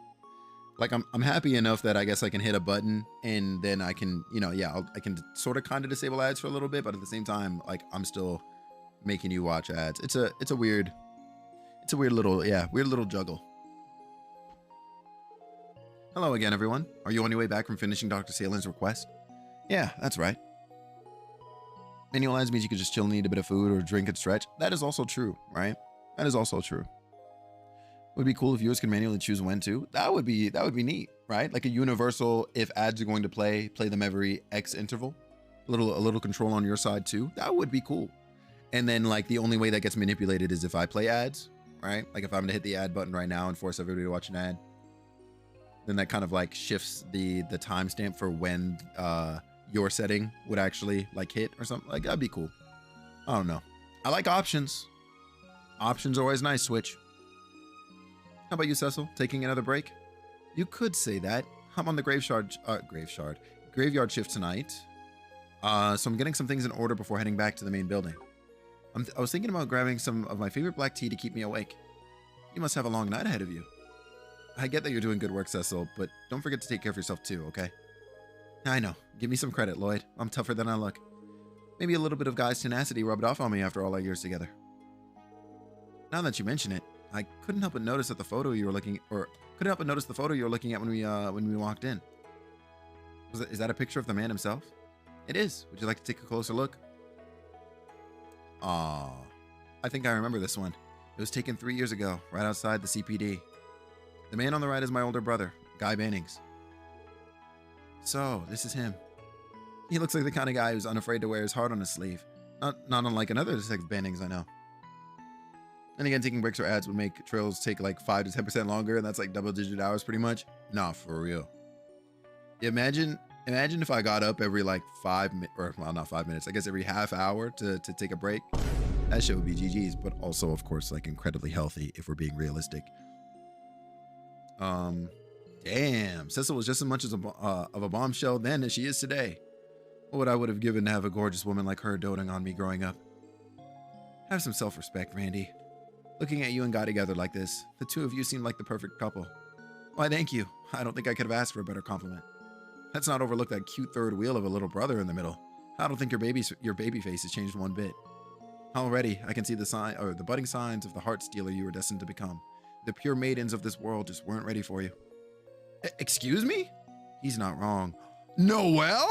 Like, I'm happy enough that I guess I can hit a button and then I can, you know, yeah, I can sort of kind of disable ads for a little bit, but at the same time, like, I'm still making you watch ads. It's a weird little juggle. Hello again, everyone. Are you on your way back from finishing Dr. Salin's request? Yeah, that's right. Manual ads means you could just chill and eat a bit of food or drink and stretch. That is also true, right? That is also true. Would be cool if viewers could manually choose when to. That would be neat, right? Like a universal, if ads are going to play them every X interval. A little control on your side too. That would be cool. And then, like, the only way that gets manipulated is if I play ads, right? Like if I'm gonna hit the ad button right now and force everybody to watch an ad. then that kind of like shifts the timestamp for when your setting would actually like hit or something. Like that'd be cool. I don't know. I like options. Options are always nice, Switch. How about you, Cecil? Taking another break? You could say that. I'm on the graveyard shift tonight. So I'm getting some things in order before heading back to the main building. I was thinking about grabbing some of my favorite black tea to keep me awake. You must have a long night ahead of you. I get that you're doing good work, Cecil, but don't forget to take care of yourself too, okay? I know. Give me some credit, Lloyd. I'm tougher than I look. Maybe a little bit of guy's tenacity rubbed off on me after all our years together. Now that you mention it, I couldn't help but notice that the photo you were looking at when we walked in. Is that a picture of the man himself? It is. Would you like to take a closer look? Aww. I think I remember this one. It was taken 3 years ago, right outside the CPD. The man on the right is my older brother, Guy Bannings. So, this is him. He looks like the kind of guy who's unafraid to wear his heart on his sleeve. Not unlike another Detective Bannings I know. And again, taking breaks or ads would make trails take like 5 to 10% longer, and that's like double-digit hours pretty much. Nah, for real. Imagine if I got up every like 5 minutes, or well, not 5 minutes, I guess every half hour to take a break. That shit would be GG's, but also, of course, like incredibly healthy if we're being realistic. Damn, Cecil was just as much of a bombshell then as she is today. What would I have given to have a gorgeous woman like her doting on me growing up? Have some self-respect, Randy. Looking at you and Guy together like this, the two of you seem like the perfect couple. Why, thank you. I don't think I could have asked for a better compliment. Let's not overlook that cute third wheel of a little brother in the middle. I don't think your baby face has changed one bit. Already, I can see the budding signs of the heart stealer you were destined to become. The pure maidens of this world just weren't ready for you. Excuse me? He's not wrong. Noel?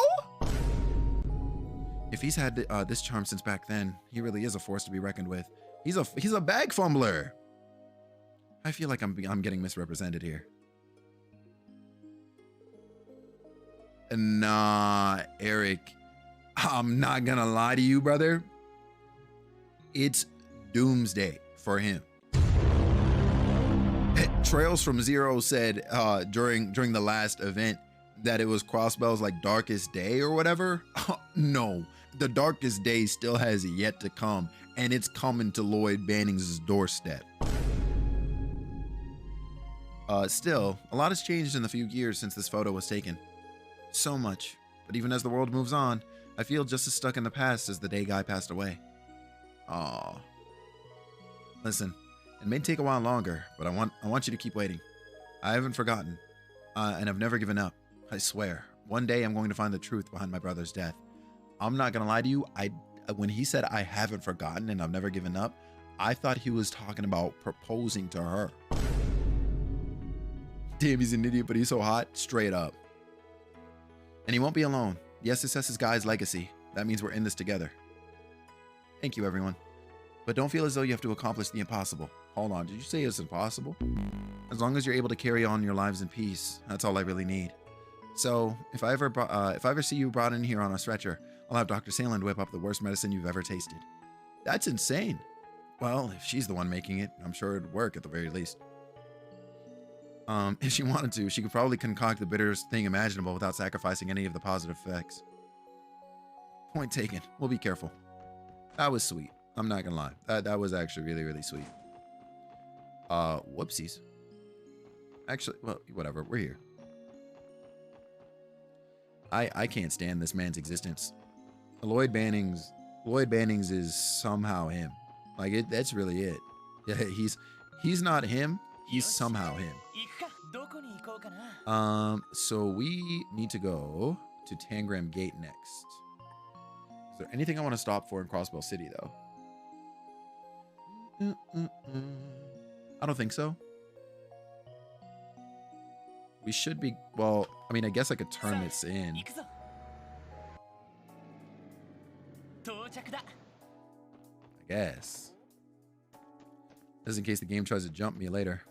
If he's had this charm since back then, he really is a force to be reckoned with. He's a bag fumbler. I feel like I'm getting misrepresented here. Nah, Eric. I'm not gonna lie to you, brother. It's doomsday for him. Trails from Zero said during the last event that it was Crossbell's like darkest day or whatever. No, the darkest day still has yet to come, and it's coming to Lloyd Bannings' doorstep. Still, a lot has changed in the few years since this photo was taken. So much, but even as the world moves on, I feel just as stuck in the past as the day Guy passed away. Aww. Listen, it may take a while longer, but I want you to keep waiting. I haven't forgotten, and I've never given up. I swear, one day I'm going to find the truth behind my brother's death. I'm not gonna lie to you, when he said I haven't forgotten and I've never given up, I thought he was talking about proposing to her. Damn, he's an idiot, but he's so hot, straight up. And he won't be alone. The SSS is Guy's legacy. That means we're in this together. Thank you, everyone. But don't feel as though you have to accomplish the impossible. Hold on, did you say it's impossible? As long as you're able to carry on your lives in peace, that's all I really need. So, if I ever see you brought in here on a stretcher, I'll have Dr. Sandland whip up the worst medicine you've ever tasted. That's insane. Well, if she's the one making it, I'm sure it'd work at the very least. If she wanted to, she could probably concoct the bitterest thing imaginable without sacrificing any of the positive effects. Point taken. We'll be careful. That was sweet. I'm not gonna lie. That was actually really, really sweet. Whoopsies. Actually, well, whatever. We're here. I can't stand this man's existence. Lloyd Bannings is somehow him. Like that's really it. Yeah, he's not him. He's somehow him. So we need to go to Tangram Gate next. Is there anything I want to stop for in Crossbell City though? I don't think so. We should be, well, I mean, I guess I could turn this in. I guess. Just in case the game tries to jump me later.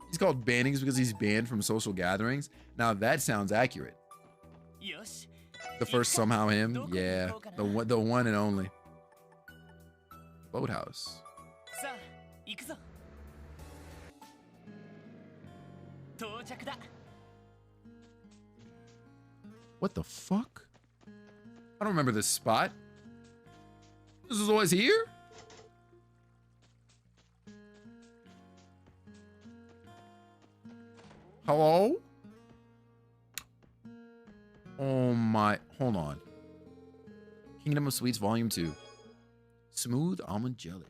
He's called Bannings because he's banned from social gatherings. Now that sounds accurate. The first somehow him, yeah, the one and only. Boathouse. さあ行くぞ到着だ What the fuck? I don't remember this spot. This is always here? Hello? Oh my, hold on. Kingdom of Sweets Volume 2. Smooth almond jelly.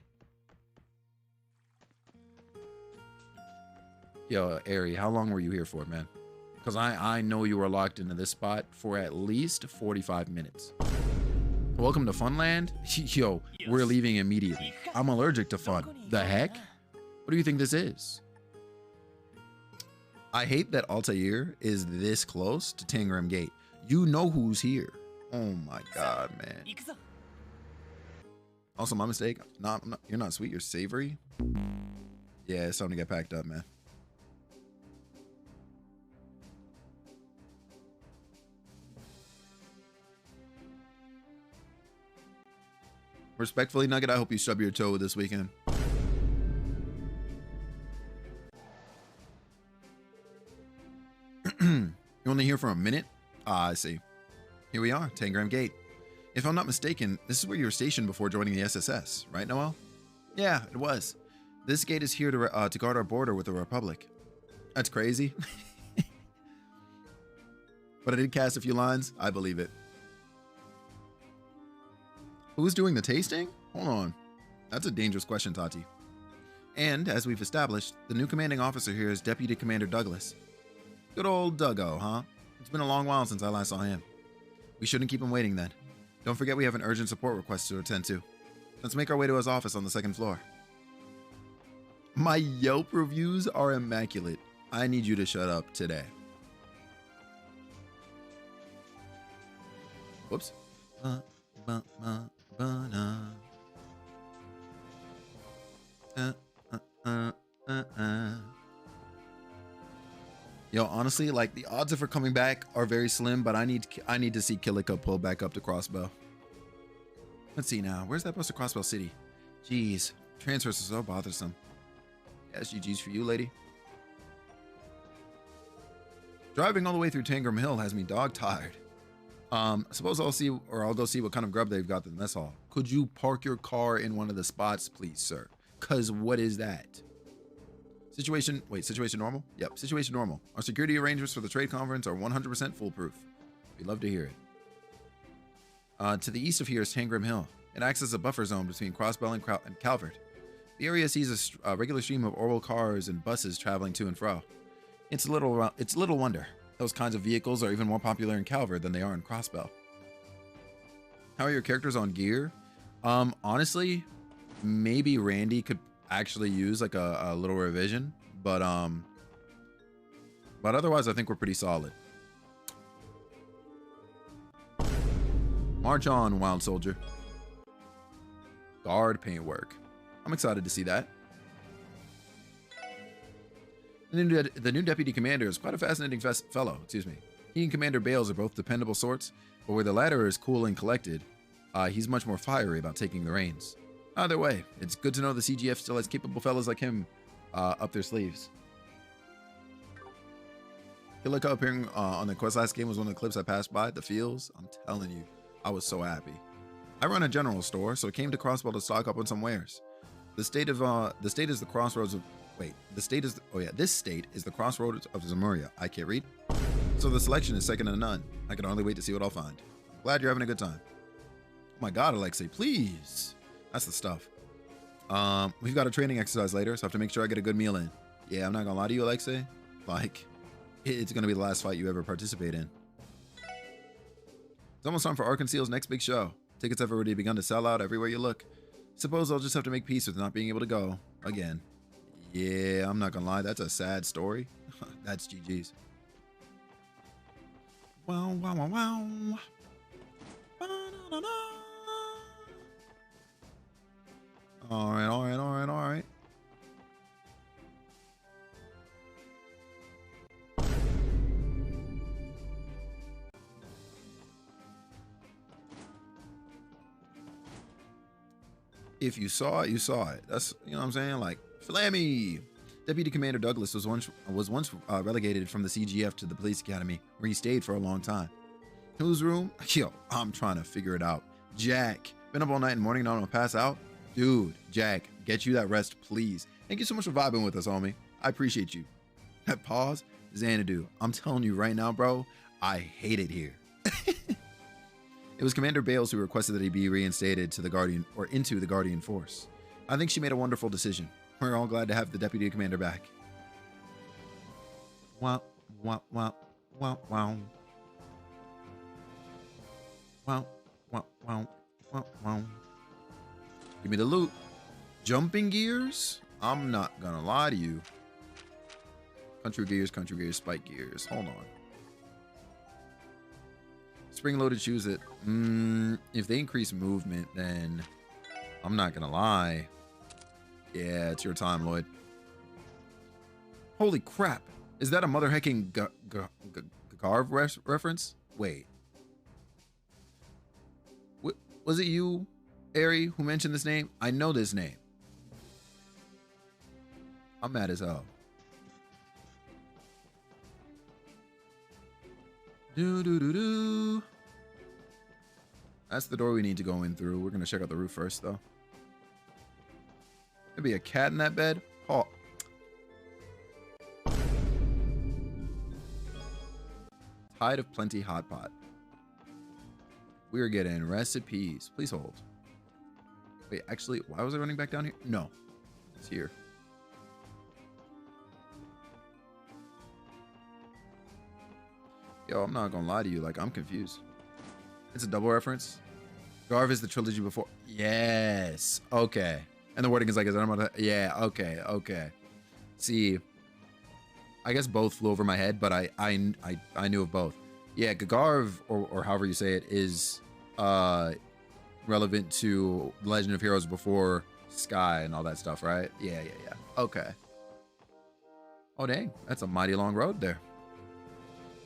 Yo, Ari, how long were you here for, man? Because I know you were locked into this spot for at least 45 minutes. Welcome to Funland? Yo, we're leaving immediately. I'm allergic to fun. The heck? What do you think this is? I hate that Altair is this close to Tangram Gate. You know who's here. Oh my god, man. 行くぞ Also, my mistake. You're not sweet, you're savory. Yeah, it's time to get packed up, man. Respectfully, Nugget, I hope you stub your toe this weekend. You're only here for a minute? Ah, I see. Here we are, Tangram Gate. If I'm not mistaken, this is where you were stationed before joining the SSS, right, Noel? Yeah, it was. This gate is here to guard our border with the Republic. That's crazy. But I did cast a few lines. I believe it. Who's doing the tasting? Hold on. That's a dangerous question, Tati. And, as we've established, the new commanding officer here is Deputy Commander Douglas. Good old Duggo, huh? It's been a long while since I last saw him. We shouldn't keep him waiting then. Don't forget we have an urgent support request to attend to. Let's make our way to his office on the second floor. My Yelp reviews are immaculate. I need you to shut up today. Whoops. Yo, honestly, like the odds of her coming back are very slim, but I need to see Kilika pull back up to Crossbow. Let's see now. Where's that bus to Crossbow City? Jeez, transfers are so bothersome. Yes, GG's for you, lady. Driving all the way through Tangram Hill has me dog tired. Suppose I'll go see what kind of grub they've got in the mess hall. Could you park your car in one of the spots, please, sir? Cause what is that? Situation normal? Yep, situation normal. Our security arrangements for the trade conference are 100% foolproof. We'd love to hear it. To the east of here is Tangram Hill. It acts as a buffer zone between Crossbell and Calvert. The area sees a regular stream of Orwell cars and buses traveling to and fro. It's little wonder. Those kinds of vehicles are even more popular in Calvert than they are in Crossbell. How are your characters on gear? Honestly, maybe Randy could actually use like a little revision, but otherwise I think we're pretty solid. March on, Wild Soldier. Guard paintwork. I'm excited to see that. The new deputy commander is quite a fascinating fellow. Excuse me. He and Commander Bales are both dependable sorts, but where the latter is cool and collected, he's much more fiery about taking the reins. Either way, it's good to know the CGF still has capable fellas like him up their sleeves. Kilika appearing on the quest last game was one of the clips I passed by. The feels, I'm telling you, I was so happy. I run a general store, so I came to Crossbell to stock up on some wares. The state is the crossroads of this state is the crossroads of Zemuria. I can't read. So the selection is second to none. I can only wait to see what I'll find. Glad you're having a good time. Oh my god, Alexei, please. That's the stuff. We've got a training exercise later, so I have to make sure I get a good meal in. Yeah, I'm not gonna lie to you, Alexei. Like, it's gonna be the last fight you ever participate in. It's almost time for Arkansas's next big show. Tickets have already begun to sell out everywhere you look. Suppose I'll just have to make peace with not being able to go again. Yeah, I'm not gonna lie, that's a sad story. That's GG's. Wow, wow, wow, wow. Ba-da-da-da. All right. If you saw it, you saw it. That's, you know what I'm saying? Like, Flammy. Deputy Commander Douglas was once relegated from the CGF to the police academy, where he stayed for a long time. Whose room? Yo, I'm trying to figure it out. Jack. Been up all night and morning, not gonna pass out? Dude, Jack, get you that rest, please. Thank you so much for vibing with us, homie. I appreciate you. That pause, Xanadu. I'm telling you right now, bro, I hate it here. It was Commander Bales who requested that he be reinstated to the Guardian, or into the Guardian Force. I think she made a wonderful decision. We're all glad to have the Deputy Commander back. Wow, wow, wow, wow, wow. Wow, wow, wow, wow, wow. Give me the loot. Jumping gears? I'm not gonna lie to you. Country gears, spike gears. Hold on. Spring-loaded shoes it. If they increase movement, then I'm not gonna lie. Yeah, it's your time, Lloyd. Holy crap. Is that a mother hecking Garv reference? Wait. Was it you, Ari, who mentioned this name? I know this name. I'm mad as hell. Do. That's the door we need to go in through. We're gonna check out the roof first, though. Maybe a cat in that bed. Oh. Tide of plenty hot pot. We are getting recipes. Please hold. Wait, actually, why was I running back down here? No, it's here. Yo, I'm not gonna lie to you. Like, I'm confused. It's a double reference. Garv is the trilogy before. Yes. Okay. And the wording is like, is that I'm about to, yeah. Okay. Okay. See, I guess both flew over my head, but I knew of both. Yeah, Gagarv, or however you say it, is relevant to Legend of Heroes before Sky and all that stuff, right? Yeah. Okay. Oh, dang. That's a mighty long road there.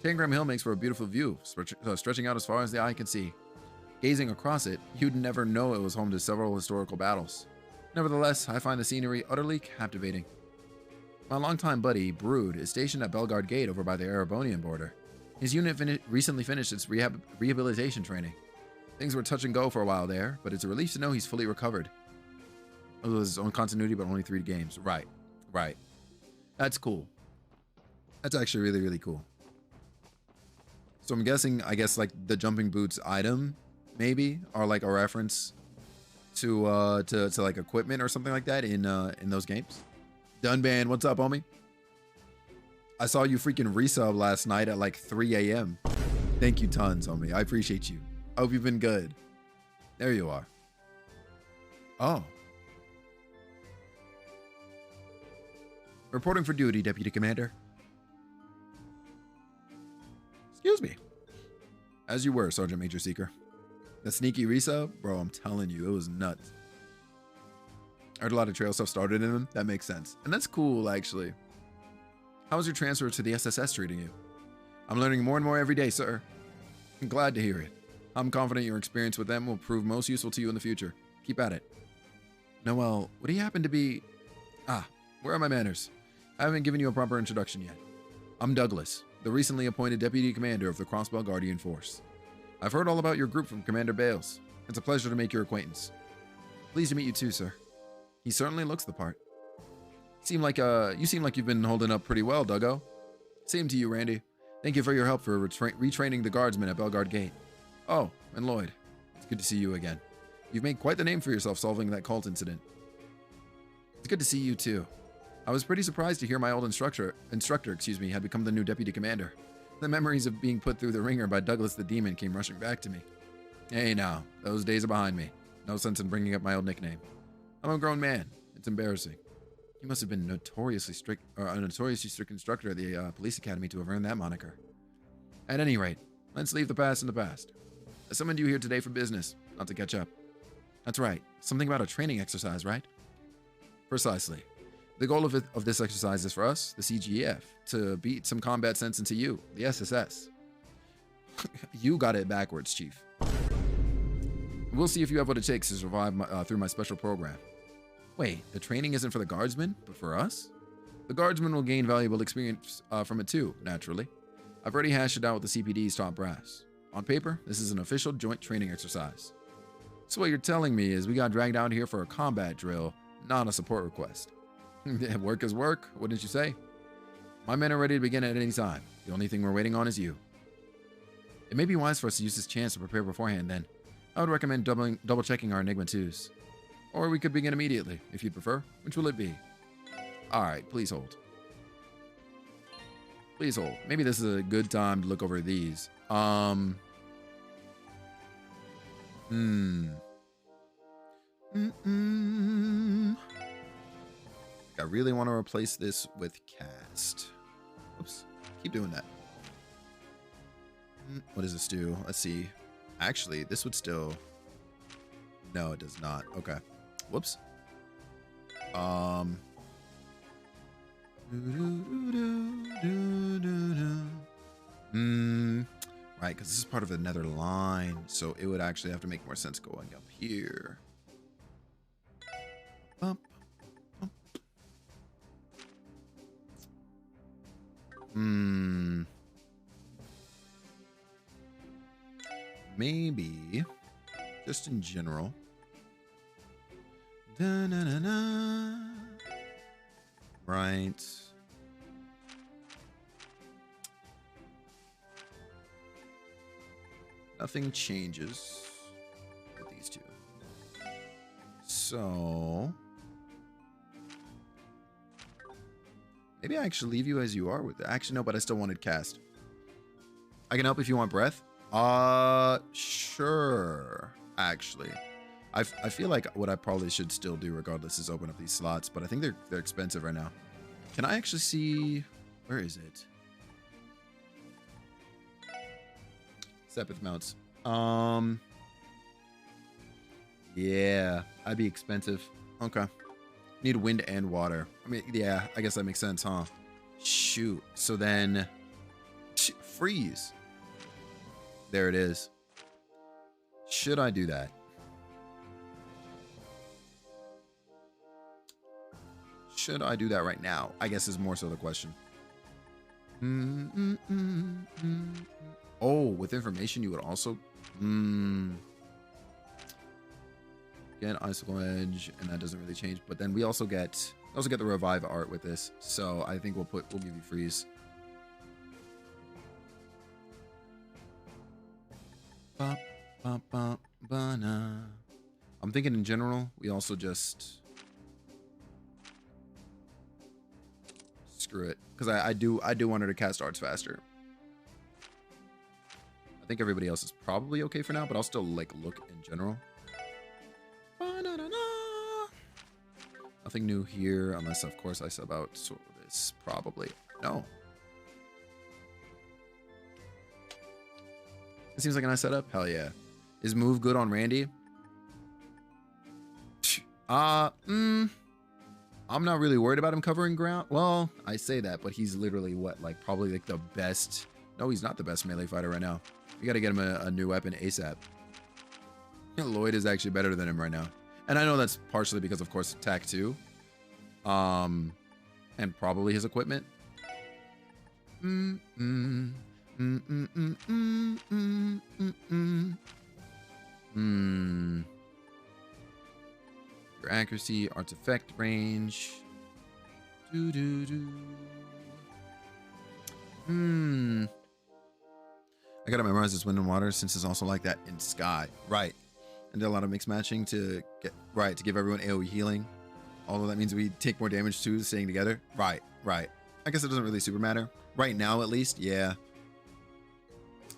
Tangram Hill makes for a beautiful view, stretching out as far as the eye can see. Gazing across it, you'd never know it was home to several historical battles. Nevertheless, I find the scenery utterly captivating. My longtime buddy, Brood, is stationed at Belgard Gate over by the Erebonian border. His unit recently finished its rehabilitation training. Things were touch and go for a while there, but it's a relief to know he's fully recovered. It was his own continuity, but only 3 games. Right. That's cool. That's actually really, really cool. So I'm guessing, like the jumping boots item, maybe, are like a reference to like equipment or something like that in those games. Dunban, what's up, homie? I saw you freaking resub last night at like 3 a.m. Thank you tons, homie. I appreciate you. I hope you've been good. There you are. Oh. Reporting for duty, Deputy Commander. Excuse me. As you were, Sergeant Major Seeker. The sneaky resub? Bro, I'm telling you, it was nuts. I heard a lot of trail stuff started in them. That makes sense. And that's cool, actually. How was your transfer to the SSS treating you? I'm learning more and more every day, sir. I'm glad to hear it. I'm confident your experience with them will prove most useful to you in the future. Keep at it. Noel, what do you happen to be... Ah, where are my manners? I haven't given you a proper introduction yet. I'm Douglas, the recently appointed Deputy Commander of the Crossbow Guardian Force. I've heard all about your group from Commander Bales. It's a pleasure to make your acquaintance. Pleased to meet you too, sir. He certainly looks the part. You seem like you've been holding up pretty well, Duggo. Same to you, Randy. Thank you for your help for retraining the guardsmen at Belgard Gate. Oh, and Lloyd. It's good to see you again. You've made quite the name for yourself solving that cult incident. It's good to see you too. I was pretty surprised to hear my old instructor, had become the new deputy commander. The memories of being put through the ringer by Douglas the Demon came rushing back to me. Hey now, those days are behind me. No sense in bringing up my old nickname. I'm a grown man. It's embarrassing. You must have been a notoriously strict instructor at the police academy to have earned that moniker. At any rate, let's leave the past in the past. I summoned you here today for business, not to catch up. That's right. Something about a training exercise, right? Precisely. The goal of this exercise is for us, the CGF, to beat some combat sense into you, the SSS. You got it backwards, Chief. We'll see if you have what it takes to survive through my special program. Wait, the training isn't for the guardsmen, but for us? The guardsmen will gain valuable experience from it too, naturally. I've already hashed it out with the CPD's top brass. On paper, this is an official joint training exercise. So what you're telling me is we got dragged out here for a combat drill, not a support request. Work is work, wouldn't you say? My men are ready to begin at any time. The only thing we're waiting on is you. It may be wise for us to use this chance to prepare beforehand then. I would recommend double checking our Enigma 2s. Or we could begin immediately, if you'd prefer. Which will it be? Alright, please hold. Please hold. Maybe this is a good time to look over these. I really want to replace this with cast. Oops. Keep doing that. What does this do? Let's see. Actually, this would still... No, it does not. Okay. Whoops. Right, because this is part of another line, so it would actually have to make more sense going up here. Bump, bump. Maybe, just in general. Da-na-na-na. Right. Nothing changes with these two. So maybe I actually leave you as you are with it. Actually, no, but I still wanted cast. I can help if you want breath. Sure. Actually, I feel like what I probably should still do regardless is open up these slots, but I think they're expensive right now. Can I actually see, where is it? Sepith mounts. Yeah, I'd be expensive. Okay. Need wind and water. I mean, yeah, I guess that makes sense, huh? Shoot. So then freeze. There it is. Should I do that? Should I do that right now? I guess is more so the question. Oh, with information you would also... Again, Icicle Edge, and that doesn't really change. But then we also get the revive art with this. So I think we'll give you freeze. I'm thinking in general, we also just screw it, because I do want her to cast arts faster. I think everybody else is probably okay for now, but I'll still like look in general. Nothing new here, unless of course I sub out this. Probably no. It seems like a nice setup. Hell yeah. Is move good on Randy? I'm not really worried about him covering ground. Well, I say that, but he's literally what, like probably like the best. No, he's not the best melee fighter right now. We got to get him a new weapon ASAP. Lloyd is actually better than him right now. And I know that's partially because, of course, attack 2. And probably his equipment. Your accuracy, arts effect range. I gotta memorize this wind and water since it's also like that in sky. Right. And do a lot of mixed matching to give everyone AoE healing. Although that means we take more damage too, staying together. Right. I guess it doesn't really super matter. Right now, at least, yeah.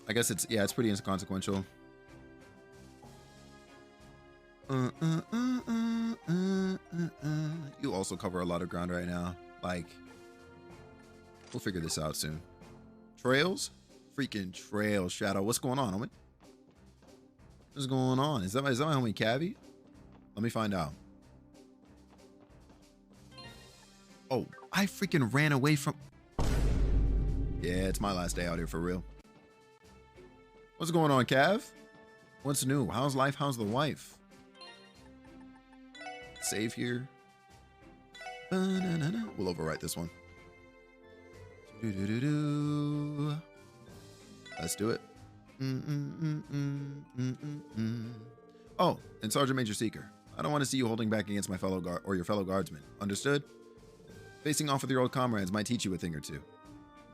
I guess it's pretty inconsequential. You also cover a lot of ground right now. Like, we'll figure this out soon. Trails? Freaking trails, Shadow. What's going on, homie? What's going on? Is that my homie Cavi? Let me find out. Oh, I freaking ran away from... Yeah, it's my last day out here for real. What's going on, Cav? What's new? How's life? How's the wife? Save here. Ba-na-na-na. We'll overwrite this one. Do-do-do-do. Let's do it. Oh, and Sergeant Major Seeker. I don't want to see you holding back against my fellow guard or your fellow guardsmen. Understood? Facing off with your old comrades might teach you a thing or two.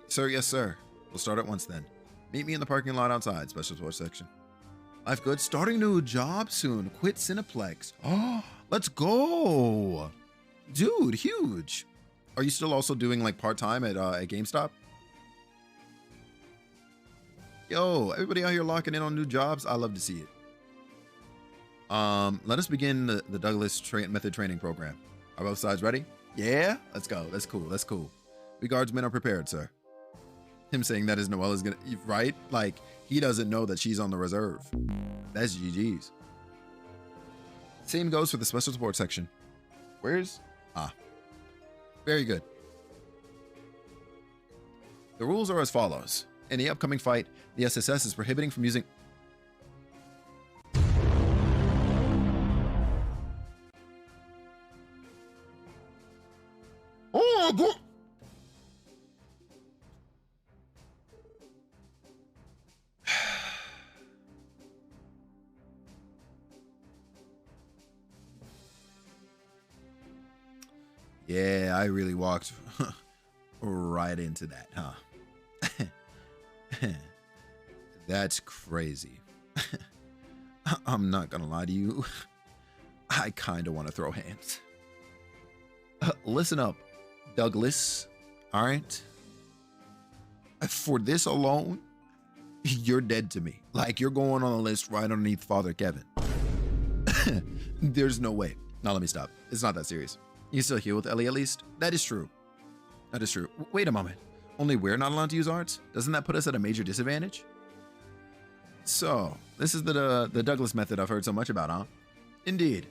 Sir, yes, sir. We'll start at once then. Meet me in the parking lot outside, Special Force section. Life good. Starting a new job soon. Quit Cineplex. Oh, let's go. Dude, huge. Are you still also doing like part-time at GameStop? Yo, everybody out here locking in on new jobs. I love to see it. Let us begin the Douglas method training program. Are both sides ready? Yeah, let's go. That's cool. That's cool. We guardsmen are prepared, sir. Him saying that is Noelle is gonna, right? Like, he doesn't know that she's on the reserve. That's GG's. Same goes for the special support section. Where's? Very good. The rules are as follows. In the upcoming fight, the SSS is prohibiting from using... Oh, God. Yeah, I really walked right into that, huh? That's crazy. I'm not gonna lie to you. I kind of want to throw hands. Listen up, Douglas. All right? For this alone, you're dead to me. Like, you're going on the list right underneath Father Kevin. There's no way. Now, let me stop. It's not that serious. You still heal with Ellie at least? That is true. That is true. Wait a moment. Only we're not allowed to use arts? Doesn't that put us at a major disadvantage? So, this is the Douglas method I've heard so much about, huh? Indeed.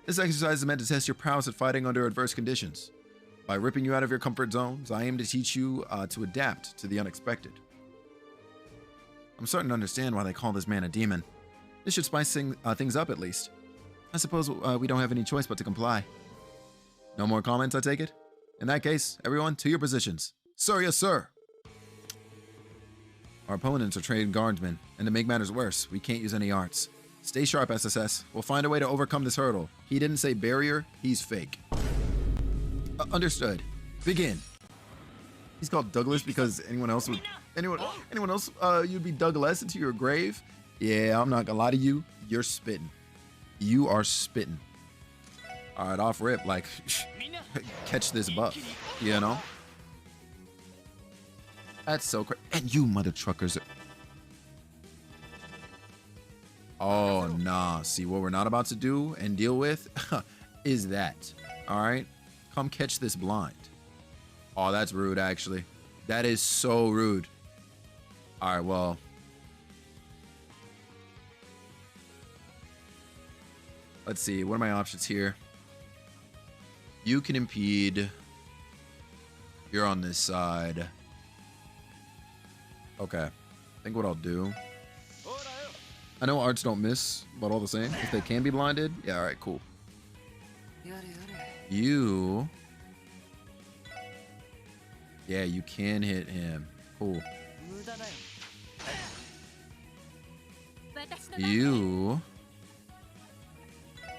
This exercise is meant to test your prowess at fighting under adverse conditions. By ripping you out of your comfort zones, I aim to teach you to adapt to the unexpected. I'm starting to understand why they call this man a demon. This should spice things up at least. I suppose we don't have any choice but to comply. No more comments, I take it? In that case, everyone, to your positions. Sir, yes, sir. Our opponents are trained guardsmen, and to make matters worse, we can't use any arts. Stay sharp, SSS. We'll find a way to overcome this hurdle. He didn't say barrier, he's fake. Understood. Begin. He's called Douglas because anyone else would... Anyone else, you'd be Douglas into your grave? Yeah, I'm not gonna lie to you. You're spitting. You are spitting. All right, off rip, like, catch this buff, you know? That's so crazy. And you mother truckers. Oh, nah. See, what we're not about to do and deal with is that. All right? Come catch this blind. Oh, that's rude, actually. That is so rude. All right, well. Let's see. What are my options here? You can impede. You're on this side. Okay. I think what I'll do. I know arts don't miss, but all the same, if they can be blinded, yeah, all right, cool. You. Yeah, you can hit him. Cool. You.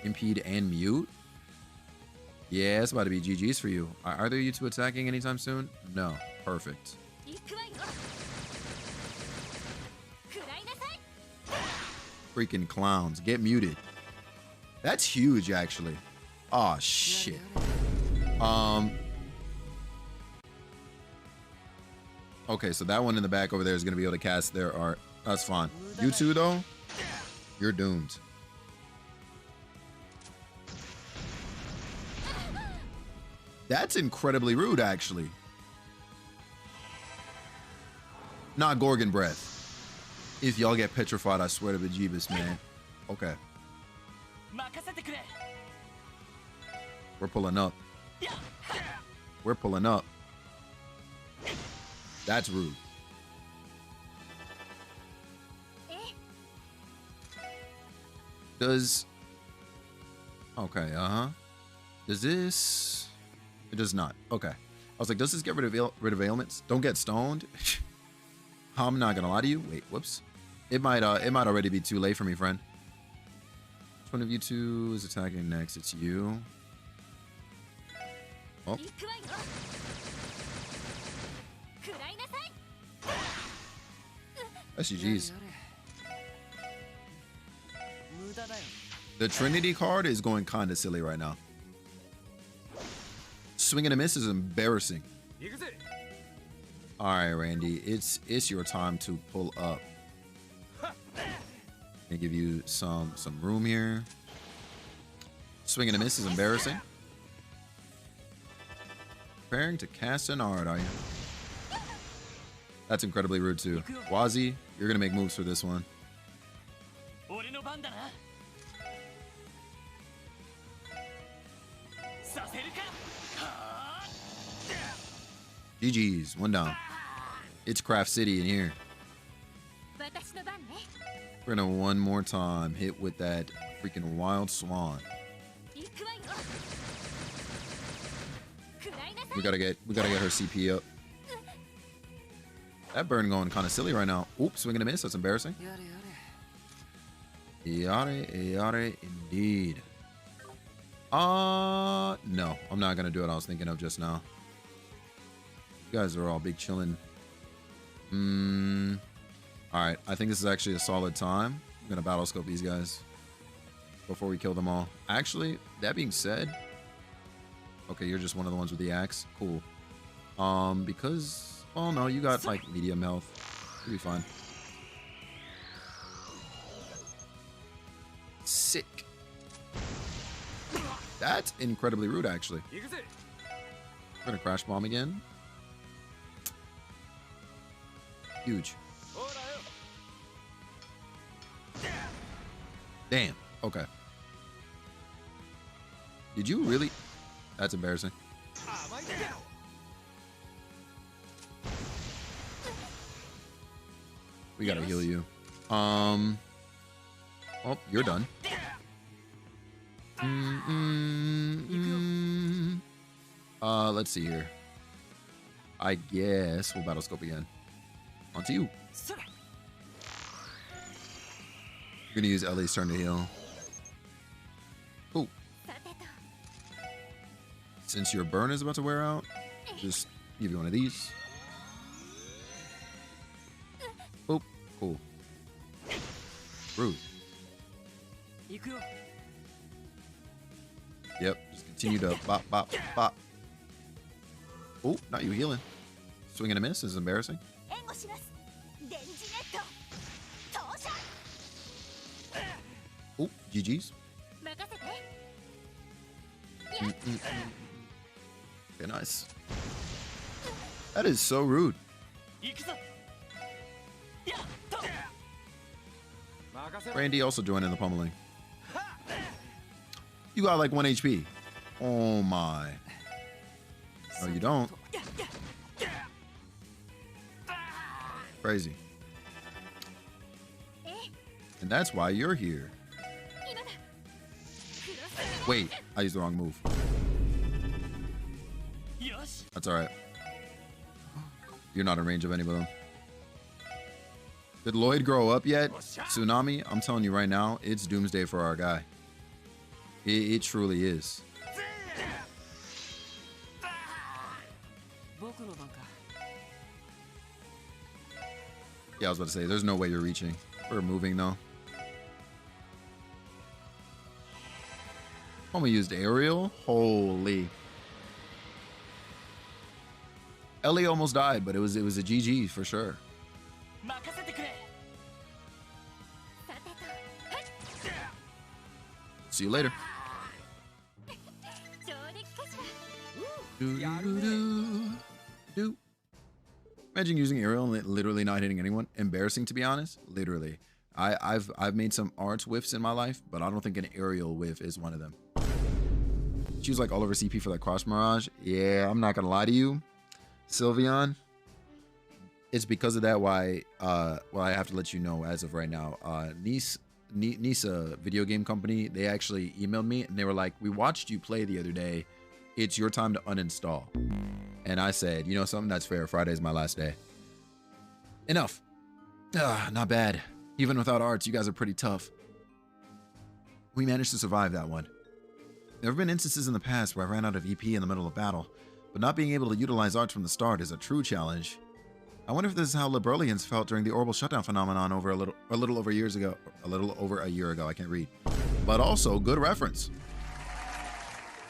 Impede and mute. Yeah, it's about to be GG's for you. Are there you two attacking anytime soon? No. Perfect. Freaking clowns. Get muted. That's huge, actually. Oh, shit. Okay, so that one in the back over there is going to be able to cast their art. That's fine. You two, though, you're doomed. That's incredibly rude, actually. Not Gorgon breath. If y'all get petrified, I swear to bejeebus, man. Okay. We're pulling up. We're pulling up. That's rude. Does... Okay, Does this... It does not. Okay. I was like, does this get rid of ailments? Don't get stoned. I'm not gonna lie to you. Wait, whoops. It might already be too late for me, friend. Which one of you two is attacking next? It's you. Oh. SGG's. The Trinity card is going kind of silly right now. Swing and a miss is embarrassing. All right, Randy, it's your time to pull up. Gonna give you some room here. Swing and a miss is embarrassing. Preparing to cast an art, are you? That's incredibly rude too. Wazi, you're gonna make moves for this one. GG's, one down. It's Craft City in here. We're gonna one more time hit with that freaking Wild Swan. We gotta get her CP up. That burn going kind of silly right now. Oops, swing and a miss. That's embarrassing. Yare, indeed. No, I'm not gonna do what I was thinking of just now. You guys are all big chilling. Alright, I think this is actually a solid time. I'm gonna battle scope these guys before we kill them all. Actually, that being said, okay, you're just one of the ones with the axe. Cool. Because, oh no, you got like medium health. You'll be fine. Sick. That's incredibly rude, actually. We're gonna crash bomb again. Huge. Damn. Okay. Did you really? That's embarrassing. We gotta heal you. Oh, you're done. Let's see here. I guess we'll battle scope again. On to you. You're gonna use Ellie's turn to heal. Oh. Since your burn is about to wear out, just give you one of these. Oh, cool. Rude. Yep, just continue to bop, bop, bop. Oh, not you healing. Swing and a miss is embarrassing. Oh, GG's. Okay, nice. That is so rude. Randy also joined in the pummeling. You got like 1 HP. Oh my. No, you don't. Crazy. And that's why you're here. Wait, I used the wrong move. That's alright. You're not in range of any of them. Did Lloyd grow up yet? Tsunami, I'm telling you right now, it's doomsday for our guy. It truly is. Yeah, I was about to say, there's no way you're reaching. We're moving though. When we used aerial, holy. Ellie almost died, but it was a GG for sure. See you later. Imagine using aerial and literally not hitting anyone. Embarrassing, to be honest. Literally. I've made some arts whiffs in my life, but I don't think an aerial whiff is one of them. She was like all over CP for that cross mirage. Yeah, I'm not gonna lie to you, Sylveon. It's because of that why I have to let you know as of right now. Nisa video game company, they actually emailed me and they were like, we watched you play the other day. It's your time to uninstall. And I said, you know something, that's fair. Friday's my last day. Enough. Not bad. Even without arts, you guys are pretty tough. We managed to survive that one. There have been instances in the past where I ran out of EP in the middle of battle, but not being able to utilize arts from the start is a true challenge. I wonder if this is how Liberalians felt during the orbital shutdown phenomenon over a little over a year ago. I can't read. But also, good reference.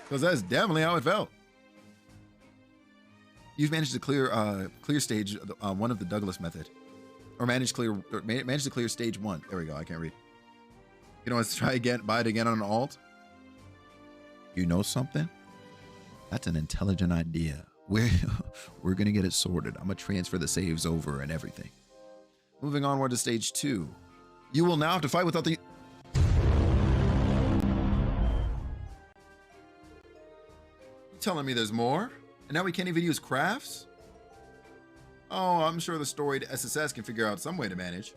Because that's definitely how it felt. You've managed to clear stage one of the Douglas method. Or managed to clear stage 1. There we go, I can't read. You know, let's try again, buy it again on an alt. You know something? That's an intelligent idea. We're gonna get it sorted. I'm gonna transfer the saves over and everything. Moving onward to stage 2. You will now have to fight without the... You telling me there's more? And now we can't even use crafts? Oh, I'm sure the storied SSS can figure out some way to manage.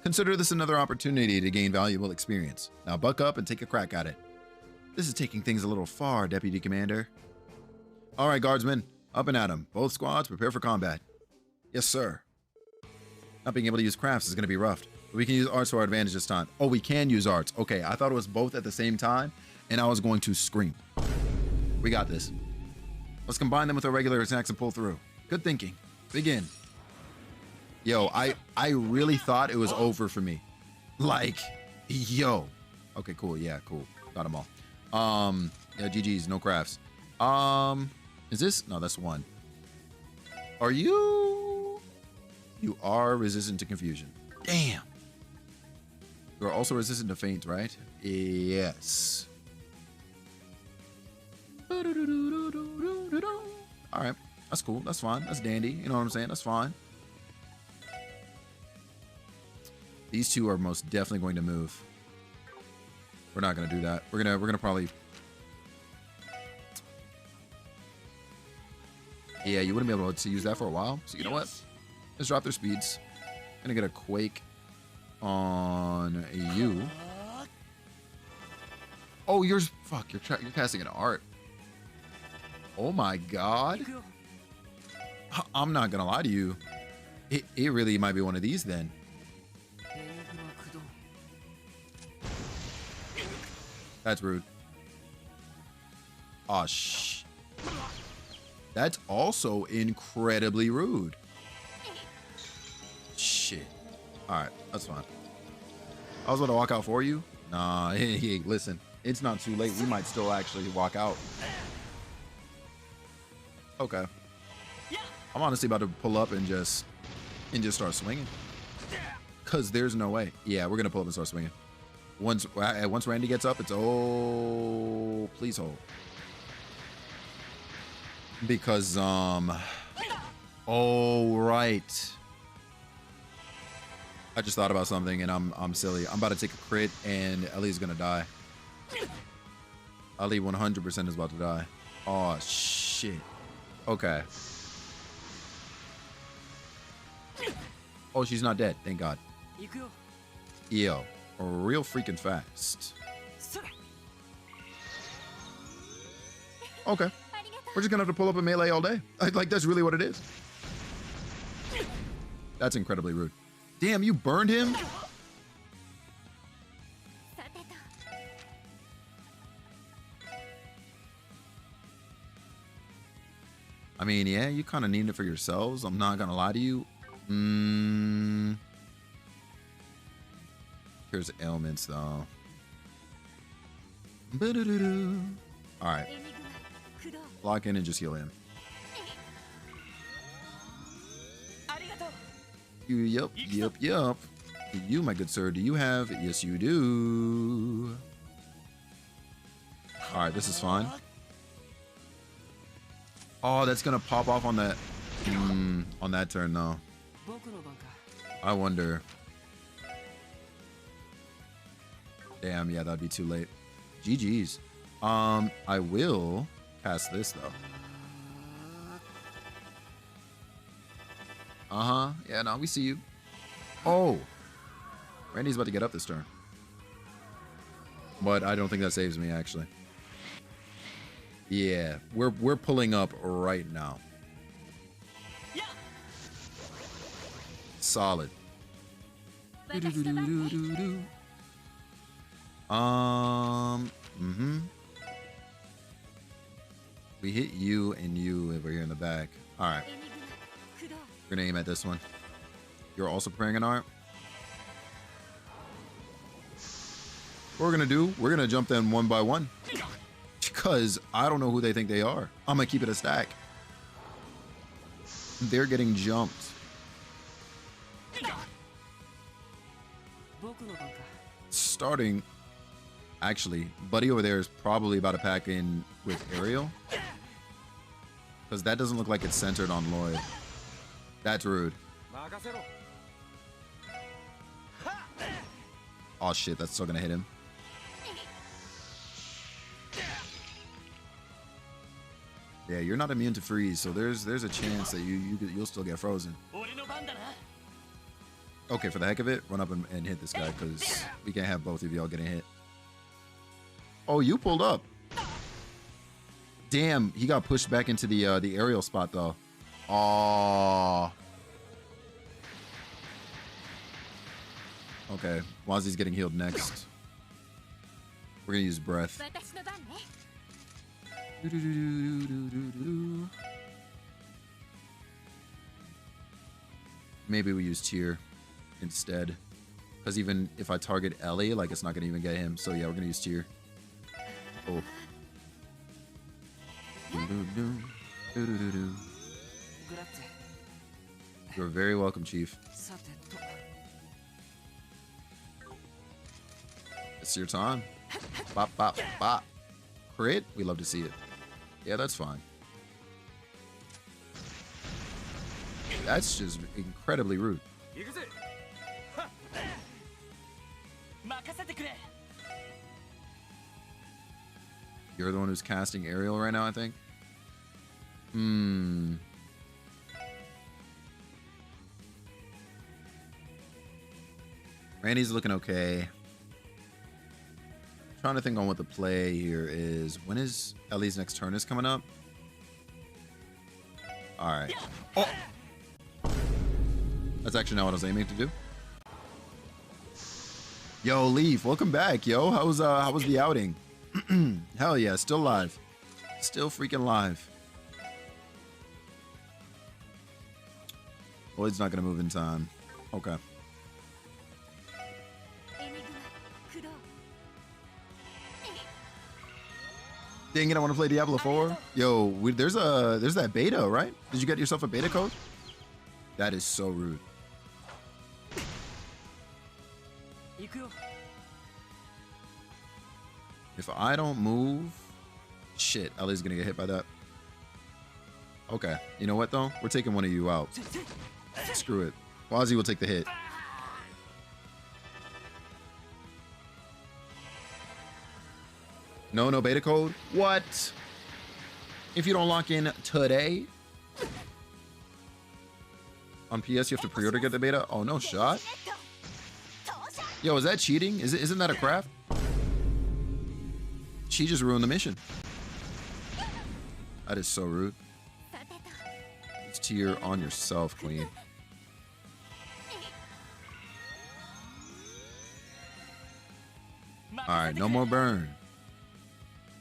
Consider this another opportunity to gain valuable experience. Now buck up and take a crack at it. This is taking things a little far, Deputy Commander. All right, guardsmen. Up and at 'em. Both squads, prepare for combat. Yes, sir. Not being able to use crafts is going to be rough. But we can use arts to our advantage this time. Oh, we can use arts. Okay, I thought it was both at the same time, and I was going to scream. We got this. Let's combine them with our regular attacks and pull through. Good thinking. Begin. Yo, I really thought it was over for me. Like, yo. Okay, cool. Yeah, cool. Got them all. Yeah, GG's, no crafts. Is this? No, that's 1. Are you? You are resistant to confusion. Damn. You are also resistant to faint, right? Yes. All right. That's cool. That's fine. That's dandy. You know what I'm saying? That's fine. These two are most definitely going to move. We're not going to do that. We're gonna probably... Yeah, you wouldn't be able to use that for a while. So you know what? Let's drop their speeds. Gonna get a quake on you. Oh, you're casting an art. Oh my god. I'm not gonna lie to you. It really might be one of these then. That's rude. Oh, shh. That's also incredibly rude. Shit. Alright, that's fine. I was about to walk out for you. Nah, hey, listen. It's not too late. We might still actually walk out. Okay. I'm honestly about to pull up and just start swinging. Because there's no way. Yeah, we're going to pull up and start swinging. Once Randy gets up, it's please hold. Because oh right. I just thought about something and I'm silly. I'm about to take a crit and Ellie's gonna die. Ellie 100% is about to die. Oh shit. Okay. Oh, she's not dead. Thank God. Yo. Real freaking fast. Okay. We're just gonna have to pull up a melee all day. Like, that's really what it is. That's incredibly rude. Damn, you burned him? I mean, yeah, you kind of need it for yourselves. I'm not gonna lie to you. Here's the ailments, though. Alright. Lock in and just heal him. Yup. You, my good sir, do you have? Yes, you do. Alright, this is fine. Oh, that's gonna pop off on that. On that turn, though. I wonder. Damn, yeah, that'd be too late. GG's. I will cast this though. Yeah, no, we see you. Oh, Randy's about to get up this turn. But I don't think that saves me, actually. Yeah, we're pulling up right now. Solid. We hit you and you over here in the back. All right. We're gonna aim at this one. You're also preparing an art. What we're gonna do, we're gonna jump them one by one. Because I don't know who they think they are. I'm gonna keep it a stack. They're getting jumped. Starting, actually, Buddy over there is probably about to pack in with Ariel. Because that doesn't look like it's centered on Lloyd. That's rude. Oh shit, that's still gonna hit him. Yeah, you're not immune to freeze, so there's a chance that you'll still get frozen. Okay, for the heck of it, run up and hit this guy, because we can't have both of y'all getting hit. Oh, you pulled up. Damn, he got pushed back into the aerial spot though. Aww. Okay, Wazi's getting healed next. We're gonna use breath. Maybe we use tear instead, because even if I target Ellie, like, it's not gonna even get him. So yeah, we're gonna use tear. Oh. You're very welcome, Chief. It's your time. Bop, bop, bop. Crit? We love to see it. Yeah, that's fine. That's just incredibly rude. You're the one who's casting Ariel right now, I think. Randy's looking okay. Trying to think on what the play here is. When is Ellie's next turn is coming up? All right. Oh, that's actually not what I was aiming to do. Yo, Leaf, welcome back, yo. How was the outing? Hell yeah, still live. Still freaking live. Lloyd's not gonna move in time. Okay. Dang it, I want to play Diablo 4. Yo, there's that beta, right? Did you get yourself a beta code? That is so rude. If I don't move, shit, Ellie's gonna get hit by that. Okay, you know what though? We're taking one of you out. Screw it. Wazi will take the hit. No beta code? What? If you don't lock in today? On PS, you have to pre-order to get the beta? Oh, no shot. Yo, is that cheating? Isn't that a craft? She just ruined the mission. That is so rude. It's tear on yourself, queen. Alright, no more burn.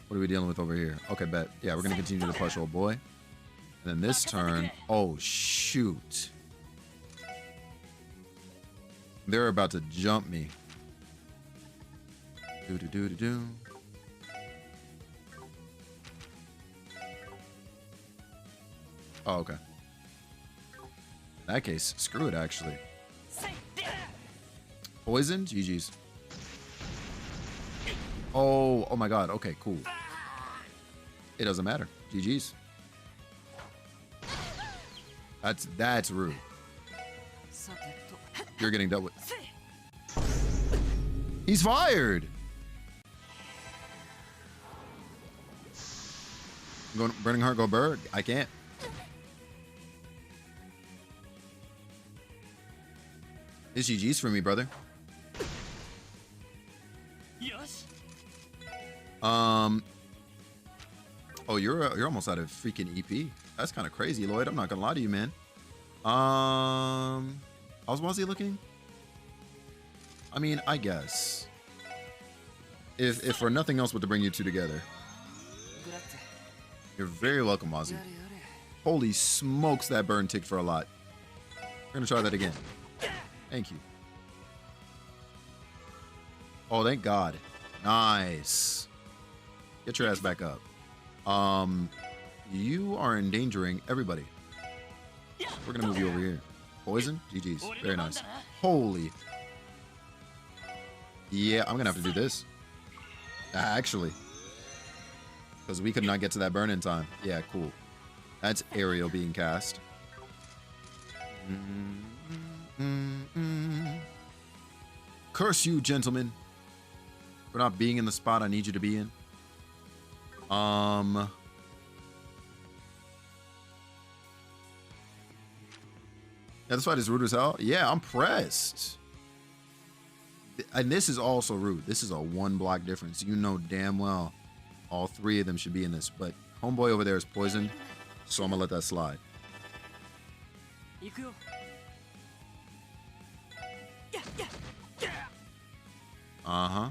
What are we dealing with over here? Okay, bet. Yeah, we're going to continue to push old boy. And then this turn... Oh, shoot. They're about to jump me. Do-do-do-do-do. Oh, okay. In that case, screw it, actually. Poison? GG's. Oh my god. Okay, cool. It doesn't matter. GG's. That's rude. You're getting dealt with. He's fired. Going Burning Heart, go Berg. I can't. It's GG's for me, brother. Oh, you're almost out of freaking EP. That's kind of crazy, Lloyd. I'm not gonna lie to you, man. How's Wazzy looking? I mean, I guess. If for nothing else but to bring you two together. You're very welcome, Wazzy. Holy smokes, that burn ticked for a lot. We're gonna try that again. Thank you. Oh, thank God. Nice. Get your ass back up. You are endangering everybody. We're gonna move you over here. Poison? GG's. Very nice. Holy. Yeah, I'm gonna have to do this. Actually. Because we could not get to that burn in time. Yeah, cool. That's Ariel being cast. Curse you, gentlemen, for not being in the spot I need you to be in. Yeah, this fight is rude as hell. Yeah, I'm pressed. And this is also rude. This is a 1 block difference. You know damn well all 3 of them should be in this. But homeboy over there is poisoned, so I'm gonna let that slide. Uh-huh.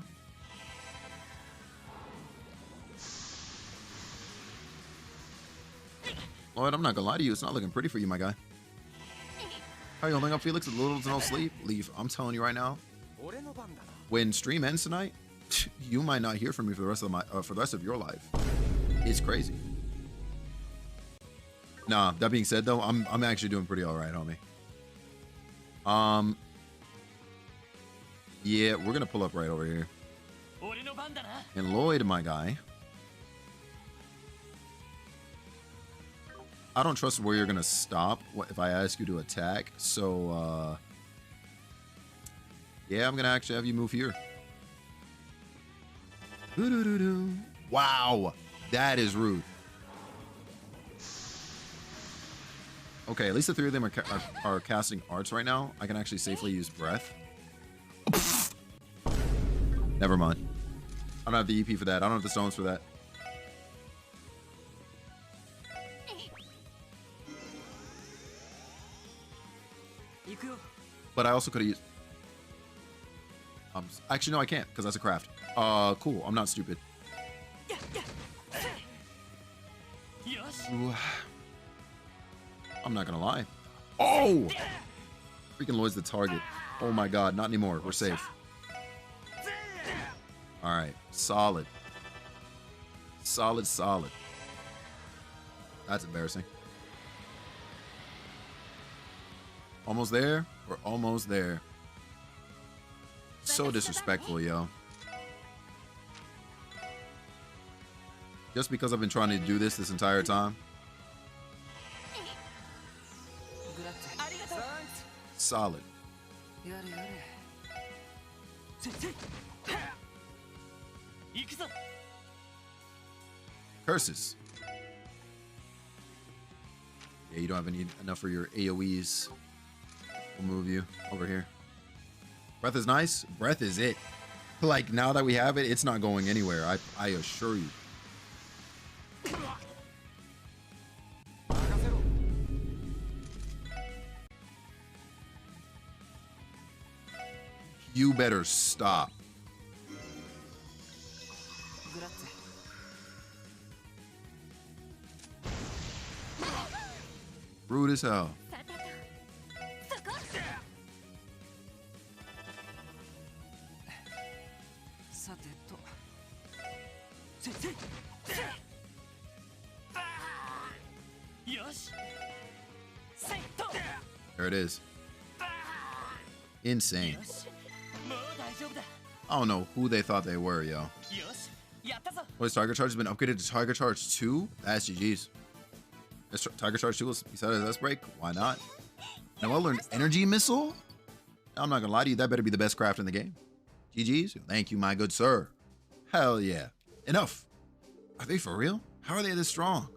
Lloyd, I'm not gonna lie to you. It's not looking pretty for you, my guy. How you holding up, Felix? With little to no sleep? Leave. I'm telling you right now. When stream ends tonight, you might not hear from me for the rest of your life. It's crazy. Nah. That being said, though, I'm actually doing pretty all right, homie. Yeah, we're gonna pull up right over here. And Lloyd, my guy. I don't trust where you're gonna stop if I ask you to attack. So, yeah, I'm gonna actually have you move here. Wow, that is rude. Okay, at least the 3 of them are casting arts right now. I can actually safely use breath. Never mind. I don't have the EP for that. I don't have the stones for that. But I also could have used... actually, no, I can't, because that's a craft. Cool. I'm not stupid. Ooh. I'm not gonna lie. Oh! Freaking Lloyd's the target. Oh my god, not anymore. We're safe. Alright, solid. Solid, solid. That's embarrassing. Almost there? We're almost there. So disrespectful, yo. Just because I've been trying to do this entire time. Solid. Curses. Yeah, you don't have enough for your AoEs. We'll move you over here. Breath is nice. Breath is it. Like, now that we have it, it's not going anywhere. I assure you. You better stop. Rude as hell. There it is. Insane. I don't know who they thought they were, yo. What, Tiger Charge has been upgraded to Tiger Charge 2? That's GG's. Tiger Charge 2 was beside his S-Break? Why not? Noel learned Energy Missile? I'm not gonna lie to you, that better be the best craft in the game. GG's? Thank you, my good sir. Hell yeah. Enough. Are they for real? How are they this strong?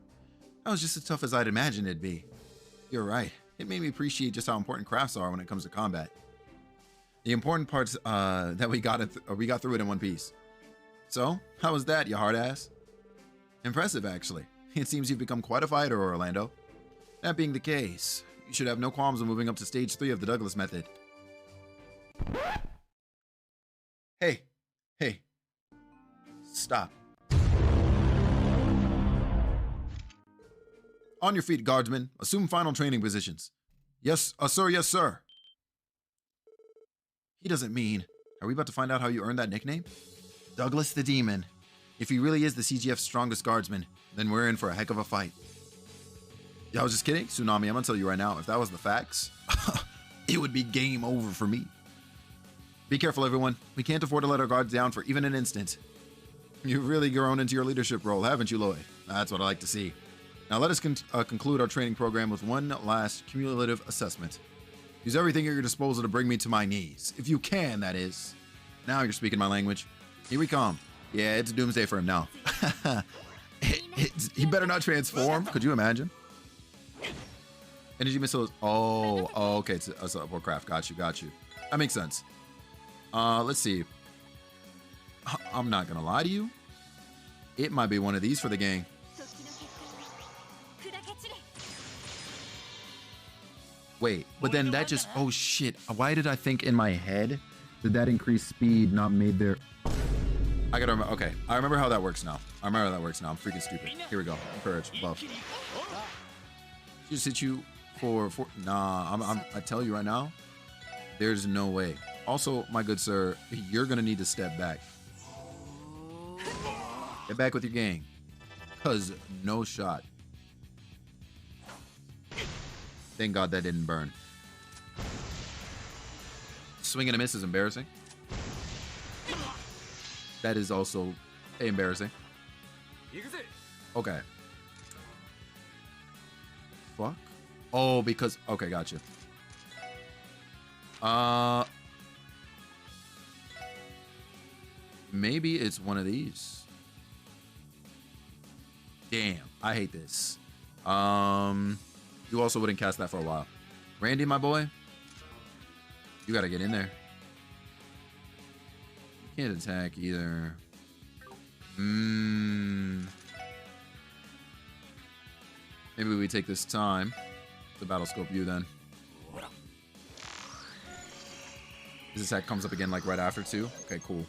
That was just as tough as I'd imagined it'd be. You're right. It made me appreciate just how important crafts are when it comes to combat. The important parts that we got through it in one piece. So, how was that, you hard ass? Impressive, actually. It seems you've become quite a fighter, Orlando. That being the case, you should have no qualms with moving up to stage 3 of the Douglas method. Hey, stop. On your feet, guardsmen. Assume final training positions. Yes, sir, yes, sir. He doesn't mean... Are we about to find out how you earned that nickname? Douglas the Demon. If he really is the CGF's strongest guardsman, then we're in for a heck of a fight. Yeah, I was just kidding. Tsunami, I'm gonna tell you right now, if that was the facts, it would be game over for me. Be careful, everyone. We can't afford to let our guards down for even an instant. You've really grown into your leadership role, haven't you, Lloyd? That's what I like to see. Now let us conclude our training program with one last cumulative assessment. Use everything at your disposal to bring me to my knees. If you can, that is. Now you're speaking my language. Here we come. Yeah, it's doomsday for him now. He better not transform. Could you imagine? Energy missiles. Oh, okay. It's a Warcraft. Got you. That makes sense. Let's see. I'm not gonna lie to you. It might be one of these for the gang. Wait, but then that just... Oh, shit. Why did I think in my head that increased speed not made their... I gotta remember. Okay, I remember how that works now. I'm freaking stupid. Here we go. Encourage. Love. Just hit you for... Nah, I tell you right now, there's no way. Also, my good sir, you're gonna need to step back. Get back with your gang. Cause no shot. Thank God that didn't burn. Swing and a miss is embarrassing. That is also embarrassing. Okay. Fuck. Oh, because... Okay, gotcha. Maybe it's one of these. Damn, I hate this. You also wouldn't cast that for a while. Randy, my boy, you gotta get in there. You can't attack either. Maybe we take this time to battle scope you then. This attack comes up again like right after too. Okay, cool.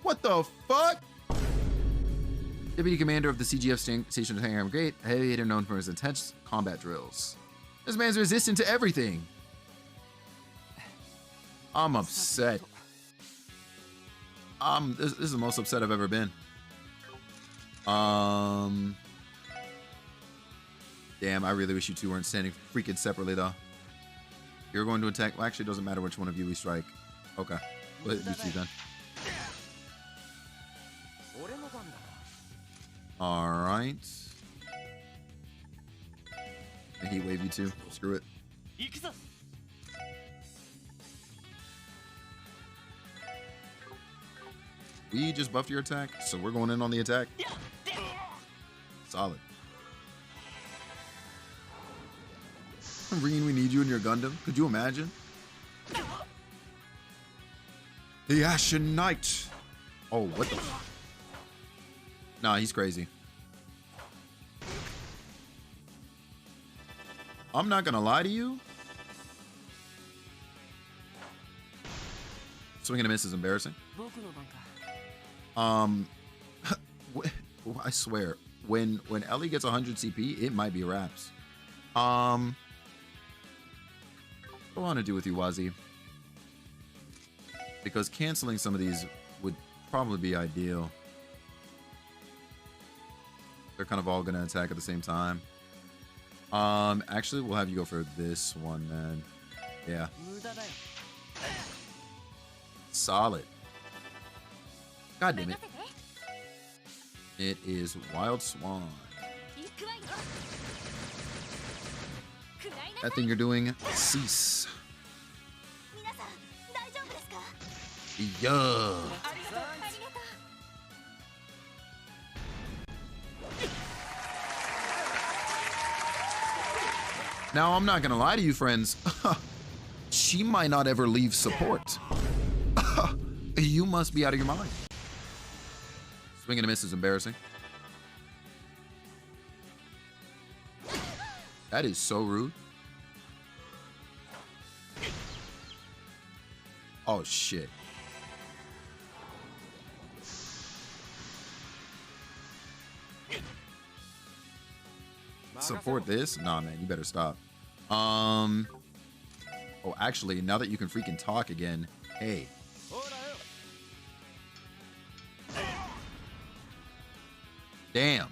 What the fuck? Deputy Commander of the CGF Station of Hangar Brigade, a heavy hitter known for his intense combat drills. This man's resistant to everything. I'm upset. This is the most upset I've ever been. Damn, I really wish you two weren't standing freaking separately though. You're going to attack. Well, actually, it doesn't matter which one of you we strike. Okay, let you two then. All right. I heat wave you two. Screw it. We just buffed your attack, so we're going in on the attack. Solid. Reen, we need you in your Gundam. Could you imagine? The Ashen Knight. Oh, what the... Nah, he's crazy. I'm not gonna lie to you. Swing and a miss is embarrassing. I swear, when Ellie gets 100 CP, it might be wraps. What do I want to do with you, Wazi? Because canceling some of these would probably be ideal. They're kind of all gonna attack at the same time. Actually, we'll have you go for this one then. Yeah. Solid. God damn it. It is Wild Swan. That thing you're doing, cease. Yeah. Now, I'm not gonna lie to you, friends. She might not ever leave support. You must be out of your mind. Swing and a miss is embarrassing. That is so rude. Oh, shit. Support this? Nah, man, you better stop. Oh, actually, now that you can freaking talk again, hey. Damn.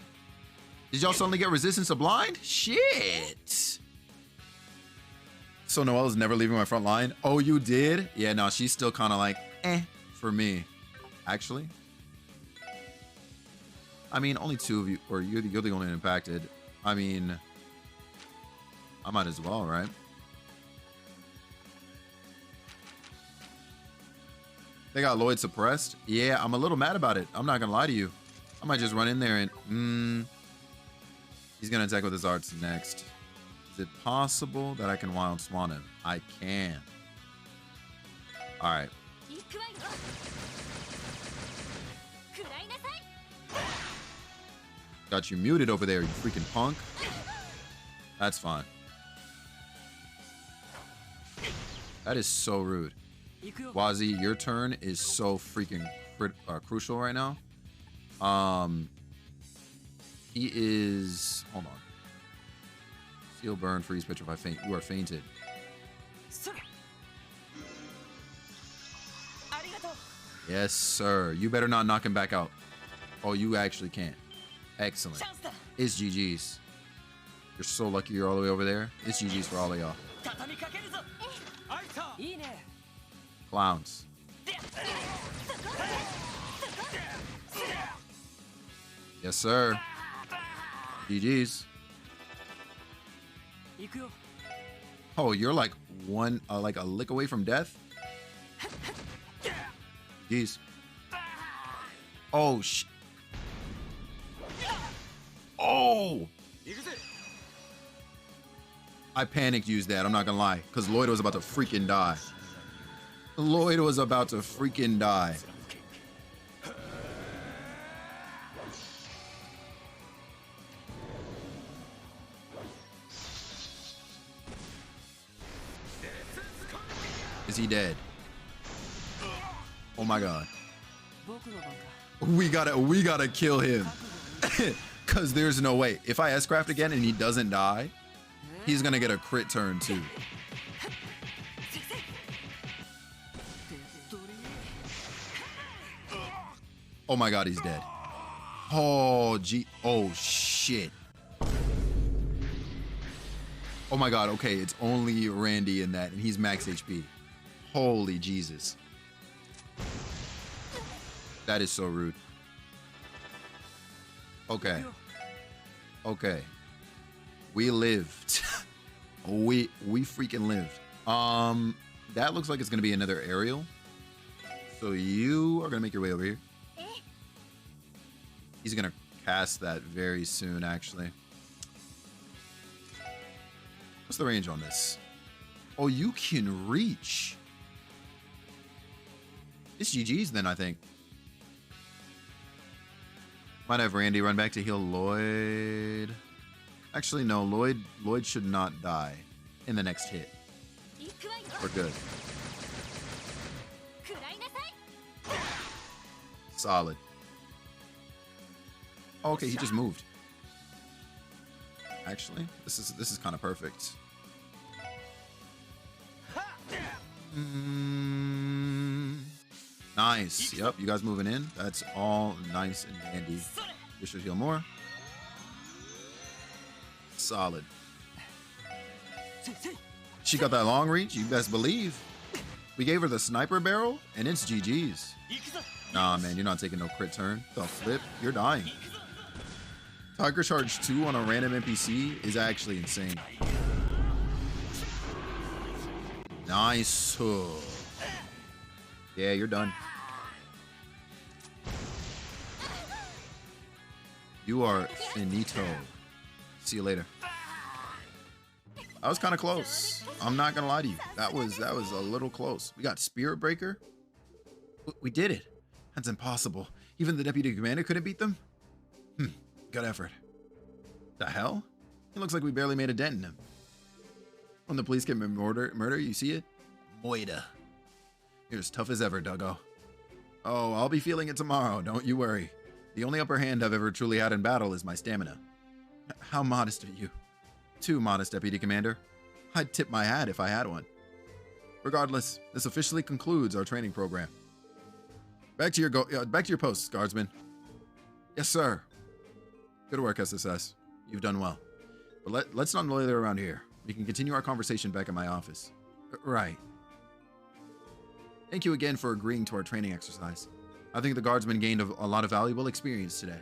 Did y'all suddenly get resistance to blind? Shit. So Noelle's never leaving my front line? Oh, you did? Yeah, no, she's still kind of like, for me. Actually. I mean, only two of you, or you're the only one impacted. I mean, I might as well, right? They got Lloyd suppressed? Yeah, I'm a little mad about it. I'm not gonna lie to you. I might just run in there and... he's gonna attack with his arts next. Is it possible that I can Wild Swan him? I can. Alright. Got you muted over there, you freaking punk. That's fine. That is so rude. Wazi, your turn is so freaking crucial right now. He is... Hold on. Seal, burn, freeze, petrify, faint. You are fainted. Yes, sir. You better not knock him back out. Oh, you actually can't. Excellent. It's GG's. You're so lucky you're all the way over there. It's GG's for all of y'all. Clowns. Yes, sir. GG's. Oh, you're like one, like a lick away from death? Jeez. Oh, oh! I panicked used that, I'm not gonna lie. Because Lloyd was about to freaking die. Lloyd was about to freaking die. Is he dead? Oh my god. We gotta kill him. Cause there's no way. If I S-craft again and he doesn't die, he's gonna get a crit turn too. Oh my god, he's dead. Oh oh shit. Oh my god, okay, it's only Randy in that and he's max HP. Holy Jesus. That is so rude. Okay. Okay. We lived. we freaking lived. That looks like it's gonna be another aerial. So you are gonna make your way over here. He's gonna cast that very soon, actually. What's the range on this? Oh, you can reach. It's GG's then, I think. Might have Randy run back to heal Lloyd. Actually, no. Lloyd should not die in the next hit. We're good. Solid. Oh, okay, he just moved. Actually, this is kind of perfect. Nice. Yep, you guys moving in. That's all nice and dandy. This should heal more. Solid. She got that long reach, you best believe. We gave her the sniper barrel, and it's GG's. Nah, man, you're not taking no crit turn. The flip, you're dying. Tiger Charge 2 on a random NPC is actually insane. Nice. Yeah, you're done. You are finito. See you later. That was kind of close. I'm not gonna lie to you. That was a little close. We got Spirit Breaker. We did it. That's impossible. Even the deputy commander couldn't beat them? Good effort. The hell? It looks like we barely made a dent in him. When the police commit murder, you see it? Moida. You're as tough as ever, Duggo. Oh, I'll be feeling it tomorrow, don't you worry. The only upper hand I've ever truly had in battle is my stamina. How modest of you. Too modest, Deputy Commander. I'd tip my hat if I had one. Regardless, this officially concludes our training program. Back to your posts, Guardsman. Yes, sir. Good work, SSS. You've done well. But let's not loiter around here. We can continue our conversation back in my office. Right. Thank you again for agreeing to our training exercise. I think the Guardsmen gained a lot of valuable experience today.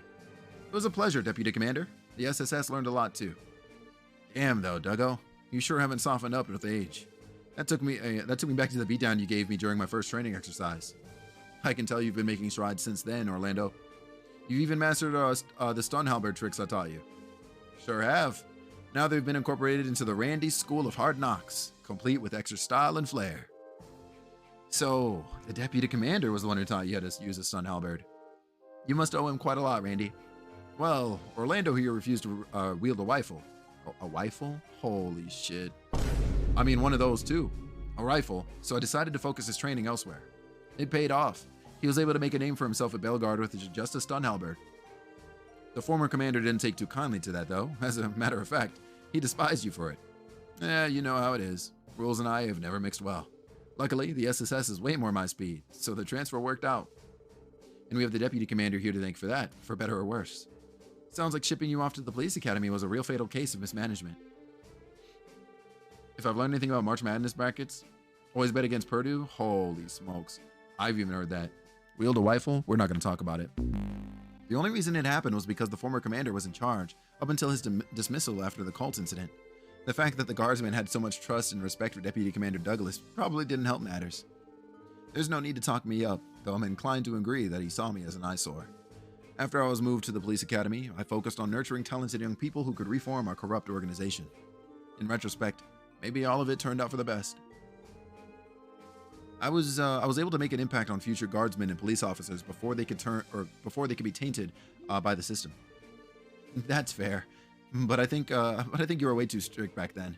It was a pleasure, Deputy Commander. The SSS learned a lot too. Damn though, Duggo. You sure haven't softened up with age. That took me back to the beatdown you gave me during my first training exercise. I can tell you've been making strides since then, Orlando. You even mastered the stun halberd tricks I taught you. Sure have. Now they've been incorporated into the Randy School of Hard Knocks, complete with extra style and flair. So, the Deputy Commander was the one who taught you how to use a stun halberd. You must owe him quite a lot, Randy. Well, Orlando here refused to wield a rifle. A rifle? Holy shit. I mean, one of those too. A rifle, so I decided to focus his training elsewhere. It paid off. He was able to make a name for himself at Bellegarde with just a stun halberd. The former commander didn't take too kindly to that, though. As a matter of fact, he despised you for it. You know how it is. Rules and I have never mixed well. Luckily, the SSS is way more my speed, so the transfer worked out. And we have the deputy commander here to thank for that, for better or worse. Sounds like shipping you off to the police academy was a real fatal case of mismanagement. If I've learned anything about March Madness brackets, always bet against Purdue, holy smokes. I've even heard that. Wield a rifle? We're not going to talk about it. The only reason it happened was because the former commander was in charge, up until his dismissal after the cult incident. The fact that the guardsmen had so much trust and respect for Deputy Commander Douglas probably didn't help matters. There's no need to talk me up, though I'm inclined to agree that he saw me as an eyesore. After I was moved to the police academy, I focused on nurturing talented young people who could reform our corrupt organization. In retrospect, maybe all of it turned out for the best. I was able to make an impact on future guardsmen and police officers before they could be tainted by the system. That's fair, but I think you were way too strict back then.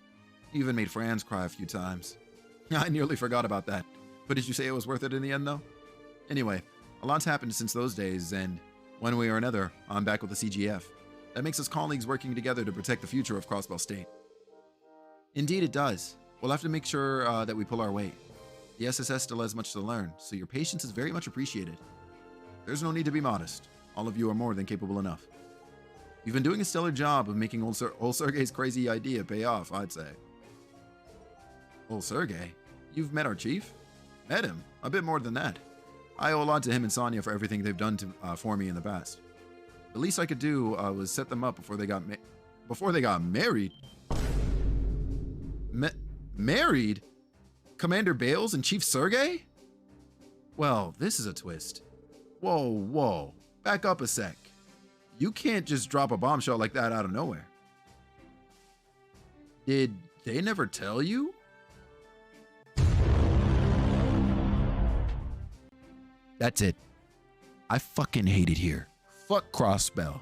You even made Franz cry a few times. I nearly forgot about that. But did you say it was worth it in the end, though? Anyway, a lot's happened since those days, and one way or another, I'm back with the CGF. That makes us colleagues working together to protect the future of Crossbell State. Indeed, it does. We'll have to make sure that we pull our weight. The SSS still has much to learn, so your patience is very much appreciated. There's no need to be modest. All of you are more than capable enough. You've been doing a stellar job of making old Sergey's crazy idea pay off, I'd say. Old Sergey? You've met our chief? Met him? A bit more than that. I owe a lot to him and Sonya for everything they've done for me in the past. The least I could do was set them up before they got married. Married? Commander Bales and Chief Sergey? Well, this is a twist. Whoa. Back up a sec. You can't just drop a bombshell like that out of nowhere. Did they never tell you? That's it. I fucking hate it here. Fuck Crossbell.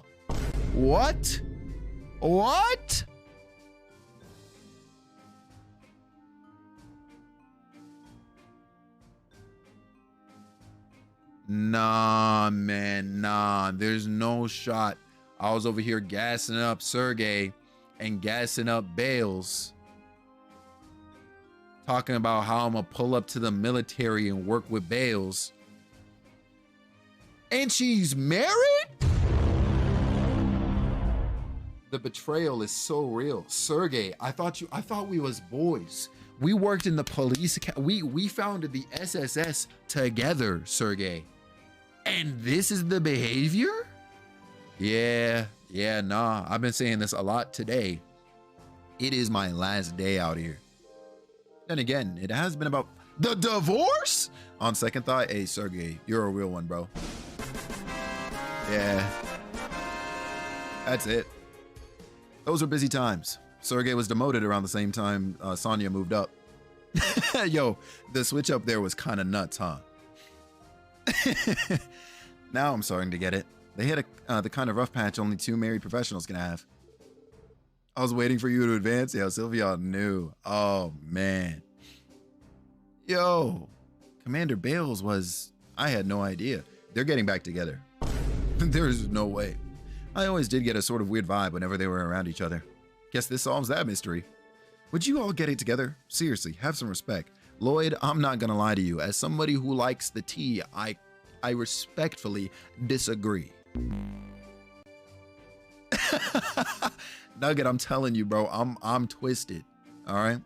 What? What? Nah, man, nah. There's no shot. I was over here gassing up Sergey and gassing up Bales. Talking about how I'm gonna pull up to the military and work with Bales. And she's married? The betrayal is so real. Sergey, I thought we was boys. We worked in the police academy. We founded the SSS together, Sergey. And this is the behavior? Yeah, nah. I've been saying this a lot today. It is my last day out here. Then again, it has been about the divorce? On second thought, hey, Sergey, you're a real one, bro. Yeah. That's it. Those were busy times. Sergey was demoted around the same time Sonya moved up. Yo, the switch up there was kind of nuts, huh? Now I'm starting to get it. They hit the kind of rough patch only 2 married professionals can have. I was waiting for you to advance. Yeah, Sylvia knew. Oh, man. Yo, Commander Bales was... I had no idea. They're getting back together. There's no way. I always did get a sort of weird vibe whenever they were around each other. Guess this solves that mystery. Would you all get it together? Seriously, have some respect. Lloyd, I'm not gonna lie to you. As somebody who likes the tea, I respectfully disagree. Nugget, I'm telling you, bro, I'm twisted. All right.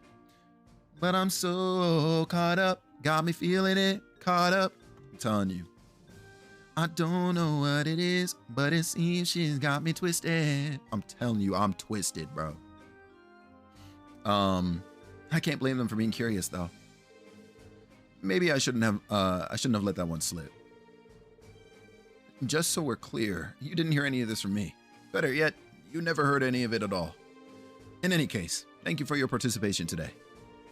But I'm so caught up. Got me feeling it. Caught up. I'm telling you. I don't know what it is, but it seems she's got me twisted. I'm telling you, I'm twisted, bro. I can't blame them for being curious, though. Maybe I shouldn't have let that one slip. Just so we're clear, you didn't hear any of this from me. Better yet, you never heard any of it at all. In any case, thank you for your participation today.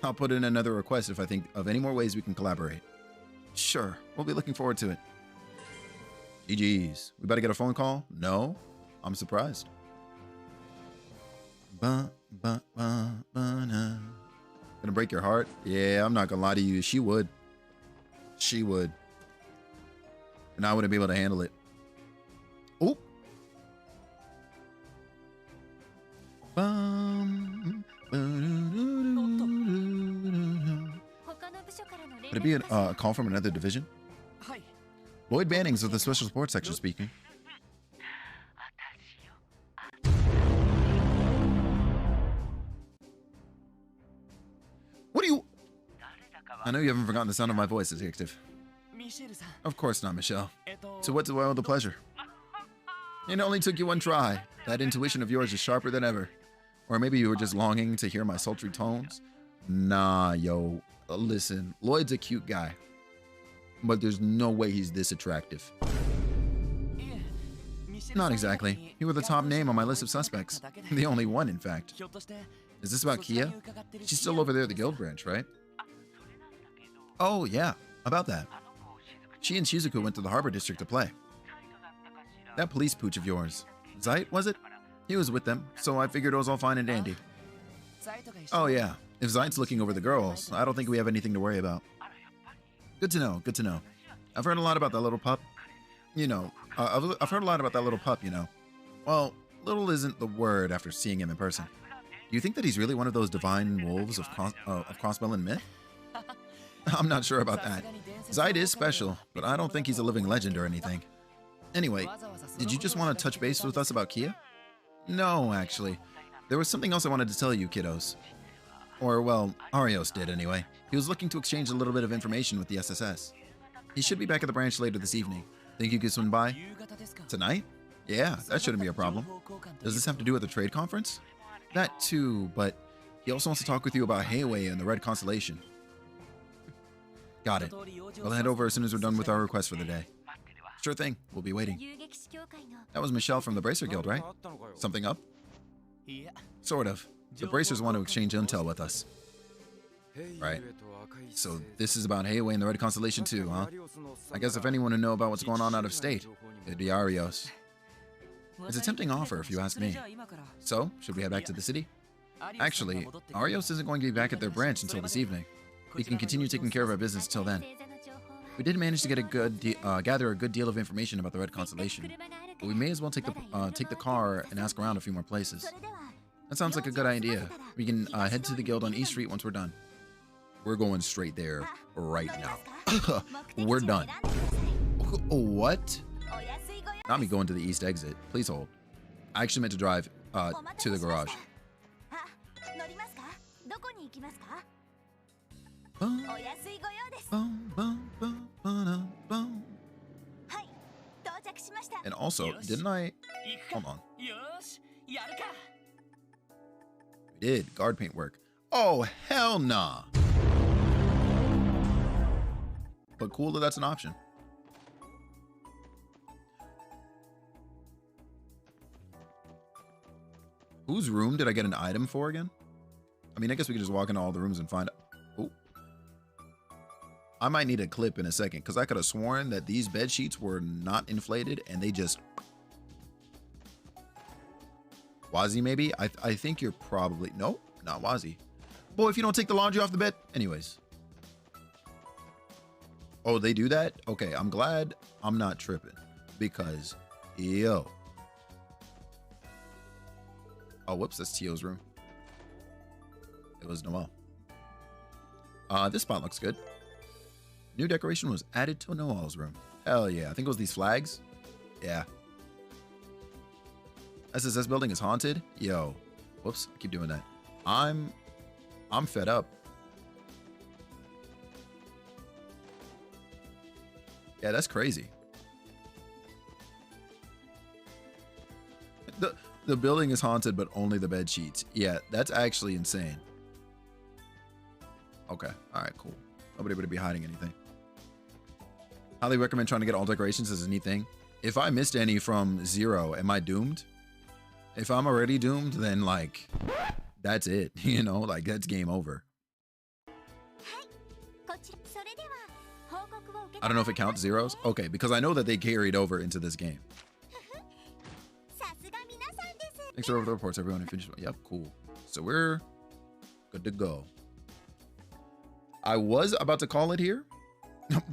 I'll put in another request if I think of any more ways we can collaborate. Sure, we'll be looking forward to it. GG's. We better get a phone call? No? I'm surprised. Gonna break your heart? Yeah, I'm not gonna lie to you. She would. She would. And I wouldn't be able to handle it. Oop. Could it be a call from another division? Lloyd Bannings of the Special Support Section speaking. What do you... I know you haven't forgotten the sound of my voice, detective. Of course not, Michelle. So what do I owe the pleasure? It only took you one try. That intuition of yours is sharper than ever. Or maybe you were just longing to hear my sultry tones. Nah, yo. Listen, Lloyd's a cute guy. But there's no way he's this attractive. Not exactly. You were the top name on my list of suspects. The only one, in fact. Is this about Kia? She's still over there at the guild branch, right? Oh, yeah. About that. She and Shizuku went to the harbor district to play. That police pooch of yours. Zeit, was it? He was with them, so I figured it was all fine and dandy. Oh, yeah. If Zeit's looking over the girls, I don't think we have anything to worry about. Good to know, good to know. I've heard a lot about that little pup. You know, I've heard a lot about that little pup, you know. Well, little isn't the word after seeing him in person. Do you think that he's really one of those divine wolves of Crossbell myth? I'm not sure about that. Zeit is special, but I don't think he's a living legend or anything. Anyway, did you just want to touch base with us about Kia? No, actually. There was something else I wanted to tell you, kiddos. Or, well, Arios did anyway. He was looking to exchange a little bit of information with the SSS. He should be back at the branch later this evening. Think you could swing by? Tonight? Yeah, that shouldn't be a problem. Does this have to do with the trade conference? That too, but he also wants to talk with you about Heiwei and the Red Constellation. Got it. I'll head over as soon as we're done with our request for the day. Sure thing. We'll be waiting. That was Michelle from the Bracer Guild, right? Something up? Sort of. The Bracers want to exchange intel with us. Right. So this is about Heiwei and the Red Constellation too, huh? I guess if anyone would know about what's going on out of state, it'd be Arios. It's a tempting offer if you ask me. So, should we head back to the city? Actually, Arios isn't going to be back at their branch until this evening. We can continue taking care of our business till then. We did manage to get gather a good deal of information about the Red Constellation, but we may as well take the car and ask around a few more places. That sounds like a good idea. We can head to the guild on East Street once we're done. We're going straight there right now. We're done. What? Not me going to the east exit. Please hold. I actually meant to drive to the garage. And also, didn't I... Hold on. We did. Guard paint work. Oh, hell nah. But cool that that's an option. Whose room did I get an item for again? I mean, I guess we could just walk into all the rooms and find... Oh. I might need a clip in a second because I could have sworn that these bed sheets were not inflated and they just. Wazi, maybe? I think you're probably. Nope, not Wazi. Boy, if you don't take the laundry off the bed. Anyways. Oh, they do that? Okay, I'm glad I'm not tripping. Because, yo. Oh, whoops, that's Tio's room. It was Noel. This spot looks good. New decoration was added to Noel's room. Hell yeah. I think it was these flags. Yeah. SSS building is haunted. Yo. Whoops, I keep doing that. I'm fed up. Yeah, that's crazy. The building is haunted, but only the bed sheets. Yeah, that's actually insane. Okay. All right, cool. Nobody would be hiding anything. Highly recommend trying to get all decorations as a neat thing. If I missed any from 0, am I doomed? If I'm already doomed, then like, that's it. You know, like that's game over. I don't know if it counts zeros. Okay, because I know that they carried over into this game. Thanks for the reports, everyone. Finished. Yep, cool. So we're good to go. I was about to call it here,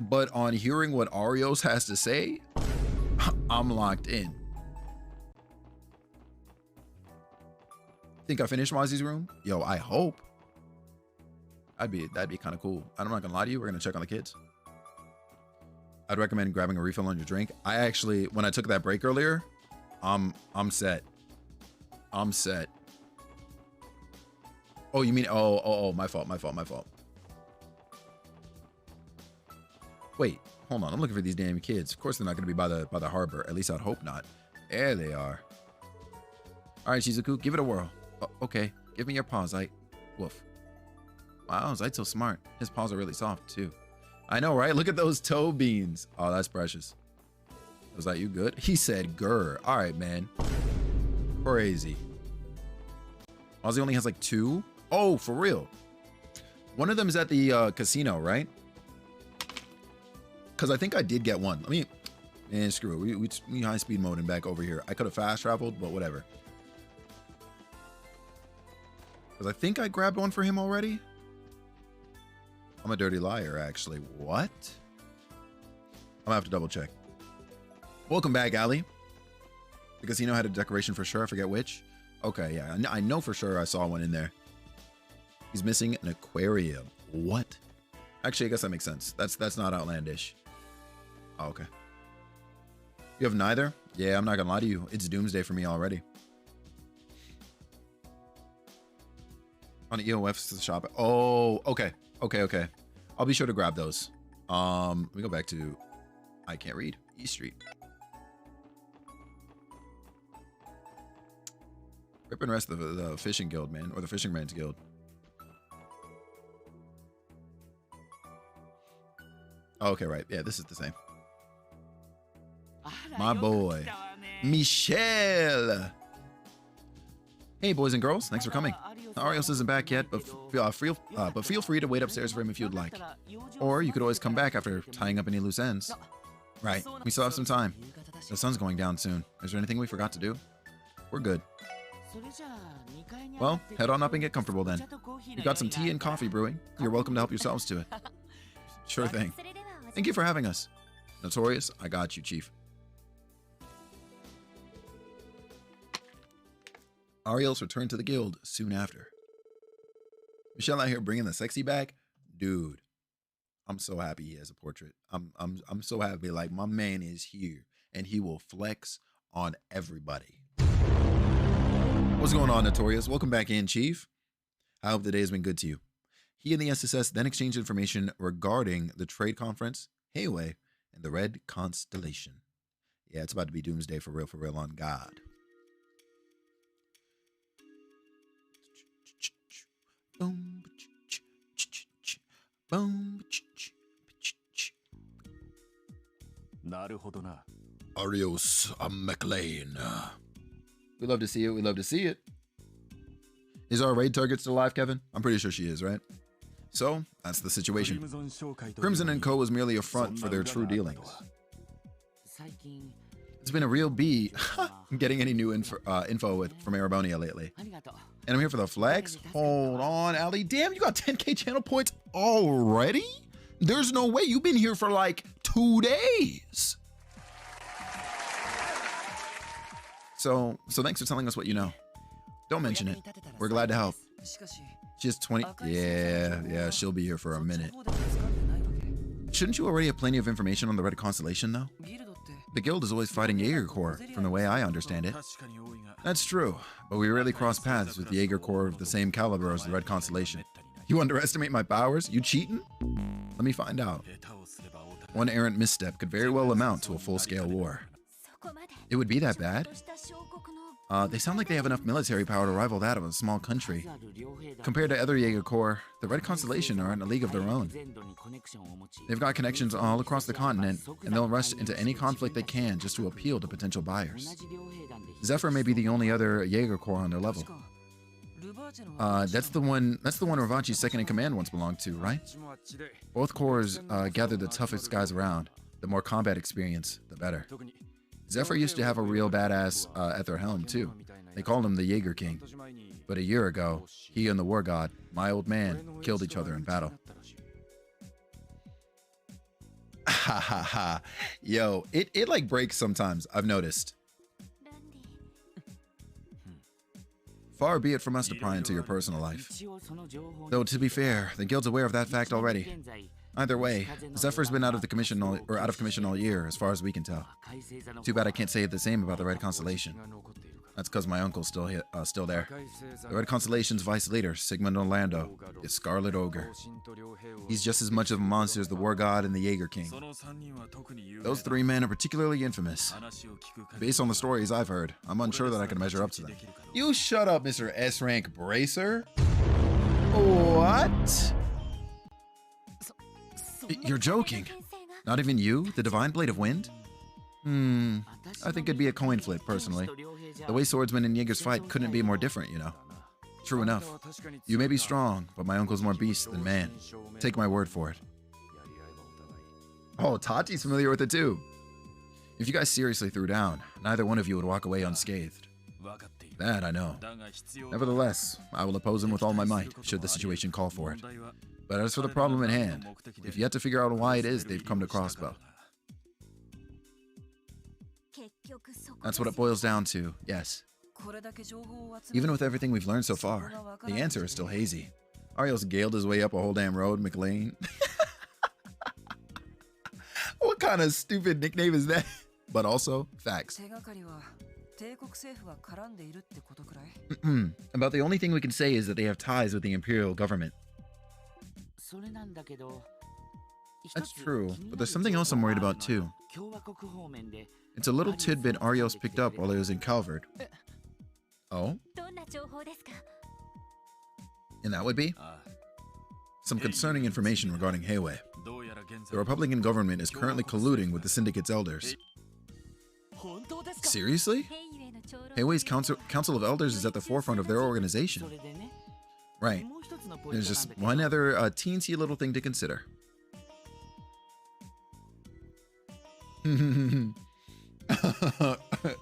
but on hearing what Arios has to say, I'm locked in. Think I finished Mozzie's room? Yo, I hope. That'd be kind of cool. I'm not gonna lie to you. We're gonna check on the kids. I'd recommend grabbing a refill on your drink. I actually, when I took that break earlier, I'm set. I'm set. Oh, you mean, oh, my fault. Wait, hold on. I'm looking for these damn kids. Of course they're not going to be by the harbor. At least I'd hope not. There they are. All right, Shizuku, give it a whirl. Oh, okay, give me your paw, Zite. Woof. Wow, Zite's so smart. His paws are really soft, too. I know, right? Look at those toe beans. Oh, that's precious. Was that you good? He said, grr. All right, man. Crazy. Ozzy only has like 2. Oh, for real. One of them is at the casino, right? Because I think I did get one. Let me... Man, screw it. We high speed mode and back over here. I could have fast traveled, but whatever. Because I think I grabbed one for him already. I'm a dirty liar, actually. What? I'm gonna have to double check. Welcome back, Ali. The casino had a decoration for sure. I forget which. Okay, yeah. I know for sure I saw one in there. He's missing an aquarium. What? Actually, I guess that makes sense. That's not outlandish. Oh, okay. You have neither? Yeah, I'm not gonna lie to you. It's doomsday for me already. On EOF's shop. Oh, okay. Okay. I'll be sure to grab those. Let me go back to... I can't read. E Street. Rip and rest of the fishing guild, man. Or the fishing man's guild. Oh, okay, right. Yeah, this is the same. My boy. Michelle. Hey, boys and girls. Thanks for coming. Arios isn't back yet, but feel free to wait upstairs for him if you'd like. Or you could always come back after tying up any loose ends. Right. We still have some time. The sun's going down soon. Is there anything we forgot to do? We're good. Well, head on up and get comfortable then. We've got some tea and coffee brewing. You're welcome to help yourselves to it. Sure thing. Thank you for having us. Notorious, I got you, Chief. Ariel's returned to the guild soon after. Michelle out here bringing the sexy back? Dude, I'm so happy he has a portrait. I'm so happy. Like, my man is here, and he will flex on everybody. What's going on, Notorious? Welcome back in, Chief. I hope the day has been good to you. He and the SSS then exchanged information regarding the trade conference, Hayway, and the Red Constellation. Yeah, it's about to be doomsday for real on God. Arios McLean. We love to see it. We love to see it. Is our raid target still alive, Kevin? I'm pretty sure she is, right? So, that's the situation. Crimson & Co. was merely a front for their true dealings. It's been a real bee getting any new info from Arabonia lately. And I'm here for the flex? Hold on, Ali. Damn, you got 10k channel points already? There's no way. You've been here for like 2 days. So thanks for telling us what you know. Don't mention it. We're glad to help. She's 20. Yeah, she'll be here for a minute. Shouldn't you already have plenty of information on the Red Constellation, though? The guild is always fighting Jaeger Corps, from the way I understand it. That's true, but we rarely cross paths with the Jaeger Corps of the same caliber as the Red Constellation. You underestimate my powers? You cheating? Let me find out. One errant misstep could very well amount to a full-scale war. It would be that bad? They sound like they have enough military power to rival that of a small country. Compared to other Jaeger Corps, the Red Constellation are in a league of their own. They've got connections all across the continent, and they'll rush into any conflict they can just to appeal to potential buyers. Zephyr may be the only other Jaeger Corps on their level. That's the one Ravachi's second in command once belonged to, right? Both corps gather the toughest guys around. The more combat experience, the better. Zephyr used to have a real badass at their helm, too. They called him the Jaeger King. But a year ago, he and the War God, my old man, killed each other in battle. Ha ha ha. Yo, it like breaks sometimes, I've noticed. Far be it from us to pry into your personal life. Though, to be fair, the guild's aware of that fact already. Either way, Zephyr's been out of commission all year, as far as we can tell. Too bad I can't say the same about the Red Constellation. That's because my uncle's still there. The Red Constellation's vice leader, Sigmund Orlando, is Scarlet Ogre. He's just as much of a monster as the War God and the Jaeger King. Those three men are particularly infamous. Based on the stories I've heard, I'm unsure that I can measure up to them. You shut up, Mr. S-Rank Bracer. What? You're joking. Not even you, the Divine Blade of Wind? I think it'd be a coin flip, personally. The way swordsmen and Jaegers fight couldn't be more different, you know. True enough. You may be strong, but my uncle's more beast than man. Take my word for it. Oh, Tati's familiar with it too. If you guys seriously threw down, neither one of you would walk away unscathed. That I know. Nevertheless, I will oppose him with all my might, should the situation call for it. But as for the problem at hand, we've yet to figure out why it is they've come to Crossbow. That's what it boils down to, yes. Even with everything we've learned so far, the answer is still hazy. Ariel's galed his way up a whole damn road, McLean. What kind of stupid nickname is that? But also, facts. About the only thing we can say is that they have ties with the Imperial government. That's true, but there's something else I'm worried about too. It's a little tidbit Arios picked up while he was in Calvard. Oh? And that would be? Some concerning information regarding Heiwei. The Republican government is currently colluding with the Syndicate's elders. Seriously? Heiwei's Council of Elders is at the forefront of their organization. Right. There's just one other teensy little thing to consider.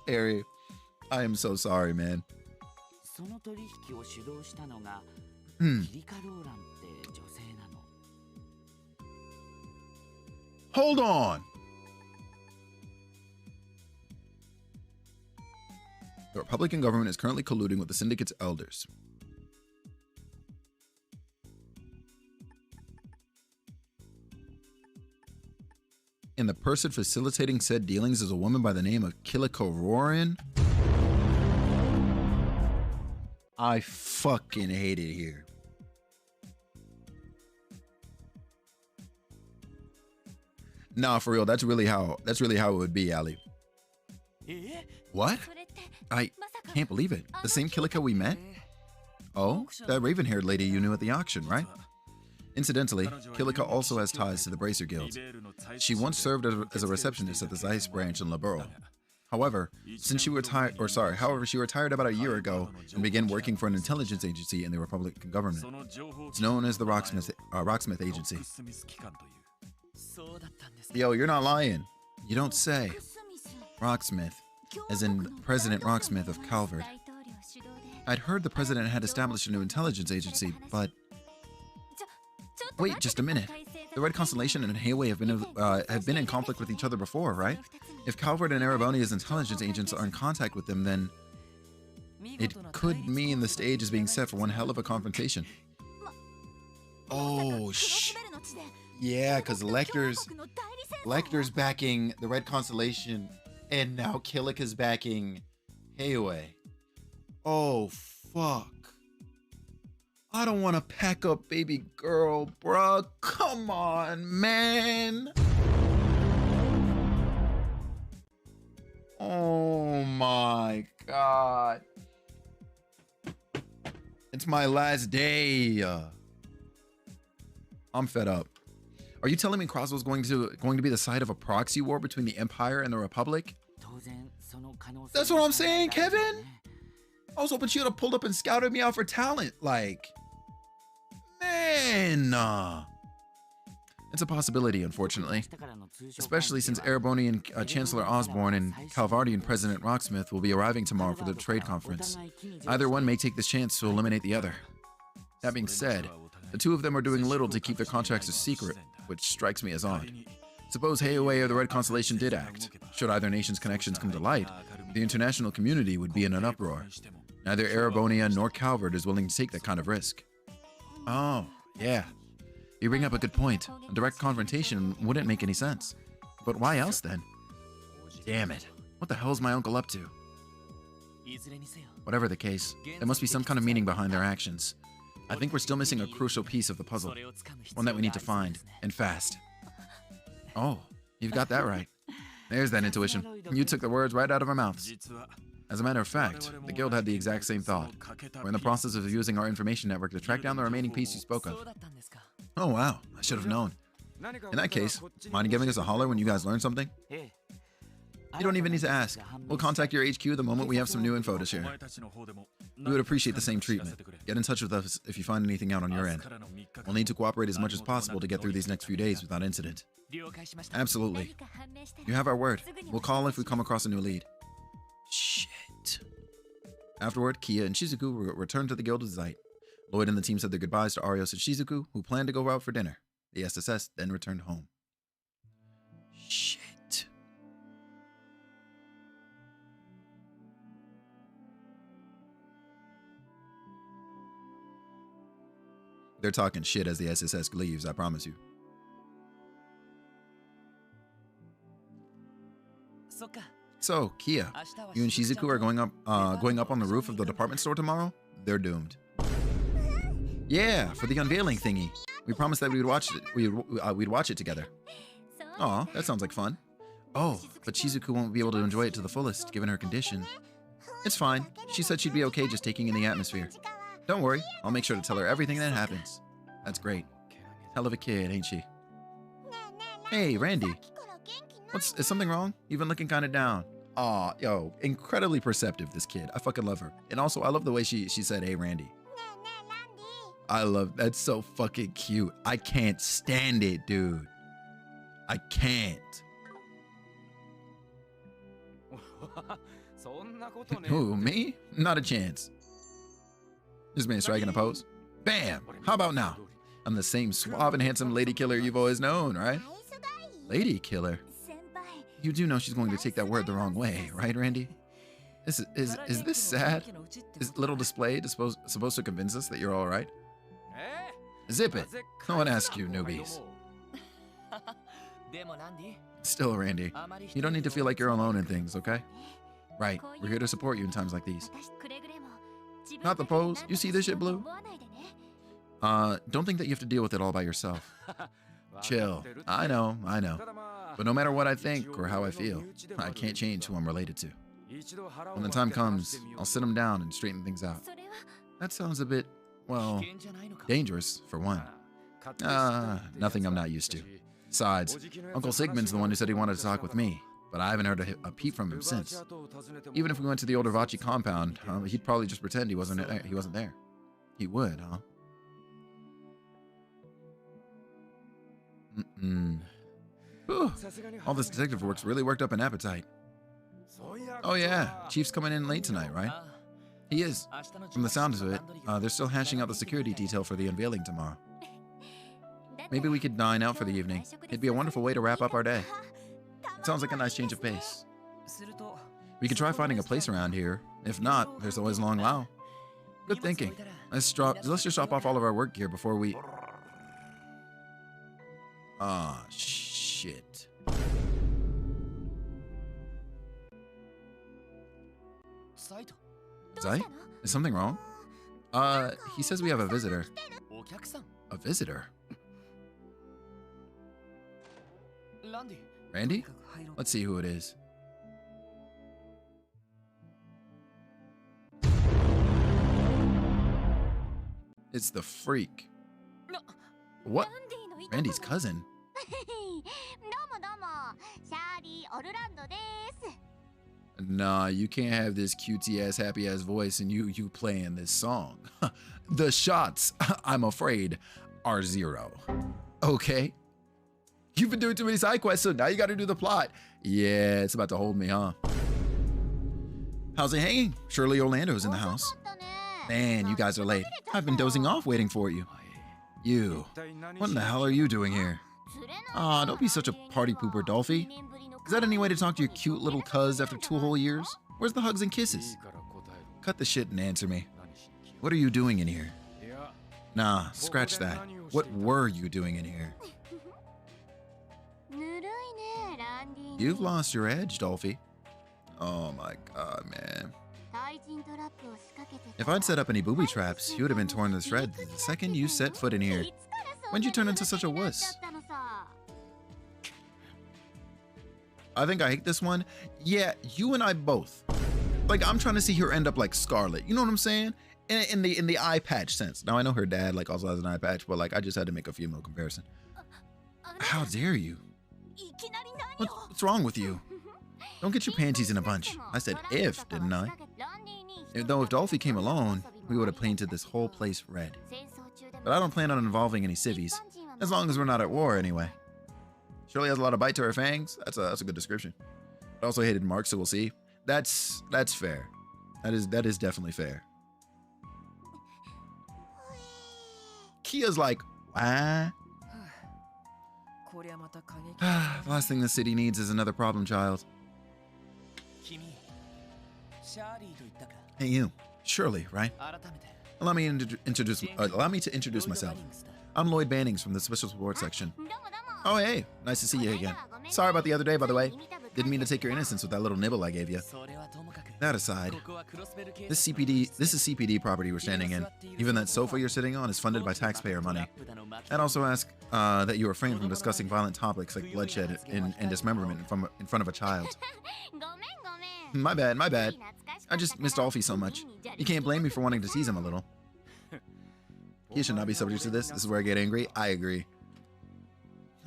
Ari, I am so sorry, man. Hold on! The Republican government is currently colluding with the Syndicate's elders. And the person facilitating said dealings is a woman by the name of Kilika Rorin. I fucking hate it here. Nah, for real, that's really how it would be, Ali. What? I can't believe it. The same Kilika we met? Oh, that raven-haired lady you knew at the auction, right? Incidentally, Kilika also has ties to the Bracer Guild. She once served as a receptionist at the Zeiss branch in Liberl. However, she retired about a year ago and began working for an intelligence agency in the Republican government. It's known as the Rocksmith Agency. Yo, you're not lying. You don't say. Rocksmith, as in President Rocksmith of Calvert. I'd heard the president had established a new intelligence agency, but... Wait just a minute. The Red Constellation and Hayway have been in conflict with each other before, right? If Calvert and Erebonia's intelligence agents are in contact with them, then it could mean the stage is being set for one hell of a confrontation. Oh, yeah, because Lecter's backing the Red Constellation, and now Killick is backing Hayway. Oh, fuck. I don't want to pack up baby girl, bruh. Come on, man. Oh my God. It's my last day. I'm fed up. Are you telling me Crosswell's going to be the site of a proxy war between the Empire and the Republic? That's what I'm saying, Kevin. I was hoping she would have pulled up and scouted me out for talent. Like, man. It's a possibility, unfortunately. Especially since Erebonian Chancellor Osborne and Calvardian President Rocksmith will be arriving tomorrow for the trade conference. Either one may take this chance to eliminate the other. That being said, the two of them are doing little to keep their contracts a secret, which strikes me as odd. Suppose Hayway or the Red Constellation did act. Should either nation's connections come to light, the international community would be in an uproar. Neither Erebonia nor Calvert is willing to take that kind of risk. Oh, yeah. You bring up a good point. A direct confrontation wouldn't make any sense. But why else then? Damn it. What the hell's my uncle up to? Whatever the case, there must be some kind of meaning behind their actions. I think we're still missing a crucial piece of the puzzle. One that we need to find, and fast. Oh, you've got that right. There's that intuition. You took the words right out of our mouths. As a matter of fact, the guild had the exact same thought. We're in the process of using our information network to track down the remaining piece you spoke of. Oh wow, I should have known. In that case, mind giving us a holler when you guys learn something? You don't even need to ask. We'll contact your HQ the moment we have some new info to share. We would appreciate the same treatment. Get in touch with us if you find anything out on your end. We'll need to cooperate as much as possible to get through these next few days without incident. Absolutely. You have our word. We'll call if we come across a new lead. Shit. Afterward, Kia and Shizuku returned to the guild with Zeit. Lloyd and the team said their goodbyes to Arios and Shizuku, who planned to go out for dinner. The SSS then returned home. Shit. They're talking shit as the SSS leaves, I promise you. So, Kia, you and Shizuku are going up on the roof of the department store tomorrow? They're doomed. Yeah, for the unveiling thingy. We promised that we'd watch it together. Aw, that sounds like fun. Oh, but Shizuku won't be able to enjoy it to the fullest, given her condition. It's fine. She said she'd be okay just taking in the atmosphere. Don't worry, I'll make sure to tell her everything that happens. That's great. Hell of a kid, ain't she? Hey, Randy. Is something wrong? You've been looking kind of down. Aw, yo, incredibly perceptive, this kid. I fucking love her. And also, I love the way she said, hey, Randy. That's so fucking cute. I can't stand it, dude. I can't. Who, me? Not a chance. This man striking a pose. Bam! How about now? I'm the same suave and handsome lady killer you've always known, right? Lady killer? You do know she's going to take that word the wrong way, right, Randy? Is this sad? Is little display supposed to convince us that you're all right? Zip it. No one asked you, newbies. Still, Randy, you don't need to feel like you're alone in things, okay? Right, we're here to support you in times like these. Not the pose. You see this shit, Blue? Don't think that you have to deal with it all by yourself. Chill. I know. But no matter what I think or how I feel, I can't change who I'm related to. When the time comes, I'll sit them down and straighten things out. That sounds a bit, well, dangerous, for one. Nothing I'm not used to. Besides, Uncle Sigmund's the one who said he wanted to talk with me. but I haven't heard a peep from him since. Even if we went to the older Vachi compound, he'd probably just pretend he wasn't there. He would, huh? Whew. All this detective work's really worked up an appetite. Oh yeah, Chief's coming in late tonight, right? He is. From the sound of it, they're still hashing out the security detail for the unveiling tomorrow. Maybe we could dine out for the evening. It'd be a wonderful way to wrap up our day. It sounds like a nice change of pace. We could try finding a place around here. If not, there's always Long Lao. Good thinking. Let's just drop off all of our work gear before we... Ah, shit. Zai? Is something wrong? He says we have a visitor. A visitor? Randy? Let's see who it is. It's the freak. What? Randy's cousin? Nah, you can't have this cutesy ass happy ass voice and you playing this song. The shots, I'm afraid, are 0. Okay? You've been doing too many side quests, so now you gotta do the plot. Yeah, it's about to hold me, huh? How's it hanging? Surely Orlando's in the house. Man, you guys are late. I've been dozing off waiting for you. You. What in the hell are you doing here? Aw, don't be such a party pooper, Dolphy. Is that any way to talk to your cute little cuz after 2 whole years? Where's the hugs and kisses? Cut the shit and answer me. What are you doing in here? Nah, scratch that. What were you doing in here? You've lost your edge, Dolphy. Oh my god, man. If I'd set up any booby traps, you would have been torn to shreds the second you set foot in here. When'd you turn into such a wuss? I think I hate this one. Yeah, you and I both. Like, I'm trying to see her end up like Scarlet. You know what I'm saying? In the eye patch sense. Now, I know her dad like also has an eye patch, but like I just had to make a female comparison. How dare you? What's wrong with you? Don't get your panties in a bunch. I said if, didn't I? Though if Dolphy came alone, we would have painted this whole place red. But I don't plan on involving any civvies. As long as we're not at war, anyway. Shirley has a lot of bite to her fangs. That's a good description. I also hated Mark, so we'll see. That's fair. That is definitely fair. Kia's like, wah. The last thing the city needs is another problem child. Hey you, Shirley, right? Allow me to introduce myself. I'm Lloyd Bannings from the Special Support Section. Oh hey, nice to see you again. Sorry about the other day, by the way. Didn't mean to take your innocence with that little nibble I gave you. That aside, this is CPD property we're standing in. Even that sofa you're sitting on is funded by taxpayer money. I'd also ask that you refrain from discussing violent topics like bloodshed and dismemberment in front of a child. My bad. I just missed Dolphy so much. You can't blame me for wanting to tease him a little. He should not be subject to this. This is where I get angry. I agree.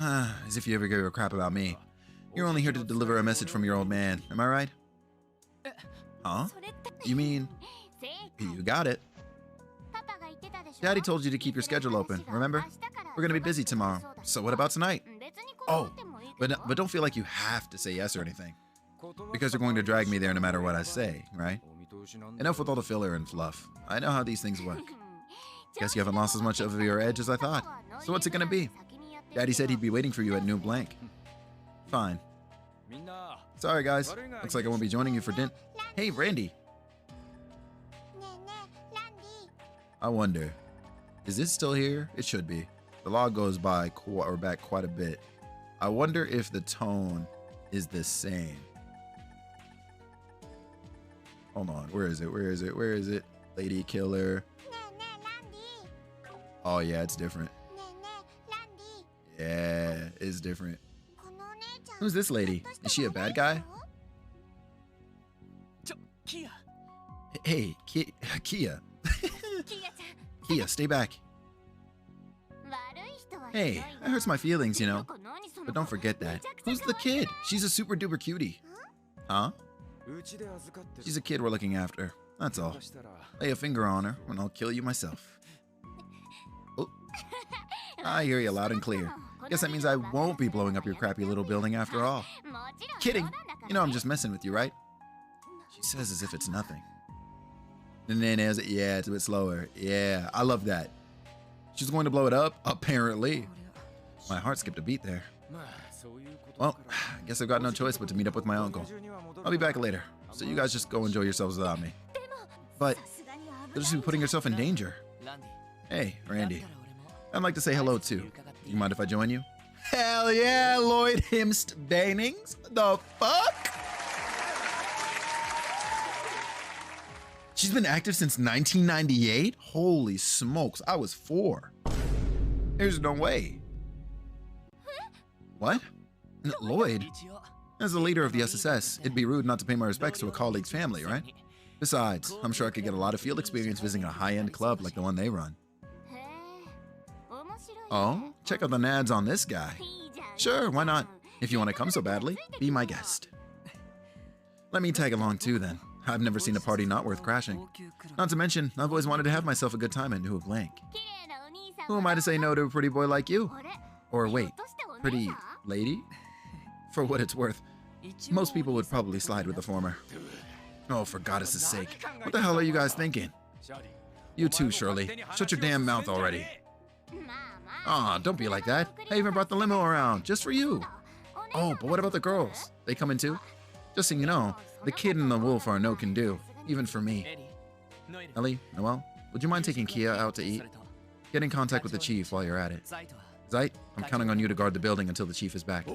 As if you ever give a crap about me. You're only here to deliver a message from your old man. Am I right? Huh? You mean... You got it. Daddy told you to keep your schedule open, remember? We're gonna be busy tomorrow. So what about tonight? Oh, but don't feel like you have to say yes or anything. Because you're going to drag me there no matter what I say, right? Enough with all the filler and fluff. I know how these things work. Guess you haven't lost as much of your edge as I thought. So what's it gonna be? Daddy said he'd be waiting for you at New Blank. Fine. Sorry guys, looks like I won't be joining you for dinner. Hey Randy. I wonder, is this still here? It should be. The log goes back quite a bit. I wonder if the tone is the same. Hold on, where is it? Lady Killer. Oh yeah, it's different. Yeah, it's different. Who's this lady? Is she a bad guy? Hey, Kia. Kia, stay back. Hey, that hurts my feelings, you know. But don't forget that. Who's the kid? She's a super duper cutie. Huh? She's a kid we're looking after. That's all. Lay a finger on her and I'll kill you myself. Oh. I hear you loud and clear. Guess that means I won't be blowing up your crappy little building after all. Kidding. You know I'm just messing with you, right? She says as if it's nothing. And then as yeah, it's a bit slower. Yeah, I love that. She's going to blow it up, apparently. My heart skipped a beat there. Well, I guess I've got no choice but to meet up with my uncle. I'll be back later, so you guys just go enjoy yourselves without me. But you'll just be putting yourself in danger. Hey, Randy. I'd like to say hello too. You mind if I join you? Hell yeah, Lloyd Himst Banings. The fuck? She's been active since 1998? Holy smokes, I was 4. There's no way. What? Lloyd? As the leader of the SSS, it'd be rude not to pay my respects to a colleague's family, right? Besides, I'm sure I could get a lot of field experience visiting a high-end club like the one they run. Oh, check out the nads on this guy. Sure, why not? If you want to come so badly, be my guest. Let me tag along too then. I've never seen a party not worth crashing. Not to mention, I've always wanted to have myself a good time at New Blank. Who am I to say no to a pretty boy like you? Or wait, pretty lady? For what it's worth, most people would probably slide with the former. Oh, for goddess' sake. What the hell are you guys thinking? You too, Shirley. Shut your damn mouth already. Aw, don't be like that. I even brought the limo around, just for you. Oh, but what about the girls? They coming too? Just so you know, the kid and the wolf are no can do, even for me. Ellie, Noelle, would you mind taking Kia out to eat? Get in contact with the chief while you're at it. Zeit, I'm counting on you to guard the building until the chief is back.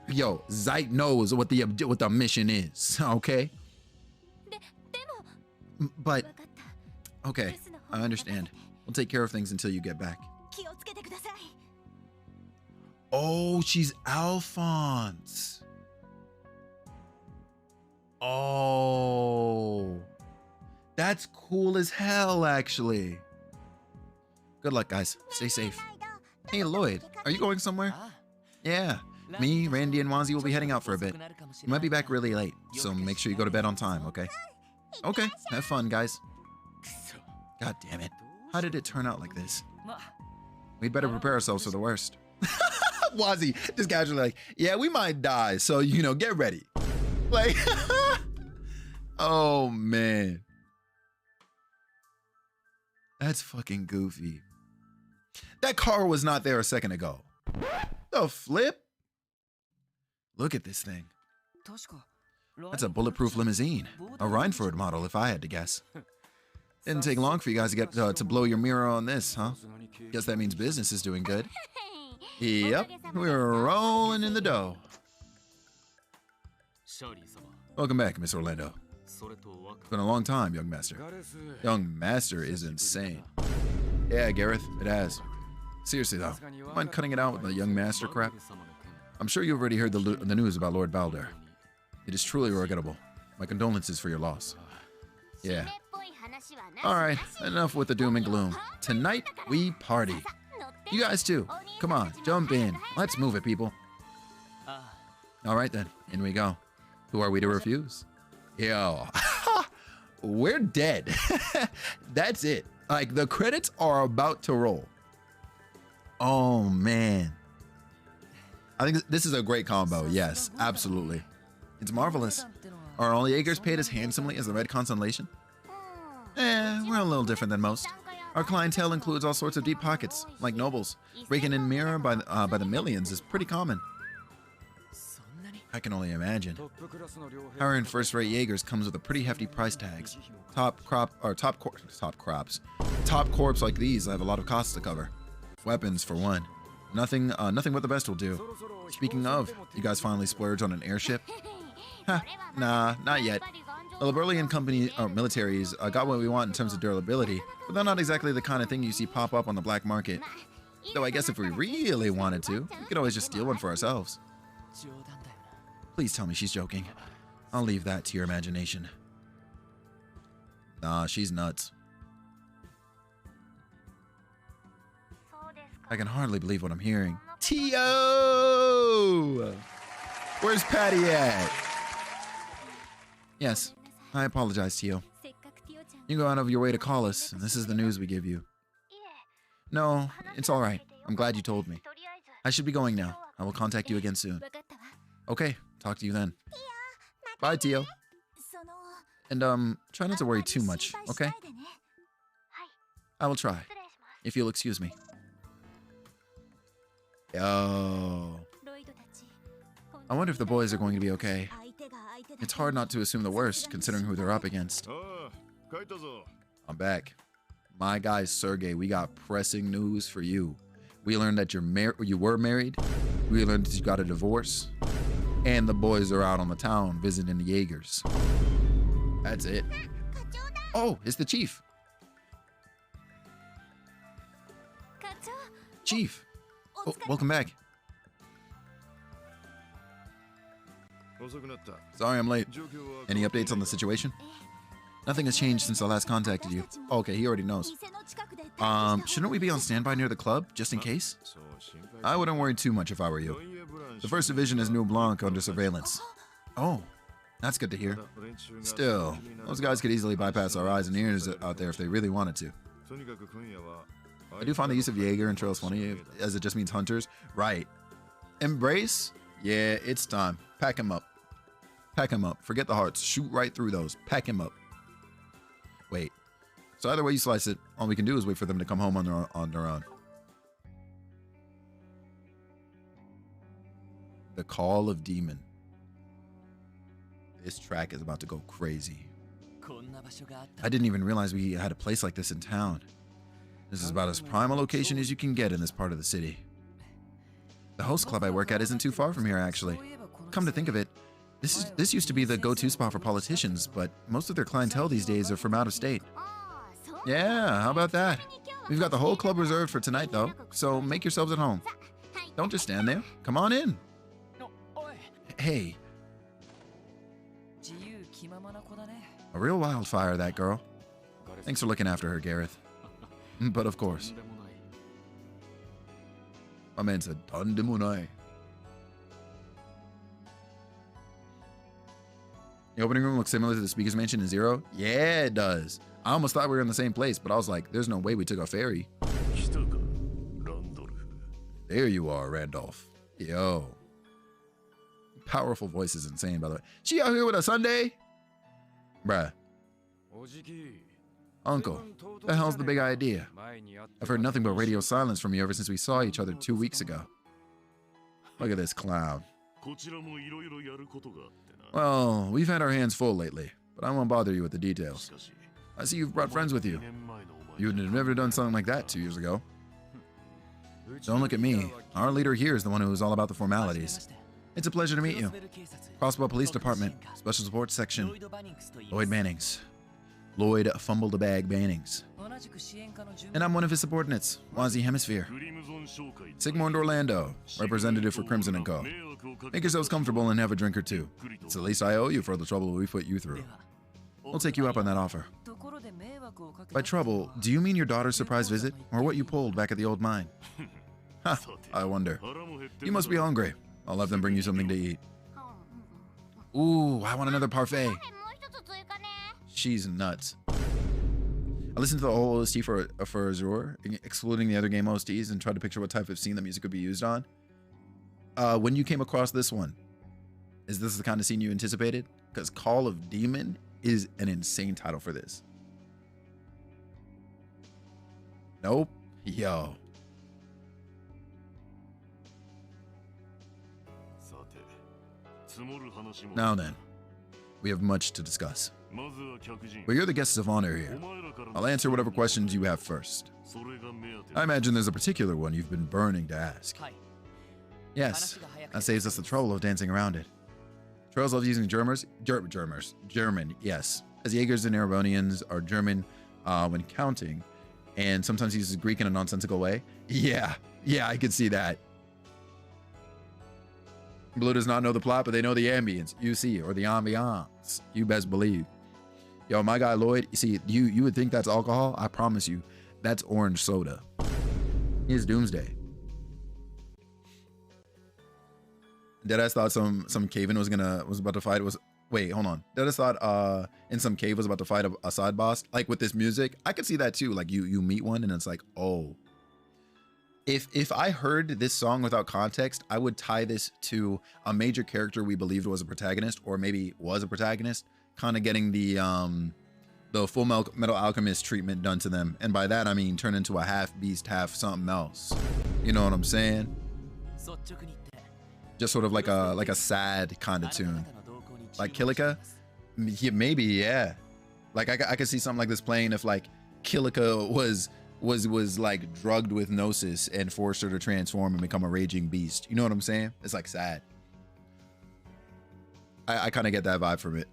Yo, Zeit knows what the mission is, okay? But, okay, I understand. We'll take care of things until you get back. Oh, she's Alphonse. Oh, that's cool as hell, actually. Good luck, guys. Stay safe. Hey, Lloyd, are you going somewhere? Yeah, me, Randy, and Wanzi will be heading out for a bit. You might be back really late, so make sure you go to bed on time, okay? Okay, have fun, guys. God damn it. How did it turn out like this? We'd better prepare ourselves for the worst. Wazzy, just casually like, yeah, we might die, so, you know, get ready. Like, oh, man. That's fucking goofy. That car was not there a second ago. The flip? Look at this thing. That's a bulletproof limousine. A Reinford model, if I had to guess. Didn't take long for you guys to get to blow your mirror on this, huh? Guess that means business is doing good. Yep, we're rolling in the dough. Welcome back, Miss Orlando. It's been a long time, young master. Young master is insane. Yeah, Gareth, it has. Seriously though, mind cutting it out with the young master crap? I'm sure you've already heard the news about Lord Balder. It is truly regrettable. My condolences for your loss. Yeah. Alright, enough with the doom and gloom. Tonight, we party. You guys too. Come on, jump in. Let's move it, people. Alright then, in we go. Who are we to refuse? Yo, we're dead. That's it. Like, the credits are about to roll. Oh, man. I think this is a great combo. Yes, absolutely. It's marvelous. Are all Jaegers paid as handsomely as the Red Constellation? We're a little different than most. Our clientele includes all sorts of deep pockets, like nobles. Raking in mirror by the millions is pretty common. I can only imagine. Hiring first-rate Jaegers comes with a pretty hefty price tags. Top corps like these have a lot of costs to cover. Weapons, for one. Nothing but the best will do. Speaking of, you guys finally splurge on an airship? Huh, nah, not yet. The Liberlian militaries got what we want in terms of durability, but they're not exactly the kind of thing you see pop up on the black market. Though I guess if we really wanted to, we could always just steal one for ourselves. Please tell me she's joking. I'll leave that to your imagination. Nah, she's nuts. I can hardly believe what I'm hearing. Tio! Where's Patty at? Yes, I apologize, Tio. You go out of your way to call us, and this is the news we give you. No, it's all right. I'm glad you told me. I should be going now. I will contact you again soon. Okay, talk to you then. Bye, Tio. And, try not to worry too much, okay? I will try, if you'll excuse me. Yo. I wonder if the boys are going to be okay. It's hard not to assume the worst, considering who they're up against. I'm back. My guy, Sergey, we got pressing news for you. We learned that you were married. We learned that you got a divorce. And the boys are out on the town visiting the Jaegers. That's it. Oh, it's the chief. Chief. Oh, welcome back. Sorry I'm late. Any updates on the situation? Nothing has changed since I last contacted you. Oh, okay, he already knows. Shouldn't we be on standby near the club, just in case? I wouldn't worry too much if I were you. The First Division is New Blanc under surveillance. Oh, that's good to hear. Still, those guys could easily bypass our eyes and ears out there if they really wanted to. I do find the use of Jaeger and Trails funny, as it just means hunters. Right. Embrace? Yeah, it's time. Pack him up. Pack him up. Forget the hearts. Shoot right through those. Pack him up. Wait. So either way you slice it, all we can do is wait for them to come home on their own. The Call of Demon. This track is about to go crazy. I didn't even realize we had a place like this in town. This is about as prime a location as you can get in this part of the city. The host club I work at isn't too far from here, actually. Come to think of it, this used to be the go-to spot for politicians, but most of their clientele these days are from out of state. Yeah, how about that? We've got the whole club reserved for tonight, though, so make yourselves at home. Don't just stand there. Come on in. Hey. A real wildfire, that girl. Thanks for looking after her, Gareth. But of course. My man said, Tandemunai. The opening room looks similar to the Speaker's Mansion in Zero? Yeah, it does. I almost thought we were in the same place, but I was like, there's no way we took a ferry. There you are, Randolph. Yo. Powerful voice is insane, by the way. She out here with a Sunday? Bruh. Uncle, the hell's the big idea? I've heard nothing but radio silence from you ever since we saw each other 2 weeks ago. Look at this clown. Well, we've had our hands full lately, but I won't bother you with the details. I see you've brought friends with you. You would have never done something like that 2 years ago. Don't look at me. Our leader here is the one who is all about the formalities. It's a pleasure to meet you. Crossbow Police Department, Special Support Section. Lloyd Mannings. Lloyd Fumble-the-Bag Bannings. And I'm one of his subordinates, Wazzy Hemisphere. Sigmund Orlando, representative for Crimson & Co. Make yourselves comfortable and have a drink or two. It's the least I owe you for the trouble we put you through. We'll take you up on that offer. By trouble, do you mean your daughter's surprise visit, or what you pulled back at the old mine? Ha, I wonder. You must be hungry. I'll have them bring you something to eat. Ooh, I want another parfait. She's nuts. I listened to the whole OST for Azure, excluding the other game OSTs, and tried to picture what type of scene the music could be used on. When you came across this one, is this the kind of scene you anticipated? Because Call of Demon is an insane title for this. Nope. Yo. Now then, we have much to discuss. But you're the guests of honor here. I'll answer whatever questions you have first. I imagine there's a particular one you've been burning to ask. Yes, that saves us the trouble of dancing around it. Trails loves using German, yes. As Jaegers and Erebonians are German when counting, and sometimes he uses Greek in a nonsensical way. Yeah, I can see that. Blue does not know the plot, but they know the ambience, you see, or the ambiance. You best believe. Yo, my guy Lloyd, you see, you would think that's alcohol. I promise you, that's orange soda. It's Doomsday. Deadass thought some caveman was about to fight. Wait, hold on. Deadass thought in some cave was about to fight a side boss. Like with this music, I could see that too. Like you meet one and it's like, oh. If I heard this song without context, I would tie this to a major character we believed was a protagonist, or maybe was a protagonist, kind of getting the Full Metal Alchemist treatment done to them. And by that I mean turn into a half beast, half something else. You know what I'm saying? Just sort of like a sad kind of tune. Like Kilika? Yeah, maybe, yeah. Like I could see something like this playing if like Kilika was like drugged with gnosis and forced her to transform and become a raging beast. You know what I'm saying? It's like sad. I kind of get that vibe from it.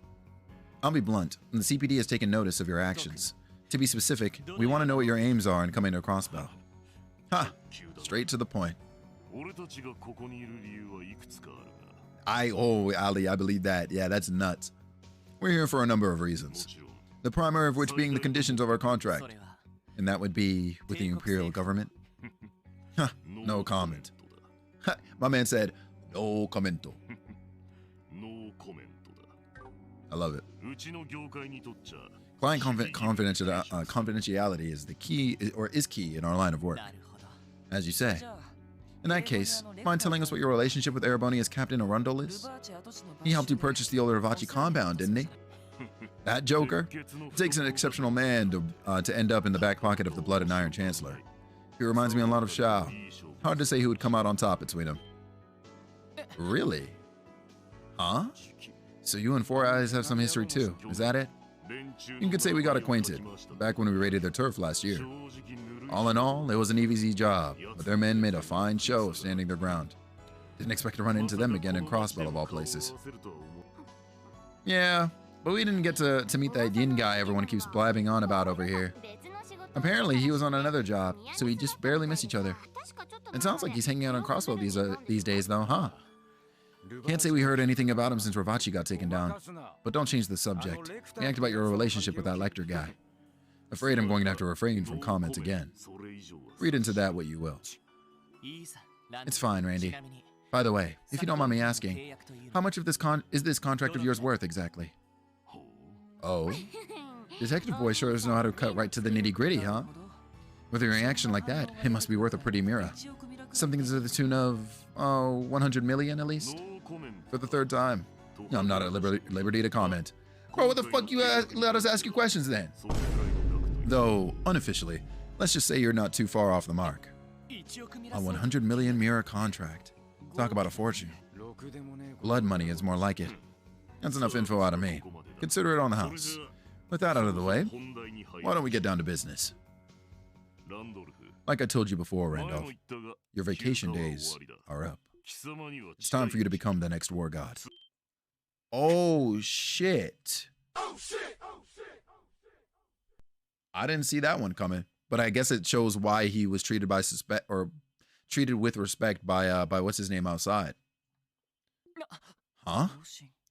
I'll be blunt. The CPD has taken notice of your actions. To be specific, we want to know what your aims are in coming to Crossbell. Ha! Straight to the point. Ali, I believe that. Yeah, that's nuts. We're here for a number of reasons. The primary of which being the conditions of our contract. And that would be with the Imperial government. Huh, no comment. Ha, my man said, no commento. I love it. Client confidentiality is the key, or is key in our line of work. As you say. In that case, mind telling us what your relationship with Erebonia's Captain Arundel is? He helped you purchase the old Ravachi compound, didn't he? That joker? It takes an exceptional man to end up in the back pocket of the Blood and Iron Chancellor. He reminds me a lot of Shao. Hard to say who would come out on top between them. Really? Huh? So you and Four Eyes have some history too, is that it? You could say we got acquainted, back when we raided their turf last year. All in all, it was an easy job, but their men made a fine show of standing their ground. Didn't expect to run into them again in Crossbell of all places. Yeah, but we didn't get to meet that Yin guy everyone keeps blabbing on about over here. Apparently he was on another job, so we just barely miss each other. It sounds like he's hanging out on Crossbell these days though, huh? Can't say we heard anything about him since Ravachi got taken down. But don't change the subject. React about your relationship with that Lecter guy. Afraid I'm going to have to refrain from comment again. Read into that what you will. It's fine, Randy. By the way, if you don't mind me asking, how much of this is this contract of yours worth exactly? Oh? Detective boy sure does know how to cut right to the nitty-gritty, huh? With a reaction like that, it must be worth a pretty mira. Something to the tune of, 100 million at least? For the third time. I'm not at liberty to comment. Bro, what the fuck you let us ask you questions then? Though, unofficially, let's just say you're not too far off the mark. A 100 million mirror contract. Talk about a fortune. Blood money is more like it. That's enough info out of me. Consider it on the house. With that out of the way, why don't we get down to business? Like I told you before, Randolph, your vacation days are up. It's time for you to become the next war god. Oh, shit. Oh shit! Oh shit! I didn't see that one coming, but I guess it shows why he was treated treated with respect by what's his name outside. Huh?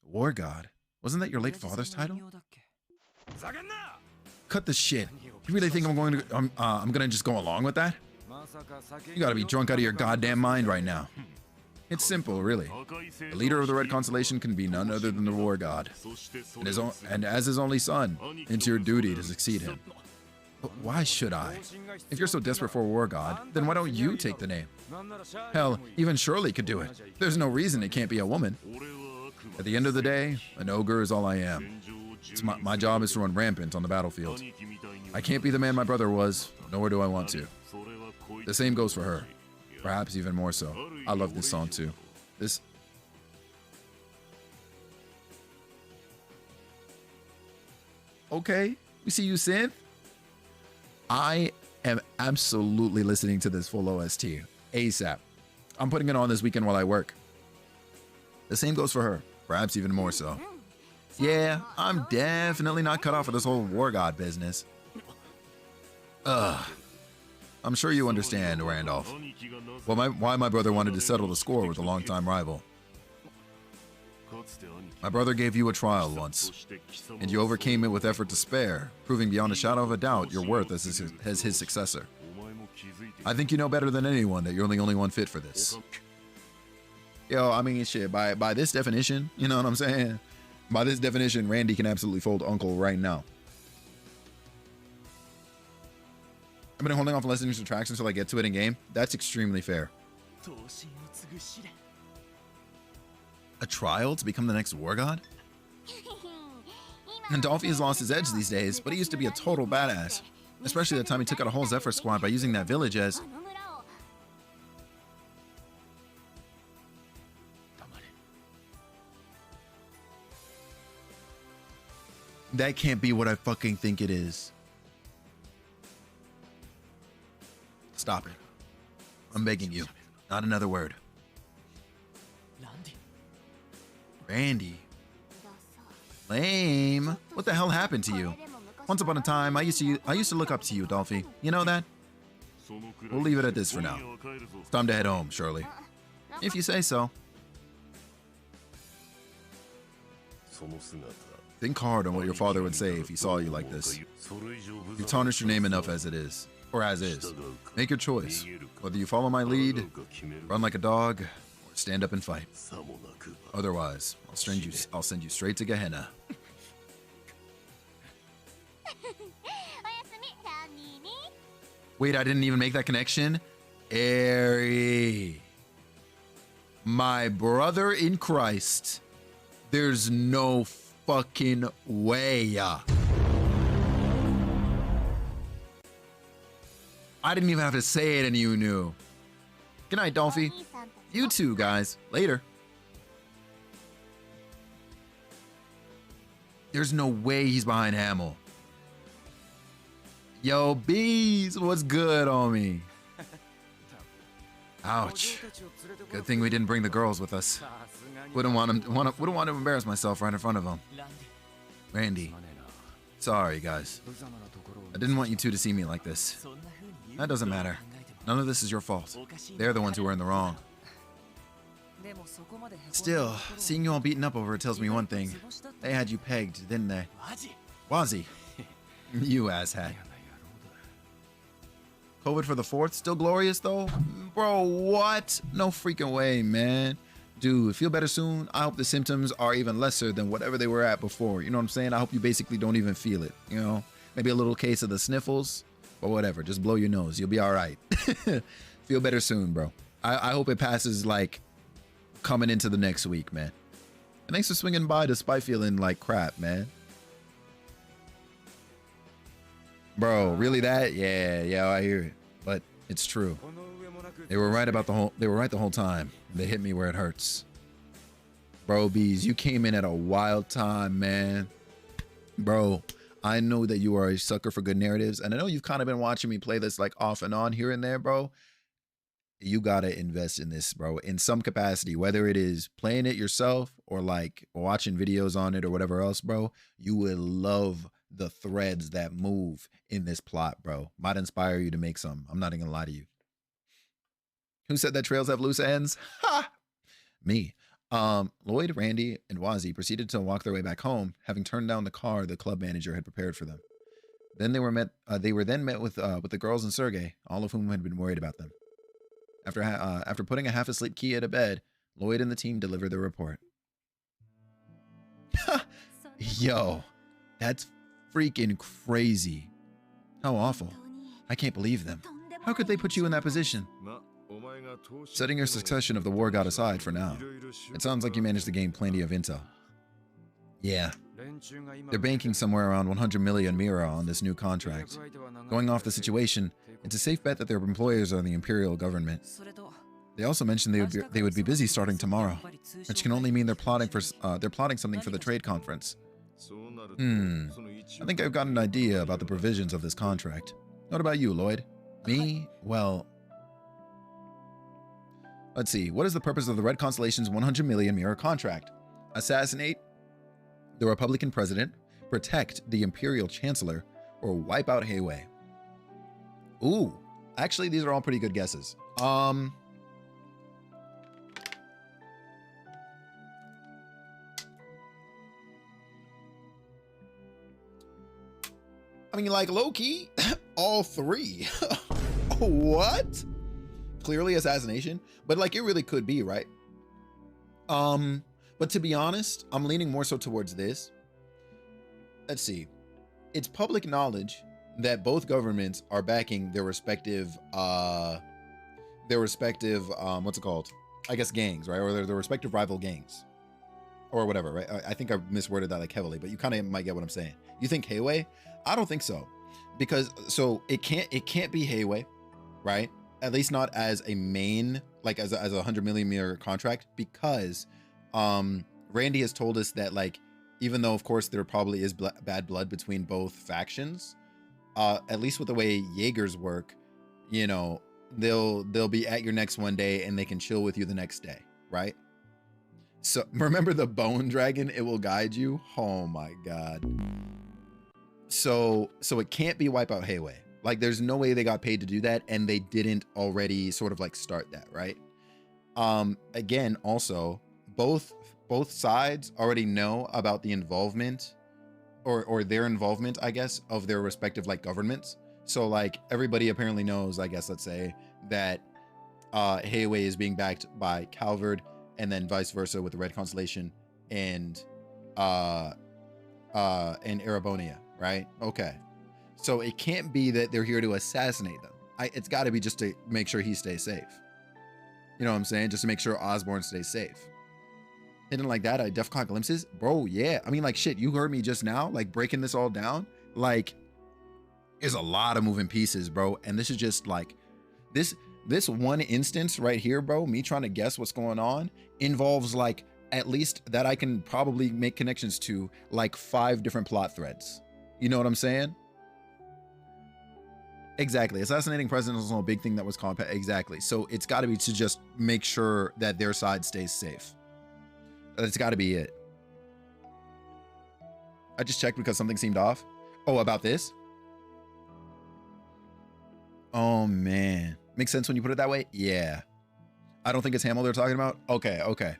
War god? Wasn't that your late father's title? Cut the shit. You really think I'm gonna just go along with that? You gotta be drunk out of your goddamn mind right now. It's simple, really. The leader of the Red Constellation can be none other than the War God, and as his only son, it's your duty to succeed him. But why should I? If you're so desperate for a War God, then why don't you take the name? Hell, even Shirley could do it. There's no reason it can't be a woman. At the end of the day, an ogre is all I am. My job is to run rampant on the battlefield. I can't be the man my brother was, nor do I want to. The same goes for her. Perhaps even more so. I love this song too. Okay, we see you, Synth. I am absolutely listening to this full OST ASAP. I'm putting it on this weekend while I work. The same goes for her. Perhaps even more so. Yeah, I'm definitely not cut off for this whole war god business. I'm sure you understand, Randolph. Why my brother wanted to settle the score with a longtime rival. My brother gave you a trial once, and you overcame it with effort to spare, proving beyond a shadow of a doubt your worth as his successor. I think you know better than anyone that you're the only one fit for this. Yo, I mean, shit, by this definition, you know what I'm saying? By this definition, Randy can absolutely fold Uncle right now. I've been holding off listening to tracks until I get to it in game. That's extremely fair. A trial to become the next war god? And Dolphy has lost his edge these days, but he used to be a total badass. Especially the time he took out a whole Zephyr squad by using that village as... That can't be what I fucking think it is. Stop it. I'm begging you. Not another word. Randy. Lame. What the hell happened to you? Once upon a time, I used to look up to you, Dolphy. You know that? We'll leave it at this for now. It's time to head home, Shirley. If you say so. Think hard on what your father would say if he saw you like this. You've tarnished your name enough as it is. Or as is. Make your choice. Whether you follow my lead, run like a dog, or stand up and fight. Otherwise, I'll send you straight to Gehenna. Wait, I didn't even make that connection? Eri. My brother in Christ. There's no fucking way. I didn't even have to say it and you knew. Good night, Dolphy. You too, guys. Later. There's no way he's behind Hamill. Yo, Bees, what's good on me? Ouch. Good thing we didn't bring the girls with us. Wouldn't want to embarrass myself right in front of them. Randy. Sorry, guys. I didn't want you two to see me like this. That doesn't matter. None of this is your fault. They're the ones who are in the wrong. Still, seeing you all beaten up over it tells me one thing. They had you pegged, didn't they? Wazzy. You asshat. COVID for the 4th? Still glorious, though? Bro, what? No freaking way, man. Dude, feel better soon. I hope the symptoms are even lesser than whatever they were at before. You know what I'm saying? I hope you basically don't even feel it, you know? Maybe a little case of the sniffles, or whatever. Just blow your nose. You'll be all right. Feel better soon, bro. I hope it passes, like, coming into the next week, man. And thanks for swinging by despite feeling like crap, man. Bro, really that? Yeah, I hear it. But it's true. They were right the whole time. They hit me where it hurts. Bro, Bees, you came in at a wild time, man. Bro, I know that you are a sucker for good narratives, and I know you've kind of been watching me play this like off and on here and there, bro. You gotta invest in this, bro, in some capacity, whether it is playing it yourself or like watching videos on it or whatever else, bro. You will love the threads that move in this plot, bro. Might inspire you to make some. I'm not even gonna lie to you. Who said that trails have loose ends? Ha! Me. Lloyd, Randy, and Wazzy proceeded to walk their way back home, having turned down the car the club manager had prepared for them. Then they were met with the girls and Sergey, all of whom had been worried about them. After putting a half-asleep Kia to bed, Lloyd and the team delivered their report. Yo, that's freaking crazy. How awful. I can't believe them. How could they put you in that position? Setting your succession of the war god aside for now, it sounds like you managed to gain plenty of intel. Yeah. They're banking somewhere around 100 million Mira on this new contract. Going off the situation, it's a safe bet that their employers are the imperial government. They also mentioned they would be busy starting tomorrow, which can only mean they're plotting something for the trade conference. I think I've got an idea about the provisions of this contract. What about you, Lloyd? Me? Well, let's see. What is the purpose of the Red Constellation's 100 million Mira contract? Assassinate the Republican president, protect the Imperial Chancellor, or wipe out Hayway? Ooh, actually, these are all pretty good guesses. I mean, like, low-key, all three. What? Clearly assassination, but like, it really could be, right? But to be honest, I'm leaning more so towards this. Let's see. It's public knowledge that both governments are backing their respective what's it called? I guess gangs, right? Or their respective rival gangs. Or whatever, right? I think I misworded that like heavily, but you kind of might get what I'm saying. You think Heiwei? I don't think so. Because so it can't be Heiwei, right? At least not as a main, like as a 100 million contract, because Randy has told us that, like, even though of course there probably is bad blood between both factions, at least with the way Jaegers work, you know, they'll be at your next one day and they can chill with you the next day, right? So remember the bone dragon, it will guide you. Oh my god. So it can't be Wipeout Heiwei. Like, there's no way they got paid to do that, and they didn't already sort of like start that, right? Again, also, both sides already know about the involvement or their involvement, I guess, of their respective like governments. So like everybody apparently knows, I guess, let's say, that Heiwei is being backed by Calvard, and then vice versa with the Red Constellation and Erebonia, right? Okay. So it can't be that they're here to assassinate them. It's got to be just to make sure he stays safe. You know what I'm saying? Just to make sure Osborn stays safe. Hidden like that, I def caught glimpses. Bro, yeah. I mean, like, shit, you heard me just now, like, breaking this all down. Like, there's a lot of moving pieces, bro. And this is just, like, this one instance right here, bro, me trying to guess what's going on, involves, like, at least that I can probably make connections to, like, 5 different plot threads. You know what I'm saying? Exactly. Assassinating presidents was a big thing that was compact. Exactly. So it's got to be to just make sure that their side stays safe. That's got to be it. I just checked because something seemed off. Oh, about this? Oh, man. Makes sense when you put it that way? Yeah. I don't think it's Hamill they're talking about? Okay, okay.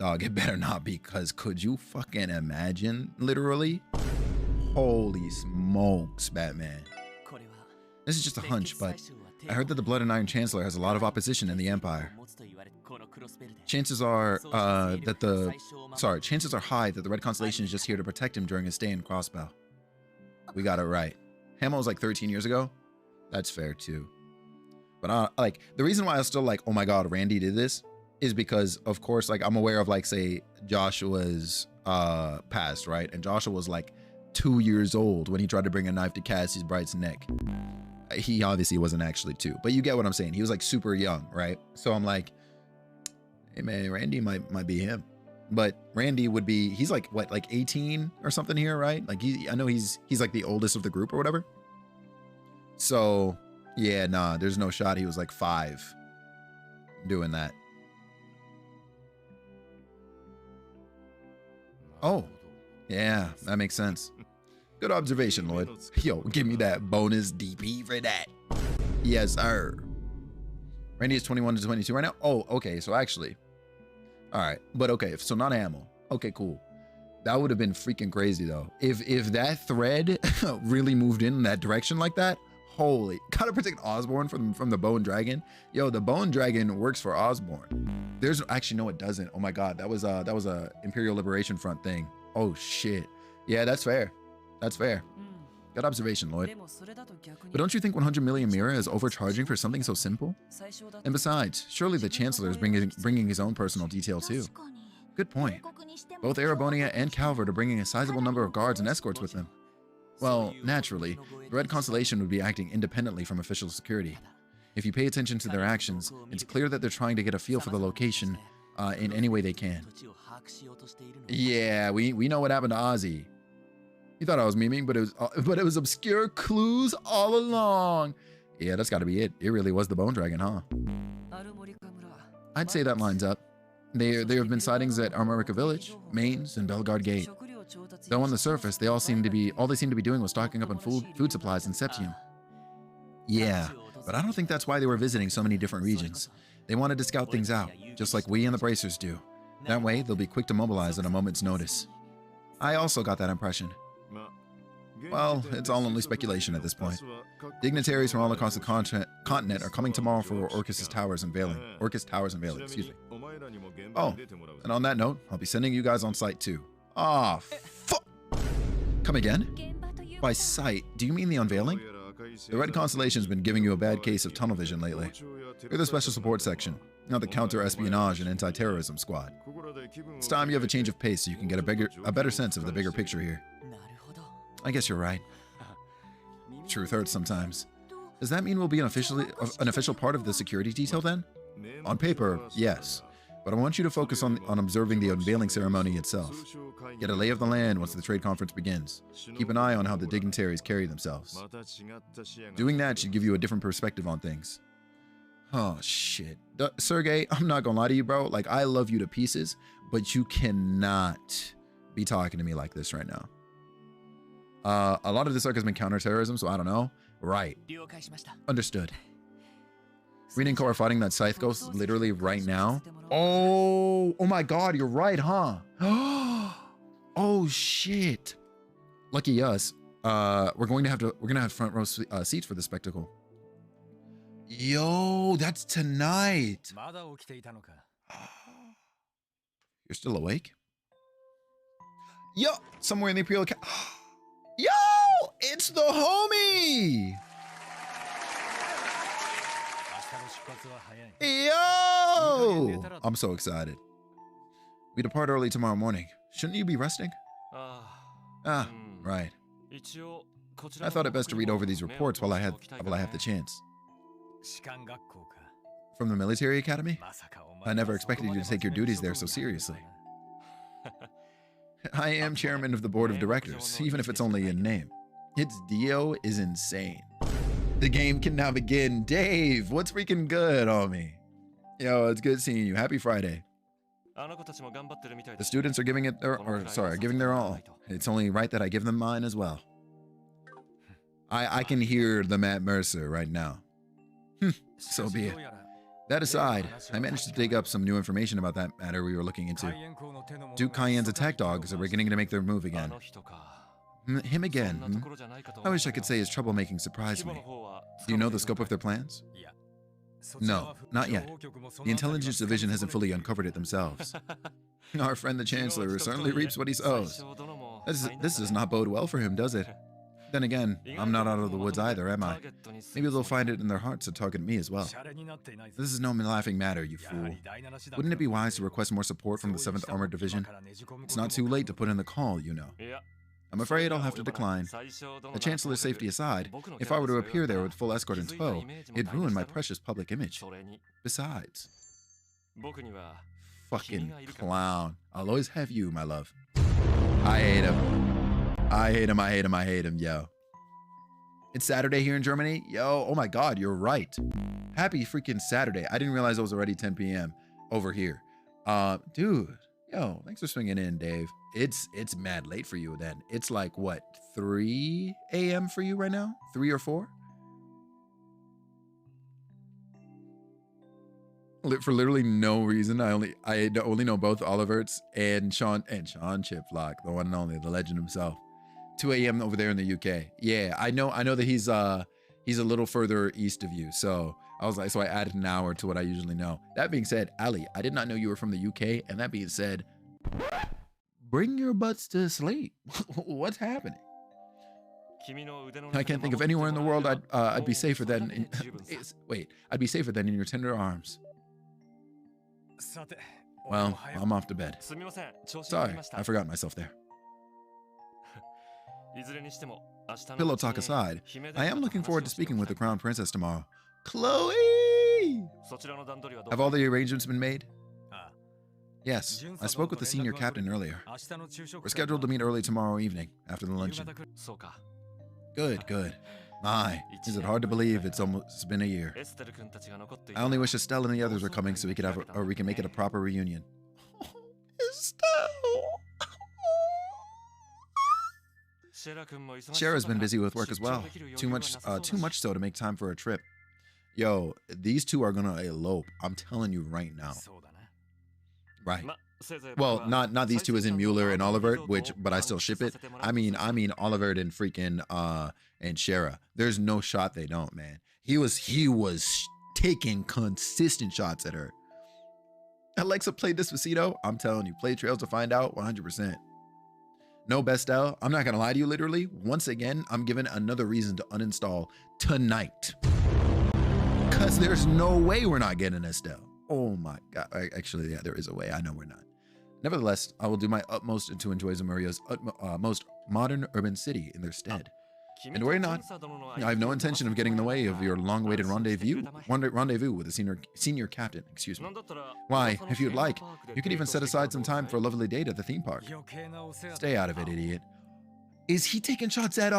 Dog, it better not be, because could you fucking imagine, literally? Holy smokes, Batman. This is just a hunch, but I heard that the Blood and Iron Chancellor has a lot of opposition in the Empire. Chances are high that the Red Constellation is just here to protect him during his stay in Crossbow. We got it right. Hamill was like 13 years ago. That's fair too. But like, the reason why I was still like, oh my god, Randy did this, is because of course, like, I'm aware of, like, say Joshua's past, right? And Joshua was like 2 years old when he tried to bring a knife to Cassie's Bright's neck. He obviously wasn't actually 2, but you get what I'm saying. He was like super young, right? So I'm like, hey man, Randy might be him. But Randy would be, he's like what, like 18 or something here, right? Like I know he's like the oldest of the group or whatever. So yeah, nah, there's no shot he was like 5 doing that. Oh, yeah, that makes sense. Good observation, Lloyd. Yo, give me that bonus DP for that. Yes, sir. Randy is 21 to 22 right now. Oh, okay. So actually, all right. But okay, so not ammo. Okay, cool. That would have been freaking crazy though. If that thread really moved in that direction like that, holy. Gotta protect Osborn from the Bone Dragon. Yo, the Bone Dragon works for Osborn. There's actually, no, it doesn't. Oh my god, that was a Imperial Liberation Front thing. Oh shit. Yeah, that's fair. That's fair. Good observation, Lloyd. But don't you think 100 million Mira is overcharging for something so simple? And besides, surely the Chancellor is bringing his own personal detail too. Good point. Both Erebonia and Calvert are bringing a sizable number of guards and escorts with them. Well, naturally, the Red Constellation would be acting independently from official security. If you pay attention to their actions, it's clear that they're trying to get a feel for the location in any way they can. Yeah, we know what happened to Ozzy. You thought I was memeing, but it was obscure clues all along. Yeah, that's got to be it. It really was the Bone Dragon, huh? I'd say that lines up. There have been sightings at Armorica Village, Mainz, and Belgard Gate. Though on the surface, all they seemed to be doing was stocking up on food supplies in Septium. Yeah, but I don't think that's why they were visiting so many different regions. They wanted to scout things out, just like we and the Bracers do. That way, they'll be quick to mobilize at a moment's notice. I also got that impression. Well, it's all only speculation at this point. Dignitaries from all across the continent are coming tomorrow for Orcus Towers and Veiling. Excuse me. Oh, and on that note, I'll be sending you guys on site too. Ah, fuck. Come again? By site, do you mean the unveiling? The Red Constellation's been giving you a bad case of tunnel vision lately. You're the special support section, not the counter-espionage and anti-terrorism squad. It's time you have a change of pace so you can get a better sense of the bigger picture here. I guess you're right. Truth hurts sometimes. Does that mean we'll be an official part of the security detail then? On paper, yes. But I want you to focus on observing the unveiling ceremony itself. Get a lay of the land once the trade conference begins. Keep an eye on how the dignitaries carry themselves. Doing that should give you a different perspective on things. Oh, shit. Sergey, I'm not gonna lie to you, bro. Like, I love you to pieces, but you cannot be talking to me like this right now. A lot of this arc has been counterterrorism, so I don't know. Right. Understood. Reading Corps are fighting that Scythe Ghost literally right now. Oh my god, you're right, huh? Oh shit. Lucky us. We're gonna have front row seats for the spectacle. Yo, that's tonight. You're still awake? Yo, somewhere in the Imperial Yo, it's the homie. Yo! I'm so excited. We depart early tomorrow morning. Shouldn't you be resting? Right. I thought it best to read over these reports while I have the chance. From the military academy? I never expected you to take your duties there so seriously. I am chairman of the board of directors, even if it's only in name. Its Dio is insane. The game can now begin. Dave, what's freaking good, homie? Yo, it's good seeing you. Happy Friday. The students are giving their all. It's only right that I give them mine as well. I can hear the Matt Mercer right now. So be it. That aside, I managed to dig up some new information about that matter we were looking into. Duke Cayenne's attack dogs are beginning to make their move again. Him again? I wish I could say his troublemaking surprised me. Do you know the scope of their plans? No, not yet. The intelligence division hasn't fully uncovered it themselves. Our friend the Chancellor certainly reaps what he sows. This does not bode well for him, does it? Then again, I'm not out of the woods either, am I? Maybe they'll find it in their hearts to target me as well. This is no laughing matter, you fool. Wouldn't it be wise to request more support from the 7th Armored Division? It's not too late to put in the call, you know. I'm afraid I'll have to decline. The Chancellor's safety aside, if I were to appear there with full escort in tow, it'd ruin my precious public image. Besides... Fucking clown. I'll always have you, my love. I hate him. I hate him, yo. It's Saturday here in Germany? Yo, oh my god, you're right. Happy freaking Saturday. I didn't realize it was already 10 p.m. over here. Dude, yo, thanks for swinging in, Dave. It's mad late for you then. It's like, what, 3 a.m. for you right now? 3 or 4? For literally no reason. I only know both Oliverts and Sean Chiplock, the one and only, the legend himself. 2 a.m. over there in the UK. Yeah, I know that he's a little further east of you. So I added an hour to what I usually know. That being said, Ali, I did not know you were from the UK. And that being said, bring your butts to sleep. What's happening? I can't think of anywhere in the world I'd be safer than. I'd be safer than in your tender arms. Well, I'm off to bed. Sorry, I forgot myself there. Pillow talk aside, I am looking forward to speaking with the Crown Princess tomorrow. Chloe! Have all the arrangements been made? Yes, I spoke with the senior captain earlier. We're scheduled to meet early tomorrow evening, after the luncheon. Good. My, is it hard to believe it's almost been a year. I only wish Estelle and the others were coming so we can make it a proper reunion. Estelle! Shara's been busy with work as well. Too much so to make time for a trip. Yo, these two are gonna elope. I'm telling you right now. Right. Well, not these two as in Mueller and Olivert, but I still ship it. I mean Olivert and freaking and Shara. There's no shot they don't, man. He was taking consistent shots at her. Alexa played Despacito? I'm telling you, play Trails to find out 100%. No, Bestel, I'm not going to lie to you, literally. Once again, I'm given another reason to uninstall tonight. Because there's no way we're not getting Estelle. Oh my God. Actually, yeah, there is a way. I know we're not. Nevertheless, I will do my utmost to enjoy Zamuria's most modern urban city in their stead. And worry not, I have no intention of getting in the way of your long-awaited rendezvous with the senior captain. Excuse me. Why, if you'd like, you could even set aside some time for a lovely date at the theme park. Stay out of it, idiot. Is he taking shots at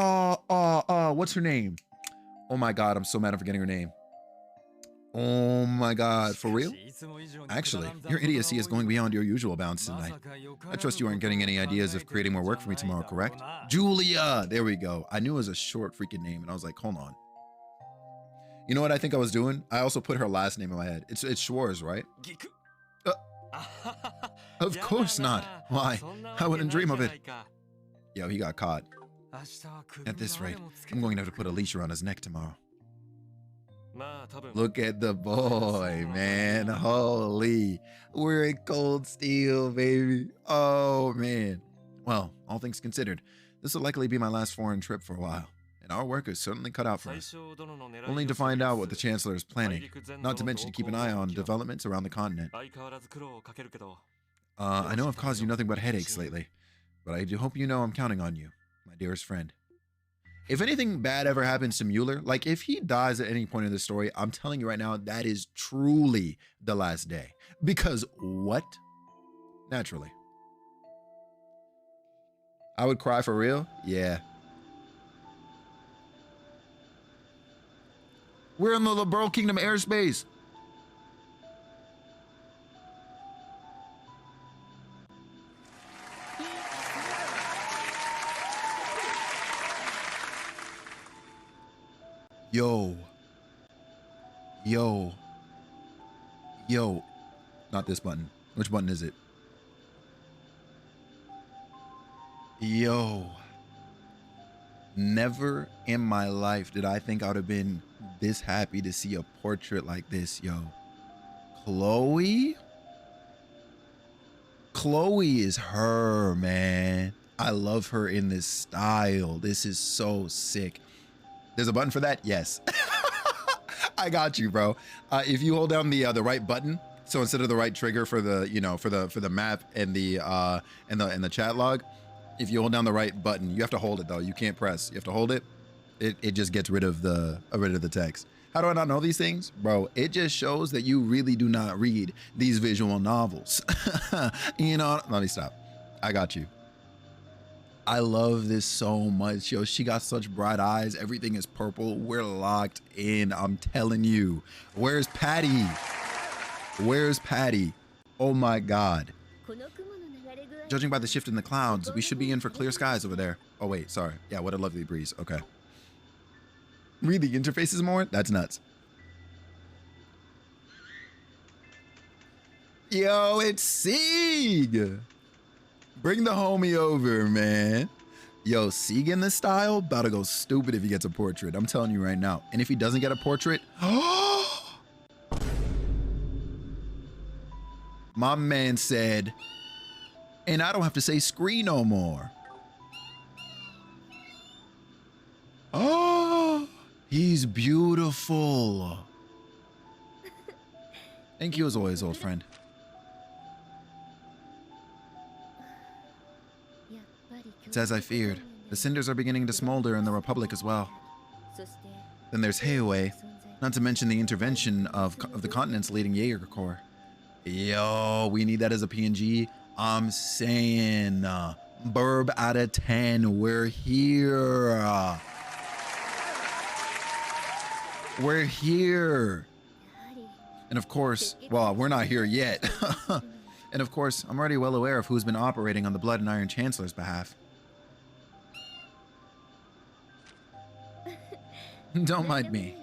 what's her name? Oh my God, I'm so mad I'm forgetting her name. Oh my God, for real? Actually, your idiocy is going beyond your usual bounds tonight. I trust you aren't getting any ideas of creating more work for me tomorrow, correct? Julia! There we go. I knew it was a short freaking name, and I was like, hold on. You know what I think I was doing? I also put her last name in my head. It's Schwarz, right? Of course not. Why? I wouldn't dream of it. Yo, he got caught. At this rate, I'm going to have to put a leash around his neck tomorrow. Look at the boy, man. Holy. We're in Cold Steel, baby. Oh, man. Well, all things considered, this will likely be my last foreign trip for a while, and our work is certainly cut out for us. We'll need to find out what the Chancellor is planning, not to mention to keep an eye on developments around the continent. I know I've caused you nothing but headaches lately, but I do hope you know I'm counting on you, my dearest friend. If anything bad ever happens to Mueller, like if he dies at any point in the story, I'm telling you right now, that is truly the last day. Because what? Naturally. I would cry for real? Yeah. We're in the Liberal Kingdom airspace. Yo. Yo. Yo. Not this button. Which button is it? Yo. Never in my life did I think I would have been this happy to see a portrait like this, yo. Chloe? Chloe is her, man. I love her in this style. This is so sick. There's a button for that? Yes. I got you, bro. If you hold down the right button, so instead of the right trigger for the, you know, for the map and the chat log, if you hold down the right button, you have to hold it though. You can't press. You have to hold it. It just gets rid of the text. How do I not know these things? Bro, it just shows that you really do not read these visual novels. You know, let me stop. I got you. I love this so much, yo. She got such bright eyes. Everything is purple. We're locked in. I'm telling you. Where's Patty? Where's Patty? Oh my God. Judging by the shift in the clouds, we should be in for clear skies over there. Oh wait, sorry. Yeah, what a lovely breeze. Okay. Read the interfaces more? That's nuts. Yo, it's Sieg. Bring the homie over, man. Yo, Sieg in this style, about to go stupid if he gets a portrait. I'm telling you right now. And if he doesn't get a portrait, my man said, and I don't have to say scree no more. Oh, he's beautiful. Thank you as always, old friend. It's as I feared. The cinders are beginning to smolder in the Republic as well. Then there's Heiwei, not to mention the intervention of the continent's leading Jaeger Corps. Yo, we need that as a PNG. I'm saying, burb out of 10. We're here. We're here. And of course, well, we're not here yet. And of course, I'm already well aware of who's been operating on the Blood and Iron Chancellor's behalf. Don't mind me.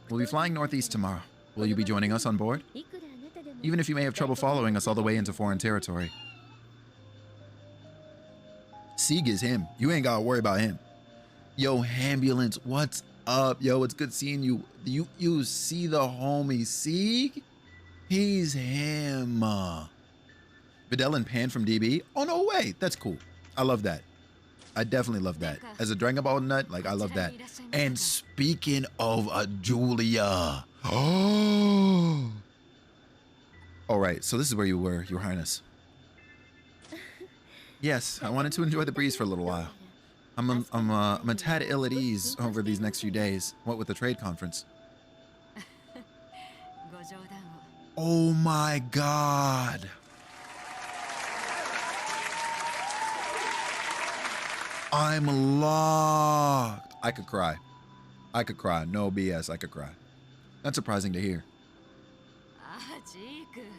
We'll be flying northeast tomorrow. Will you be joining us on board? Even if you may have trouble following us all the way into foreign territory. Sieg is him. You ain't gotta worry about him. Yo, Ambulance, what's up? Yo, it's good seeing you. You see the homie Sieg? He's him. Videl and Pan from DB. Oh, no way. That's cool. I love that. I definitely love that. As a Dragon Ball nut, like, I love that. And speaking of a Julia. Oh. All right, so this is where you were, Your Highness. Yes, I wanted to enjoy the breeze for a little while. I'm a tad ill at ease over these next few days. What with the trade conference? Oh my God. I'm locked. I could cry. I could cry. No BS, I could cry. That's surprising to hear.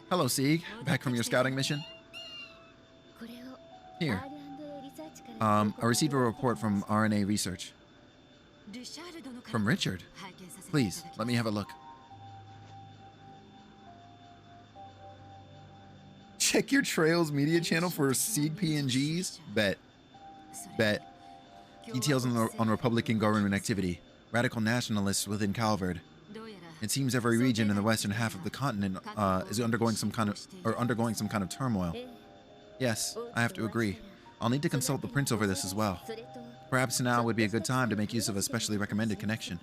Hello, Sieg. Back from your scouting mission? Here. I received a report from RNA Research. From Richard? Please, let me have a look. Check your Trails media channel for Sieg PNGs? Bet. Bet. Details on Republican government activity. Radical nationalists within Calvard. It seems every region in the western half of the continent is undergoing some kind of turmoil. Yes, I have to agree. I'll need to consult the prince over this as well. Perhaps now would be a good time to make use of a specially recommended connection.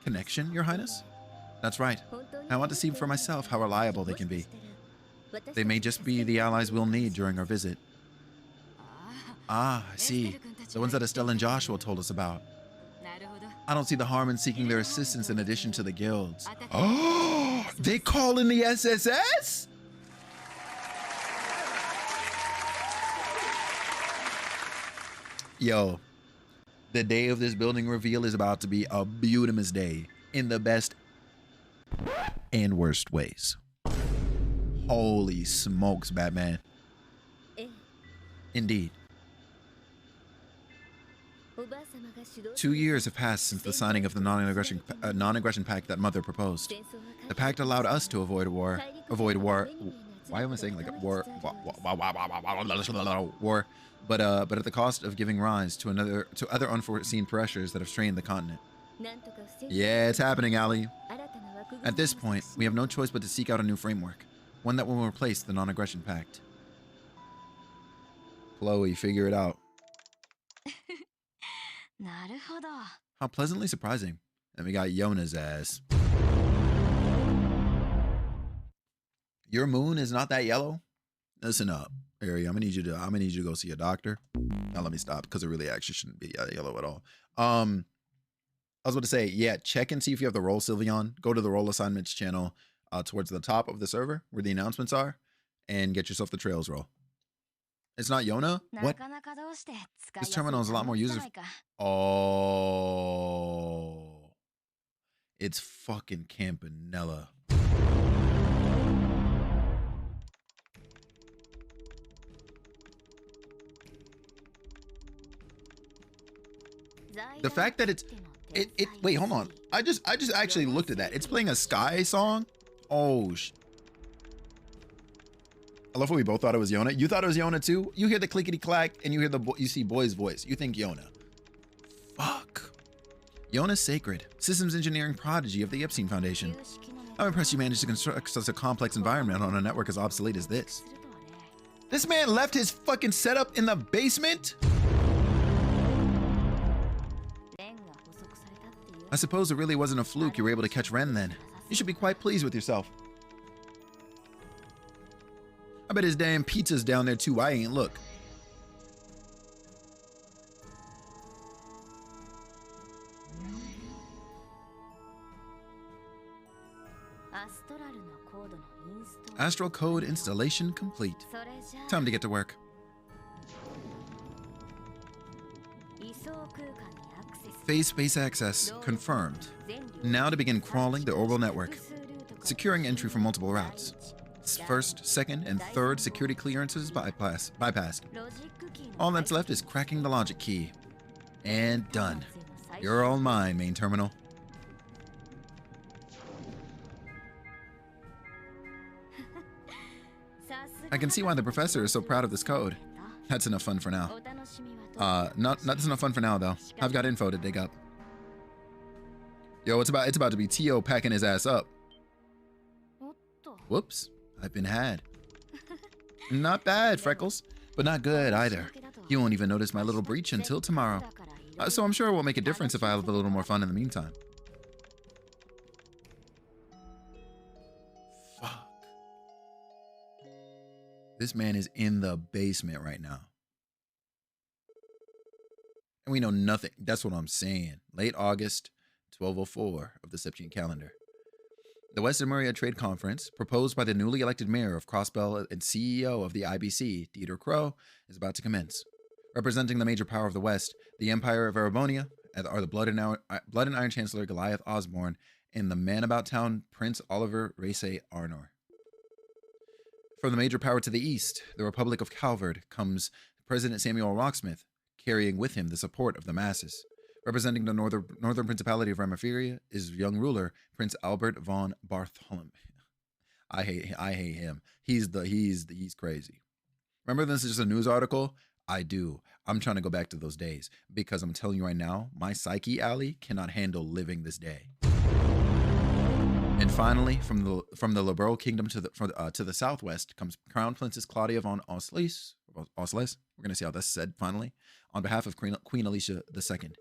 Connection, Your Highness? That's right. I want to see for myself how reliable they can be. They may just be the allies we'll need during our visit. Ah, I see. The ones that Estelle and Joshua told us about. I don't see the harm in seeking their assistance in addition to the guilds. Oh, they call in the SSS? Yo, the day of this building reveal is about to be a beautimous day in the best and worst ways. Holy smokes, Batman. Indeed. 2 years have passed since the signing of the non-aggression pact that Mother proposed. The pact allowed us to avoid war. Why am I saying like a war? War. But at the cost of giving rise to other unforeseen pressures that have strained the continent. Yeah, it's happening, Ali. At this point, we have no choice but to seek out a new framework, one that will replace the non-aggression pact. Chloe, figure it out. How pleasantly surprising. And we got Yona's ass. Your moon is not that yellow? Listen up, Ari. I'm gonna need you to go see a doctor. Now let me stop because it really actually shouldn't be yellow at all. I was about to say, yeah, check and see if you have the role Sylveon. Go to the role assignments channel towards the top of the server where the announcements are and get yourself the Trails role. It's not Yona? What? This terminal is a lot more user. Oh. It's fucking Campanella. The fact that it wait, hold on. I just actually looked at that. It's playing a Sky song. Oh I love how we both thought it was Yona. You thought it was Yona too? You hear the clickety clack and you hear you see Boy's voice. You think Yona. Fuck. Yona's sacred. Systems engineering prodigy of the Epstein Foundation. I'm impressed you managed to construct such a complex environment on a network as obsolete as this. This man left his fucking setup in the basement? I suppose it really wasn't a fluke you were able to catch Ren then. You should be quite pleased with yourself. I bet his damn pizza's down there too. I ain't look. Astral code installation complete. Time to get to work. Phase space access confirmed. Now to begin crawling the orbital network. Securing entry from multiple routes. First, second, and third security clearances bypassed. All that's left is cracking the logic key. And done. You're all mine, main terminal. I can see why the professor is so proud of this code. That's enough fun for now. That's enough fun for now though. I've got info to dig up. Yo, it's about to be Tio packing his ass up. Whoops, I've been had. Not bad, Freckles, but not good either. You won't even notice my little breach until tomorrow. So I'm sure it will make a difference if I have a little more fun in the meantime. Fuck. This man is in the basement right now. And we know nothing. That's what I'm saying. Late August, 1204 of the Septian calendar. The Western Maria Trade Conference, proposed by the newly elected mayor of Crossbell and CEO of the IBC, Dieter Crow, is about to commence. Representing the major power of the West, the Empire of Erebonia, are the Blood and Iron Chancellor Goliath Osborne and the man about town Prince Oliver Race Arnor. From the major power to the east, the Republic of Calvard, comes President Samuel Rocksmith, carrying with him the support of the masses. Representing the northern principality of Ramiferia is young ruler Prince Albert von Bartholomew. I hate him. He's crazy. Remember this is just a news article? I do. I'm trying to go back to those days because I'm telling you right now, my psyche alley cannot handle living this day. And finally, from the liberal kingdom to the southwest comes Crown Princess Claudia von Osles. We're gonna see how that's said finally, on behalf of Queen Alicia II.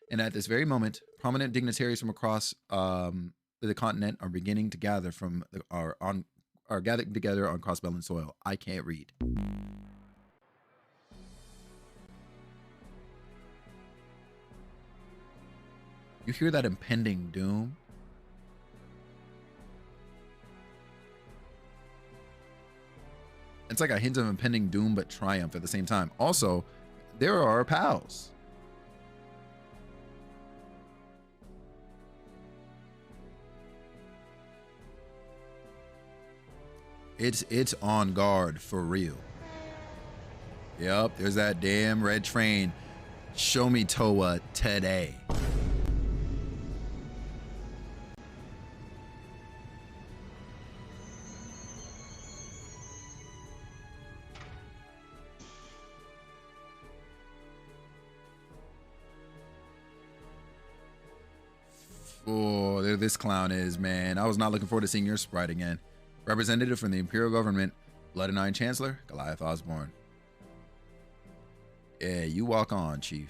And at this very moment, prominent dignitaries from across the continent are beginning to gather are gathered together on Crossbell soil. I can't read. You hear that impending doom? It's like a hint of impending doom, but triumph at the same time. Also, there are our pals. It's on guard for real. Yep, there's that damn red train. Show me Toa today. Oh, there this clown is, man. I was not looking forward to seeing your sprite again. Representative from the Imperial Government, Blood and Iron Chancellor, Goliath Osborne. Yeah, you walk on, Chief.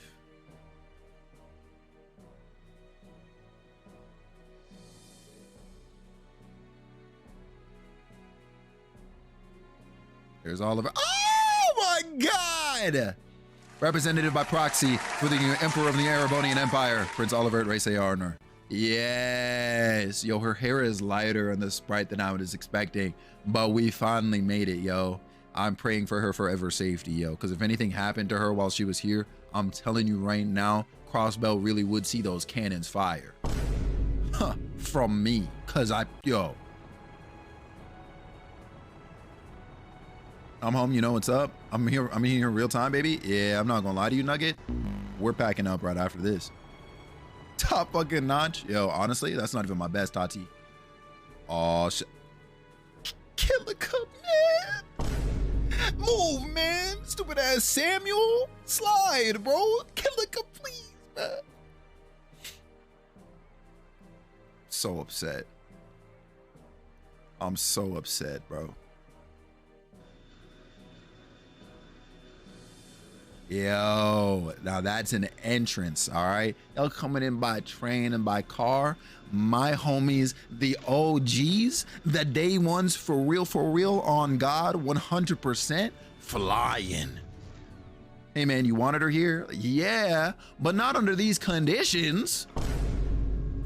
There's Oliver. Oh my God! Representative by proxy for the Emperor of the Erebonian Empire, Prince Oliver Race Arnor. Yes, yo, her hair is lighter on the sprite than I was expecting, but we finally made it, yo. I'm praying for her forever safety, yo, because if anything happened to her while she was here, I'm telling you right now, Crossbell really would see those cannons fire. Huh, from me, cause yo. I'm home, you know what's up? I'm here in real time, baby. Yeah, I'm not gonna lie to you, Nugget. We're packing up right after this. Top fucking notch. Yo, honestly, that's not even my best Tati. Oh shit. Killer Cup, man. Move, man. Stupid ass Samuel. Slide, bro. Killer Cup, please, man. So upset. I'm so upset, bro. Yo, now that's an entrance, all right? Y'all coming in by train and by car. My homies, the OGs, the day ones for real on God, 100% flying. Hey man, you wanted her here? Yeah, but not under these conditions.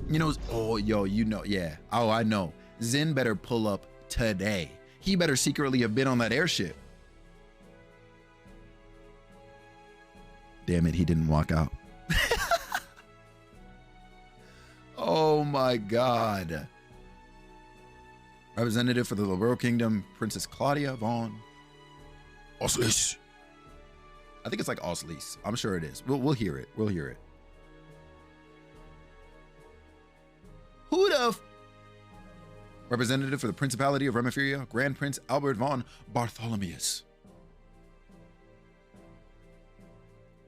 You know, oh, yo, you know, yeah. Oh, I know. Zen better pull up today. He better secretly have been on that airship. Damn it, he didn't walk out. Oh my God. Representative for the Liberal Kingdom, Princess Claudia von Oslis. I think it's like Oslis. I'm sure it is. We'll hear it. We'll hear it. Who the Representative for the Principality of Ramiferia, Grand Prince Albert von Bartholomeus.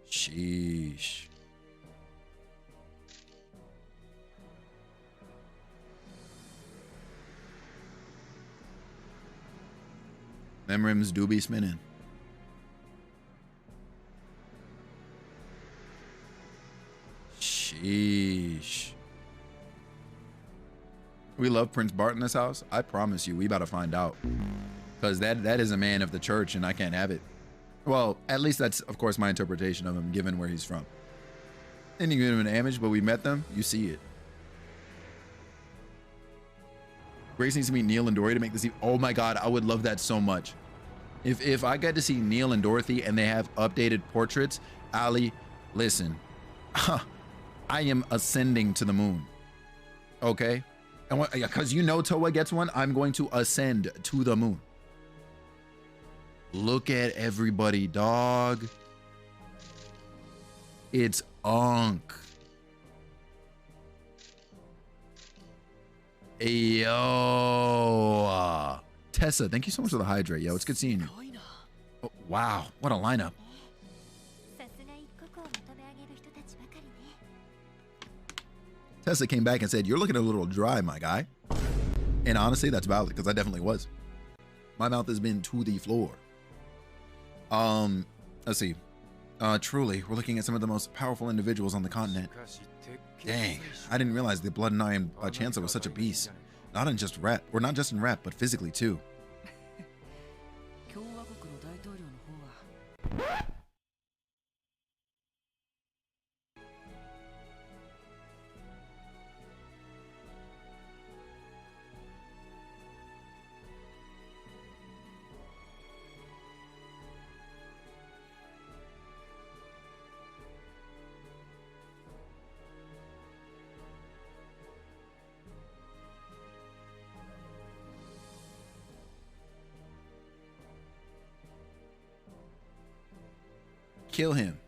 Sheesh. Them rims do be spinning. Sheesh. We love Prince Bart in this house. I promise you, we about to find out. Because that is a man of the church, and I can't have it. Well, at least that's, of course, my interpretation of him, given where he's from. Didn't give him an image, but we met them. You see it. Grace needs to meet Neil and Dory to make this. Oh my God, I would love that so much. If I get to see Neil and Dorothy and they have updated portraits, Ali, listen, I am ascending to the moon. Okay, and because you know Toa gets one, I'm going to ascend to the moon. Look at everybody, dog. It's Unk. Yo. Tessa, thank you so much for the hydrate. Yo, it's good seeing you. Oh, wow, what a lineup. Tessa came back and said, you're looking a little dry, my guy. And honestly, that's valid, because I definitely was. My mouth has been to the floor. Let's see. Truly, we're looking at some of the most powerful individuals on the continent. Dang, I didn't realize the Blood and Iron Chancellor was such a beast. Not in just rap, or not just in rap, but physically too. Kill him.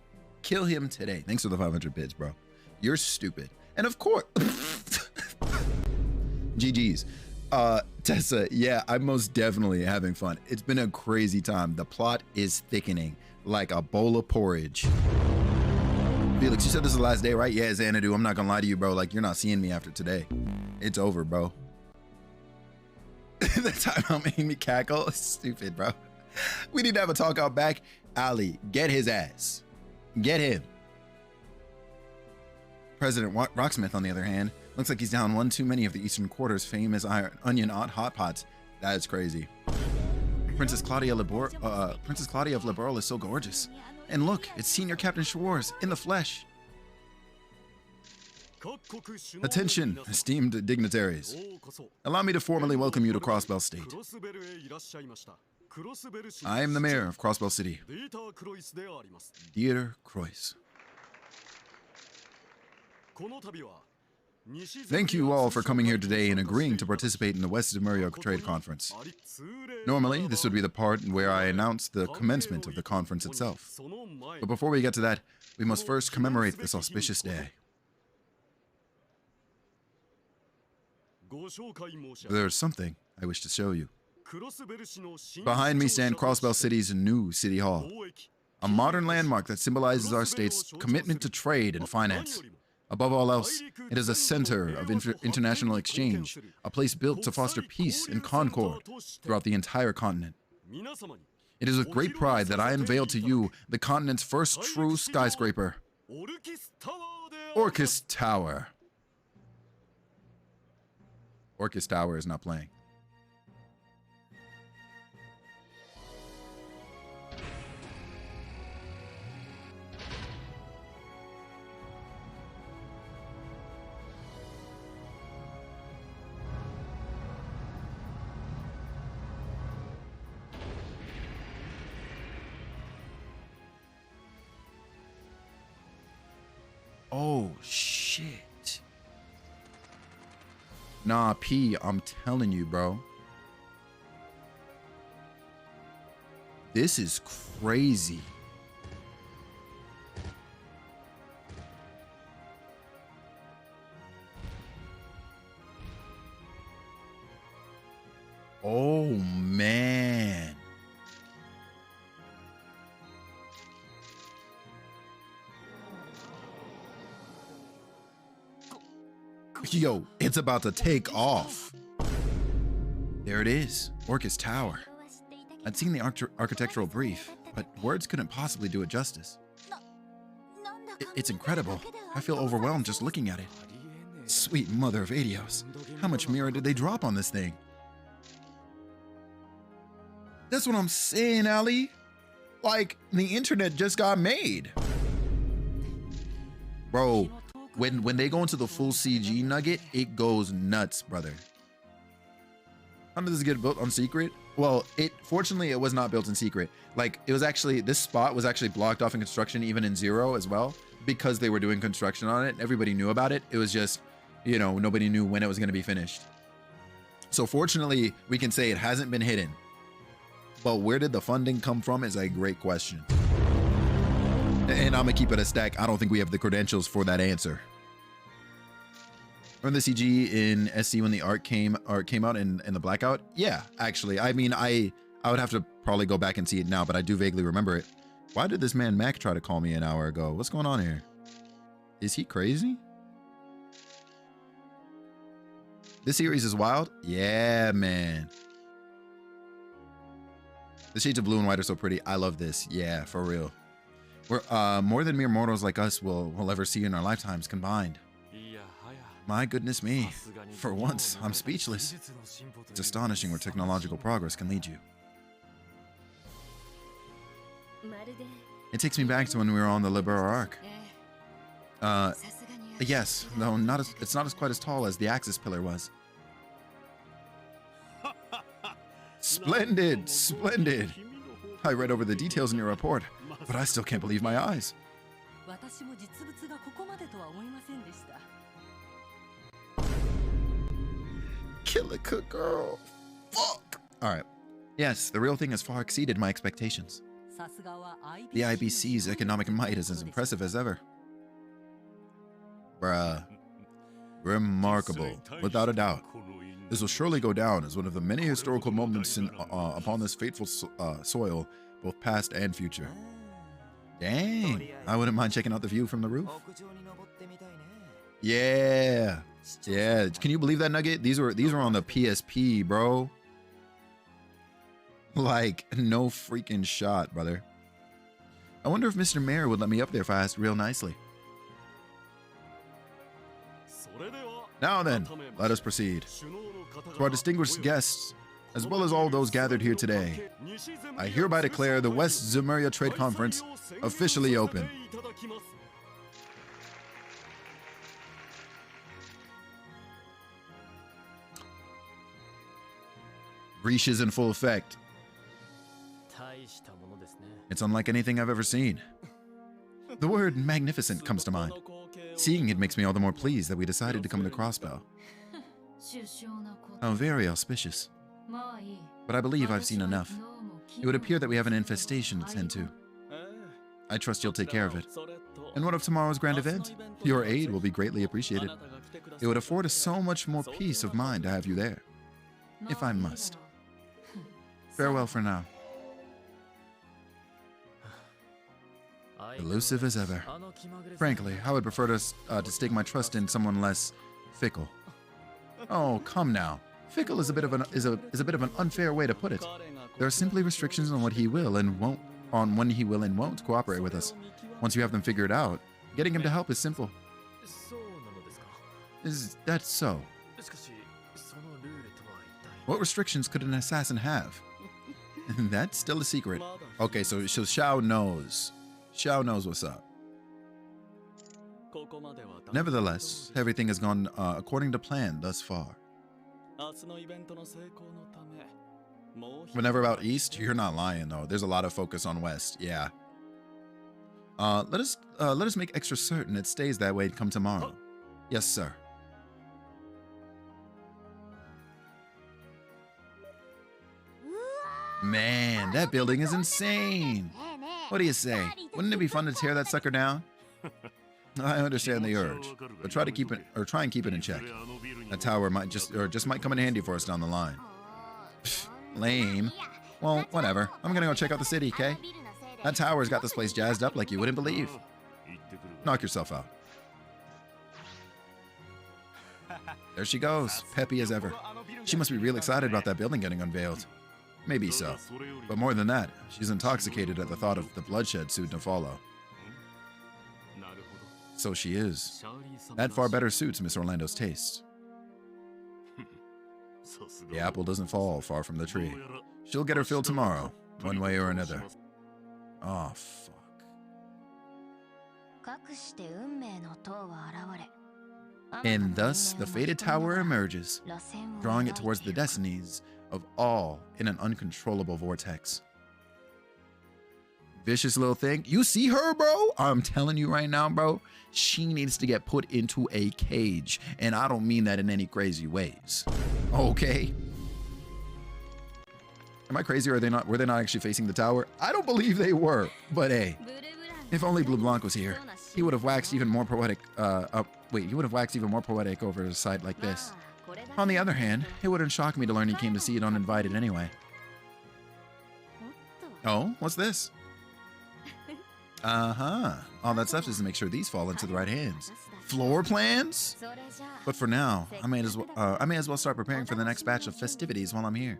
Kill him today. Thanks for the 500 bits, bro. You're stupid. And of course, GG's. Tessa, yeah, I'm most definitely having fun. It's been a crazy time. The plot is thickening like a bowl of porridge. Felix, you said this is the last day, right? Yeah, Xanadu. I'm not gonna lie to you, bro. Like, you're not seeing me after today. It's over, bro. The time out making me cackle. Stupid, bro. We need to have a talk out back. Ali, get his ass. Get him. President Rocksmith, on the other hand, looks like he's down one too many of the Eastern Quarter's famous onion hot pots. That is crazy. Princess Claudia of Liberal is so gorgeous. And look, it's Senior Captain Schwartz in the flesh. Attention, esteemed dignitaries. Allow me to formally welcome you to Crossbell State. I am the mayor of Crossbell City, Dieter Croix. Thank you all for coming here today and agreeing to participate in the West of Murio Trade Conference. Normally, this would be the part where I announce the commencement of the conference itself. But before we get to that, we must first commemorate this auspicious day. There's something I wish to show you. Behind me stand Crossbell City's new City Hall, a modern landmark that symbolizes our state's commitment to trade and finance. Above all else, it is a center of international exchange, a place built to foster peace and concord throughout the entire continent. It is with great pride that I unveil to you the continent's first true skyscraper, Orcus Tower. Orcus Tower is not playing. Oh, shit. Nah, P, I'm telling you, bro. This is crazy. Oh, man. Yo, it's about to take off. There it is, Orcus Tower. I'd seen the architectural brief, but words couldn't possibly do it justice. It's incredible. I feel overwhelmed just looking at it. Sweet mother of Adios. How much mirror did they drop on this thing? That's what I'm saying, Ali. Like, the internet just got made. Bro, when they go into the full CG nugget, it goes nuts, brother. How did this get built on secret? Well, fortunately it was not built in secret. Like, it was actually, this spot was actually blocked off in construction even in Zero as well, because they were doing construction on it. Everybody knew about it. It was just, you know, nobody knew when it was going to be finished. So fortunately, we can say it hasn't been hidden. But where did the funding come from is a great question. And I'm gonna keep it a stack. I don't think we have the credentials for that answer. Remember the CG in SC when the art came out in the blackout? Yeah, actually. I mean, I would have to probably go back and see it now, but I do vaguely remember it. Why did this man Mac try to call me an hour ago? What's going on here? Is he crazy? This series is wild? Yeah, man. The shades of blue and white are so pretty. I love this. Yeah, for real. We're more than mere mortals like us will ever see in our lifetimes combined. My goodness me. For once, I'm speechless. It's astonishing where technological progress can lead you. It takes me back to when we were on the Libero Arc. Yes, though it's not as quite as tall as the Axis pillar was. Splendid, splendid. I read over the details in your report, but I still can't believe my eyes. Kill it, cook girl. Fuck. All right. Yes, the real thing has far exceeded my expectations. The IBC's economic might is as impressive as ever. Bruh. Remarkable, without a doubt. This will surely go down as one of the many historical moments upon this fateful soil, both past and future. Dang, I wouldn't mind checking out the view from the roof. Yeah, yeah. Can you believe that, Nugget? These were on the PSP, bro. Like, no freaking shot, brother. I wonder if Mr. Mayor would let me up there if I asked real nicely. Now then, let us proceed. To our distinguished guests, as well as all those gathered here today, I hereby declare the West Zemuria Trade Conference officially open. Breach is in full effect. It's unlike anything I've ever seen. The word magnificent comes to mind. Seeing it makes me all the more pleased that we decided to come to Crossbow. How very auspicious. But I believe I've seen enough. It would appear that we have an infestation to tend to. I trust you'll take care of it. And what of tomorrow's grand event? Your aid will be greatly appreciated. It would afford us so much more peace of mind to have you there. If I must. Farewell for now. Elusive as ever. Frankly, I would prefer to stake my trust in someone less fickle. Oh, come now. Fickle is a bit of an unfair way to put it. There are simply restrictions on what he will and won't, on when he will and won't cooperate with us. Once you have them figured out, getting him to help is simple. Is that so? What restrictions could an assassin have? That's still a secret. Okay, so Xiao knows. Xiao knows what's up. Nevertheless, everything has gone according to plan thus far. Whenever about East, you're not lying though. There's a lot of focus on West. Yeah. Let us make extra certain it stays that way come tomorrow. Yes, sir. Man, that building is insane. What do you say? Wouldn't it be fun to tear that sucker down? I understand the urge, but try and keep it in check. That tower might just come in handy for us down the line. Pfft, lame. Well, whatever. I'm gonna go check out the city, okay? That tower's got this place jazzed up like you wouldn't believe. Knock yourself out. There she goes, peppy as ever. She must be real excited about that building getting unveiled. Maybe so. But more than that, she's intoxicated at the thought of the bloodshed soon to follow. So she is. That far better suits Miss Orlando's taste. The apple doesn't fall far from the tree. She'll get her fill tomorrow, one way or another. Oh, fuck. And thus, the fated tower emerges, drawing it towards the destinies of all in an uncontrollable vortex. Vicious little thing. You see her, bro? I'm telling you right now, bro. She needs to get put into a cage. And I don't mean that in any crazy ways. Okay? Am I crazy or were they not actually facing the tower? I don't believe they were. But hey, if only Blue Blanc was here, he would have waxed even more poetic. He would have waxed even more poetic over a sight like this. On the other hand, it wouldn't shock me to learn he came to see it uninvited anyway. Oh, what's this? All that stuff is to make sure these fall into the right hands. Floor plans? But for now, I may as well start preparing for the next batch of festivities while I'm here.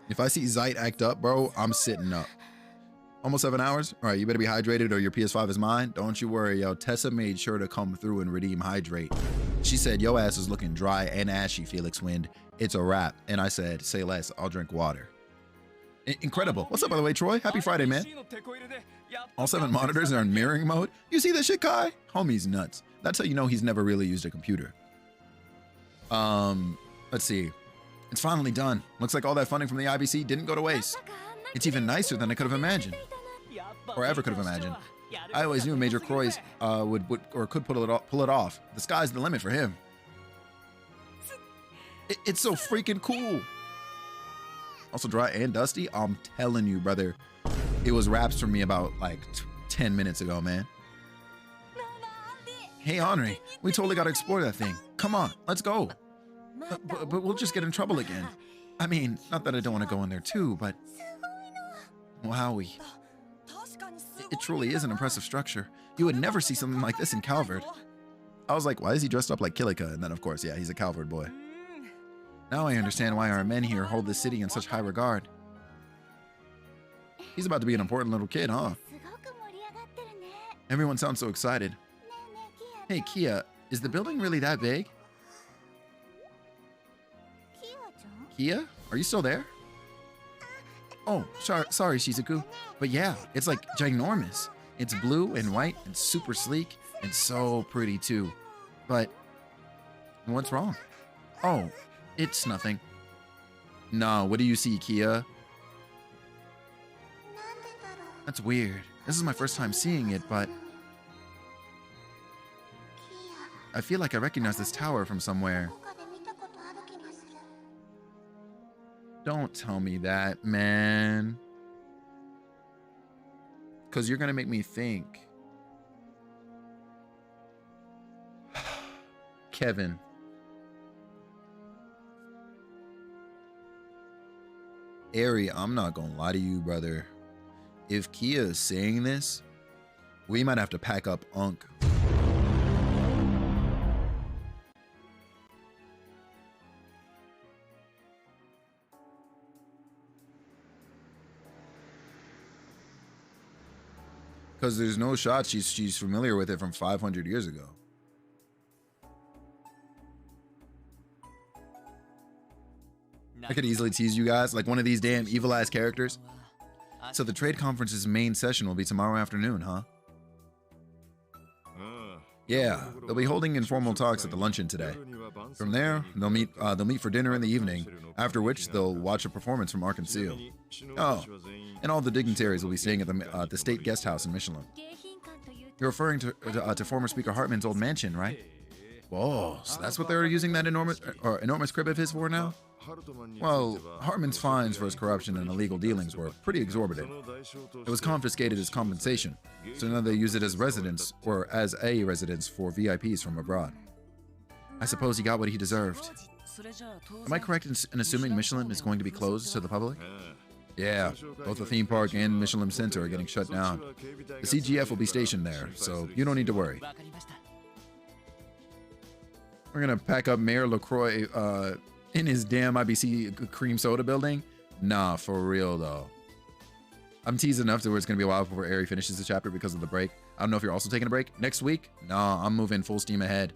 If I see Zeit act up, bro, I'm sitting up. Almost 7 hours? All right, you better be hydrated or your PS5 is mine. Don't you worry, yo. Tessa made sure to come through and redeem hydrate. She said, yo ass is looking dry and ashy, Felix Wind. It's a wrap. And I said, say less, I'll drink water. Incredible. What's up, by the way, Troy? Happy Friday, man. All 7 monitors are in mirroring mode. You see this shit, Kai? Homie's nuts. That's how you know he's never really used a computer. Let's see. It's finally done. Looks like all that funding from the IBC didn't go to waste. It's even nicer than I could have imagined. Or ever could have imagined. I always knew Major Croix could pull it off. The sky's the limit for him. It's so freaking cool. Also dry and dusty. I'm telling you, brother. It was wraps for me about like 10 minutes ago, man. Hey, Henri, we totally got to explore that thing. Come on, let's go. But we'll just get in trouble again. I mean, not that I don't want to go in there too, but... Wowie. It truly is an impressive structure. You would never see something like this in Calvard. I was like, why is he dressed up like Kilika? And then, of course, yeah, he's a Calvard boy. Now I understand why our men here hold this city in such high regard. He's about to be an important little kid, huh? Everyone sounds so excited. Hey, Kia, is the building really that big? Kia, are you still there? Oh, sorry, Shizuku. But yeah, it's like ginormous. It's blue and white and super sleek and so pretty too. But what's wrong? Oh, it's nothing. No, what do you see, Kia? That's weird. This is my first time seeing it, but I feel like I recognize this tower from somewhere. Don't tell me that, man. Because you're going to make me think. Kevin. Ari, I'm not going to lie to you, brother. If Kia is saying this, we might have to pack up Unk. Because there's no shot she's familiar with it from 500 years ago. I could easily tease you guys like one of these damn evil-ass characters. So the trade conference's main session will be tomorrow afternoon, huh? Yeah, they'll be holding informal talks at the luncheon today. From there, they'll meet for dinner in the evening, after which they'll watch a performance from Ark and Seal. Oh, and all the dignitaries will be staying at the state guest house in Michelin. You're referring to former Speaker Hartman's old mansion, right? Whoa, so that's what they're using that enormous crib of his for now? Well, Hartman's fines for his corruption and illegal dealings were pretty exorbitant. It was confiscated as compensation, so now they use it as residence, or as a residence for VIPs from abroad. I suppose he got what he deserved. Am I correct in assuming Michelin is going to be closed to the public? Yeah, both the theme park and Michelin Center are getting shut down. The CGF will be stationed there, so you don't need to worry. We're gonna pack up Mayor LaCroix in his damn IBC cream soda building. Nah, for real though. I'm teasing enough to where it's gonna be a while before Ari finishes the chapter because of the break. I don't know if you're also taking a break next week. Nah, I'm moving full steam ahead.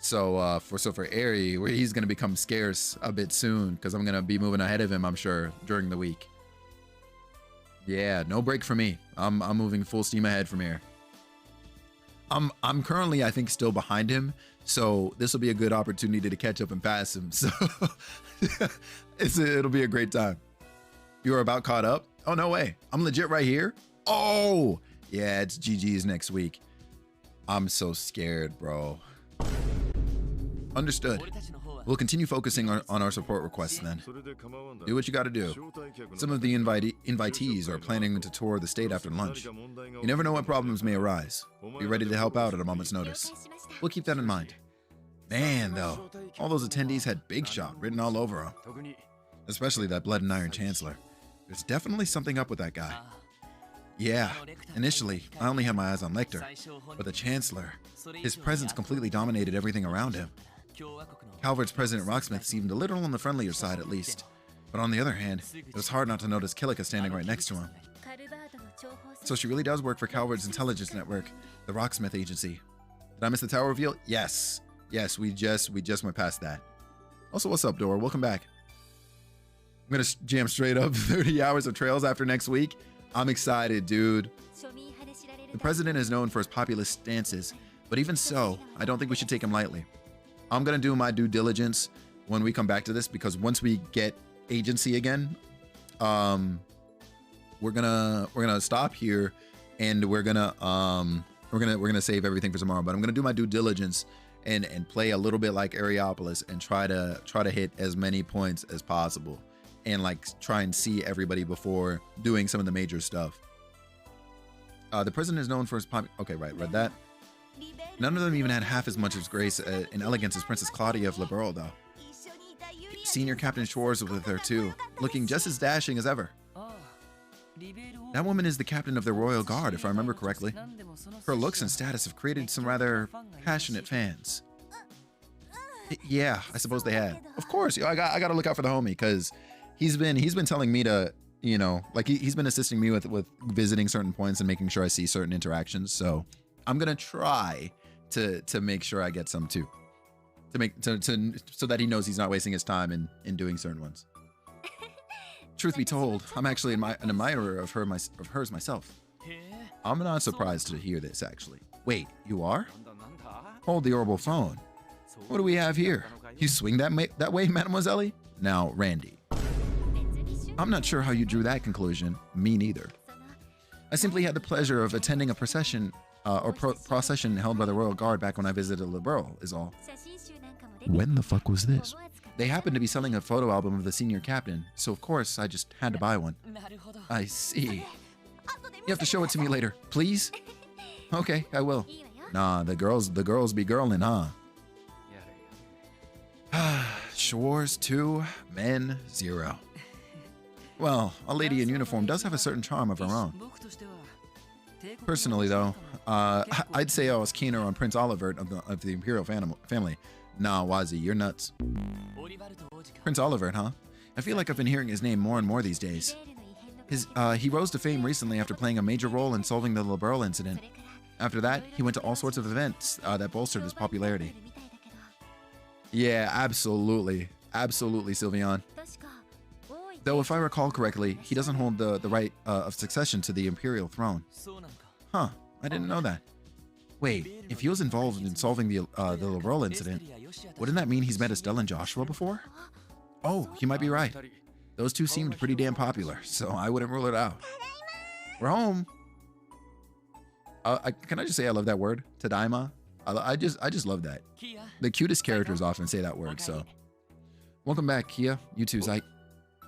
So for Ari, he's gonna become scarce a bit soon because I'm gonna be moving ahead of him, I'm sure, during the week. Yeah, no break for me. I'm moving full steam ahead from here. I'm currently, I think, still behind him, so this will be a good opportunity to catch up and pass him. So it'll be a great time. You are about caught up? Oh, no way. I'm legit right here. Oh, yeah, it's GG's next week. I'm so scared, bro. Understood. We'll continue focusing on our support requests then. Do what you gotta do. Some of the invitees are planning to tour the state after lunch. You never know what problems may arise. Be ready to help out at a moment's notice. We'll keep that in mind. Man, though, all those attendees had Big Shot written all over them. Especially that Blood and Iron Chancellor. There's definitely something up with that guy. Yeah, initially, I only had my eyes on Lecter, but the Chancellor, his presence completely dominated everything around him. Calvert's President Rocksmith seemed a little on the friendlier side, at least. But on the other hand, it was hard not to notice Killica standing right next to him. So she really does work for Calvert's intelligence network, the Rocksmith Agency. Did I miss the tower reveal? Yes. Yes, we just went past that. Also, what's up, Dora? Welcome back. I'm gonna jam straight up 30 hours of trails after next week. I'm excited, dude. The president is known for his populist stances, but even so, I don't think we should take him lightly. I'm gonna do my due diligence when we come back to this, because once we get agency again, we're gonna stop here, and we're gonna save everything for tomorrow. But I'm gonna do my due diligence and play a little bit like Areopolis and try to hit as many points as possible, and like try and see everybody before doing some of the major stuff. The president is known for his okay, right, read that. None of them even had half as much as grace and elegance as Princess Claudia of Liberal, though. Senior Captain Schwartz was with her too, looking just as dashing as ever. That woman is the captain of the Royal Guard, if I remember correctly. Her looks and status have created some rather passionate fans. Yeah, I suppose they had. Of course, I got to look out for the homie, because he's been telling me to, you know, like he's been assisting me with visiting certain points and making sure I see certain interactions. So I'm gonna try to make sure I get some too, so that he knows he's not wasting his time in doing certain ones. Truth be told, I'm actually an admirer of hers myself. I'm not surprised to hear this, actually. Wait, you are? Hold the orbital phone. What do we have here? You swing that way, Mademoiselle? Now, Randy. I'm not sure how you drew that conclusion. Me neither. I simply had the pleasure of attending a procession held by the Royal Guard back when I visited Liberal, is all. When the fuck was this? They happened to be selling a photo album of the senior captain, so of course I just had to buy one. I see. You have to show it to me later, please? Okay, I will. Nah, the girls be girlin', huh? Shores 2, men 0. Well, a lady in uniform does have a certain charm of her own. Personally, though, I'd say I was keener on Prince Olivert of the Imperial family. Nah, Wazi, you're nuts. Prince Olivert, huh? I feel like I've been hearing his name more and more these days. He rose to fame recently after playing a major role in solving the Liberal incident. After that, he went to all sorts of events that bolstered his popularity. Yeah, absolutely. Absolutely, Sylveon. Though, if I recall correctly, he doesn't hold the right of succession to the Imperial throne. Huh, I didn't know that. Wait, if he was involved in solving the Liberal incident, wouldn't that mean he's met Estelle and Joshua before? Oh, you might be right. Those two seemed pretty damn popular, so I wouldn't rule it out. We're home. Can I just say I love that word? Tadaima? I just love that. The cutest characters often say that word, so. Welcome back, Kia. You too, Zite.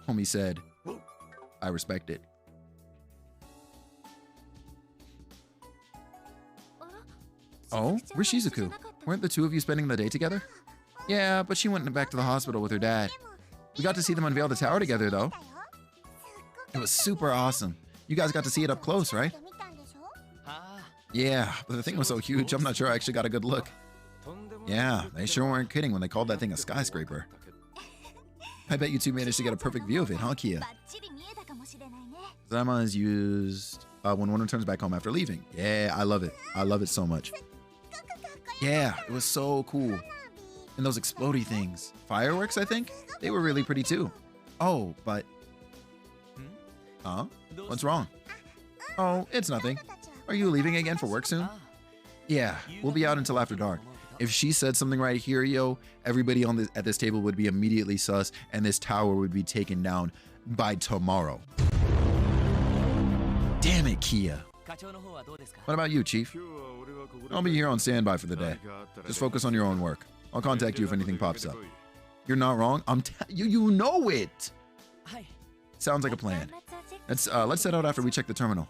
Homie said, I respect it. Oh, where's Shizuku? Weren't the two of you spending the day together? Yeah, but she went back to the hospital with her dad. We got to see them unveil the tower together, though. It was super awesome. You guys got to see it up close, right? Yeah, but the thing was so huge, I'm not sure I actually got a good look. Yeah, they sure weren't kidding when they called that thing a skyscraper. I bet you two managed to get a perfect view of it, huh, Kia? Zama is used when one returns back home after leaving. Yeah, I love it. I love it so much. Yeah, it was so cool. And those explodey things. Fireworks, I think? They were really pretty too. Oh, but... Huh? What's wrong? Oh, it's nothing. Are you leaving again for work soon? Yeah, we'll be out until after dark. If she said something right here, yo, everybody at this table would be immediately sus, and this tower would be taken down by tomorrow. Damn it, Kia. What about you, Chief? I'll be here on standby for the day. Just focus on your own work. I'll contact you if anything pops up. You're not wrong. You know it. Sounds like a plan. Let's set out after we check the terminal.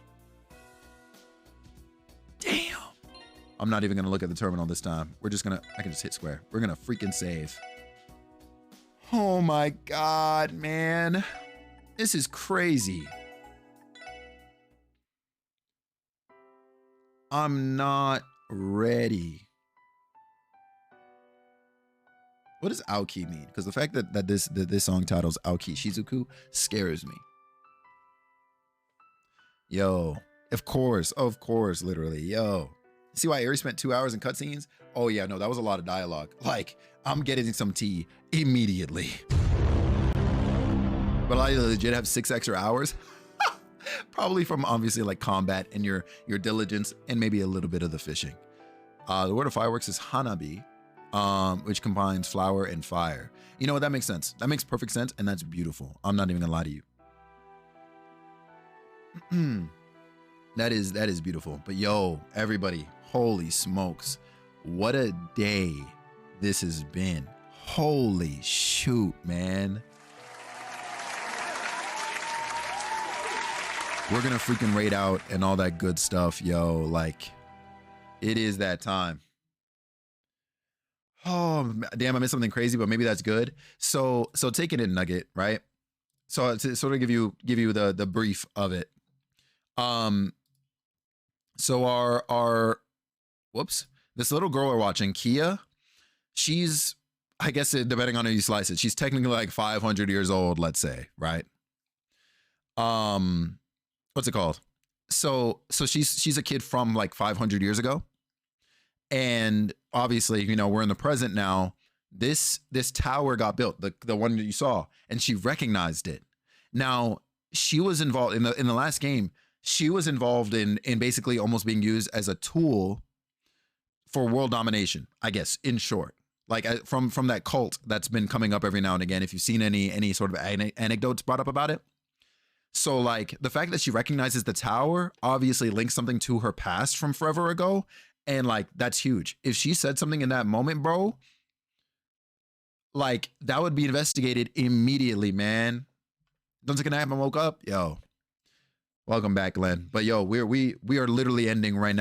Damn. I'm not even gonna look at the terminal this time. I can just hit square. We're gonna freaking save. Oh my God, man. This is crazy. I'm not ready. What does Aoki mean? Because the fact that this song titles Aoki Shizuku scares me. Yo, of course, literally, yo. See why Aries spent 2 hours in cutscenes? Oh yeah, no, that was a lot of dialogue. Like, I'm getting some tea immediately. But I legit have 6 extra hours. Probably from obviously like combat and your diligence and maybe a little bit of the fishing. The word of fireworks is hanabi, which combines flower and fire. You know what? That makes sense. That makes perfect sense, and that's beautiful. I'm not even gonna lie to you. That is beautiful. But yo, everybody, holy smokes, what a day this has been. Holy shoot, man. We're gonna freaking raid out and all that good stuff, yo. Like, it is that time. Oh damn, I missed something crazy, but maybe that's good. So take it in, Nugget, right? So to sort of give you the brief of it. So our this little girl we're watching, Kia, she's, I guess depending on how you slice it, she's technically like 500 years old, let's say, right? What's it called? So she's a kid from like 500 years ago. And obviously, you know, we're in the present now. This tower got built, the one that you saw, and she recognized it. Now, she was involved in the last game. She was involved in basically almost being used as a tool for world domination, I guess, in short. Like from that cult that's been coming up every now and again. If you've seen any sort of anecdotes brought up about it. So like the fact that she recognizes the tower obviously links something to her past from forever ago. And like, that's huge. If she said something in that moment, bro, like that would be investigated immediately, man. Don't take a nap and woke up. Yo, welcome back, Glenn. But yo, we are literally ending right now.